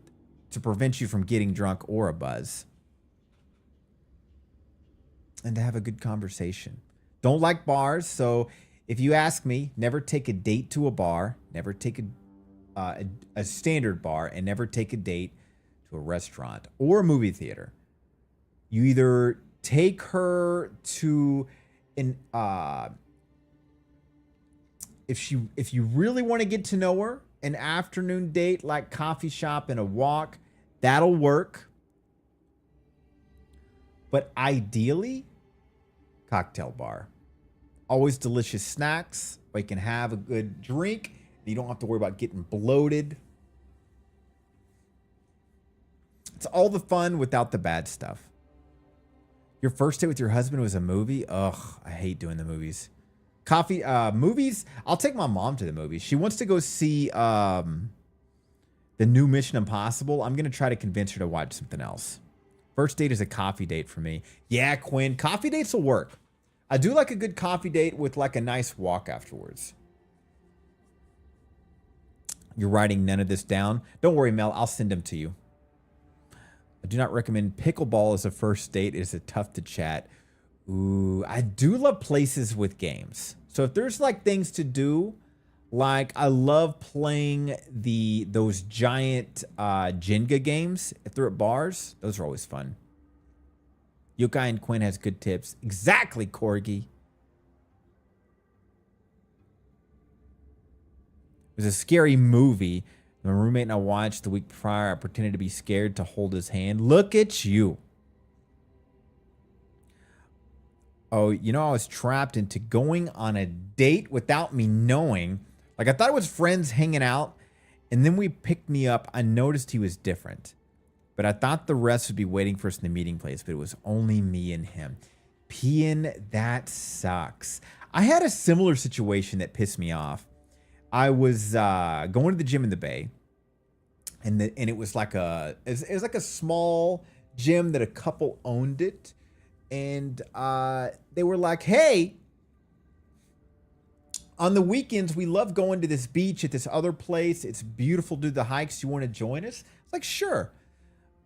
S1: to prevent you from getting drunk or a buzz. And to have a good conversation. Don't like bars, so if you ask me, never take a date to a bar, never take a standard bar, and never take a date to a restaurant or a movie theater. You either take her to an if you really want to get to know her, an afternoon date like coffee shop and a walk, that'll work. But ideally, cocktail bar. Always delicious snacks, or you can have a good drink. You don't have to worry about getting bloated. It's all the fun without the bad stuff. Your first date with your husband was a movie? Ugh, I hate doing the movies. Movies, I'll take my mom to the movies. She wants to go see the new Mission Impossible. I'm going to try to convince her to watch something else. First date is a coffee date for me. Yeah, Quinn, coffee dates will work. I do like a good coffee date with like a nice walk afterwards. You're writing none of this down? Don't worry, Mel. I'll send them to you. I do not recommend pickleball as a first date. It is tough to chat. Ooh, I do love places with games. So if there's like things to do, like I love playing those giant Jenga games. If they're at bars, those are always fun. Yokai and Quinn has good tips. Exactly, Corgi. It was a scary movie. My roommate and I watched the week prior. I pretended to be scared to hold his hand. Look at you. Oh, you know, I was trapped into going on a date without me knowing. Like, I thought it was friends hanging out. And then we picked me up. I noticed he was different. but I thought the rest would be waiting for us in the meeting place, but it was only me and him. Peeing, that sucks. I had a similar situation that pissed me off. I was going to the gym in the Bay, and it was like it was like a small gym that a couple owned it, and they were like, "Hey, on the weekends we love going to this beach at this other place. It's beautiful. Do the hikes. You want to join us?" It's like, sure.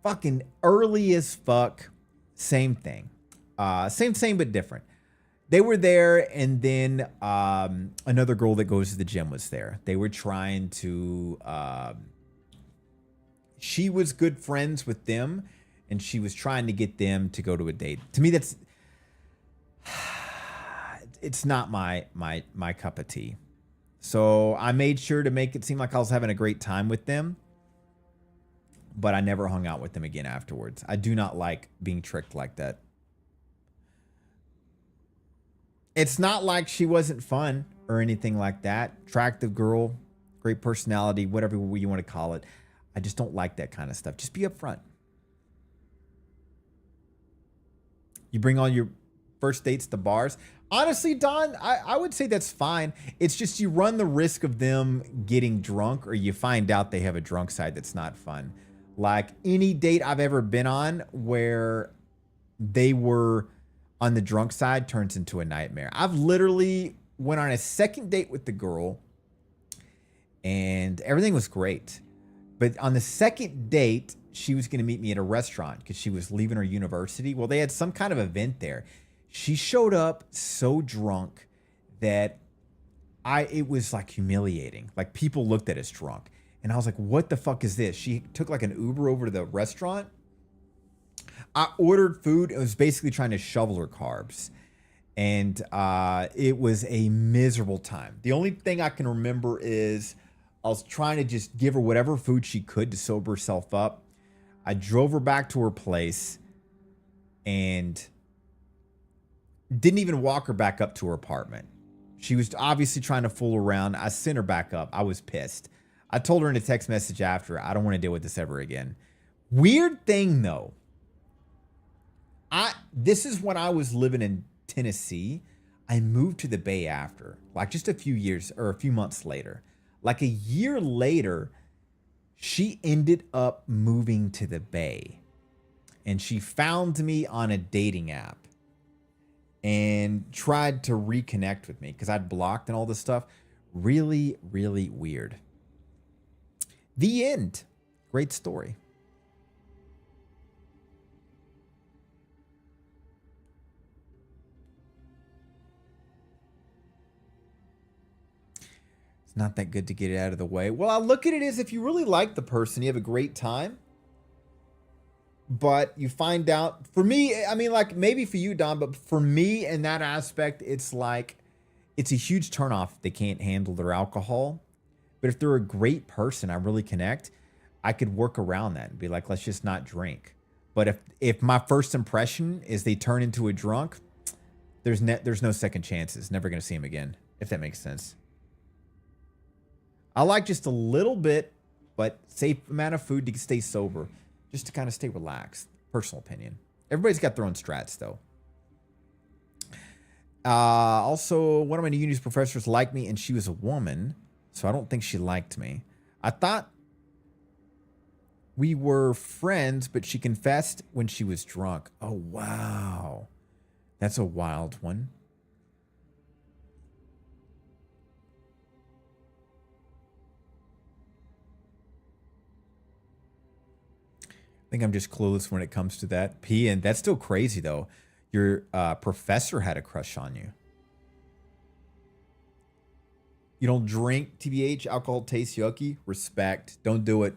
S1: Fucking early as fuck. Same thing. Same but different. They were there, and then another girl that goes to the gym was there. They were trying to... she was good friends with them, and she was trying to get them to go to a date. To me, that's... it's not my cup of tea. So I made sure to make it seem like I was having a great time with them, but I never hung out with them again afterwards. I do not like being tricked like that. It's not like she wasn't fun or anything like that. Attractive girl, great personality, whatever you want to call it. I just don't like that kind of stuff. Just be upfront. You bring all your first dates to bars. Honestly, Don, I would say that's fine. It's just you run the risk of them getting drunk, or you find out they have a drunk side that's not fun. Like any date I've ever been on where they were on the drunk side turns into a nightmare. I've literally went on a second date with the girl and everything was great. But on the second date, she was going to meet me at a restaurant because she was leaving her university. Well, they had some kind of event there. She showed up so drunk that it was like humiliating. Like people looked at us drunk. And I was like, what the fuck is this? She took like an Uber over to the restaurant. I ordered food. It was basically trying to shovel her carbs. And it was a miserable time. The only thing I can remember is I was trying to just give her whatever food she could to sober herself up. I drove her back to her place and didn't even walk her back up to her apartment. She was obviously trying to fool around. I sent her back up. I was pissed. I told her in a text message after, I don't want to deal with this ever again. Weird thing though. This is when I was living in Tennessee. I moved to the Bay after, like just a few years or a few months later. Like a year later, she ended up moving to the Bay. And she found me on a dating app and tried to reconnect with me because I'd blocked and all this stuff. Really, really weird. The end. Great story. It's not that good to get it out of the way. Well, I look at it as if you really like the person, you have a great time, but you find out, for me, I mean, like maybe for you, Don, but for me in that aspect, it's like, it's a huge turnoff if they can't handle their alcohol. But if they're a great person, I really connect, I could work around that and be like, let's just not drink. But if my first impression is they turn into a drunk, there's no second chances. Never going to see him again, if that makes sense. I like just a little bit, but safe amount of food to stay sober, just to kind of stay relaxed. Personal opinion. Everybody's got their own strats, though. Also, one of my uni's professors liked me, and she was a woman, so I don't think she liked me. I thought we were friends, but she confessed when she was drunk. Oh, wow. That's a wild one. I think I'm just clueless when it comes to that. And that's still crazy, though. Your professor had a crush on you. You don't drink, TBH, alcohol tastes yucky. Respect. Don't do it.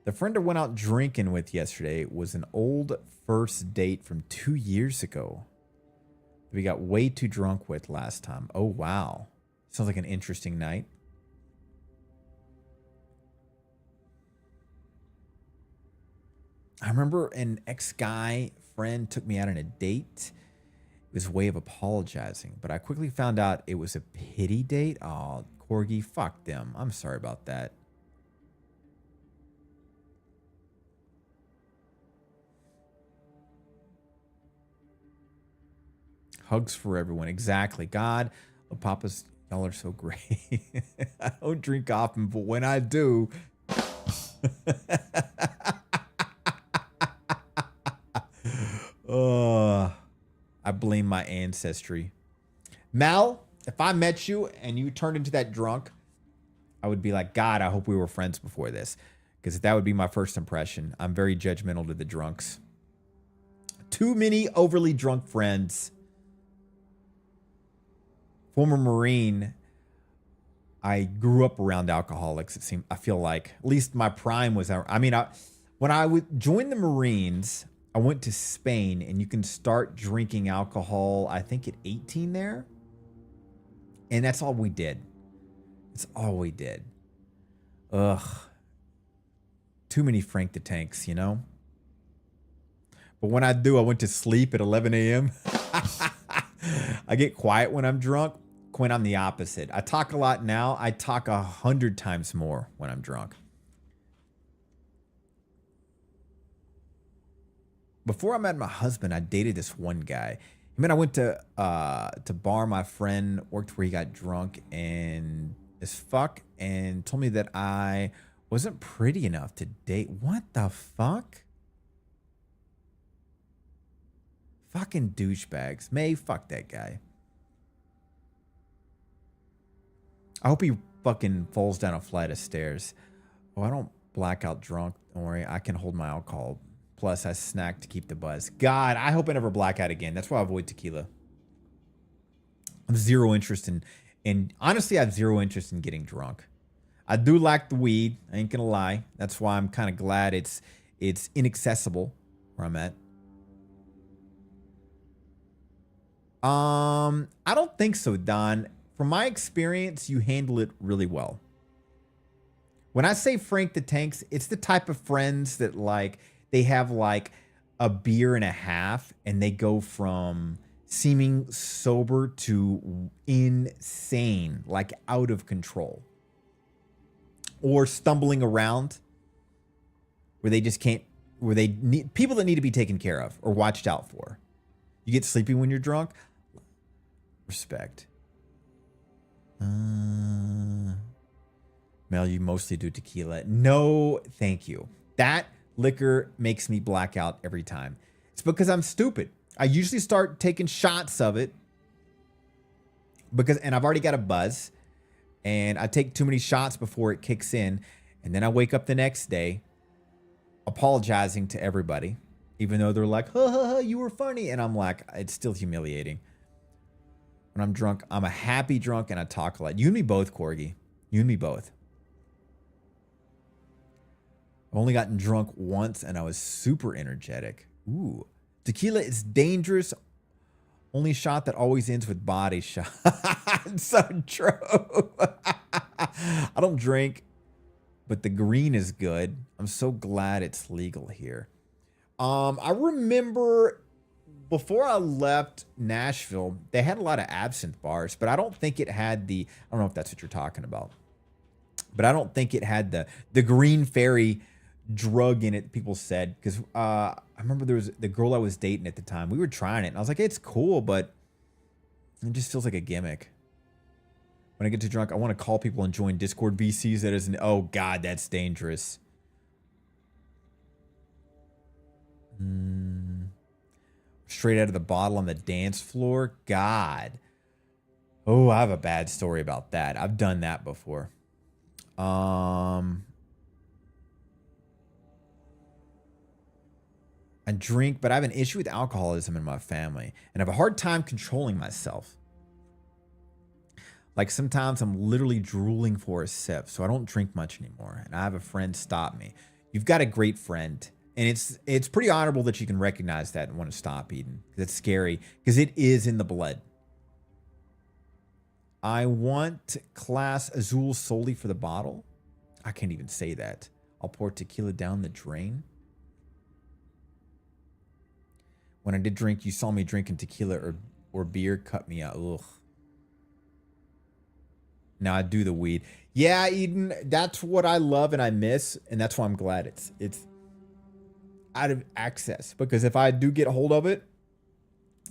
S1: The friend I went out drinking with yesterday was an old first date from 2 years ago. We got way too drunk with last time. Oh, wow. Sounds like an interesting night. I remember an ex-guy friend took me out on a date. It was a way of apologizing, but I quickly found out it was a pity date. Oh, Corgi, fuck them. I'm sorry about that. Hugs for everyone. Exactly. God, Papa's, y'all are so great. I don't drink often, but when I do, I blame my ancestry. Mel, if I met you and you turned into that drunk, I would be like, God, I hope we were friends before this. Because that would be my first impression. I'm very judgmental to the drunks. Too many overly drunk friends. Former Marine. I grew up around alcoholics. It seemed, I feel like, at least my prime was, when I would join the Marines, I went to Spain, and you can start drinking alcohol, I think at 18 there. And that's all we did. It's all we did. Ugh. Too many Frank the Tanks, you know? But when I do, I went to sleep at 11 a.m. I get quiet when I'm drunk. Quinn, I'm the opposite. I talk a lot now. I talk 100 times more when I'm drunk. Before I met my husband, I dated this one guy. I mean, I went to bar. My friend worked where he got drunk and as fuck and told me that I wasn't pretty enough to date. What the fuck? Fucking douchebags. May, fuck that guy. I hope he fucking falls down a flight of stairs. Oh, I don't black out drunk. Don't worry. I can hold my alcohol. Plus, I snack to keep the buzz. God, I hope I never black out again. That's why I avoid tequila. I have zero interest in honestly, I have zero interest in getting drunk. I do like the weed. I ain't gonna lie. That's why I'm kind of glad it's inaccessible where I'm at. I don't think so, Don. From my experience, you handle it really well. When I say Frank the Tanks, it's the type of friends that like they have like a beer and a half and they go from seeming sober to insane, like out of control. Or stumbling around where they just can't, where they need people that need to be taken care of or watched out for. You get sleepy when you're drunk? Respect. Mel, you mostly do tequila. No, thank you. That liquor makes me black out every time. It's because I'm stupid. I usually start taking shots of it and I've already got a buzz and I take too many shots before it kicks in. And then I wake up the next day apologizing to everybody, even though they're like, ha ha ha, you were funny. And I'm like, it's still humiliating. When I'm drunk, I'm a happy drunk and I talk a lot. You and me both, Corgi. You and me both. I've only gotten drunk once and I was super energetic. Ooh. Tequila is dangerous. Only shot that always ends with body shot. So true. I don't drink, but the green is good. I'm so glad it's legal here. I remember before I left Nashville, they had a lot of absinthe bars, but I don't think it had the, I don't know if that's what you're talking about, but I don't think it had the green fairy drug in it, people said, because I remember there was the girl I was dating at the time. We were trying it, and I was like, it's cool, but it just feels like a gimmick. When I get too drunk, I want to call people and join Discord VCs. That isn't, oh God, that's dangerous. Straight out of the bottle on the dance floor. God. Oh, I have a bad story about that. I've done that before. I drink, but I have an issue with alcoholism in my family and I have a hard time controlling myself. Like sometimes I'm literally drooling for a sip, so I don't drink much anymore. And I have a friend stop me. You've got a great friend. And it's pretty honorable that you can recognize that and want to stop eating. That's scary because it is in the blood. I want Class Azul solely for the bottle. I can't even say that. I'll pour tequila down the drain. When I did drink, you saw me drinking tequila or beer, cut me out. Ugh. Now I do the weed. Yeah, Eden, that's what I love and I miss, and that's why I'm glad it's out of access. Because if I do get hold of it,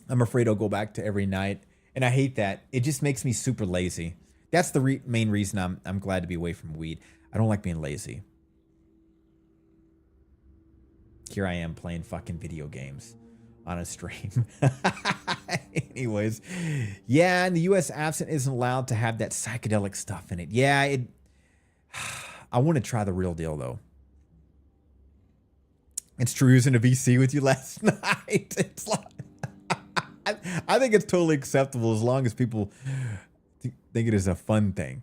S1: I'm afraid I'll go back to every night. And I hate that. It just makes me super lazy. That's the main reason I'm glad to be away from weed. I don't like being lazy. Here I am playing fucking video games on a stream. Anyways, yeah, in the U.S., absinthe isn't allowed to have that psychedelic stuff in it. Yeah, I want to try the real deal, though. It's true using a VC with you last night. It's like, I think it's totally acceptable as long as people think it is a fun thing.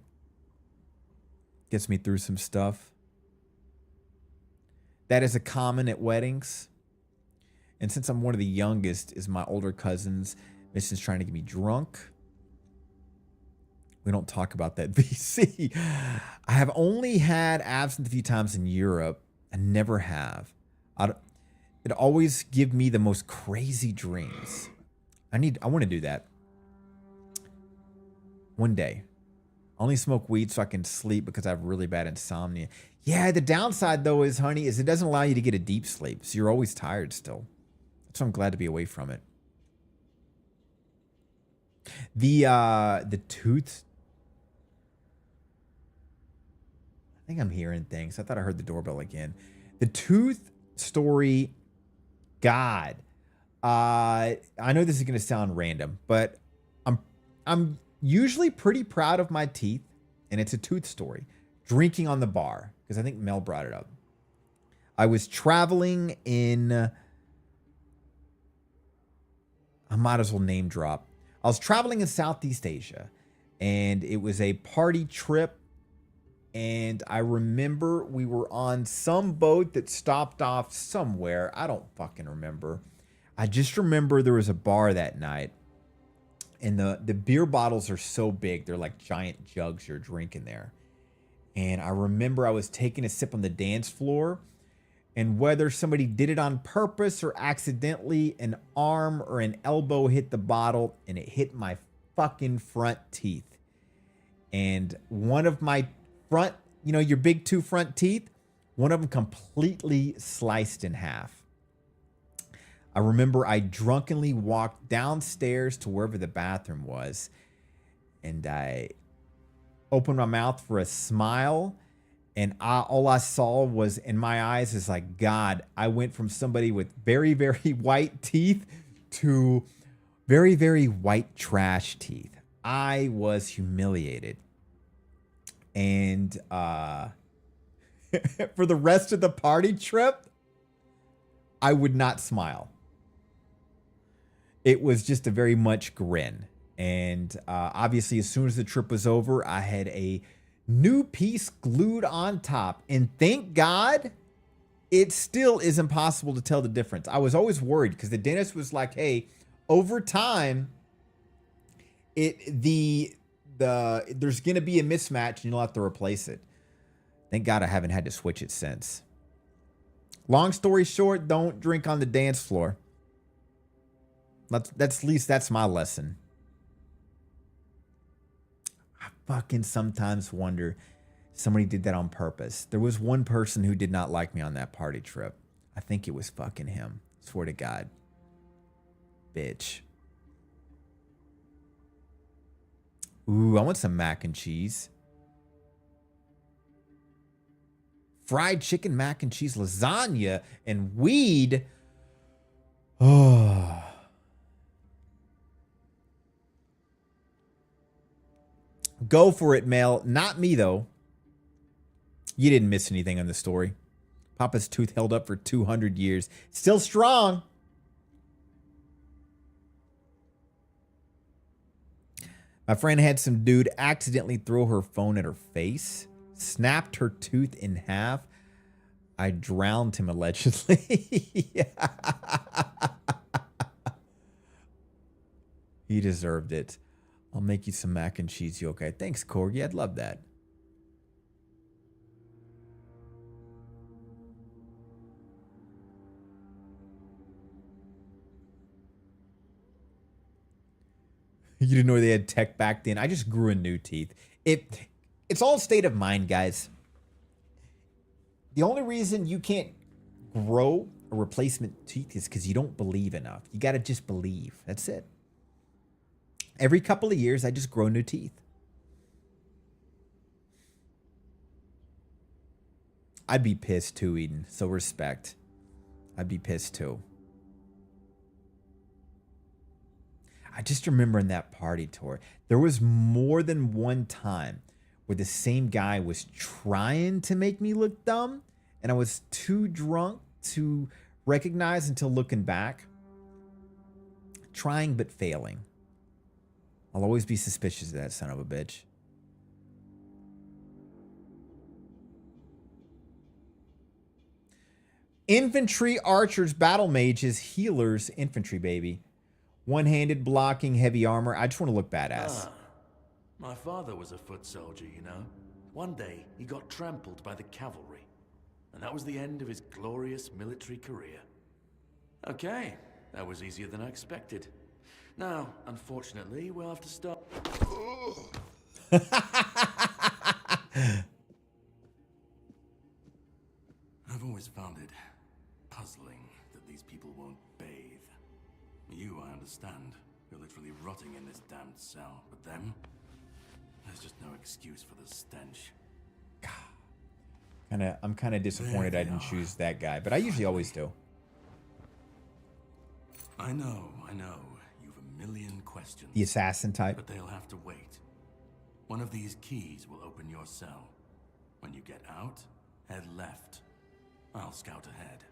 S1: Gets me through some stuff. That is a common at weddings. And since I'm one of the youngest, is my older cousins. Mission's trying to get me drunk. We don't talk about that VC. I have only had absinthe a few times in Europe. I never have. It always give me the most crazy dreams. I want to do that. One day. I only smoke weed so I can sleep because I have really bad insomnia. Yeah, the downside though is, honey, is it doesn't allow you to get a deep sleep. So you're always tired still. So I'm glad to be away from it. The tooth. I think I'm hearing things. I thought I heard the doorbell again. The tooth story. God. I know this is going to sound random, but I'm usually pretty proud of my teeth, and it's a tooth story. Drinking on the bar, because I think Mel brought it up. I was traveling in... I might as well name drop. I was traveling in Southeast Asia, and it was a party trip. And I remember we were on some boat that stopped off somewhere. I don't fucking remember. I just remember there was a bar that night. And the beer bottles are so big. They're like giant jugs you're drinking there. And I remember I was taking a sip on the dance floor. And whether somebody did it on purpose or accidentally, an arm or an elbow hit the bottle and it hit my fucking front teeth. And one of my front, you know, your big two front teeth, one of them completely sliced in half. I remember I drunkenly walked downstairs to wherever the bathroom was. And I opened my mouth for a smile. And all I saw was in my eyes is like, God, I went from somebody with very, very white teeth to very, very white trash teeth. I was humiliated. And for the rest of the party trip, I would not smile. It was just a very much grin. And obviously, as soon as the trip was over, I had a new piece glued on top. And thank God, it still is impossible to tell the difference. I was always worried because the dentist was like, hey, over time, there's going to be a mismatch and you'll have to replace it. Thank God I haven't had to switch it since. Long story short, don't drink on the dance floor. That's at least that's my lesson. I fucking sometimes wonder if somebody did that on purpose. There was one person who did not like me on that party trip. I think it was fucking him. Swear to God. Bitch. Ooh, I want some mac and cheese. Fried chicken, mac and cheese, lasagna, and weed. Oh. Go for it, Mel. Not me, though. You didn't miss anything on the story. Papa's tooth held up for 200 years. Still strong. My friend had some dude accidentally throw her phone at her face. Snapped her tooth in half. I drowned him, allegedly. He deserved it. I'll make you some mac and cheese, you okay? Thanks, Corgi. I'd love that. You didn't know they had tech back then. I just grew a new teeth. It's all state of mind, guys. The only reason you can't grow a replacement tooth is because you don't believe enough. You got to just believe. That's it. Every couple of years, I just grow new teeth. I'd be pissed too, Eden. So respect. I'd be pissed too. I just remember in that party tour, there was more than one time where the same guy was trying to make me look dumb, and I was too drunk to recognize until looking back. Trying but failing. I'll always be suspicious of that son of a bitch. Infantry, archers, battle mages, healers, infantry, baby. One-handed blocking, heavy armor. I just want to look badass.
S15: My father was a foot soldier, you know. One day, he got trampled by the cavalry. And that was the end of his glorious military career. Okay, that was easier than I expected. Now, unfortunately, we'll have to start... I've always found it puzzling that these people won't bathe. You, I understand. You're literally rotting in this damned cell. But them? There's just no excuse for the stench.
S1: I'm kind of disappointed I didn't choose that guy, but I usually always do.
S15: I know. You've a million questions.
S1: The assassin type.
S15: But they'll have to wait. One of these keys will open your cell. When you get out, head left. I'll scout ahead.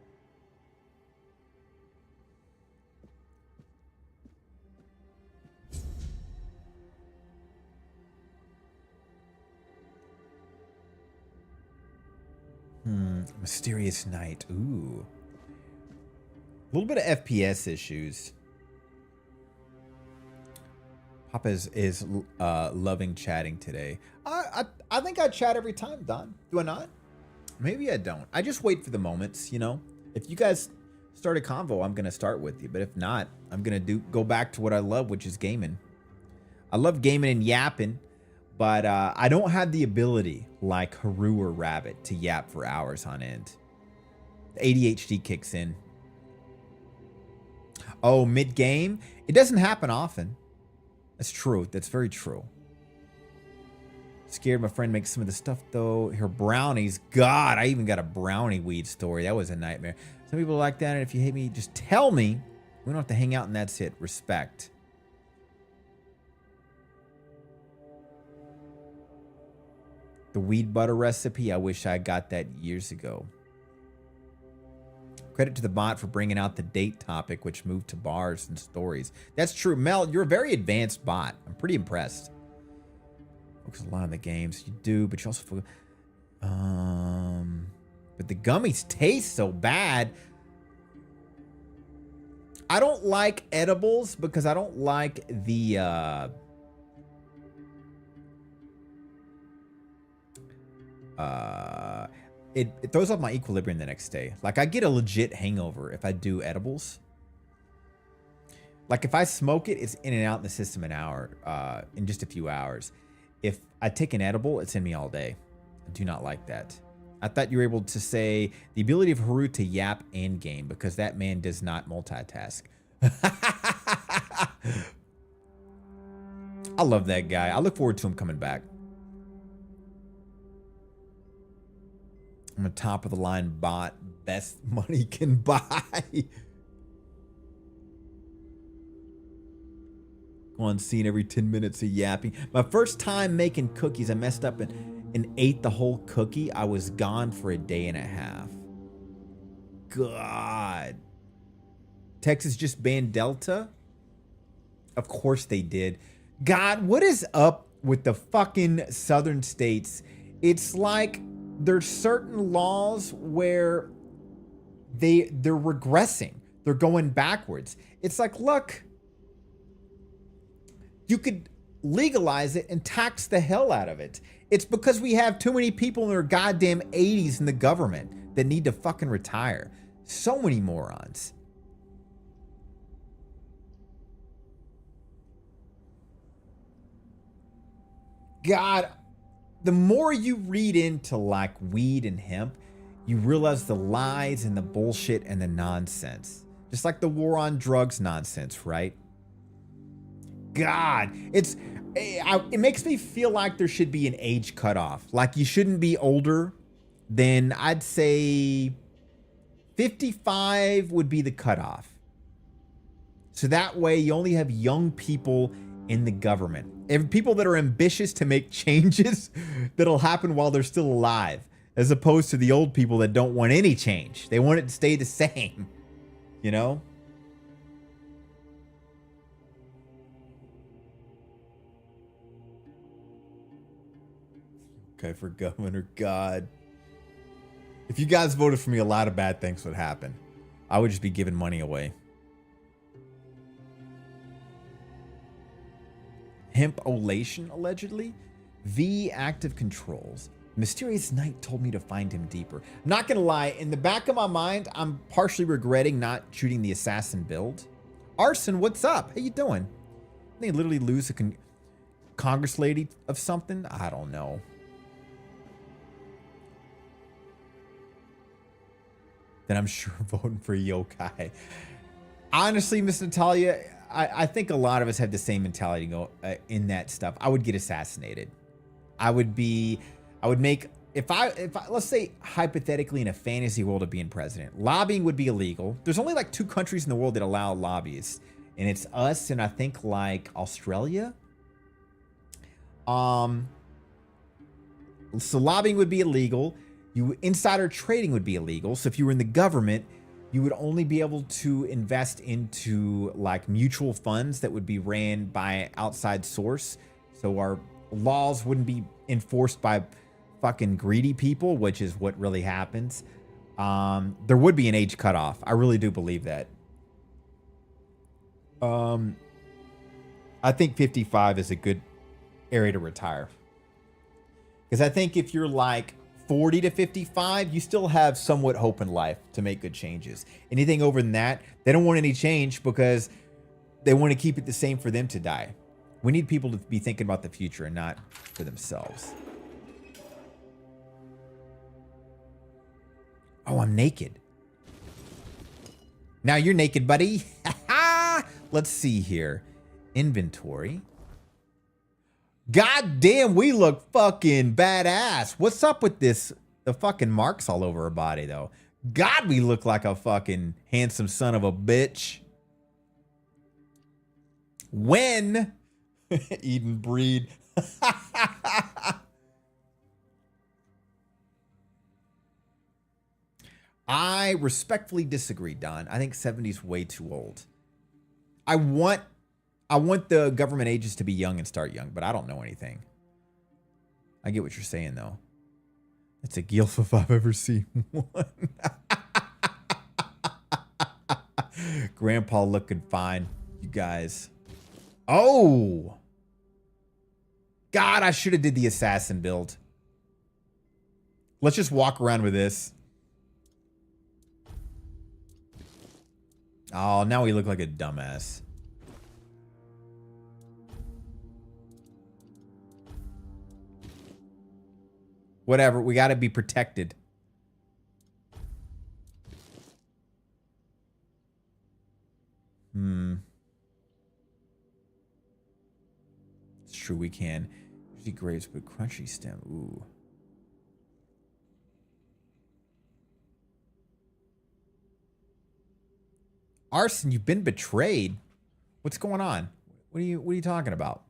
S1: Mysterious Night. Ooh. A little bit of FPS issues. Papa is loving chatting today. I think I chat every time, Don. Do I not? Maybe I don't. I just wait for the moments, you know. If you guys start a convo, I'm gonna start with you. But if not, I'm gonna go back to what I love, which is gaming. I love gaming and yapping, but I don't have the ability like Haru or Rabbit to yap for hours on end. The ADHD kicks in. Oh, mid-game? It doesn't happen often. That's true. That's very true. Scared my friend makes some of the stuff, though. Her brownies. God, I even got a brownie weed story. That was a nightmare. Some people like that, and if you hate me, just tell me. We don't have to hang out, and that's it. Respect. The weed butter recipe, I wish I got that years ago. Credit to the bot for bringing out the date topic, which moved to bars and stories. That's true. Mel, you're a very advanced bot. I'm pretty impressed. Focus a lot on the games. You do, but you also focus... But the gummies taste so bad. I don't like edibles because I don't like the... It throws off my equilibrium the next day. Like, I get a legit hangover if I do edibles. Like, if I smoke it, it's in and out in the system in just a few hours. If I take an edible, it's in me all day. I do not like that. I thought you were able to say the ability of Haru to yap and game because that man does not multitask. I love that guy. I look forward to him coming back. I'm a top of the line bot. Best money can buy. Go on scene every 10 minutes of yapping. My first time making cookies, I messed up and ate the whole cookie. I was gone for a day and a half. God. Texas just banned Delta? Of course they did. God, what is up with the fucking southern states? It's like there's certain laws where they're regressing. They're going backwards. It's like, look, you could legalize it and tax the hell out of it. It's because we have too many people in their goddamn 80s in the government that need to fucking retire. So many morons. God, the more you read into like weed and hemp, you realize the lies and the bullshit and the nonsense. Just like the war on drugs nonsense, right? God, it makes me feel like there should be an age cutoff. Like you shouldn't be older than, I'd say 55 would be the cutoff. So that way you only have young people in the government. People that are ambitious to make changes that'll happen while they're still alive, as opposed to the old people that don't want any change. They want it to stay the same, you know? Okay, for governor, God. If you guys voted for me, a lot of bad things would happen. I would just be giving money away. Hemp-olation, allegedly. V active controls. Mysterious Knight told me to find him deeper. I'm not gonna lie, in the back of my mind, I'm partially regretting not shooting the assassin build. Arson, what's up? How you doing? They literally lose a Congress lady of something? I don't know. Then I'm sure voting for Yokai. Honestly, Miss Natalia, I think a lot of us have the same mentality in that stuff. I would get assassinated. If I let's say hypothetically in a fantasy world of being president, lobbying would be illegal. There's only like 2 countries in the world that allow lobbyists, and it's us and I think like Australia. So lobbying would be illegal. Insider trading would be illegal. So if you were in the government, you would only be able to invest into like mutual funds that would be ran by outside source. So our laws wouldn't be enforced by fucking greedy people, which is what really happens. There would be an age cutoff. I really do believe that. I think 55 is a good area to retire. Because I think if you're like 40 to 55, you still have somewhat hope in life to make good changes. Anything over than that, they don't want any change because they want to keep it the same for them to die. We need people to be thinking about the future and not for themselves. Oh, I'm naked. Now you're naked, buddy. Let's see here. Inventory. God damn, we look fucking badass. What's up with this? The fucking marks all over her body, though. God, we look like a fucking handsome son of a bitch. When? Eden breed. I respectfully disagree, Don. I think 70's way too old. I want the government ages to be young and start young, but I don't know anything. I get what you're saying, though. It's a gilf if I've ever seen one. Grandpa looking fine, you guys. Oh! God, I should have did the assassin build. Let's just walk around with this. Oh, now we look like a dumbass. Whatever, we gotta be protected. It's true, we can. Usually grapes, but crunchy stem. Ooh. Arson, you've been betrayed. What's going on? What are you talking about?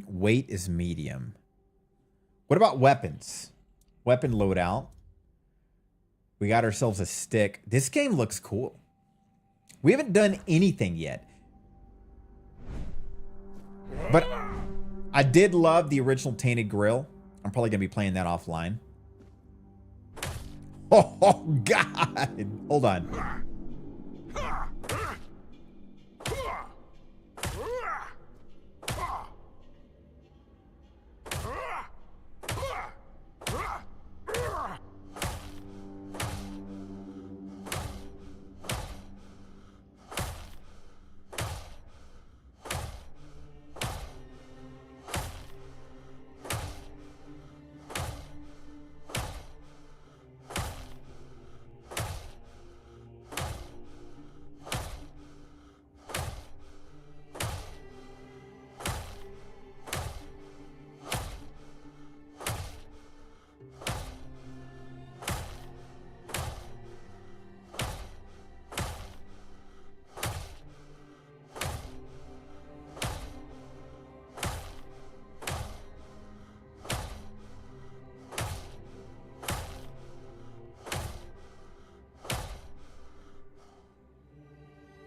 S1: Weight is medium. What about weapons? Weapon loadout. We got ourselves a stick. This game looks cool. We haven't done anything yet. But I did love the original Tainted Grail. I'm probably going to be playing that offline. Oh, God. Hold on.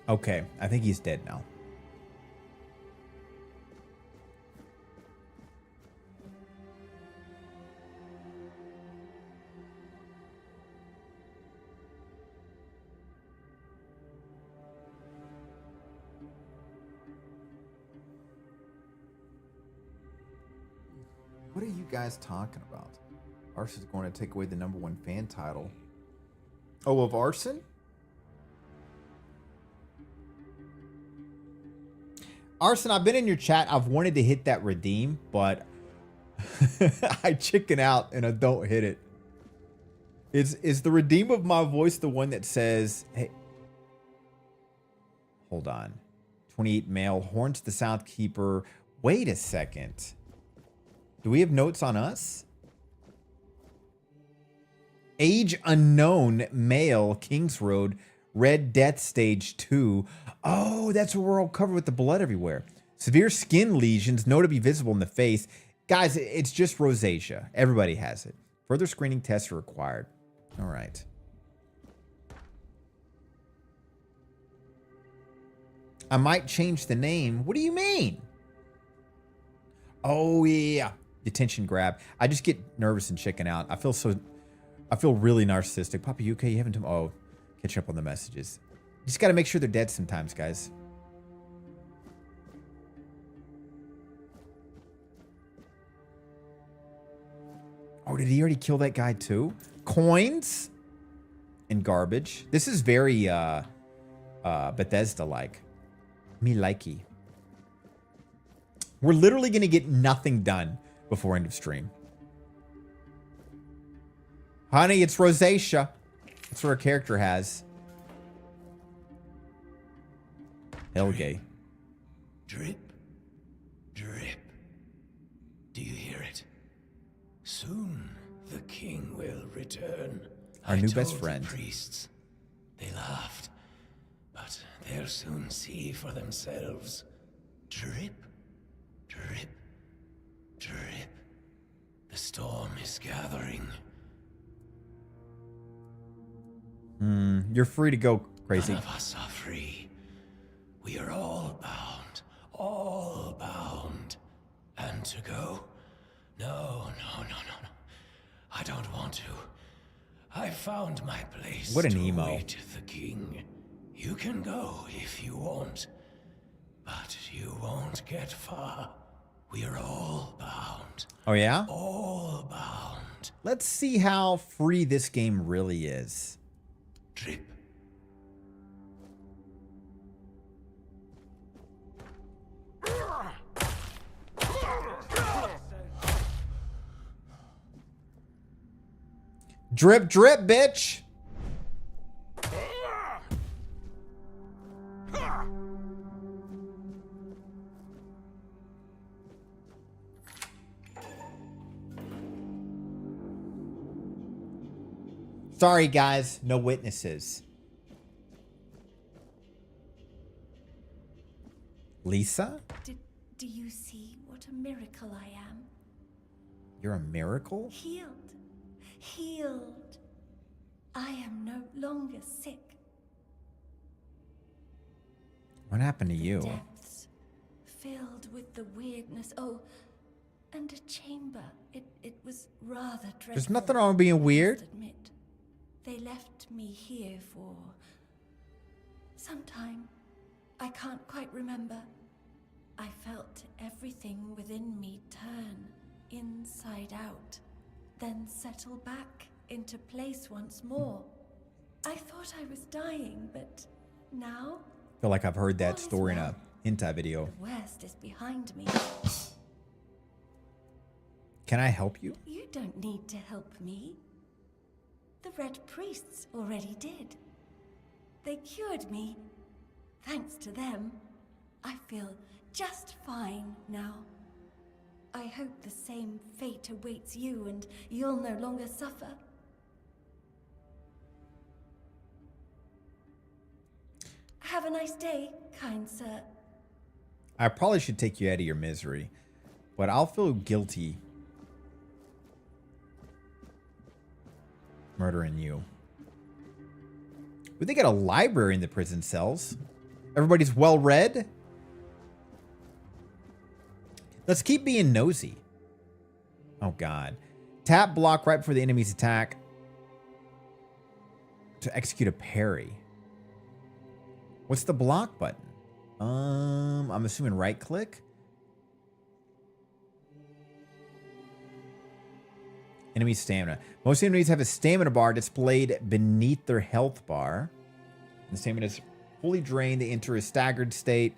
S1: Okay, I think he's dead now. What are you guys talking about? Arson's going to take away the #1 fan title. Oh, of Arson? Arson, I've been in your chat. I've wanted to hit that redeem, but I chicken out and I don't hit it. Is the redeem of my voice the one that says, hey, hold on. 28 male, Horns the Southkeeper. Wait a second. Do we have notes on us? Age unknown, male, Kings Road, Red Death Stage 2. Oh, that's where we're all covered with the blood everywhere. Severe skin lesions, notably visible in the face. Guys, it's just rosacea. Everybody has it. Further screening tests are required. All right. I might change the name. What do you mean? Oh, yeah. Detention grab. I just get nervous and chicken out. I feel really narcissistic. Papa, you okay? You haven't... Oh, catch up on the messages. You just got to make sure they're dead sometimes, guys. Oh, did he already kill that guy too? Coins and garbage. This is very Bethesda-like. Me likey. We're literally going to get nothing done before end of stream. Honey, it's rosacea. That's what our character has. Helge.
S10: Drip, drip. Do you hear it? Soon the king will return.
S1: Our new best friend.
S10: The priests. They laughed, but they'll soon see for themselves. Drip, drip, drip. The storm is gathering.
S1: You're free to go, crazy.
S10: None of us are free. We are all bound. And to go? No. I don't want to. I found my place.
S1: What an
S10: to
S1: emo.
S10: Await the king. You can go if you want, but you won't get far. We are all bound.
S1: Oh, yeah?
S10: All bound.
S1: Let's see how free this game really is.
S10: Drip.
S1: Drip, drip, bitch. Sorry, guys. No witnesses. Lisa?
S2: Do you see what a miracle I am?
S1: You're a miracle?
S2: Healed. I am no longer sick.
S1: What happened to you?
S2: Depths filled with the weirdness. Oh, and a chamber. It was rather dreadful.
S1: There's nothing wrong with being weird.
S2: I must admit. They left me here for some time. I can't quite remember. I felt everything within me turn inside out, then settle back into place once more. I thought I was dying, but now...
S1: I feel like I've heard that story in a hentai video.
S2: The worst is behind me.
S1: Can I help you?
S2: You don't need to help me. The Red Priests already did. They cured me. Thanks to them, I feel just fine now. I hope the same fate awaits you and you'll no longer suffer. Have a nice day, kind sir.
S1: I probably should take you out of your misery, but I'll feel guilty murdering you. But they got a library in the prison cells. Everybody's well read. Let's keep being nosy. Oh, God. Tap block right before the enemy's attack to execute a parry. What's the block button? I'm assuming right click. Enemy stamina. Most enemies have a stamina bar displayed beneath their health bar. The stamina is fully drained. They enter a staggered state.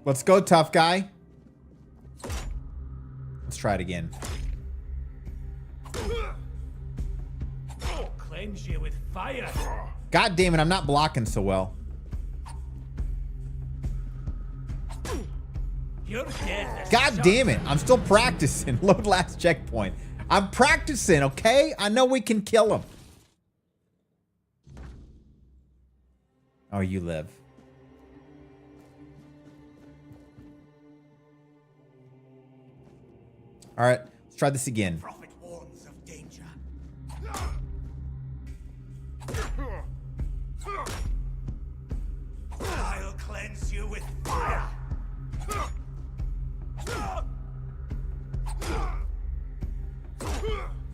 S1: Let's go, tough guy. Let's try it again.
S10: I'll cleanse you with fire.
S1: God damn it, I'm not blocking so well.
S10: Your death is
S1: God damn it, I'm still practicing. Load last checkpoint. I'm practicing, okay? I know we can kill him. Oh, you live. All right, let's try this again.
S10: Prophet warns of danger. I'll cleanse you with fire.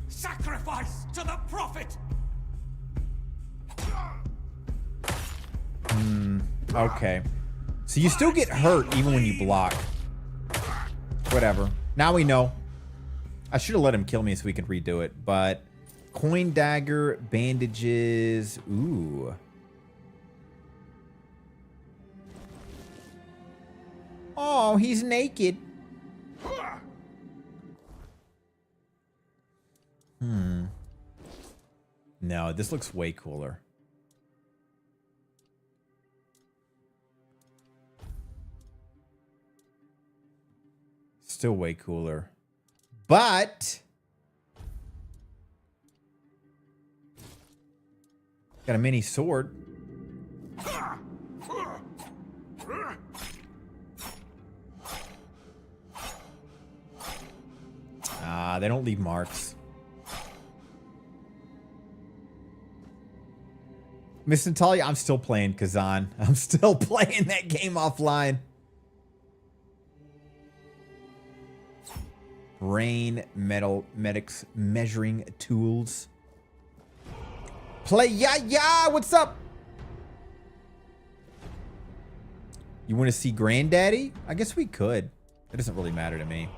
S10: Sacrifice to the prophet.
S1: Okay. So you still get hurt even when you block. Whatever. Now we know. I should have let him kill me so we could redo it, but coin dagger, bandages. Ooh. Oh, he's naked. No, this looks way cooler. Still way cooler. But got a mini sword. They don't leave marks. Miss Natalia, I'm still playing Kazan. I'm still playing that game offline. Brain metal medics measuring tools. Play yeah, what's up? You want to see Granddaddy? I guess we could. It doesn't really matter to me.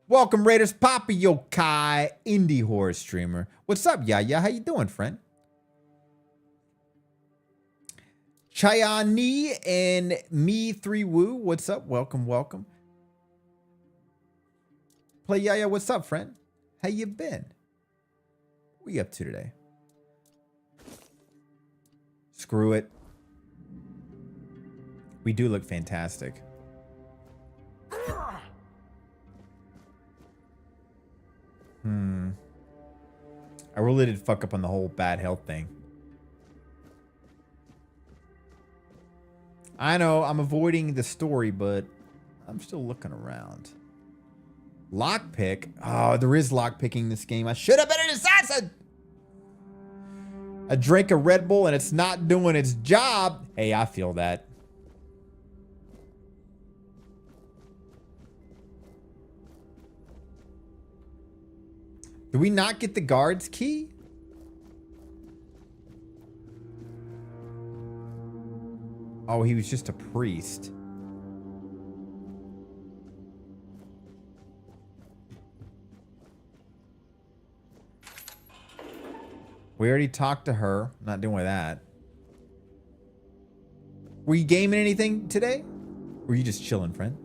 S1: Welcome, Raiders. Papa Yokai, indie horror streamer. What's up, Yaya? How you doing, friend? Chayani and me 3 Woo. What's up? Welcome, welcome. Play Yaya. What's up, friend? How you been? What you up to today? Screw it. We do look fantastic. I really did fuck up on the whole bad health thing. I know I'm avoiding the story, but I'm still looking around. Lockpick? Oh, there is lockpicking in this game. I should have been an assassin! I drank a Red Bull and it's not doing its job. Hey, I feel that. Did we not get the guard's key? Oh, he was just a priest. We already talked to her. Not doing that. Were you gaming anything today? Or were you just chilling, friend?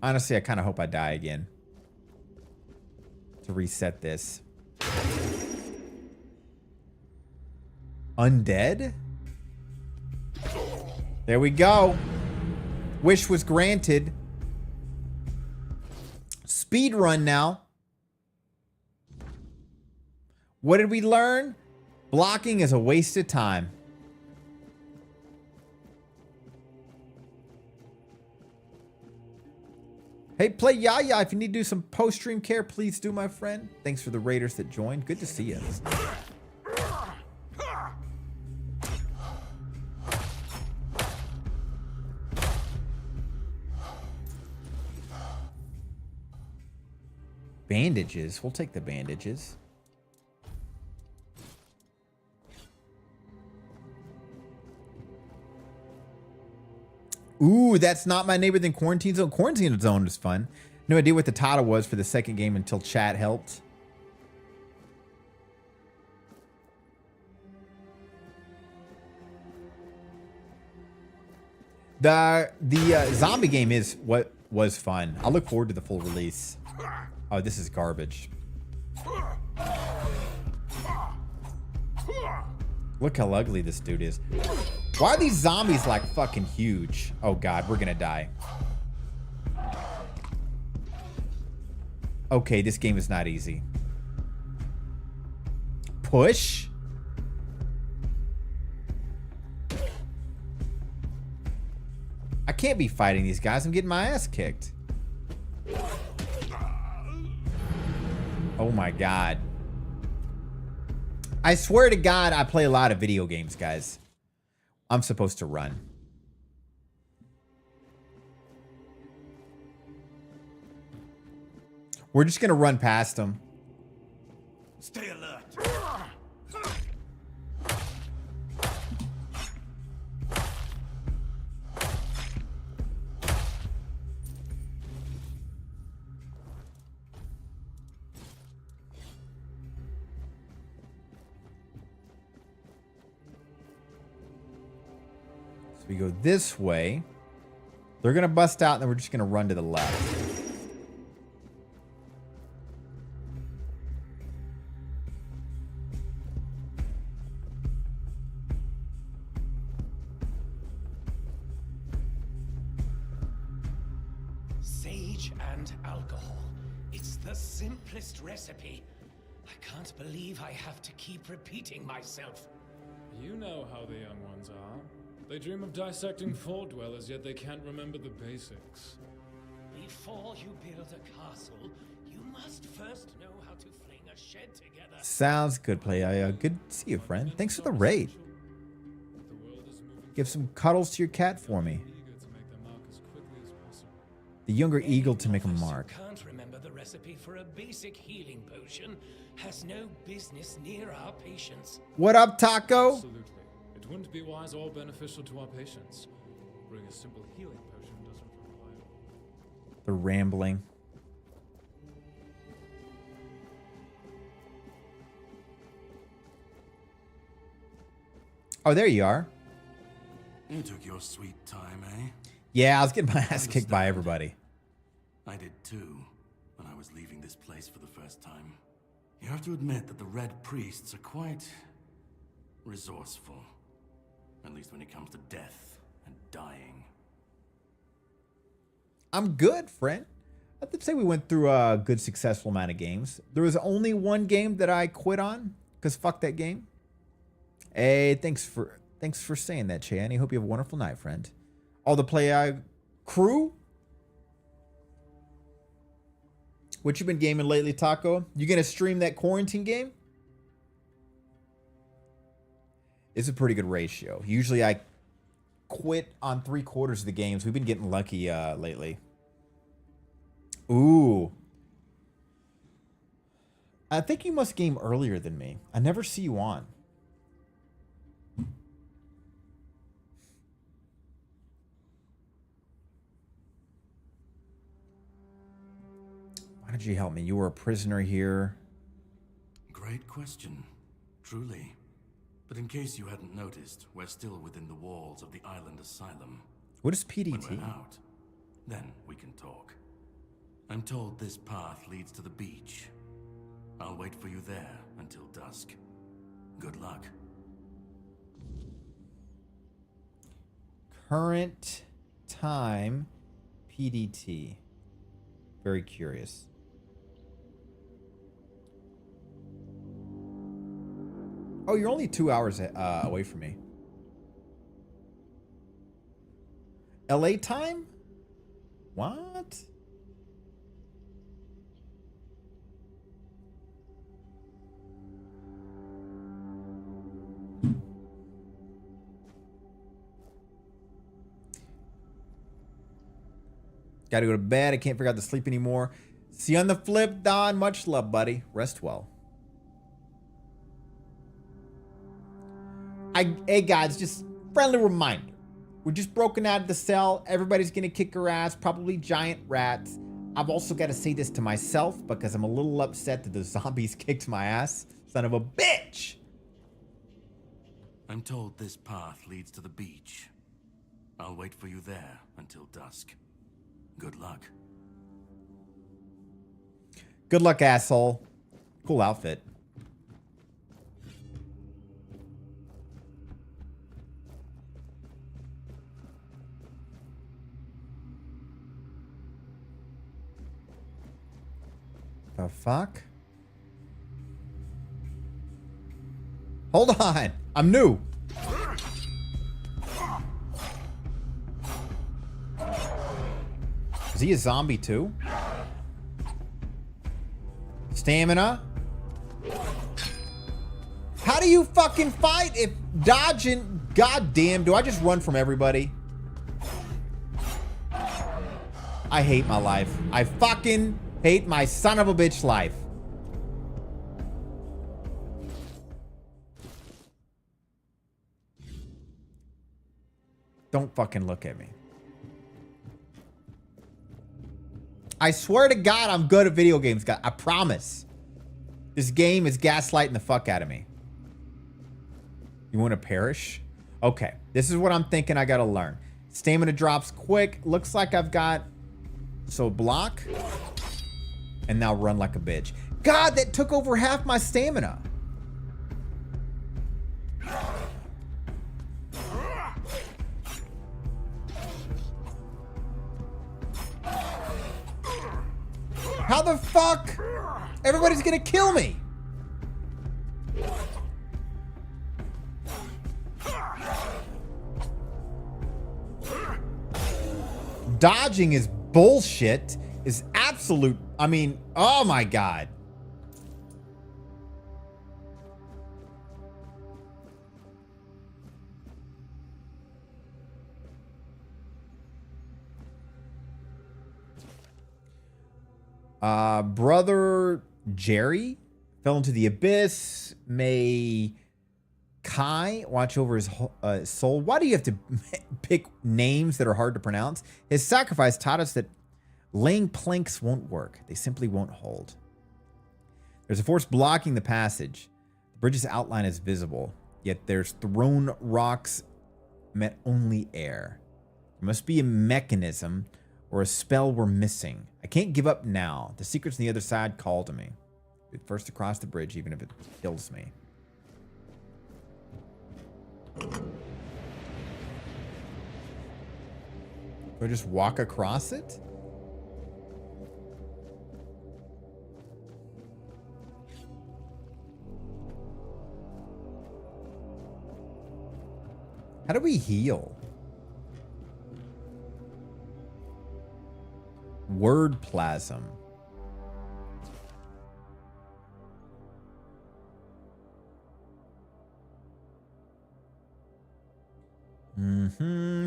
S1: Honestly, I kind of hope I die again. To reset this. Undead? There we go. Wish was granted. Speed run now. What did we learn? Blocking is a waste of time. Hey, Play Yaya, if you need to do some post-stream care, please do, my friend. Thanks for the raiders that joined. Good to see you. Bandages. We'll take the bandages. Ooh, that's not my neighbor than Quarantine Zone. Quarantine Zone was fun. No idea what the title was for the second game until chat helped. The zombie game is what was fun. I look forward to the full release. Oh, this is garbage. Look how ugly this dude is. Why are these zombies like fucking huge? Oh god, we're gonna die. Okay, this game is not easy. Push? I can't be fighting these guys. I'm getting my ass kicked. Oh my god. I swear to God, I play a lot of video games, guys. I'm supposed to run. We're just gonna run past them.
S10: Stay alert.
S1: So we go this way. They're gonna bust out, and then we're just gonna run to the left.
S10: Sage and alcohol. It's the simplest recipe. I can't believe I have to keep repeating myself.
S17: You know how the young ones are. They dream of dissecting Fort Dwellers, yet they can't remember the basics.
S10: Before you build a castle, you must first know how to fling a shed together.
S1: Sounds good, Play. Good to see you, friend. Thanks for the raid. Give some cuddles to your cat for me. The younger eagle to make a mark.
S10: Can't remember the recipe for a basic healing potion. Has no business near our patients.
S1: What up, Taco?
S17: Absolutely. It wouldn't be wise or beneficial to our patients. Brewing a simple healing potion doesn't require...
S1: The rambling. Oh, there you are.
S15: You took your sweet time, eh?
S1: Yeah, I was getting my ass kicked by everybody.
S15: I did too, when I was leaving this place for the first time. You have to admit that the Red Priests are quite resourceful. At least when it comes to death and dying.
S1: I'm good, friend. I'd say we went through a good, successful amount of games. There was only one game that I quit on, because fuck that game. Hey, thanks for saying that, Cheyenne. Hope you have a wonderful night, friend. All the Play crew. What you been gaming lately, Taco? You gonna stream that quarantine game? It's a pretty good ratio. Usually I quit on 3/4 of the games. We've been getting lucky lately. Ooh. I think you must game earlier than me. I never see you on. Why did you help me? You were a prisoner here.
S15: Great question. Truly. But in case you hadn't noticed, we're still within the walls of the island asylum.
S1: What is PDT?
S15: When we're out, then we can talk. I'm told this path leads to the beach. I'll wait for you there until dusk. Good luck.
S1: Current time PDT. Very curious. Oh, you're only 2 hours away from me. LA time? What? Gotta go to bed. I can't figure out to sleep anymore. See you on the flip, Don. Much love, buddy. Rest well. Hey, guys, just friendly reminder. We're just broken out of the cell. Everybody's gonna kick her ass. Probably giant rats. I've also got to say this to myself because I'm a little upset that the zombies kicked my ass. Son of a bitch.
S15: I'm told this path leads to the beach. I'll wait for you there until dusk. Good luck.
S1: Good luck, asshole. Cool outfit. The fuck? Hold on. I'm new. Is he a zombie too? Stamina. How do you fucking fight if dodging? Goddamn, do I just run from everybody? I hate my life. I fucking hate my son of a bitch life. Don't fucking look at me. I swear to God, I'm good at video games, guys. I promise. This game is gaslighting the fuck out of me. You want to perish? Okay. This is what I'm thinking I got to learn. Stamina drops quick. Looks like I've got... So block. And now run like a bitch. God, that took over half my stamina. How the fuck? Everybody's gonna kill me. Dodging is bullshit. Is absolute. I mean, oh my God. Brother Jerry fell into the abyss. May Kai watch over his soul. Why do you have to pick names that are hard to pronounce? His sacrifice taught us that laying planks won't work. They simply won't hold. There's a force blocking the passage. The bridge's outline is visible, yet there's thrown rocks met only air. There must be a mechanism or a spell we're missing. I can't give up now. The secrets on the other side call to me. First across the bridge, even if it kills me. Do I just walk across it? How do we heal? Word plasm.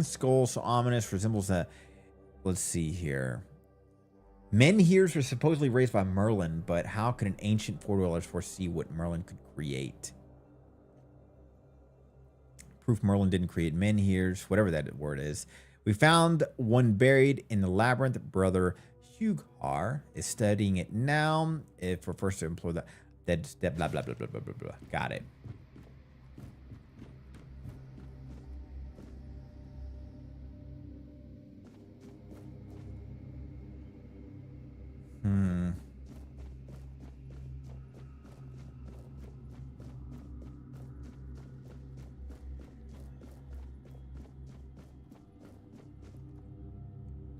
S1: Skull so ominous, resembles that. Let's see here. Menhirs were supposedly raised by Merlin, but how could an ancient foredwellers foresee what Merlin could create? Proof Merlin didn't create menhirs, whatever that word is. We found one buried in the labyrinth. Brother Hughar is studying it now. If we're first to employ that blah blah blah blah blah blah blah. Got it.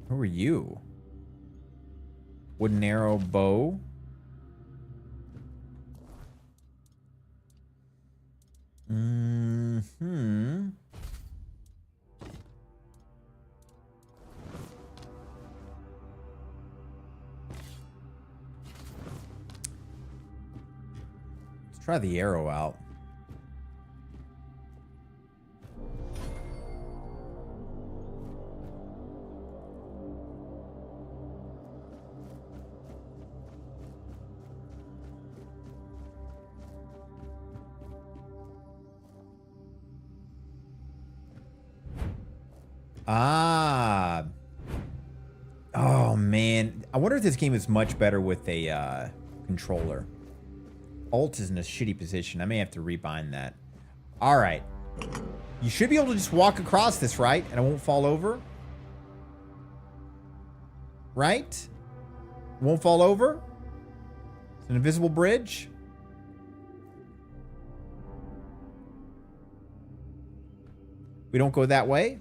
S1: Who are you? Wooden arrow bow. Let's try the arrow out. Ah. Oh, man. I wonder if this game is much better with a controller. Alt is in a shitty position. I may have to rebind that. All right. You should be able to just walk across this, right? And I won't fall over. Right? It won't fall over. It's an invisible bridge. We don't go that way.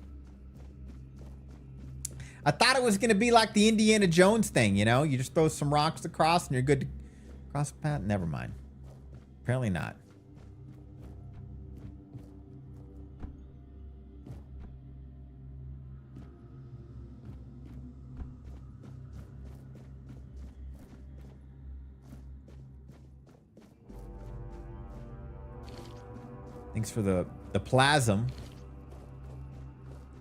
S1: I thought it was going to be like the Indiana Jones thing, you know? You just throw some rocks across and you're good to cross the path. Never mind. Apparently not. Thanks for the plasm.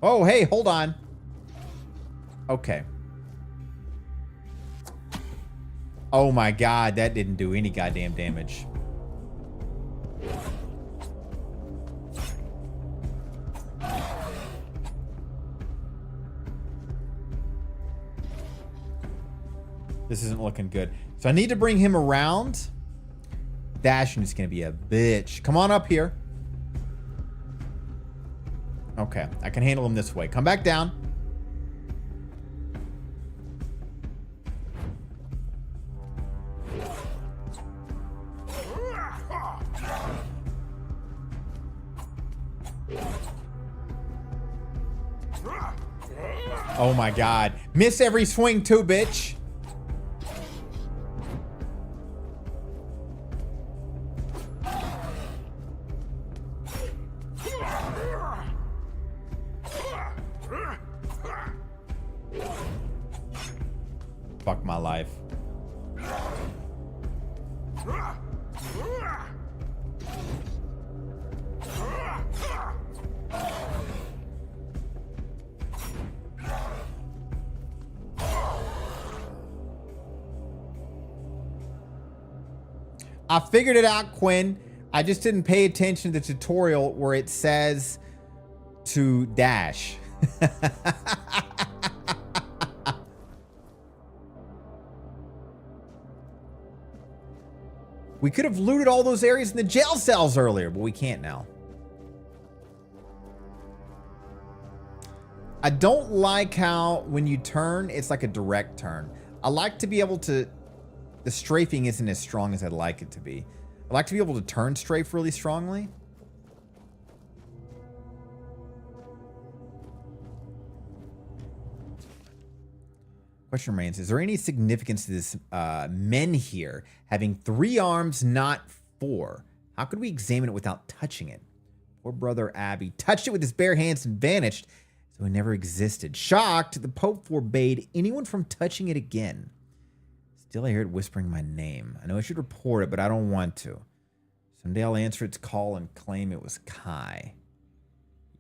S1: Oh, hey, hold on. Okay. Oh my god, that didn't do any goddamn damage. This isn't looking good. So I need to bring him around. Dashing is going to be a bitch. Come on up here. Okay, I can handle him this way. Come back down. Oh my god. Miss every swing too, bitch. Fuck my life. I figured it out, Quinn. I just didn't pay attention to the tutorial where it says to dash. We could have looted all those areas in the jail cells earlier, but we can't now. I don't like how when you turn, it's like a direct turn. I like to be able to... The strafing isn't as strong as I'd like it to be. I like to be able to turn strafe really strongly. Question remains, is there any significance to this men here having 3 arms, not 4? How could we examine it without touching it? Poor brother Abby touched it with his bare hands and vanished, so it never existed. Shocked, the Pope forbade anyone from touching it again. Still, I hear it whispering my name. I know I should report it, but I don't want to. Someday I'll answer its call and claim it was Kai.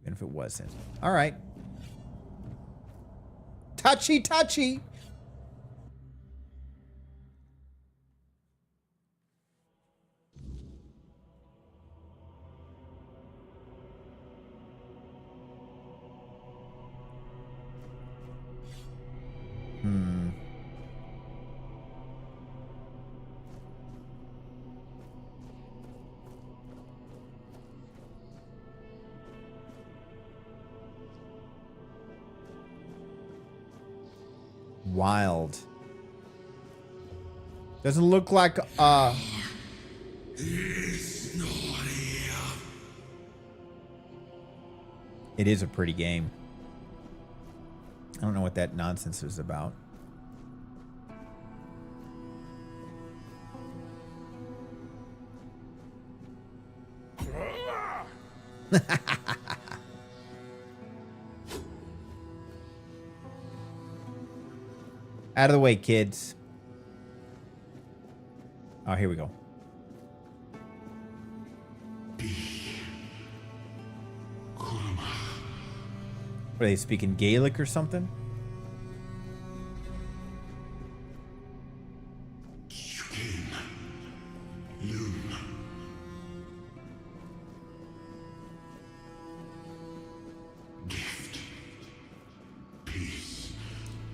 S1: Even if it wasn't. All right. Touchy, touchy. Wild. Doesn't look like it is a pretty game. I don't know what that nonsense is about. Out of the way, kids. Oh, here we go. What, are they speaking Gaelic or something?
S18: peace.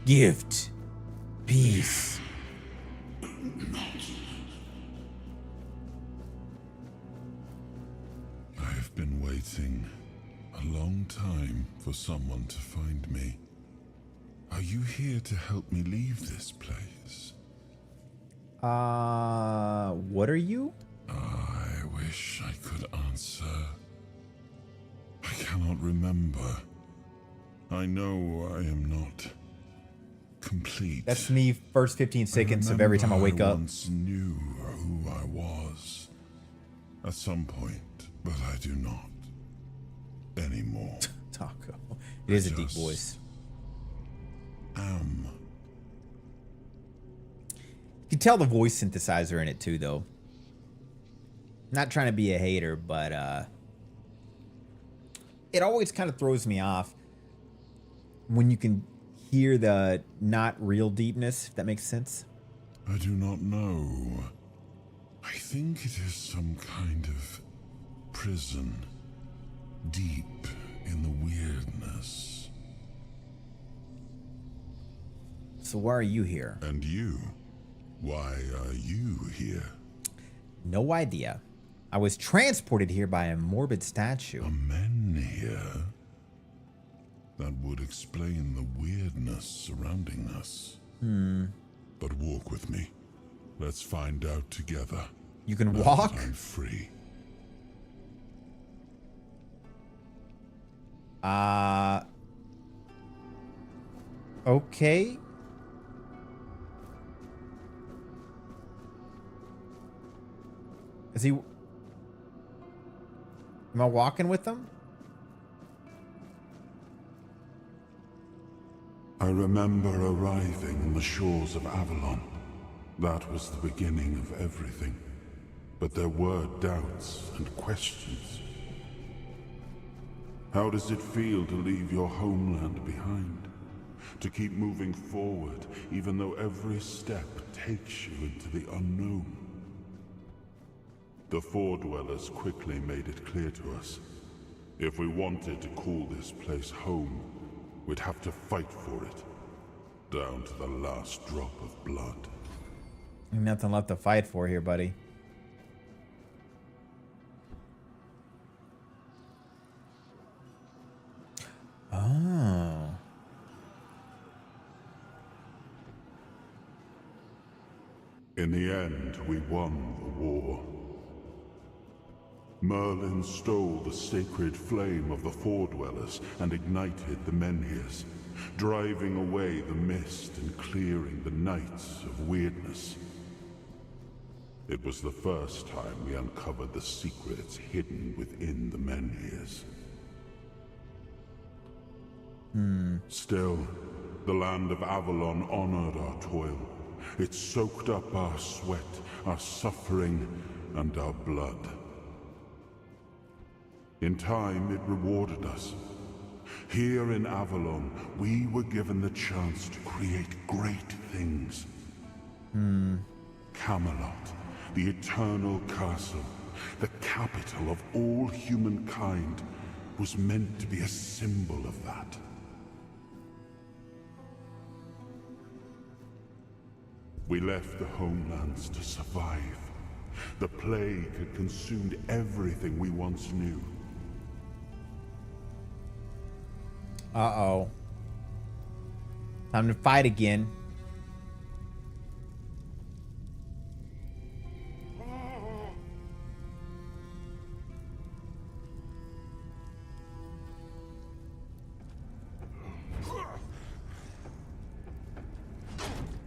S1: Gift. Peace.
S18: I have been waiting a long time for someone to find me. Are you here to help me leave this place?
S1: What are you?
S18: I wish I could answer. I cannot remember. I know I am not complete.
S1: That's me first 15 seconds of every time I wake
S18: I
S1: up.
S18: once knew who I was at some point, but I do not anymore.
S1: Taco. It is a deep voice.
S18: Am.
S1: You can tell the voice synthesizer in it too, though. Not trying to be a hater, but it always kind of throws me off when you can hear the not real deepness, if that makes sense.
S18: I do not know. I think it is some kind of prison, deep in the weirdness.
S1: So why are you here?
S18: And you? Why are you here?
S1: No idea. I was transported here by a morbid statue.
S18: A men here? That would explain the weirdness surrounding us. But walk with me. Let's find out together.
S1: You can
S18: Now
S1: walk?
S18: that I'm free.
S1: Okay. Is he... Am I walking with them?
S18: I remember arriving on the shores of Avalon. That was the beginning of everything. But there were doubts and questions. How does it feel to leave your homeland behind? To keep moving forward, even though every step takes you into the unknown? The Four Dwellers quickly made it clear to us. If we wanted to call this place home, we'd have to fight for it. Down to the last drop of blood.
S1: Nothing left to fight for here, buddy. Oh.
S18: In the end, we won the war. Merlin stole the sacred flame of the Four Dwellers and ignited the Menhirs, driving away the mist and clearing the nights of weirdness. It was the first time we uncovered the secrets hidden within the Menhirs. Still, the land of Avalon honored our toil. It soaked up our sweat, our suffering, and our blood. In time, it rewarded us. Here in Avalon, we were given the chance to create great things. Camelot, the eternal castle, the capital of all humankind, was meant to be a symbol of that. We left the homelands to survive. The plague had consumed everything we once knew.
S1: Uh-oh. Time to fight again.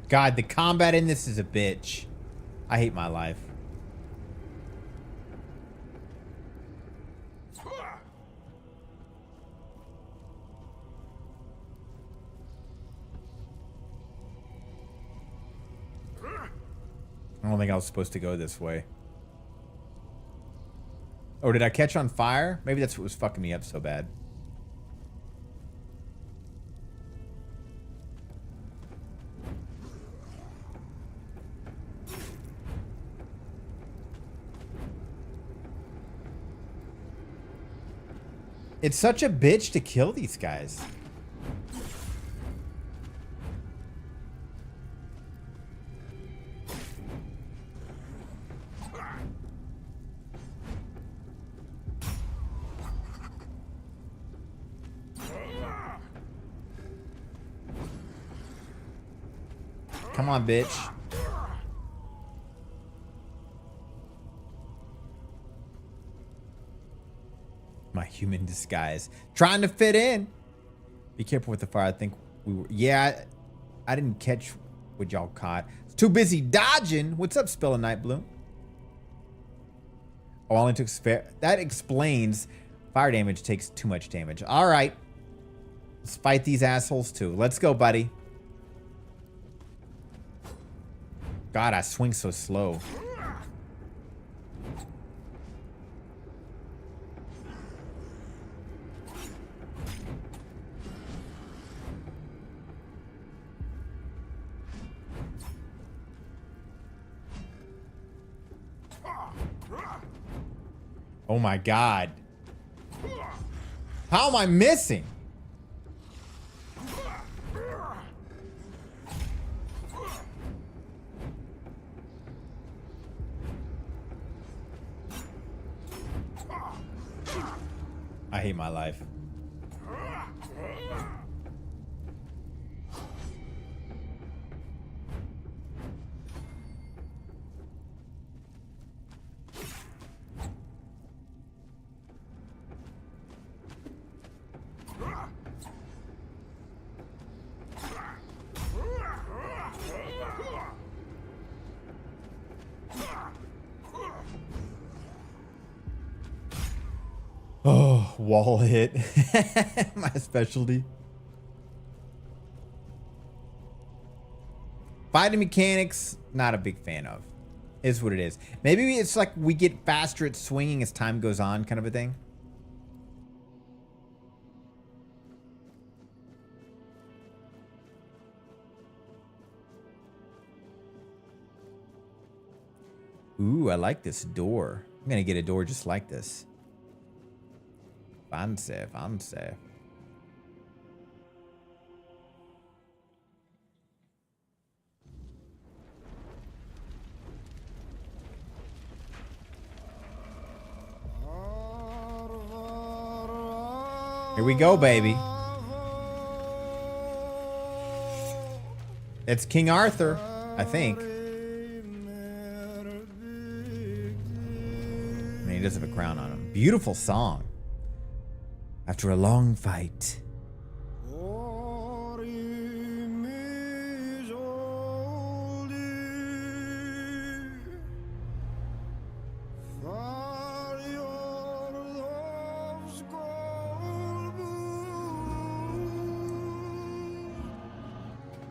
S1: God, the combat in this is a bitch. I hate my life. I don't think I was supposed to go this way. Oh, did I catch on fire? Maybe that's what was fucking me up so bad. It's such a bitch to kill these guys. Come on, bitch. My human disguise. Trying to fit in. Be careful with the fire. I think we were... Yeah, I didn't catch what y'all caught. It's too busy dodging. What's up, Spill of Night Bloom? Oh, only took... That explains fire damage takes too much damage. All right. Let's fight these assholes too. Let's go, buddy. God, I swing so slow. Oh my God. How am I missing? I hate my life. Oh, wall hit. My specialty. Fighting mechanics, not a big fan of. Is what it is. Maybe it's like we get faster at swinging as time goes on, kind of a thing. Ooh, I like this door. I'm gonna get a door just like this. Fancy, fancy. Here we go, baby. It's King Arthur, I think. I mean, he does have a crown on him. Beautiful song. After a long fight.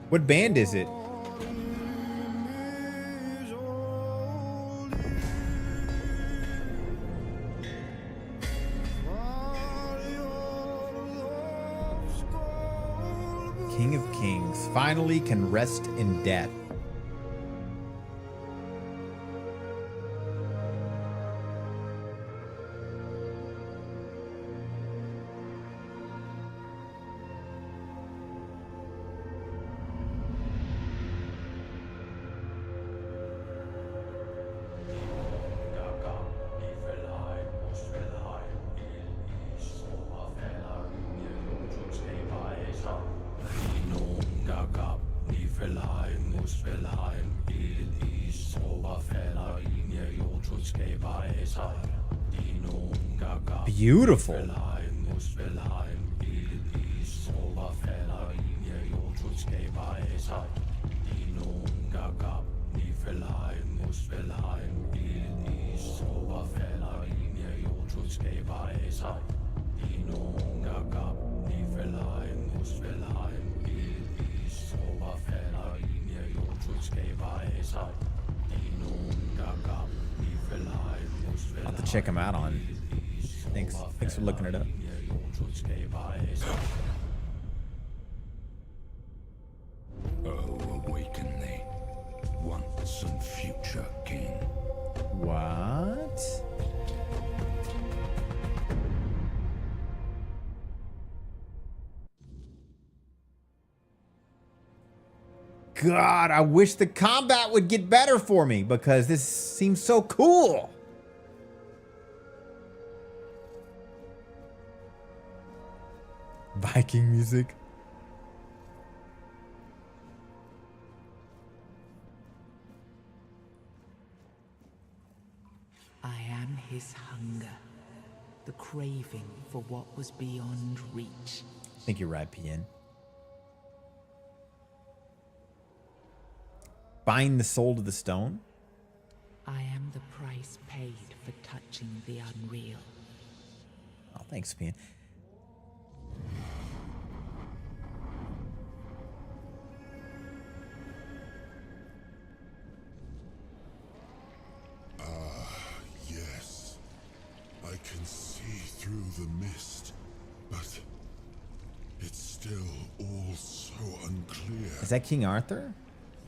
S1: What band is it? King of Kings finally can rest in death. Beautiful. I'll have to check them out on. Thanks for looking it up.
S10: Oh, awaken thee, once and future king.
S1: What? God, I wish the combat would get better for me because this seems so cool. Viking music.
S4: his hunger, the craving for what was beyond reach.
S1: I think you're right, Pien. Bind the soul to the stone?
S4: I am the price paid for touching the unreal.
S1: Oh, thanks, Pien.
S18: Yes. I can see through the mist, but it's still all so unclear.
S1: Is that King Arthur?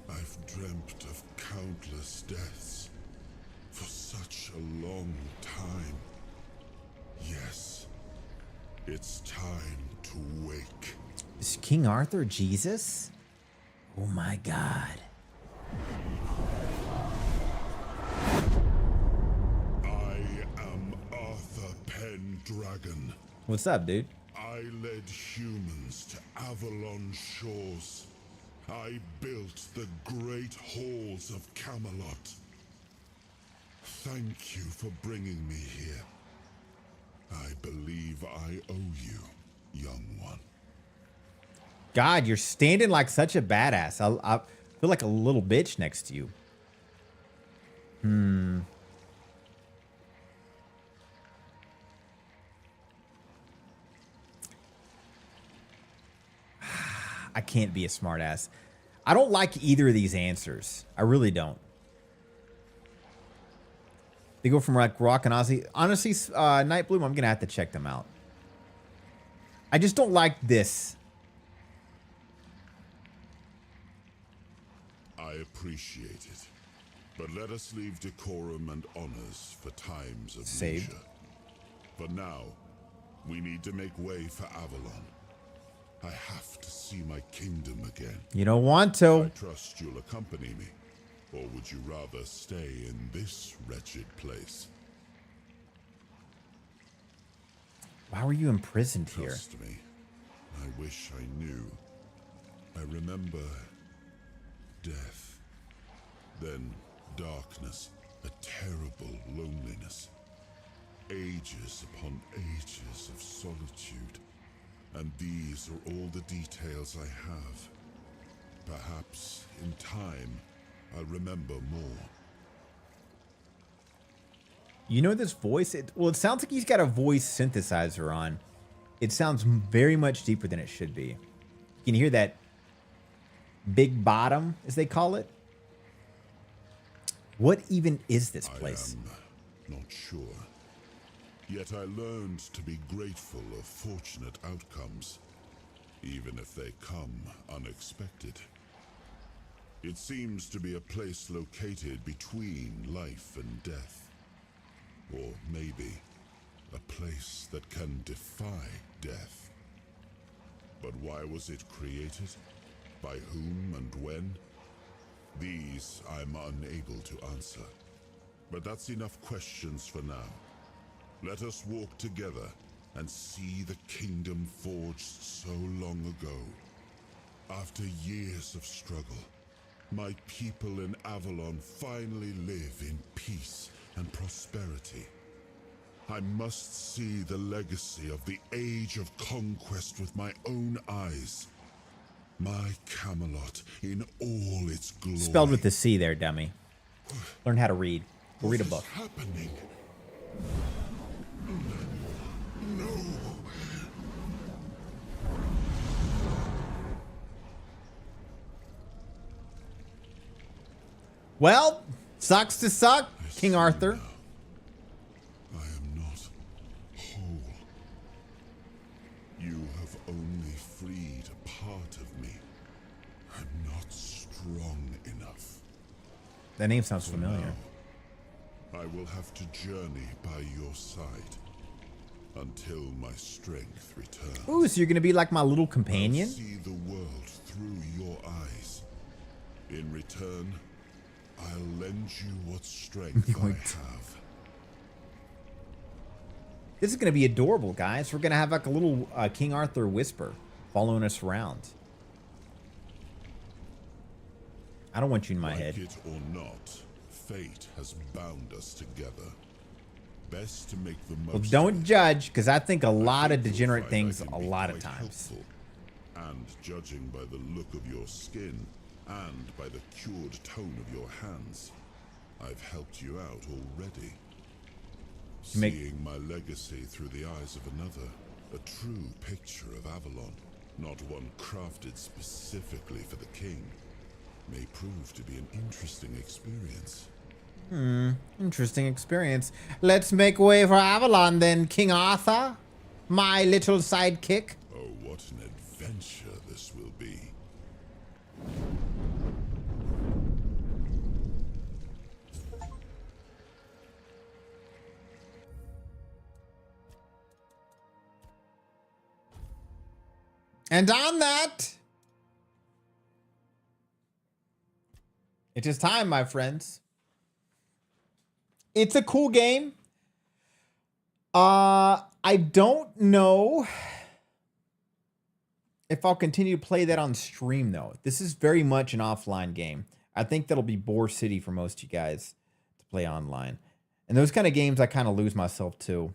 S18: I've dreamt of countless deaths for such a long time. Yes, it's time to wake.
S1: Is King Arthur Jesus? Oh my God.
S18: I am Arthur Pendragon.
S1: What's up, dude?
S18: I led humans to Avalon shores. I built the great halls of Camelot. Thank you for bringing me here. I believe I owe you, young one.
S1: God, you're standing like such a badass. I feel like a little bitch next to you. I can't be a smartass. I don't like either of these answers. I really don't. They go from like Rock and Ozzy. Honestly, Nightbloom, I'm gonna have to check them out. I just don't like this.
S18: I appreciate it, but let us leave decorum and honors for times of
S1: Saved.
S18: leisure. For now, we need to make way for Avalon. I have to see my kingdom again.
S1: You don't want to.
S18: I trust you'll accompany me, or would you rather stay in this wretched place?
S1: Why were you imprisoned here?
S18: Trust me, I wish I knew. I remember death, then darkness, a terrible loneliness, ages upon ages of solitude. And these are all the details I have. Perhaps, in time, I'll remember more.
S1: You know this voice? It sounds like he's got a voice synthesizer on. It sounds very much deeper than it should be. You can hear that big bottom, as they call it. What even is this place?
S18: I am not sure. Yet I learned to be grateful of fortunate outcomes, even if they come unexpected. It seems to be a place located between life and death. Or maybe a place that can defy death. But why was it created? By whom and when? These I'm unable to answer. But that's enough questions for now. Let us walk together and see the kingdom forged so long ago. After years of struggle, my people in Avalon finally live in peace and prosperity. I must see the legacy of the Age of Conquest with my own eyes. My Camelot in all its glory.
S1: Spelled with the C there, dummy. Learn how to read. Go read a book.
S18: What is happening? No.
S1: Well, sucks to suck, King Arthur.
S18: I am not whole. You have only freed a part of me. I'm not strong enough.
S1: That name sounds familiar.
S18: I will have to journey by your side until my strength returns.
S1: Ooh, so you're gonna be like my little companion?
S18: I'll see the world through your eyes. In return, I'll lend you what strength I have.
S1: This is gonna be adorable, guys. We're gonna have like a little King Arthur whisper following us around. I don't want you in my head.
S18: Like it or not, fate has bound us together. best to make the
S1: Well,
S18: most
S1: don't judge, because I think a lot of degenerate things a lot of times.
S18: helpful. And judging by the look of your skin and by the cured tone of your hands, I've helped you out already. Seeing my legacy through the eyes of another, a true picture of Avalon, not one crafted specifically for the king, may prove to be an interesting experience.
S1: Interesting experience. Let's make way for Avalon then, King Arthur, my little sidekick.
S18: Oh, what an adventure this will be.
S1: And on that, it is time, my friends. It's a cool game. I don't know if I'll continue to play that on stream, though. This is very much an offline game. I think that'll be Boar City for most of you guys to play online. And those kind of games, I kind of lose myself to.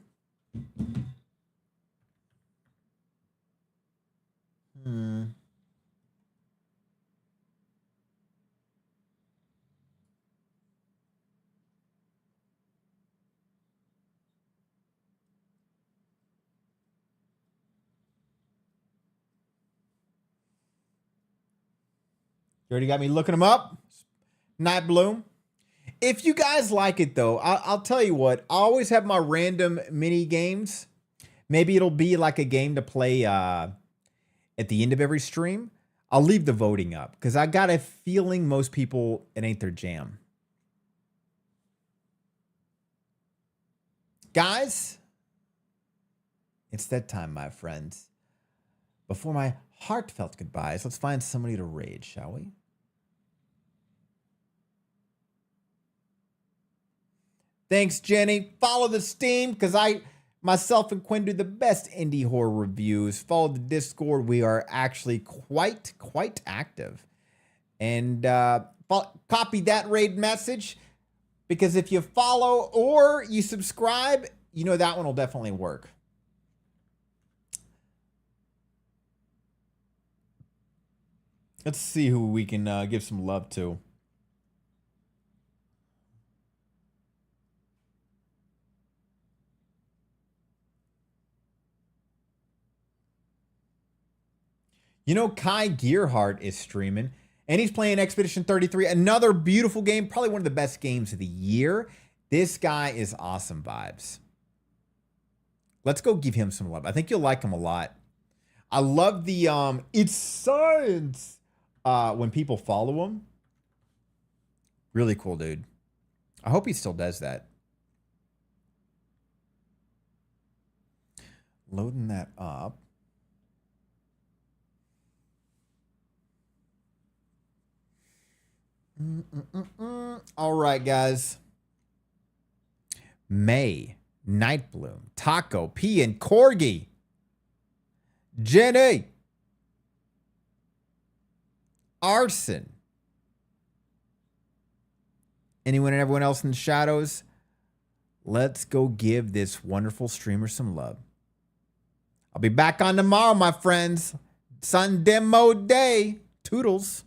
S1: You already got me looking them up. Night Bloom. If you guys like it, though, I'll tell you what. I always have my random mini games. Maybe it'll be like a game to play at the end of every stream. I'll leave the voting up because I got a feeling most people, it ain't their jam. Guys, it's that time, my friends. Before my heartfelt goodbyes, let's find somebody to raid, shall we? Thanks, Jenny. Follow the Steam, because myself and Quinn do the best indie horror reviews. Follow the Discord. We are actually quite active. And copy that raid message, because if you follow or you subscribe, you know that one will definitely work. Let's see who we can give some love to. You know, Kai Gearhart is streaming, and he's playing Expedition 33, another beautiful game, probably one of the best games of the year. This guy is awesome vibes. Let's go give him some love. I think you'll like him a lot. I love the it's science when people follow him. Really cool, dude. I hope he still does that. Loading that up. All right, guys. May, Night Bloom, Taco, P, and Corgi. Jenny. Arson. Anyone and everyone else in the shadows? Let's go give this wonderful streamer some love. I'll be back on tomorrow, my friends. Sun Demo Day. Toodles.